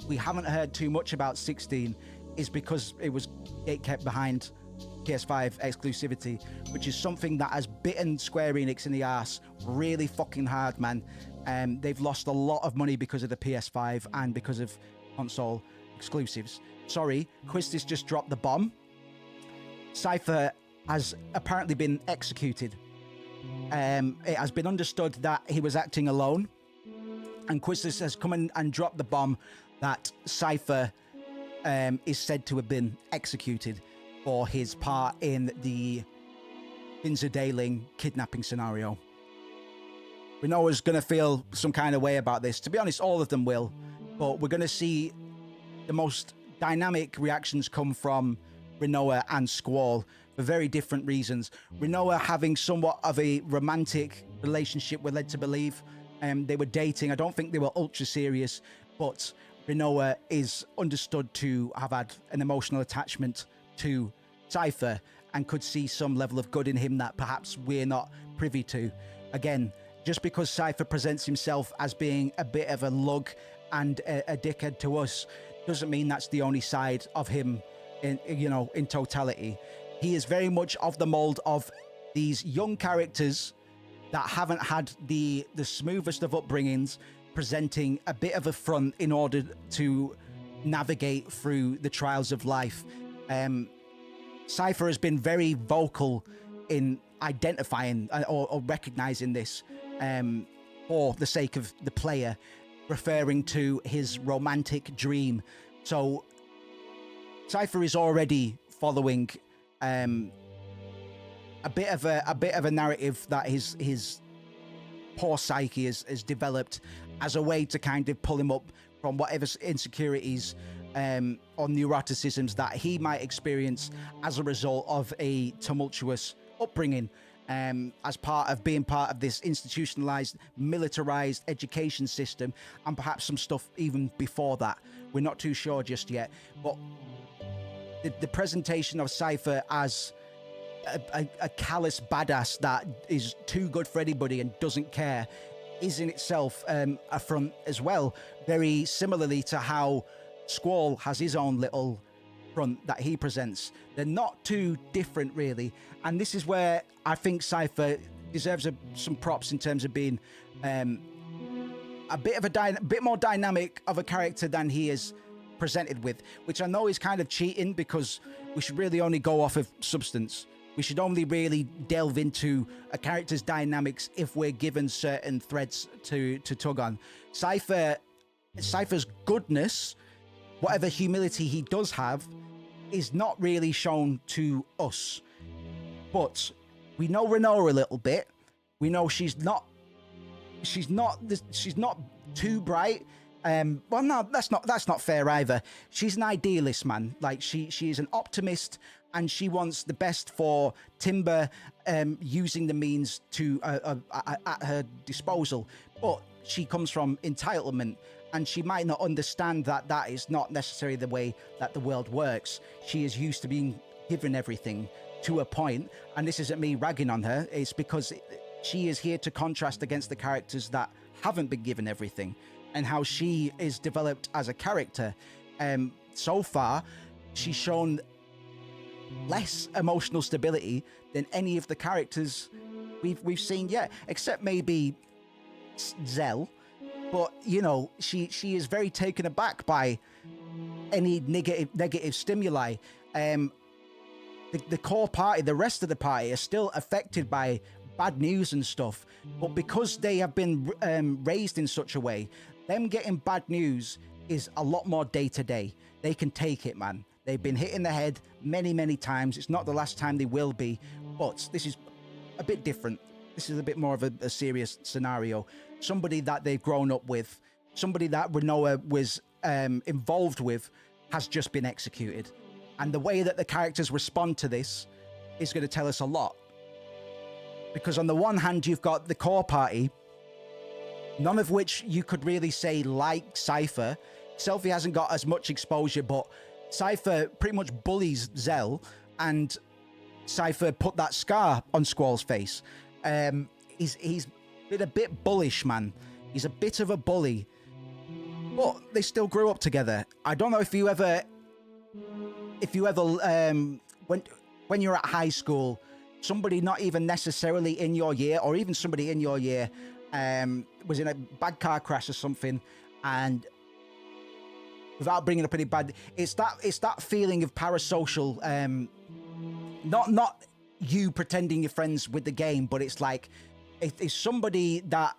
we haven't heard too much about 16 is because it was kept behind PS5 exclusivity, which is something that has bitten Square Enix in the ass really fucking hard, man. They've lost a lot of money because of the PS5 and because of console exclusives. Sorry, Quistis just dropped the bomb. Cypher has apparently been executed. It has been understood that he was acting alone, and Quistis has come in and dropped the bomb that Cypher is said to have been executed for his part in the Vinzadaling kidnapping scenario. Rinoa's going to feel some kind of way about this. To be honest, all of them will. But we're going to see the most dynamic reactions come from Rinoa and Squall for very different reasons. Rinoa having somewhat of a romantic relationship, we're led to believe. They were dating. I don't think they were ultra serious, but Rinoa is understood to have had an emotional attachment to Cypher and could see some level of good in him that perhaps we're not privy to. Again, just because Cypher presents himself as being a bit of a lug and a dickhead to us doesn't mean that's the only side of him in totality. He is very much of the mold of these young characters that haven't had the smoothest of upbringings, presenting a bit of a front in order to navigate through the trials of life. Cypher has been very vocal in identifying or recognizing this for the sake of the player, referring to his romantic dream. So Cypher is already following a bit of a narrative that his poor psyche has developed as a way to kind of pull him up from whatever insecurities or neuroticisms that he might experience as a result of a tumultuous upbringing, as part of being part of this institutionalized, militarized education system, and perhaps some stuff even before that. We're not too sure just yet, but the presentation of Cypher as a callous badass that is too good for anybody and doesn't care is in itself a front as well, very similarly to how Squall has his own little front that he presents. They're not too different, really, and this is where I think Cypher deserves some props in terms of being a bit more dynamic of a character than he is presented with, which I know is kind of cheating, because we should really only go off of substance. We should only really delve into a character's dynamics if we're given certain threads to tug on. Cypher's goodness, whatever humility he does have, is not really shown to us. But we know Rinoa a little bit. We know she's not too bright. Well, no, that's not fair either. She's an idealist, man. Like she is an optimist, and she wants the best for Timber, using the means to at her disposal. But she comes from entitlement, and she might not understand that is not necessarily the way that the world works. She is used to being given everything to a point, and this isn't me ragging on her. It's because she is here to contrast against the characters that haven't been given everything, and how she is developed as a character. So far, she's shown less emotional stability than any of the characters we've seen yet, except maybe Zell. But she is very taken aback by any negative stimuli. The core party, the rest of the party, are still affected by bad news and stuff, but because they have been raised in such a way, them getting bad news is a lot more day to day. They can take it, man. They've been hit in the head many times. It's not the last time they will be, but this is a bit different. This is a bit more of a serious scenario. Somebody that they've grown up with, somebody that Rinoa was involved with, has just been executed. And the way that the characters respond to this is going to tell us a lot. Because on the one hand, you've got the core party none of which you could really say like Cypher. Selphie hasn't got as much exposure, but Cypher pretty much bullies Zell, and Cypher put that scar on Squall's face. He's been a bit bullish, man. He's a bit of a bully, but they still grew up together. I don't know if you ever when you're at high school, somebody not even necessarily in your year, or even somebody in your year, was in a bad car crash or something, and without bringing up any bad, it's that feeling of parasocial, not you pretending you're friends with the game, but it's like if somebody that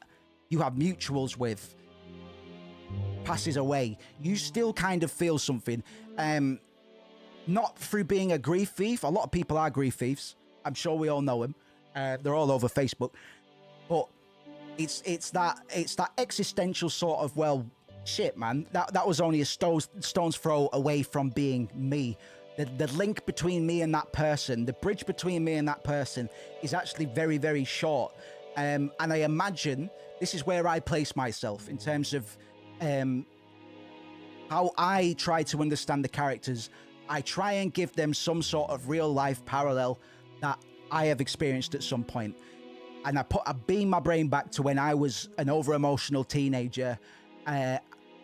you have mutuals with passes away, you still kind of feel something. Not through being a grief thief. A lot of people are grief thieves. I'm sure we all know them. They're all over Facebook. But it's that existential sort of, well, shit, man. That was only a stone's throw away from being me. The link between me and that person, the bridge between me and that person, is actually very, very short. And I imagine this is where I place myself in terms of how I try to understand the characters. I try and give them some sort of real life parallel that I have experienced at some point. And I beam my brain back to when I was an over emotional teenager. And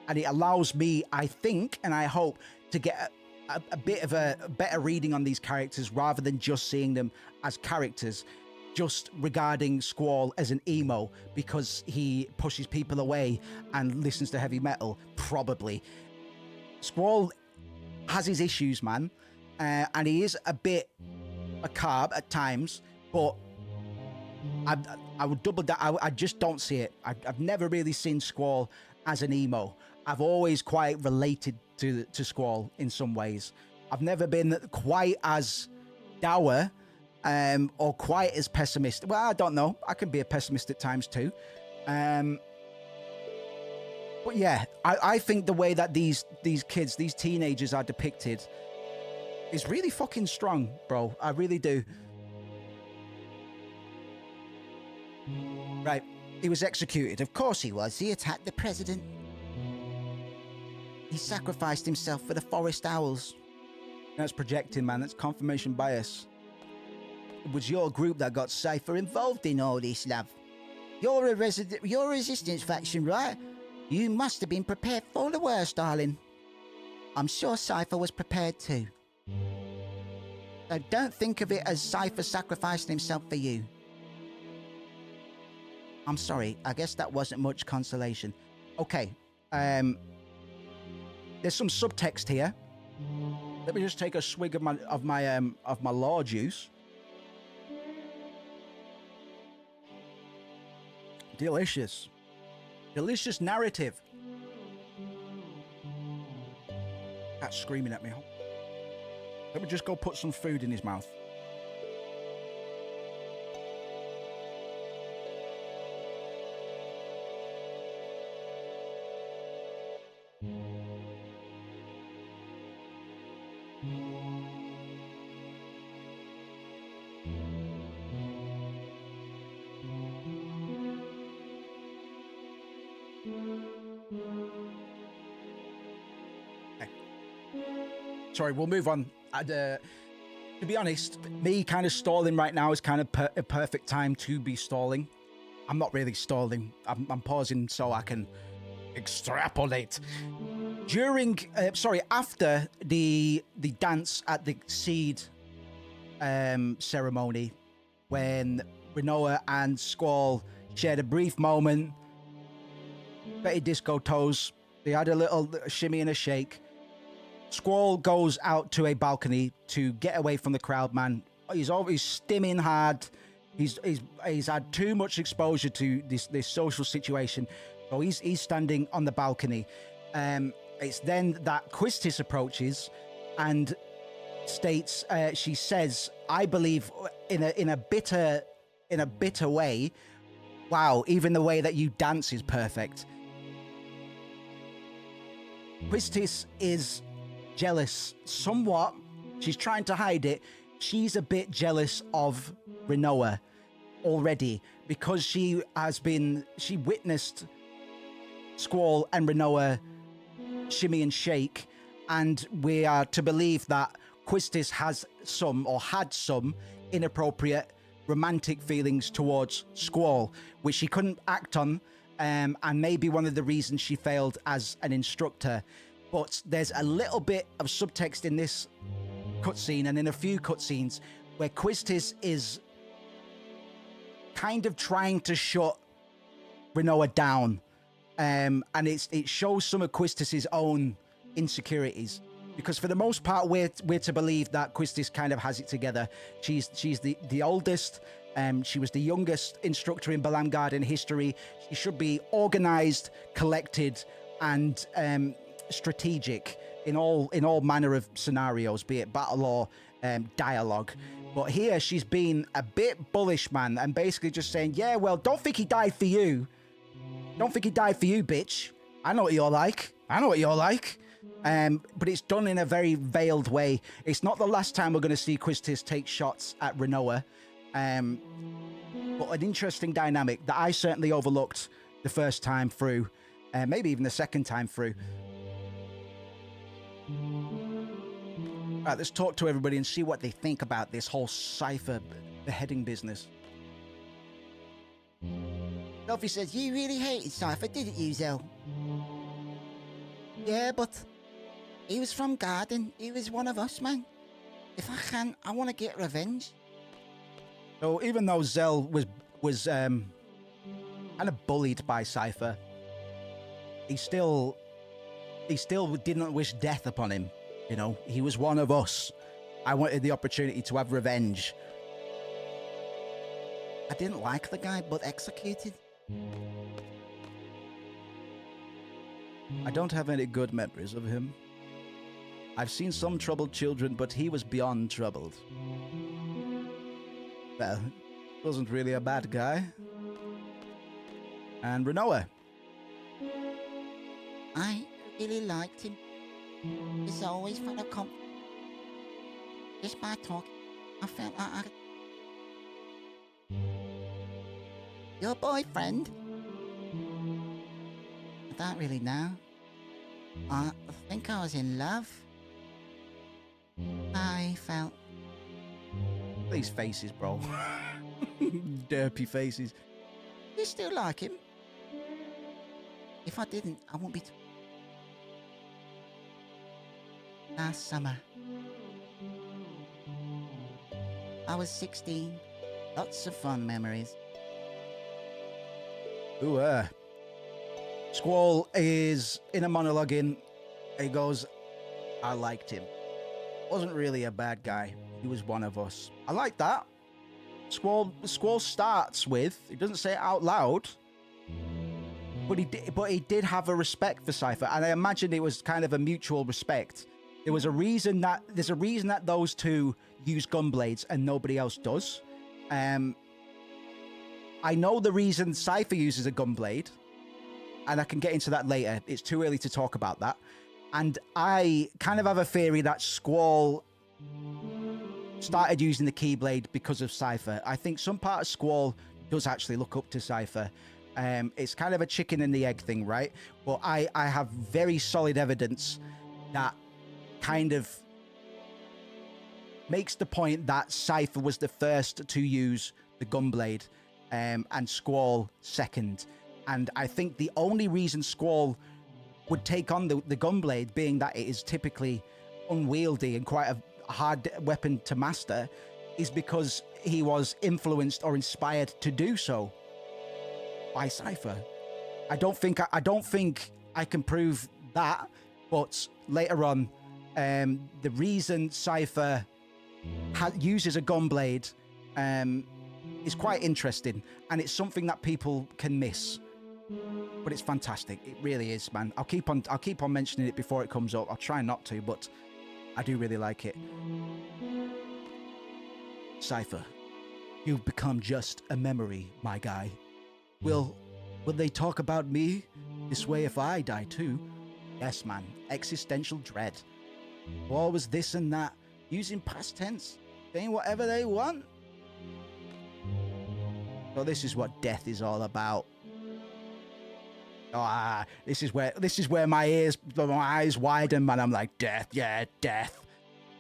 it allows me, I think, and I hope, to get a bit of a better reading on these characters rather than just seeing them as characters, just regarding Squall as an emo because he pushes people away and listens to heavy metal. Probably. Squall has his issues, man, and he is a bit macabre at times, but I would double down. I just don't see it. I've never really seen Squall as an emo. I've always quite related to Squall in some ways. I've never been quite as dour or quite as pessimistic. Well, I don't know. I can be a pessimist at times too. But yeah, I think the way that these kids, these teenagers are depicted is really fucking strong, bro. I really do. Right. He was executed. Of course he was. He attacked the president. He sacrificed himself for the forest owls. That's projecting, man. That's confirmation bias. It was your group that got Cypher involved in all this, love. You're a resistance faction, right? You must have been prepared for the worst, darling. I'm sure Cypher was prepared too. So don't think of it as Cypher sacrificing himself for you. I'm sorry, I guess that wasn't much consolation. Okay, there's some subtext here. Let me just take a swig of my law juice. Delicious. Delicious narrative. Cat's screaming at me. Let me just go put some food in his mouth. Sorry, we'll move on. To be honest, me kind of stalling right now is kind of a perfect time to be stalling. I'm not really stalling. I'm pausing so I can extrapolate. After the dance at the seed ceremony, when Rinoa and Squall shared a brief moment, Betty Disco Toes, they had a little shimmy and a shake. Squall goes out to a balcony to get away from the crowd, man. He's always stimming hard. He's had too much exposure to this social situation. So he's standing on the balcony. It's then that Quistis approaches and states, she says, I believe in a bitter way, wow, even the way that you dance is perfect. Quistis is jealous somewhat. She's trying to hide it. She's a bit jealous of Rinoa already because she witnessed Squall and Renoa shimmy and shake, and we are to believe that Quistis has some, or had some, inappropriate romantic feelings towards Squall, which she couldn't act on, and maybe one of the reasons she failed as an instructor. But there's a little bit of subtext in this cutscene and in a few cutscenes where Quistis is kind of trying to shut Renoa down, and it shows some of Quistis's own insecurities, because for the most part we're to believe that Quistis kind of has it together. She's the oldest, she was the youngest instructor in Balam Garden history. She should be organized, collected, and strategic in all manner of scenarios, be it battle or dialogue. But here she's been a bit bullish, man, and basically just saying, yeah, well, don't think he died for you. Don't think he died for you, bitch. I know what you're like. I know what you're like. But it's done in a very veiled way. It's not the last time we're going to see Quistis take shots at Renoa. But an interesting dynamic that I certainly overlooked the first time through, maybe even the second time through. Right, let's talk to everybody and see what they think about this whole Cypher beheading business. Luffy says, you really hated Cypher, didn't you, Zell? Yeah, but he was from Garden. He was one of us, man. If I can, I want to get revenge. So even though Zell was kind of bullied by Cypher, he still didn't wish death upon him. You know, he was one of us. I wanted the opportunity to have revenge. I didn't like the guy, but executed. I don't have any good memories of him. I've seen some troubled children, but he was beyond troubled. Well, wasn't really a bad guy. And Renoa. I really liked him. He's always full of confidence. Just by talking, I felt like I could... Your boyfriend? I don't really know. I think I was in love. I felt... These faces, bro. Derpy faces. You still like him? If I didn't, I wouldn't be... Last summer, I was 16. Lots of fun memories. Ooh, Squall is in a monologue in. He goes, I liked him. Wasn't really a bad guy. He was one of us. I like that. Squall starts with, he doesn't say it out loud, but he did have a respect for Cypher, and I imagine it was kind of a mutual respect. There's a reason that those two use gunblades and nobody else does. I know the reason Cypher uses a gunblade, and I can get into that later. It's too early to talk about that. And I kind of have a theory that Squall started using the Keyblade because of Cypher. I think some part of Squall does actually look up to Cypher. It's kind of a chicken and the egg thing, right? But I have very solid evidence that kind of makes the point that Cypher was the first to use the gunblade, and Squall second. And I think the only reason Squall would take on the gunblade, being that it is typically unwieldy and quite a hard weapon to master, is because he was influenced or inspired to do so by Cypher. I don't think I can prove that, but later on, the reason Cypher uses a gunblade is quite interesting, and it's something that people can miss. But it's fantastic. It really is, man. I'll keep on mentioning it before it comes up. I'll try not to, but I do really like it. Cypher, you've become just a memory, my guy. Will they talk about me this way if I die too? Yes, man. Existential dread. Always this and that, using past tense, saying whatever they want. So this is what death is all about. This is where my eyes widen, man. I'm like, death, yeah, death.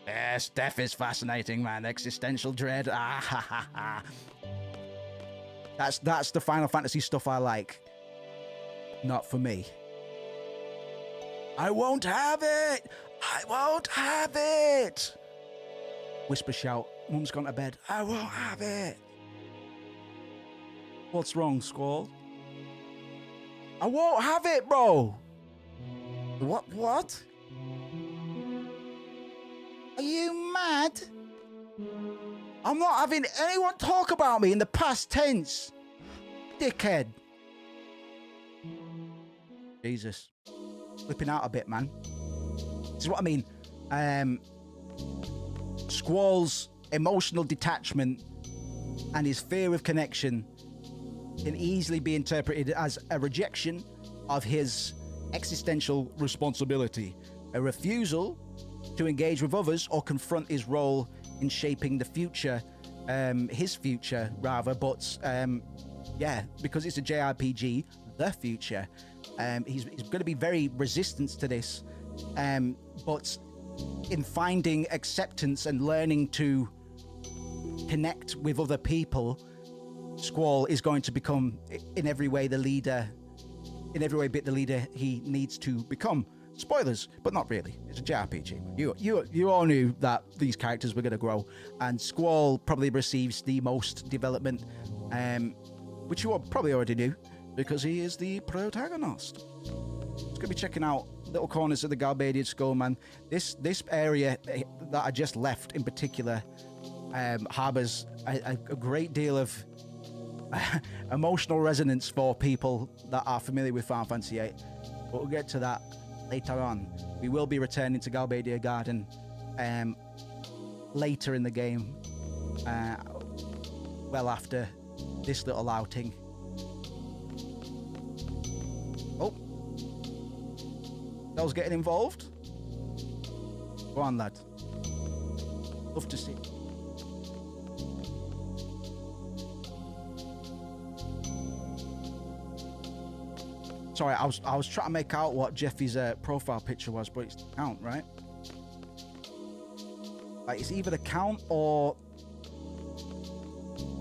Yes, death is fascinating, man. Existential dread. Ah, ha, ha, ha. That's the Final Fantasy stuff I like. Not for me. I won't have it. I won't have it. Whisper shout. Mum's gone to bed. I won't have it. What's wrong, Squall? I won't have it, bro. What? Are you mad? I'm not having anyone talk about me in the past tense. Dickhead. Jesus. Flipping out a bit, man. This is what I mean. Squall's emotional detachment and his fear of connection can easily be interpreted as a rejection of his existential responsibility, a refusal to engage with others or confront his role in shaping the future, his future rather, but yeah, because it's a JRPG, the future, he's going to be very resistant to this, but in finding acceptance and learning to connect with other people, Squall is going to become in every way the leader he needs to become. Spoilers, but not really. It's a JRPG. You all knew that these characters were going to grow, and Squall probably receives the most development, which you all probably already knew, because he is the protagonist. It's going to be checking out little corners of the Galbadian Skull, man. This area that I just left in particular harbors a great deal of emotional resonance for people that are familiar with Final Fantasy VIII, but we'll get to that later on. We will be returning to Galbadia Garden later in the game, well after this little outing. Oh, Dell's getting involved. Go on, lad. Love to see. Sorry, I was trying to make out what Jeffy's profile picture was, but it's the count, right? Like, it's either the count or...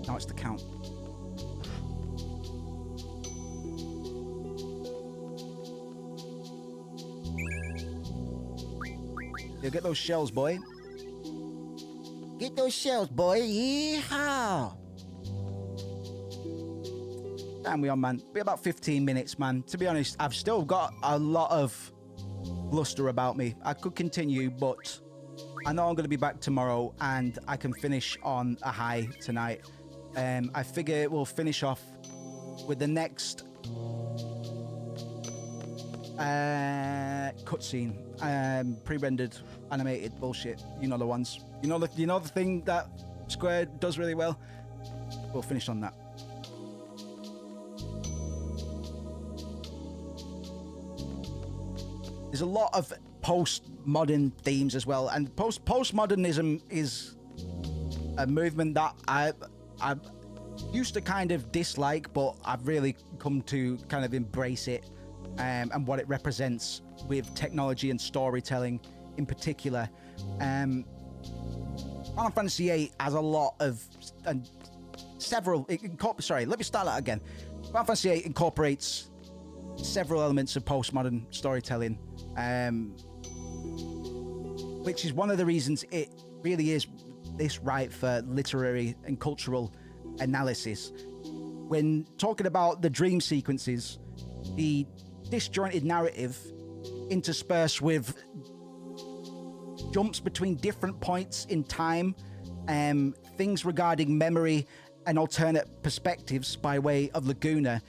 No, it's the count. Yeah, get those shells, boy. Get those shells, boy. Yeehaw. Damn, we on, man. Be about 15 minutes, man. To be honest, I've still got a lot of bluster about me. I could continue, but I know I'm going to be back tomorrow, and I can finish on a high tonight. I figure we'll finish off with the next cutscene, pre-rendered, animated bullshit. You know the ones. You know the thing that Square does really well. We'll finish on that. There's a lot of post-modern themes as well, and postmodernism is a movement that I used to kind of dislike, but I've really come to kind of embrace it, and what it represents with technology and storytelling in particular. Final Fantasy VIII has a lot of let me start that again. Final Fantasy VIII incorporates several elements of postmodern storytelling, which is one of the reasons it really is this right for literary and cultural analysis. When talking about the dream sequences, the disjointed narrative interspersed with jumps between different points in time, things regarding memory and alternate perspectives by way of Laguna,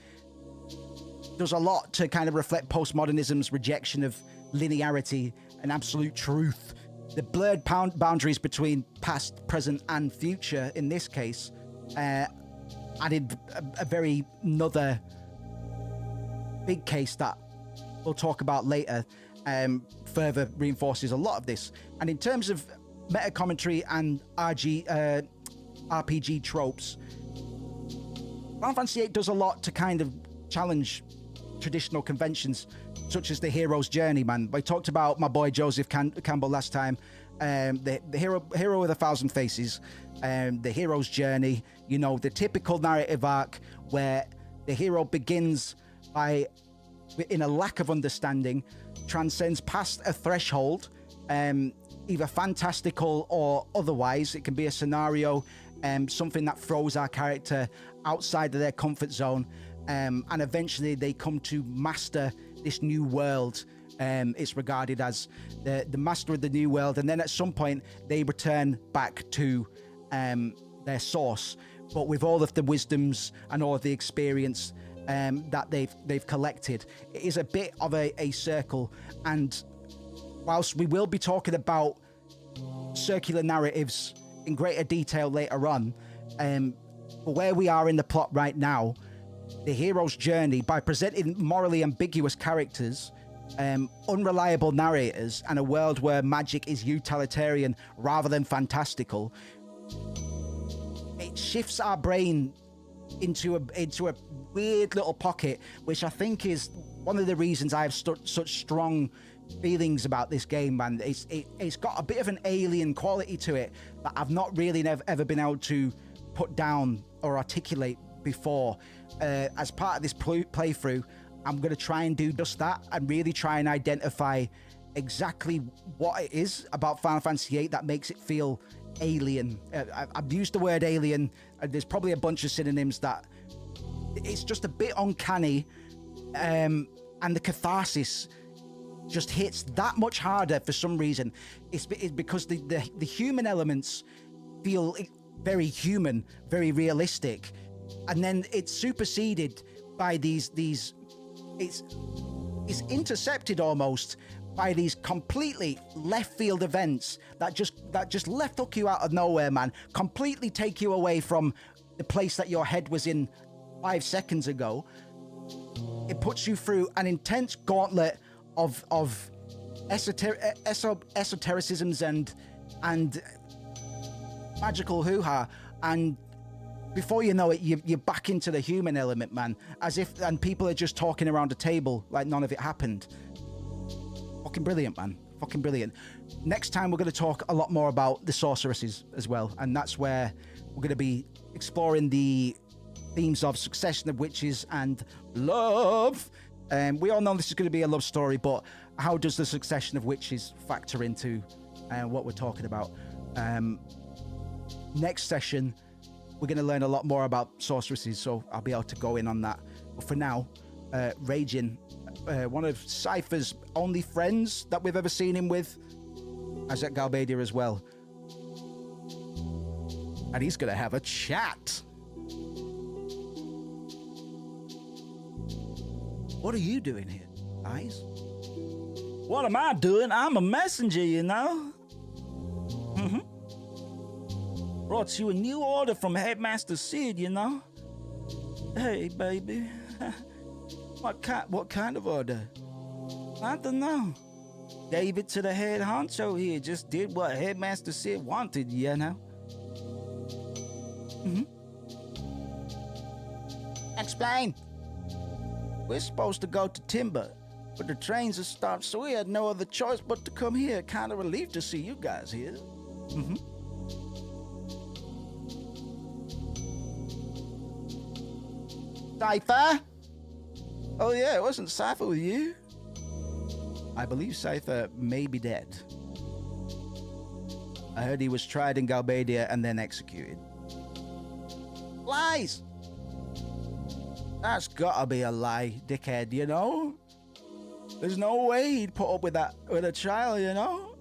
does a lot to kind of reflect postmodernism's rejection of linearity and absolute truth. The blurred boundaries between past, present, and future, in this case, added another big case that we'll talk about later, further reinforces a lot of this. And in terms of meta commentary and RPG tropes, Final Fantasy VIII does a lot to kind of challenge traditional conventions, such as the hero's journey, man. We talked about my boy Joseph Campbell last time. The hero with 1,000 faces, the hero's journey, you know, the typical narrative arc where the hero begins by, in a lack of understanding, transcends past a threshold, either fantastical or otherwise. It can be a scenario, something that throws our character outside of their comfort zone, and eventually they come to master this new world. It's regarded as the master of the new world, and then at some point they return back to their source, but with all of the wisdoms and all of the experience that they've collected. It is a bit of a circle, and whilst we will be talking about circular narratives in greater detail later on, but where we are in the plot right now, the hero's journey, by presenting morally ambiguous characters, unreliable narrators, and a world where magic is utilitarian rather than fantastical, it shifts our brain into a weird little pocket, which I think is one of the reasons I have such strong feelings about this game, man. It's got a bit of an alien quality to it that I've not really ever been able to put down or articulate before. As part of this playthrough, I'm going to try and do just that and really try and identify exactly what it is about Final Fantasy VIII that makes it feel alien. I've used the word alien, and there's probably a bunch of synonyms that it's just a bit uncanny, and the catharsis just hits that much harder for some reason. It's because the human elements feel very human, very realistic, and then it's superseded by these it's intercepted almost by these completely left field events that just left hook you out of nowhere, man. Completely take you away from the place that your head was in 5 seconds ago. It puts you through an intense gauntlet of esotericisms and magical hoo-ha, and before you know it, you're back into the human element, man. And people are just talking around a table like none of it happened. Fucking brilliant, man. Fucking brilliant. Next time, we're going to talk a lot more about the sorceresses as well, and that's where we're going to be exploring the themes of succession of witches and love. We all know this is going to be a love story, but how does the succession of witches factor into what we're talking about? Next session, we're going to learn a lot more about sorceresses, so I'll be able to go in on that. But for now, Raging, one of Cypher's only friends that we've ever seen him with, is at Galbadia as well. And he's going to have a chat. What are you doing here, Eyes? What am I doing? I'm a messenger, you know? Brought you a new order from Headmaster Sid, you know? Hey, baby. What kind of order? I don't know. Gave it to the head honcho here. Just did what Headmaster Sid wanted, you know? Explain. We're supposed to go to Timber, but the trains are stopped, so we had no other choice but to come here. Kind of relieved to see you guys here. Cypher? Oh yeah, it wasn't Cypher with you? I believe Cypher may be dead. I heard he was tried in Galbadia and then executed. Lies! That's gotta be a lie, dickhead, you know? There's no way he'd put up with that with a trial, you know?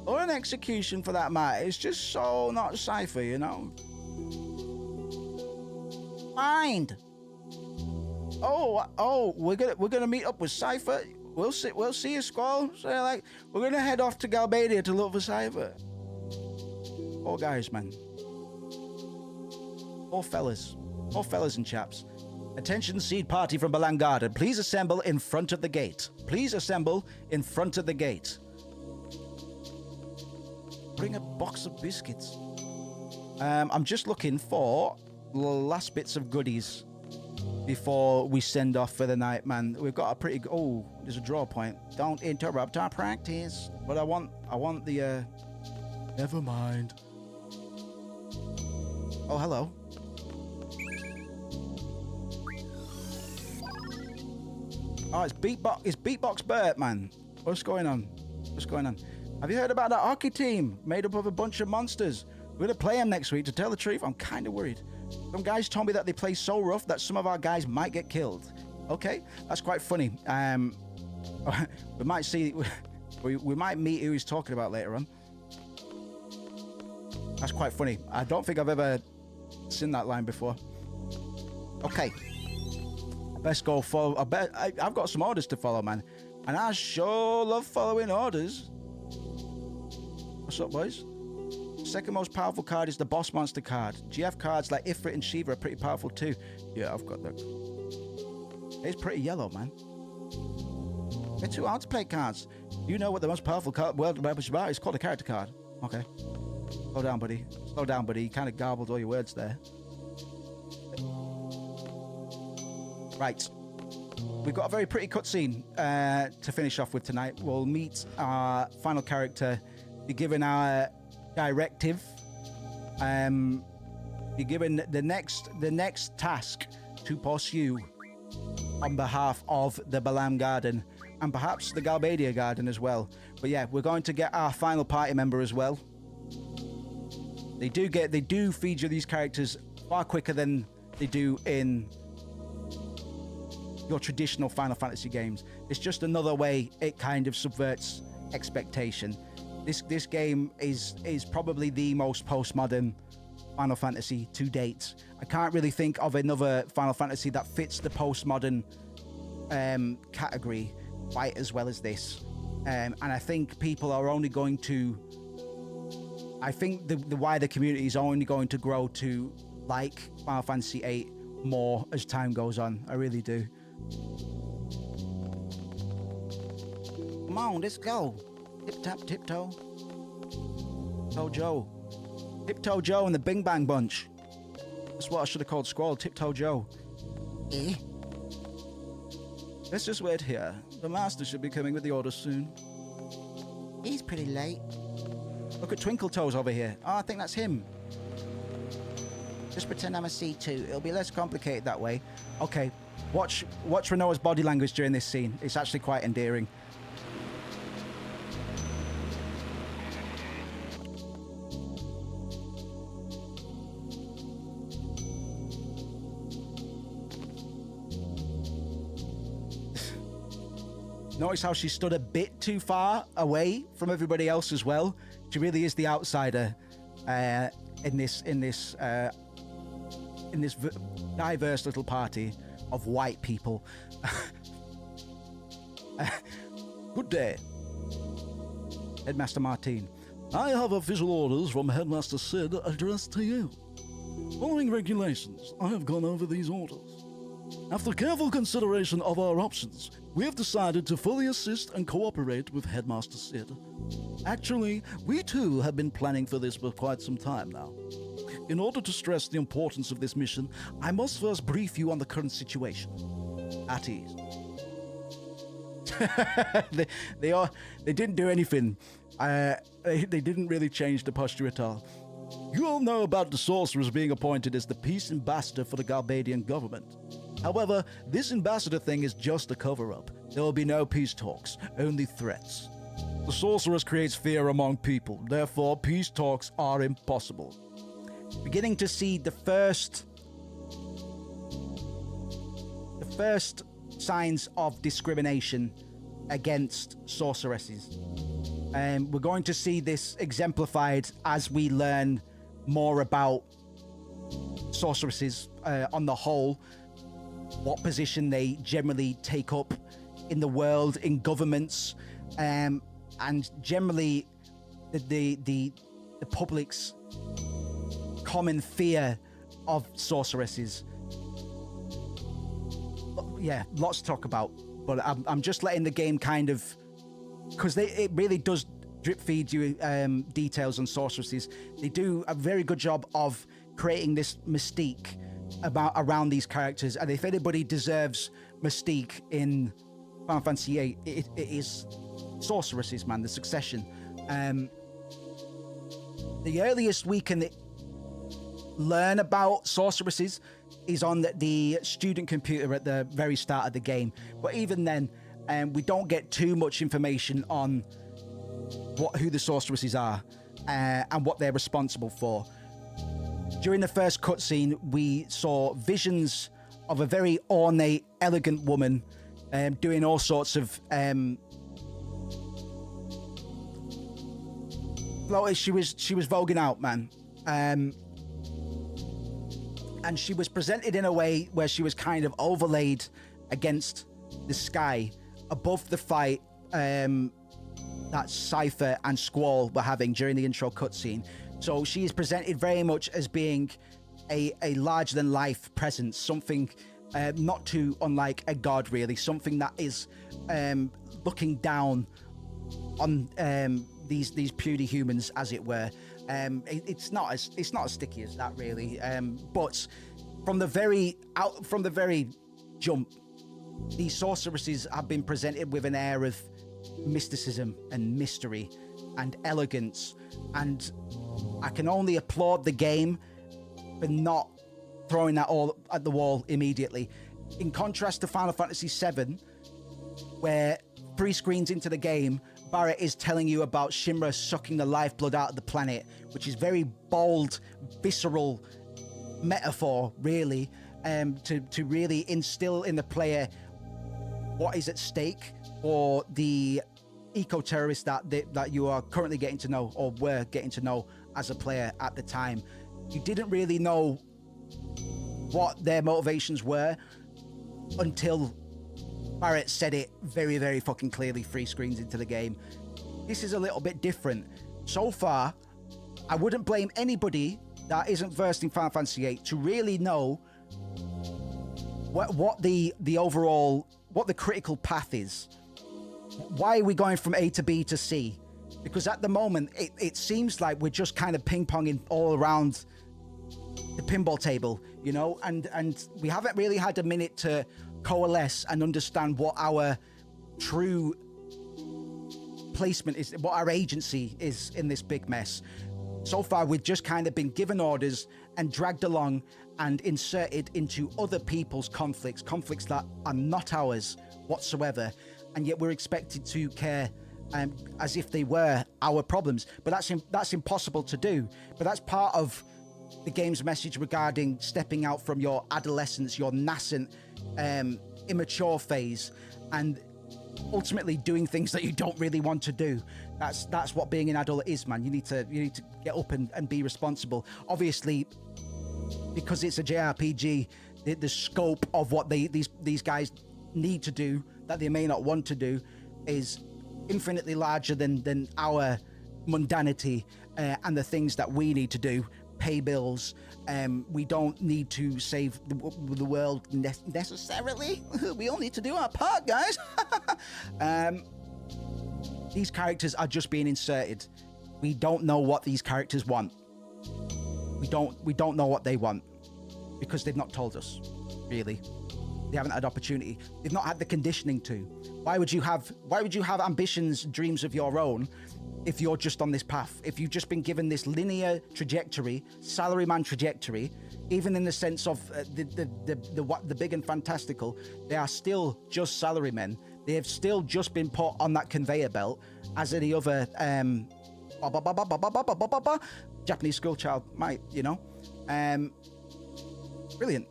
Or an execution for that matter. It's just so not Cypher, you know? Mind. Oh, we're gonna meet up with Cypher. We'll see you, Squall. So like, we're gonna head off to Galbadia to look for Cypher. All guys, man. All fellas and chaps. Attention, Seed Party from Balan Garden. Please assemble in front of the gate. Please assemble in front of the gate. Bring a box of biscuits. I'm just looking for the last bits of goodies. before we send off for the night, man. We've got a pretty... Oh, there's a draw point. Don't interrupt our practice. But I want the... Never mind. Oh, hello. Oh, it's Beatbox Bert, man. What's going on? What's going on? Have you heard about that hockey team made up of a bunch of monsters? We're going to play them next week. To tell the truth, I'm kind of worried. Some guys told me that they play so rough that some of our guys might get killed. Okay, that's quite funny. We might see... We might meet who he's talking about later on. That's quite funny. I don't think I've ever seen that line before. Okay. Let's go follow. I've got some orders to follow, man. And I sure love following orders. What's up, boys? Second most powerful card is the boss monster card. GF cards like Ifrit and Shiva are pretty powerful too. Yeah, I've got that. It's pretty yellow, man. They're too hard to play cards. You know what the most powerful card world is about? It's called a character card. Okay. Slow down, buddy. Slow down, buddy. You kind of garbled all your words there. Right. We've got a very pretty cutscene to finish off with tonight. We'll meet our final character, be given our directive, be given the next task to pursue on behalf of the Balam Garden and perhaps the Galbadia Garden as well. But yeah, we're going to get our final party member as well. They do feed you these characters far quicker than they do in your traditional Final Fantasy games. It's just another way it kind of subverts expectation. This game is probably the most postmodern Final Fantasy to date. I can't really think of another Final Fantasy that fits the postmodern category quite as well as this. And I think people are only going to... I think the wider community is only going to grow to like Final Fantasy VIII more as time goes on. I really do. Come on, let's go. Tip-tap, tiptoe. Tiptoe Joe. Tiptoe Joe and the Bing Bang Bunch. That's what I should have called Squall. Tiptoe Joe. Eh? Let's just wait here. The master should be coming with the orders soon. He's pretty late. Look at Twinkle Toes over here. Oh, I think that's him. Just pretend I'm a C2. It'll be less complicated that way. Okay. Watch Renoa's body language during this scene. It's actually quite endearing. Notice how she stood a bit too far away from everybody else as well. She really is the outsider in this diverse little party of white people. Good day, Headmaster Martine. I have official orders from Headmaster Sid addressed to you. Following regulations, I have gone over these orders. After careful consideration of our options, we have decided to fully assist and cooperate with Headmaster Sid. Actually, we too have been planning for this for quite some time now. In order to stress the importance of this mission, I must first brief you on the current situation. At ease. they didn't do anything. They didn't really change the posture at all. You all know about the sorceress being appointed as the peace ambassador for the Galbadian government. However, this ambassador thing is just a cover-up. There will be no peace talks, only threats. The sorceress creates fear among people, therefore peace talks are impossible. Beginning to see the first signs of discrimination against sorceresses. We're going to see this exemplified as we learn more about sorceresses on the whole, what position they generally take up in the world, in governments, and generally the public's common fear of sorceresses. Yeah, lots to talk about, but I'm just letting the game kind of, because it really does drip feed you details on sorceresses. They do a very good job of creating this mystique about around these characters, and if anybody deserves mystique in Final Fantasy VIII, it is sorceresses, man. The succession. The earliest we can learn about sorceresses is on the student computer at the very start of the game, but even then, we don't get too much information on who the sorceresses are and what they're responsible for. During the first cutscene, we saw visions of a very ornate, elegant woman doing all sorts of she was voguing out, man. And she was presented in a way where she was kind of overlaid against the sky above the fight that Cypher and Squall were having during the intro cutscene. So she is presented very much as being a larger-than-life presence, something not too unlike a god, really, something that is looking down on these puny humans, as it were. It's not as sticky as that, really. But from the very jump, these sorceresses have been presented with an air of mysticism and mystery and elegance, and I can only applaud the game for not throwing that all at the wall immediately. In contrast to Final Fantasy VII, where 3 screens into the game, Barrett is telling you about Shinra sucking the lifeblood out of the planet, which is very bold, visceral metaphor, really, to really instill in the player what is at stake for the eco-terrorists that you are currently getting to know, or were getting to know as a player at the time. You didn't really know what their motivations were until Barrett said it very, very fucking clearly 3 screens into the game. This is a little bit different. So far, I wouldn't blame anybody that isn't versed in Final Fantasy VIII to really know what the overall, what the critical path is. Why are we going from A to B to C? Because at the moment, it seems like we're just kind of ping-ponging all around the pinball table, you know, and we haven't really had a minute to coalesce and understand what our true placement is, what our agency is in this big mess. So far, we've just kind of been given orders and dragged along and inserted into other people's conflicts that are not ours whatsoever, and yet we're expected to care as if they were our problems. But that's impossible to do. But that's part of the game's message regarding stepping out from your adolescence, your nascent, immature phase, and ultimately doing things that you don't really want to do. That's what being an adult is, man. You need to get up and be responsible. Obviously, because it's a JRPG, the scope of what these guys need to do that they may not want to do is infinitely larger than our mundanity and the things that we need to do. Pay bills. We don't need to save the world necessarily. We all need to do our part, guys. These characters are just being inserted. We don't know what these characters want. We don't know what they want because they've not told us, really. They haven't had opportunity. They've not had the conditioning to. Why would you have ambitions, dreams of your own if you're just on this path? If you've just been given this linear trajectory, salaryman trajectory, even in the sense of the big and fantastical, they are still just salarymen. They have still just been put on that conveyor belt as any other Japanese schoolchild might, you know. Brilliant.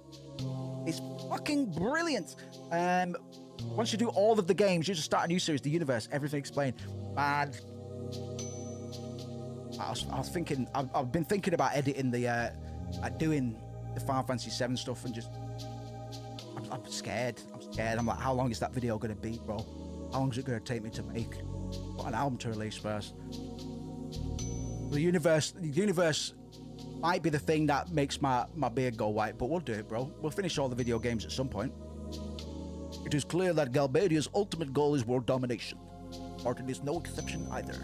It's fucking brilliant. Once you do all of the games, you just start a new series, the universe, everything explained. Man, I was thinking, I've been thinking about editing doing the Final Fantasy VII stuff, and just, I'm scared. I'm like, how long is that video going to be, bro? How long is it going to take me to make? Got an album to release first. The universe might be the thing that makes my beard go white, but we'll do it, bro. We'll finish all the video games at some point. It is clear that Galbadia's ultimate goal is world domination. Martin is no exception either.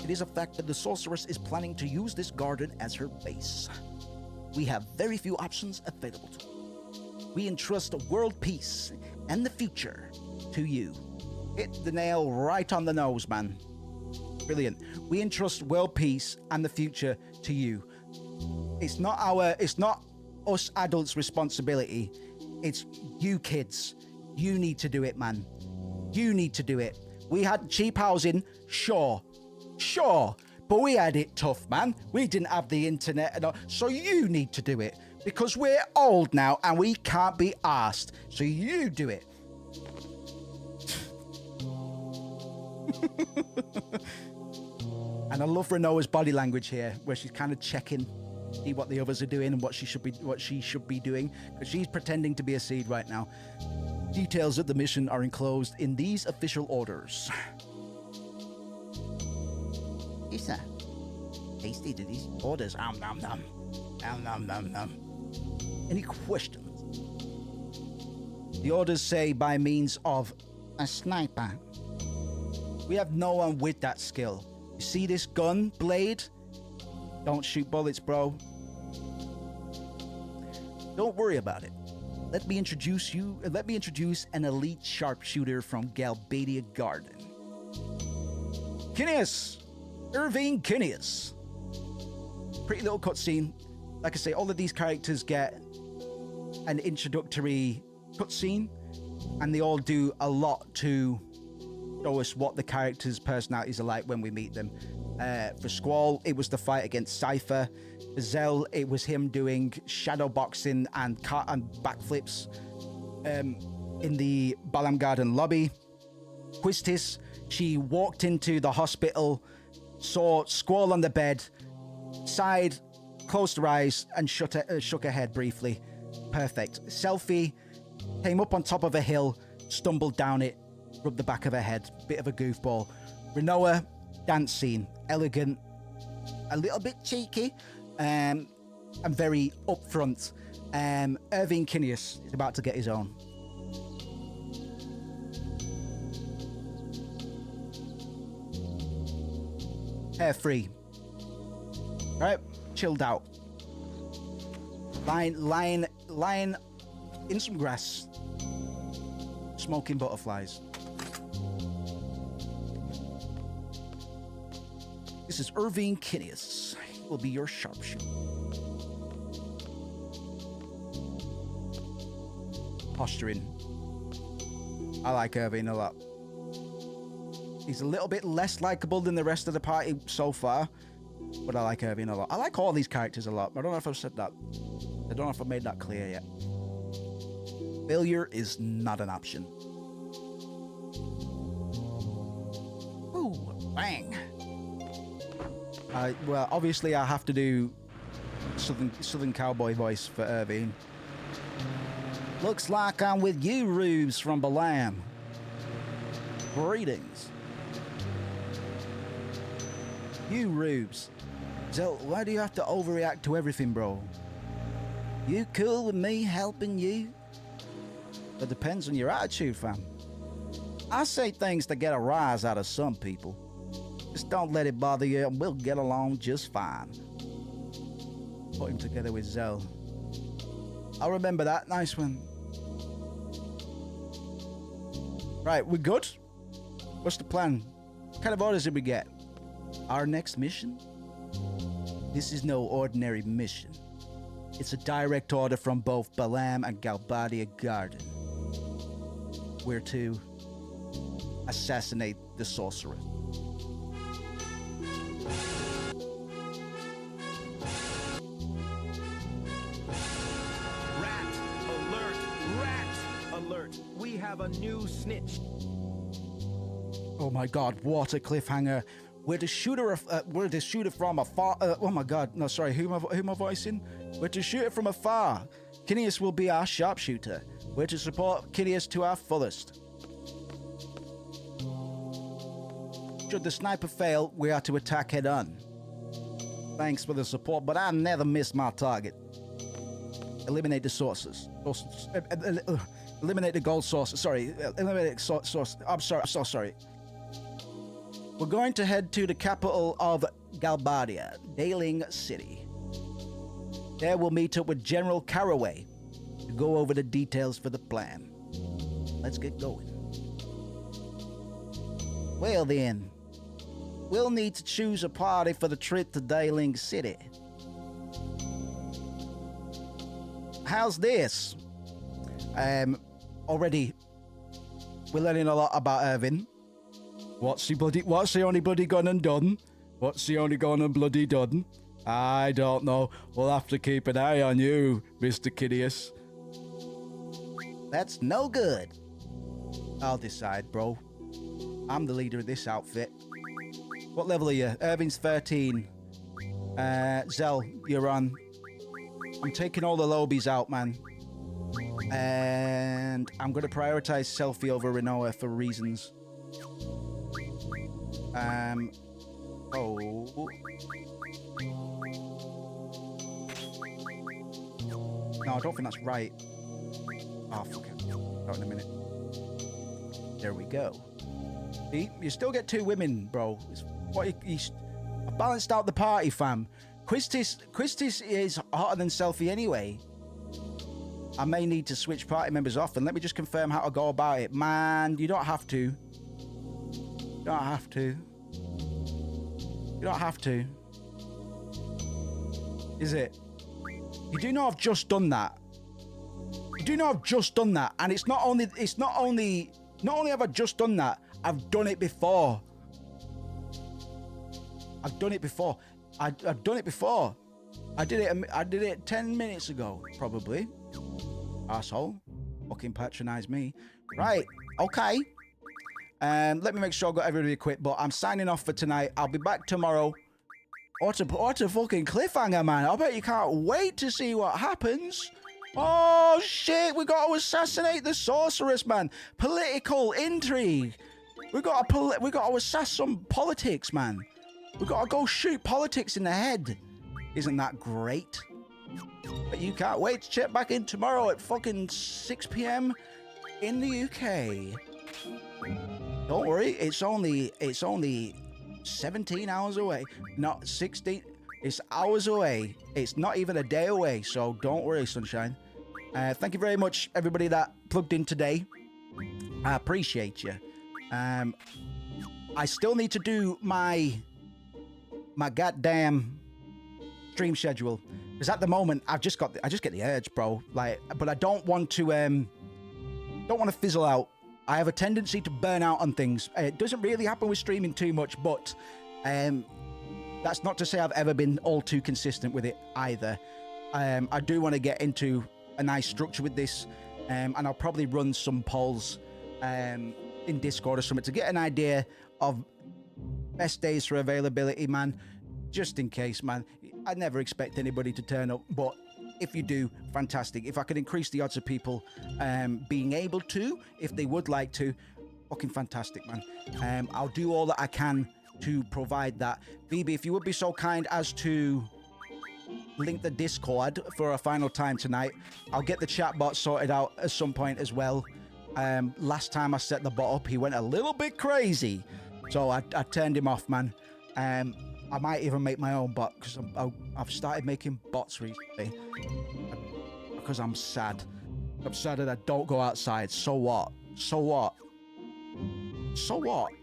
It is a fact that the sorceress is planning to use this garden as her base. we have very few options available to us. We entrust world peace and the future to you. Hit the nail right on the nose, man. Brilliant. We entrust world peace and the future to you. It's not us adults' responsibility. It's you kids. You need to do it, man. You need to do it. We had cheap housing, sure, but we had it tough, man. We didn't have the internet and all, so you need to do it because we're old now and we can't be asked. So you do it. And I love Renoa's body language here, where she's kind of checking, see what the others are doing and what she should be doing, because she's pretending to be a seed right now. Details of the mission are enclosed in these official orders. Yes, sir. Tasty to these orders. Nom nom nom. Nom nom nom nom. Any questions? The orders say by means of A sniper. we have no one with that skill. You see this gun blade? Don't shoot bullets, bro. Don't worry about it. Let me introduce an elite sharpshooter from Galbadia Garden. Kinneas! Irving Kinneas. Pretty little cutscene. Like I say, all of these characters get an introductory cutscene, and they all do a lot to show us what the characters' personalities are like when we meet them. For Squall, it was the fight against Cypher. For Zell, it was him doing shadow boxing and backflips in the Balam Garden lobby. Quistis, she walked into the hospital, saw Squall on the bed, sighed, closed her eyes, and shook her head briefly. Perfect. Selfie came up on top of a hill, stumbled down it, rubbed the back of her head. Bit of a goofball. Renoa, dance scene, elegant, a little bit cheeky, and very upfront. Irving Kinneas is about to get his own. Hair free. Right? Chilled out. Lying in some grass. Smoking butterflies. This is Irving Kinneas. He will be your sharpshooter. Posturing. I like Irving a lot. He's a little bit less likable than the rest of the party so far, but I like Irving a lot. I like all these characters a lot. I don't know if I've said that. I don't know if I've made that clear yet. Failure is not an option. Ooh, bang. Well, obviously I have to do Southern cowboy voice for Irving. Looks like I'm with you, Rubes from Balam. Greetings. You, Rubes. Zell, why do you have to overreact to everything, bro? You cool with me helping you? That depends on your attitude, fam. I say things to get a rise out of some people. Just don't let it bother you and we'll get along just fine. Put him together with Zell. I'll remember that. Nice one. Right, we're good? What's the plan? What kind of orders did we get? Our next mission? This is no ordinary mission. It's a direct order from both Balam and Galbadia Garden. We're to assassinate the sorceress. Rat alert! Rat alert! We have a new snitch. Oh my god, what a cliffhanger. We're to shoot her from afar. Oh my god, no, sorry, who am I voicing? We're to shoot it from afar. Kinneas will be our sharpshooter. We're to support Kinneas to our fullest. Should the sniper fail, we are to attack head on. Thanks for the support, but I never miss my target. Eliminate the sources. Eliminate the gold source. Sorry, eliminate source. I'm sorry, I'm so sorry. We're going to head to the capital of Galbadia, Daling City. There we'll meet up with General Caraway to go over the details for the plan. Let's get going. Well then, we'll need to choose a party for the trip to Dailing City. How's this? Already, we're learning a lot about Irvin. What's he only bloody gone and done? What's he only gone and bloody done? I don't know. We'll have to keep an eye on you, Mr. Kidius. That's no good. I'll decide, bro. I'm the leader of this outfit. What level are you? Irvin's 13. Zell, you're on. I'm taking all the lobies out, man. And I'm going to prioritize Selfie over Renoa for reasons. Oh. No, I don't think that's right. Oh, fuck it. Oh, in a minute. There we go. See, you still get 2 women, bro. It's what you balanced out the party, fam. Quistis is hotter than Selfie anyway. I may need to switch party members off, and let me just confirm how to go about it. Man, you don't have to. You don't have to. You don't have to. Is it? You do know I've just done that. You do know I've just done that, and it's not only have I just done that, I've done it before. I've done it before. I've done it before. I did it 10 minutes ago, probably. Asshole. Fucking patronize me. Right. Okay. Let me make sure I got everybody equipped, but I'm signing off for tonight. I'll be back tomorrow. What a fucking cliffhanger, man. I bet you can't wait to see what happens. Oh, shit. We got to assassinate the sorceress, man. Political intrigue. We got to assess some politics, man. We got to go shoot politics in the head. Isn't that great? But you can't wait to check back in tomorrow at fucking 6 p.m. in the UK. Don't worry, it's only 17 hours away. Not 16. It's hours away. It's not even a day away. So don't worry, sunshine. Thank you very much, everybody that plugged in today. I appreciate you. I still need to do my goddamn stream schedule, because at the moment I just get the urge, bro. Like, but I don't want to fizzle out. I have a tendency to burn out on things. It doesn't really happen with streaming too much, but that's not to say I've ever been all too consistent with it either. I do want to get into a nice structure with this, and I'll probably run some polls in Discord or something to get an idea of best days for availability, man. Just in case, man. I never expect anybody to turn up, but if you do, fantastic. If I can increase the odds of people being able to, if they would like to, fucking fantastic, man. I'll do all that I can to provide that. Phoebe, if you would be so kind as to link the Discord for a final time tonight. I'll get the chat bot sorted out at some point as well. Last time I set the bot up, he went a little bit crazy, so I turned him off, man. I might even make my own bot, because I've started making bots recently because I'm sad. I'm sad that I don't go outside. So what? So what? So what?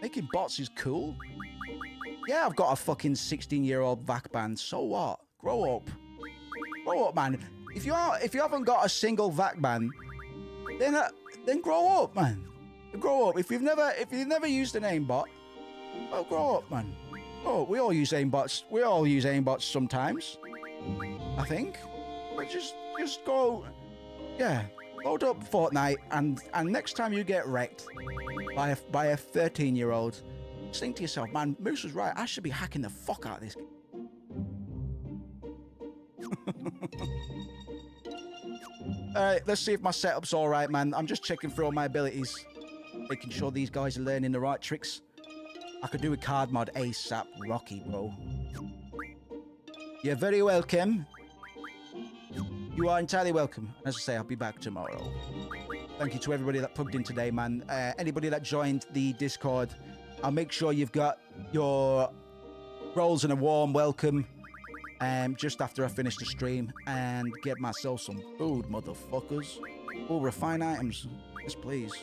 Making bots is cool. Yeah, I've got a fucking 16-year-old vac band. So what? Grow up. Grow up, man. If you haven't got a single vac band, then grow up, man. Grow up. If you've never used an aimbot, well, grow up, man. Oh, we all use aimbots. We all use aimbots sometimes, I think. But just go, yeah. Load up Fortnite, and next time you get wrecked by a 13-year-old, think to yourself, man, Moose was right. I should be hacking the fuck out of this game. All right, let's see if my setup's all right, man. I'm just checking through all my abilities, making sure these guys are learning the right tricks. I could do a card mod ASAP Rocky, bro. You're very welcome. You are entirely welcome. As I say, I'll be back tomorrow. Thank you to everybody that plugged in today, man. Anybody that joined the Discord, I'll make sure you've got your roles and a warm welcome. just after I finish the stream and get myself some food, motherfuckers. Oh, refined items. Yes, please.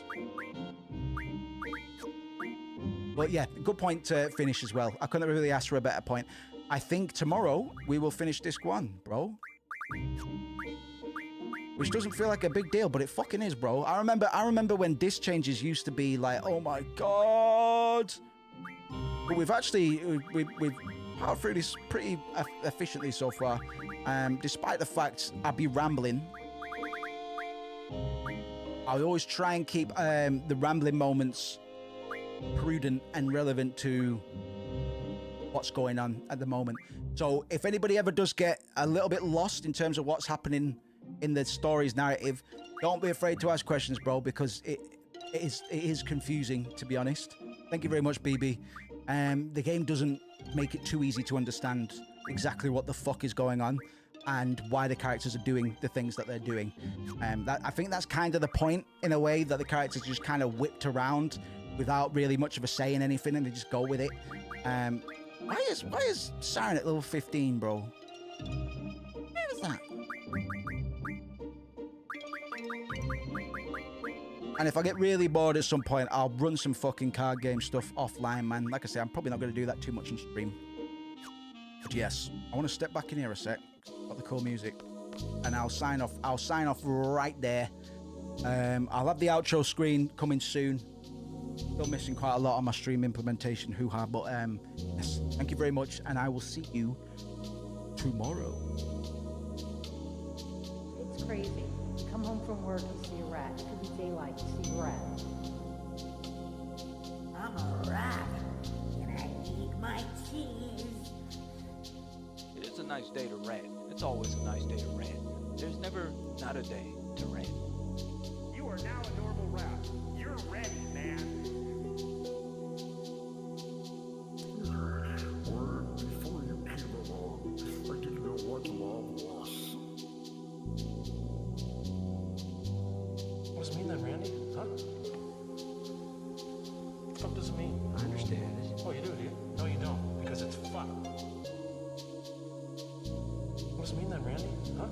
But yeah, good point to finish as well. I couldn't really ask for a better point. I think tomorrow we will finish disc 1, bro. Which doesn't feel like a big deal, but it fucking is, bro. I remember when disc changes used to be like, oh my god. But we've actually we've powered through this pretty efficiently so far. Despite the fact I'd be rambling. I always try and keep the rambling moments prudent and relevant to what's going on at the moment. So if anybody ever does get a little bit lost in terms of what's happening in the story's narrative, don't be afraid to ask questions, bro, because it is confusing, to be honest. Thank you very much, BB. The game doesn't make it too easy to understand exactly what the fuck is going on and why the characters are doing the things that they're doing. I think that's kind of the point, in a way, that the characters just kind of whipped around without really much of a say in anything, and they just go with it. Why is Siren at level 15, bro? Where is that? And if I get really bored at some point, I'll run some fucking card game stuff offline, man. Like I say, I'm probably not going to do that too much on stream. But yes, I want to step back in here a sec. Got the cool music. And I'll sign off. I'll sign off right there. I'll have the outro screen coming soon. Still missing quite a lot on my stream implementation, hoo-ha. But yes, thank you very much. And I will see you tomorrow. It's crazy. You come home from work, you see a rat. It could be daylight, you see a rat. I'm a rat, and I need my cheese. It's a nice day to rat. It's always a nice day to rat. There's never not a day to rat. You are now a normal rat. You're ready, man. Word before you came along, I didn't know what love was. What does it mean then, Randy? Huh? What the fuck does it mean? I understand. Oh, you do, do you? No, you don't, because it's fuck. What does it mean then, Randy? Huh?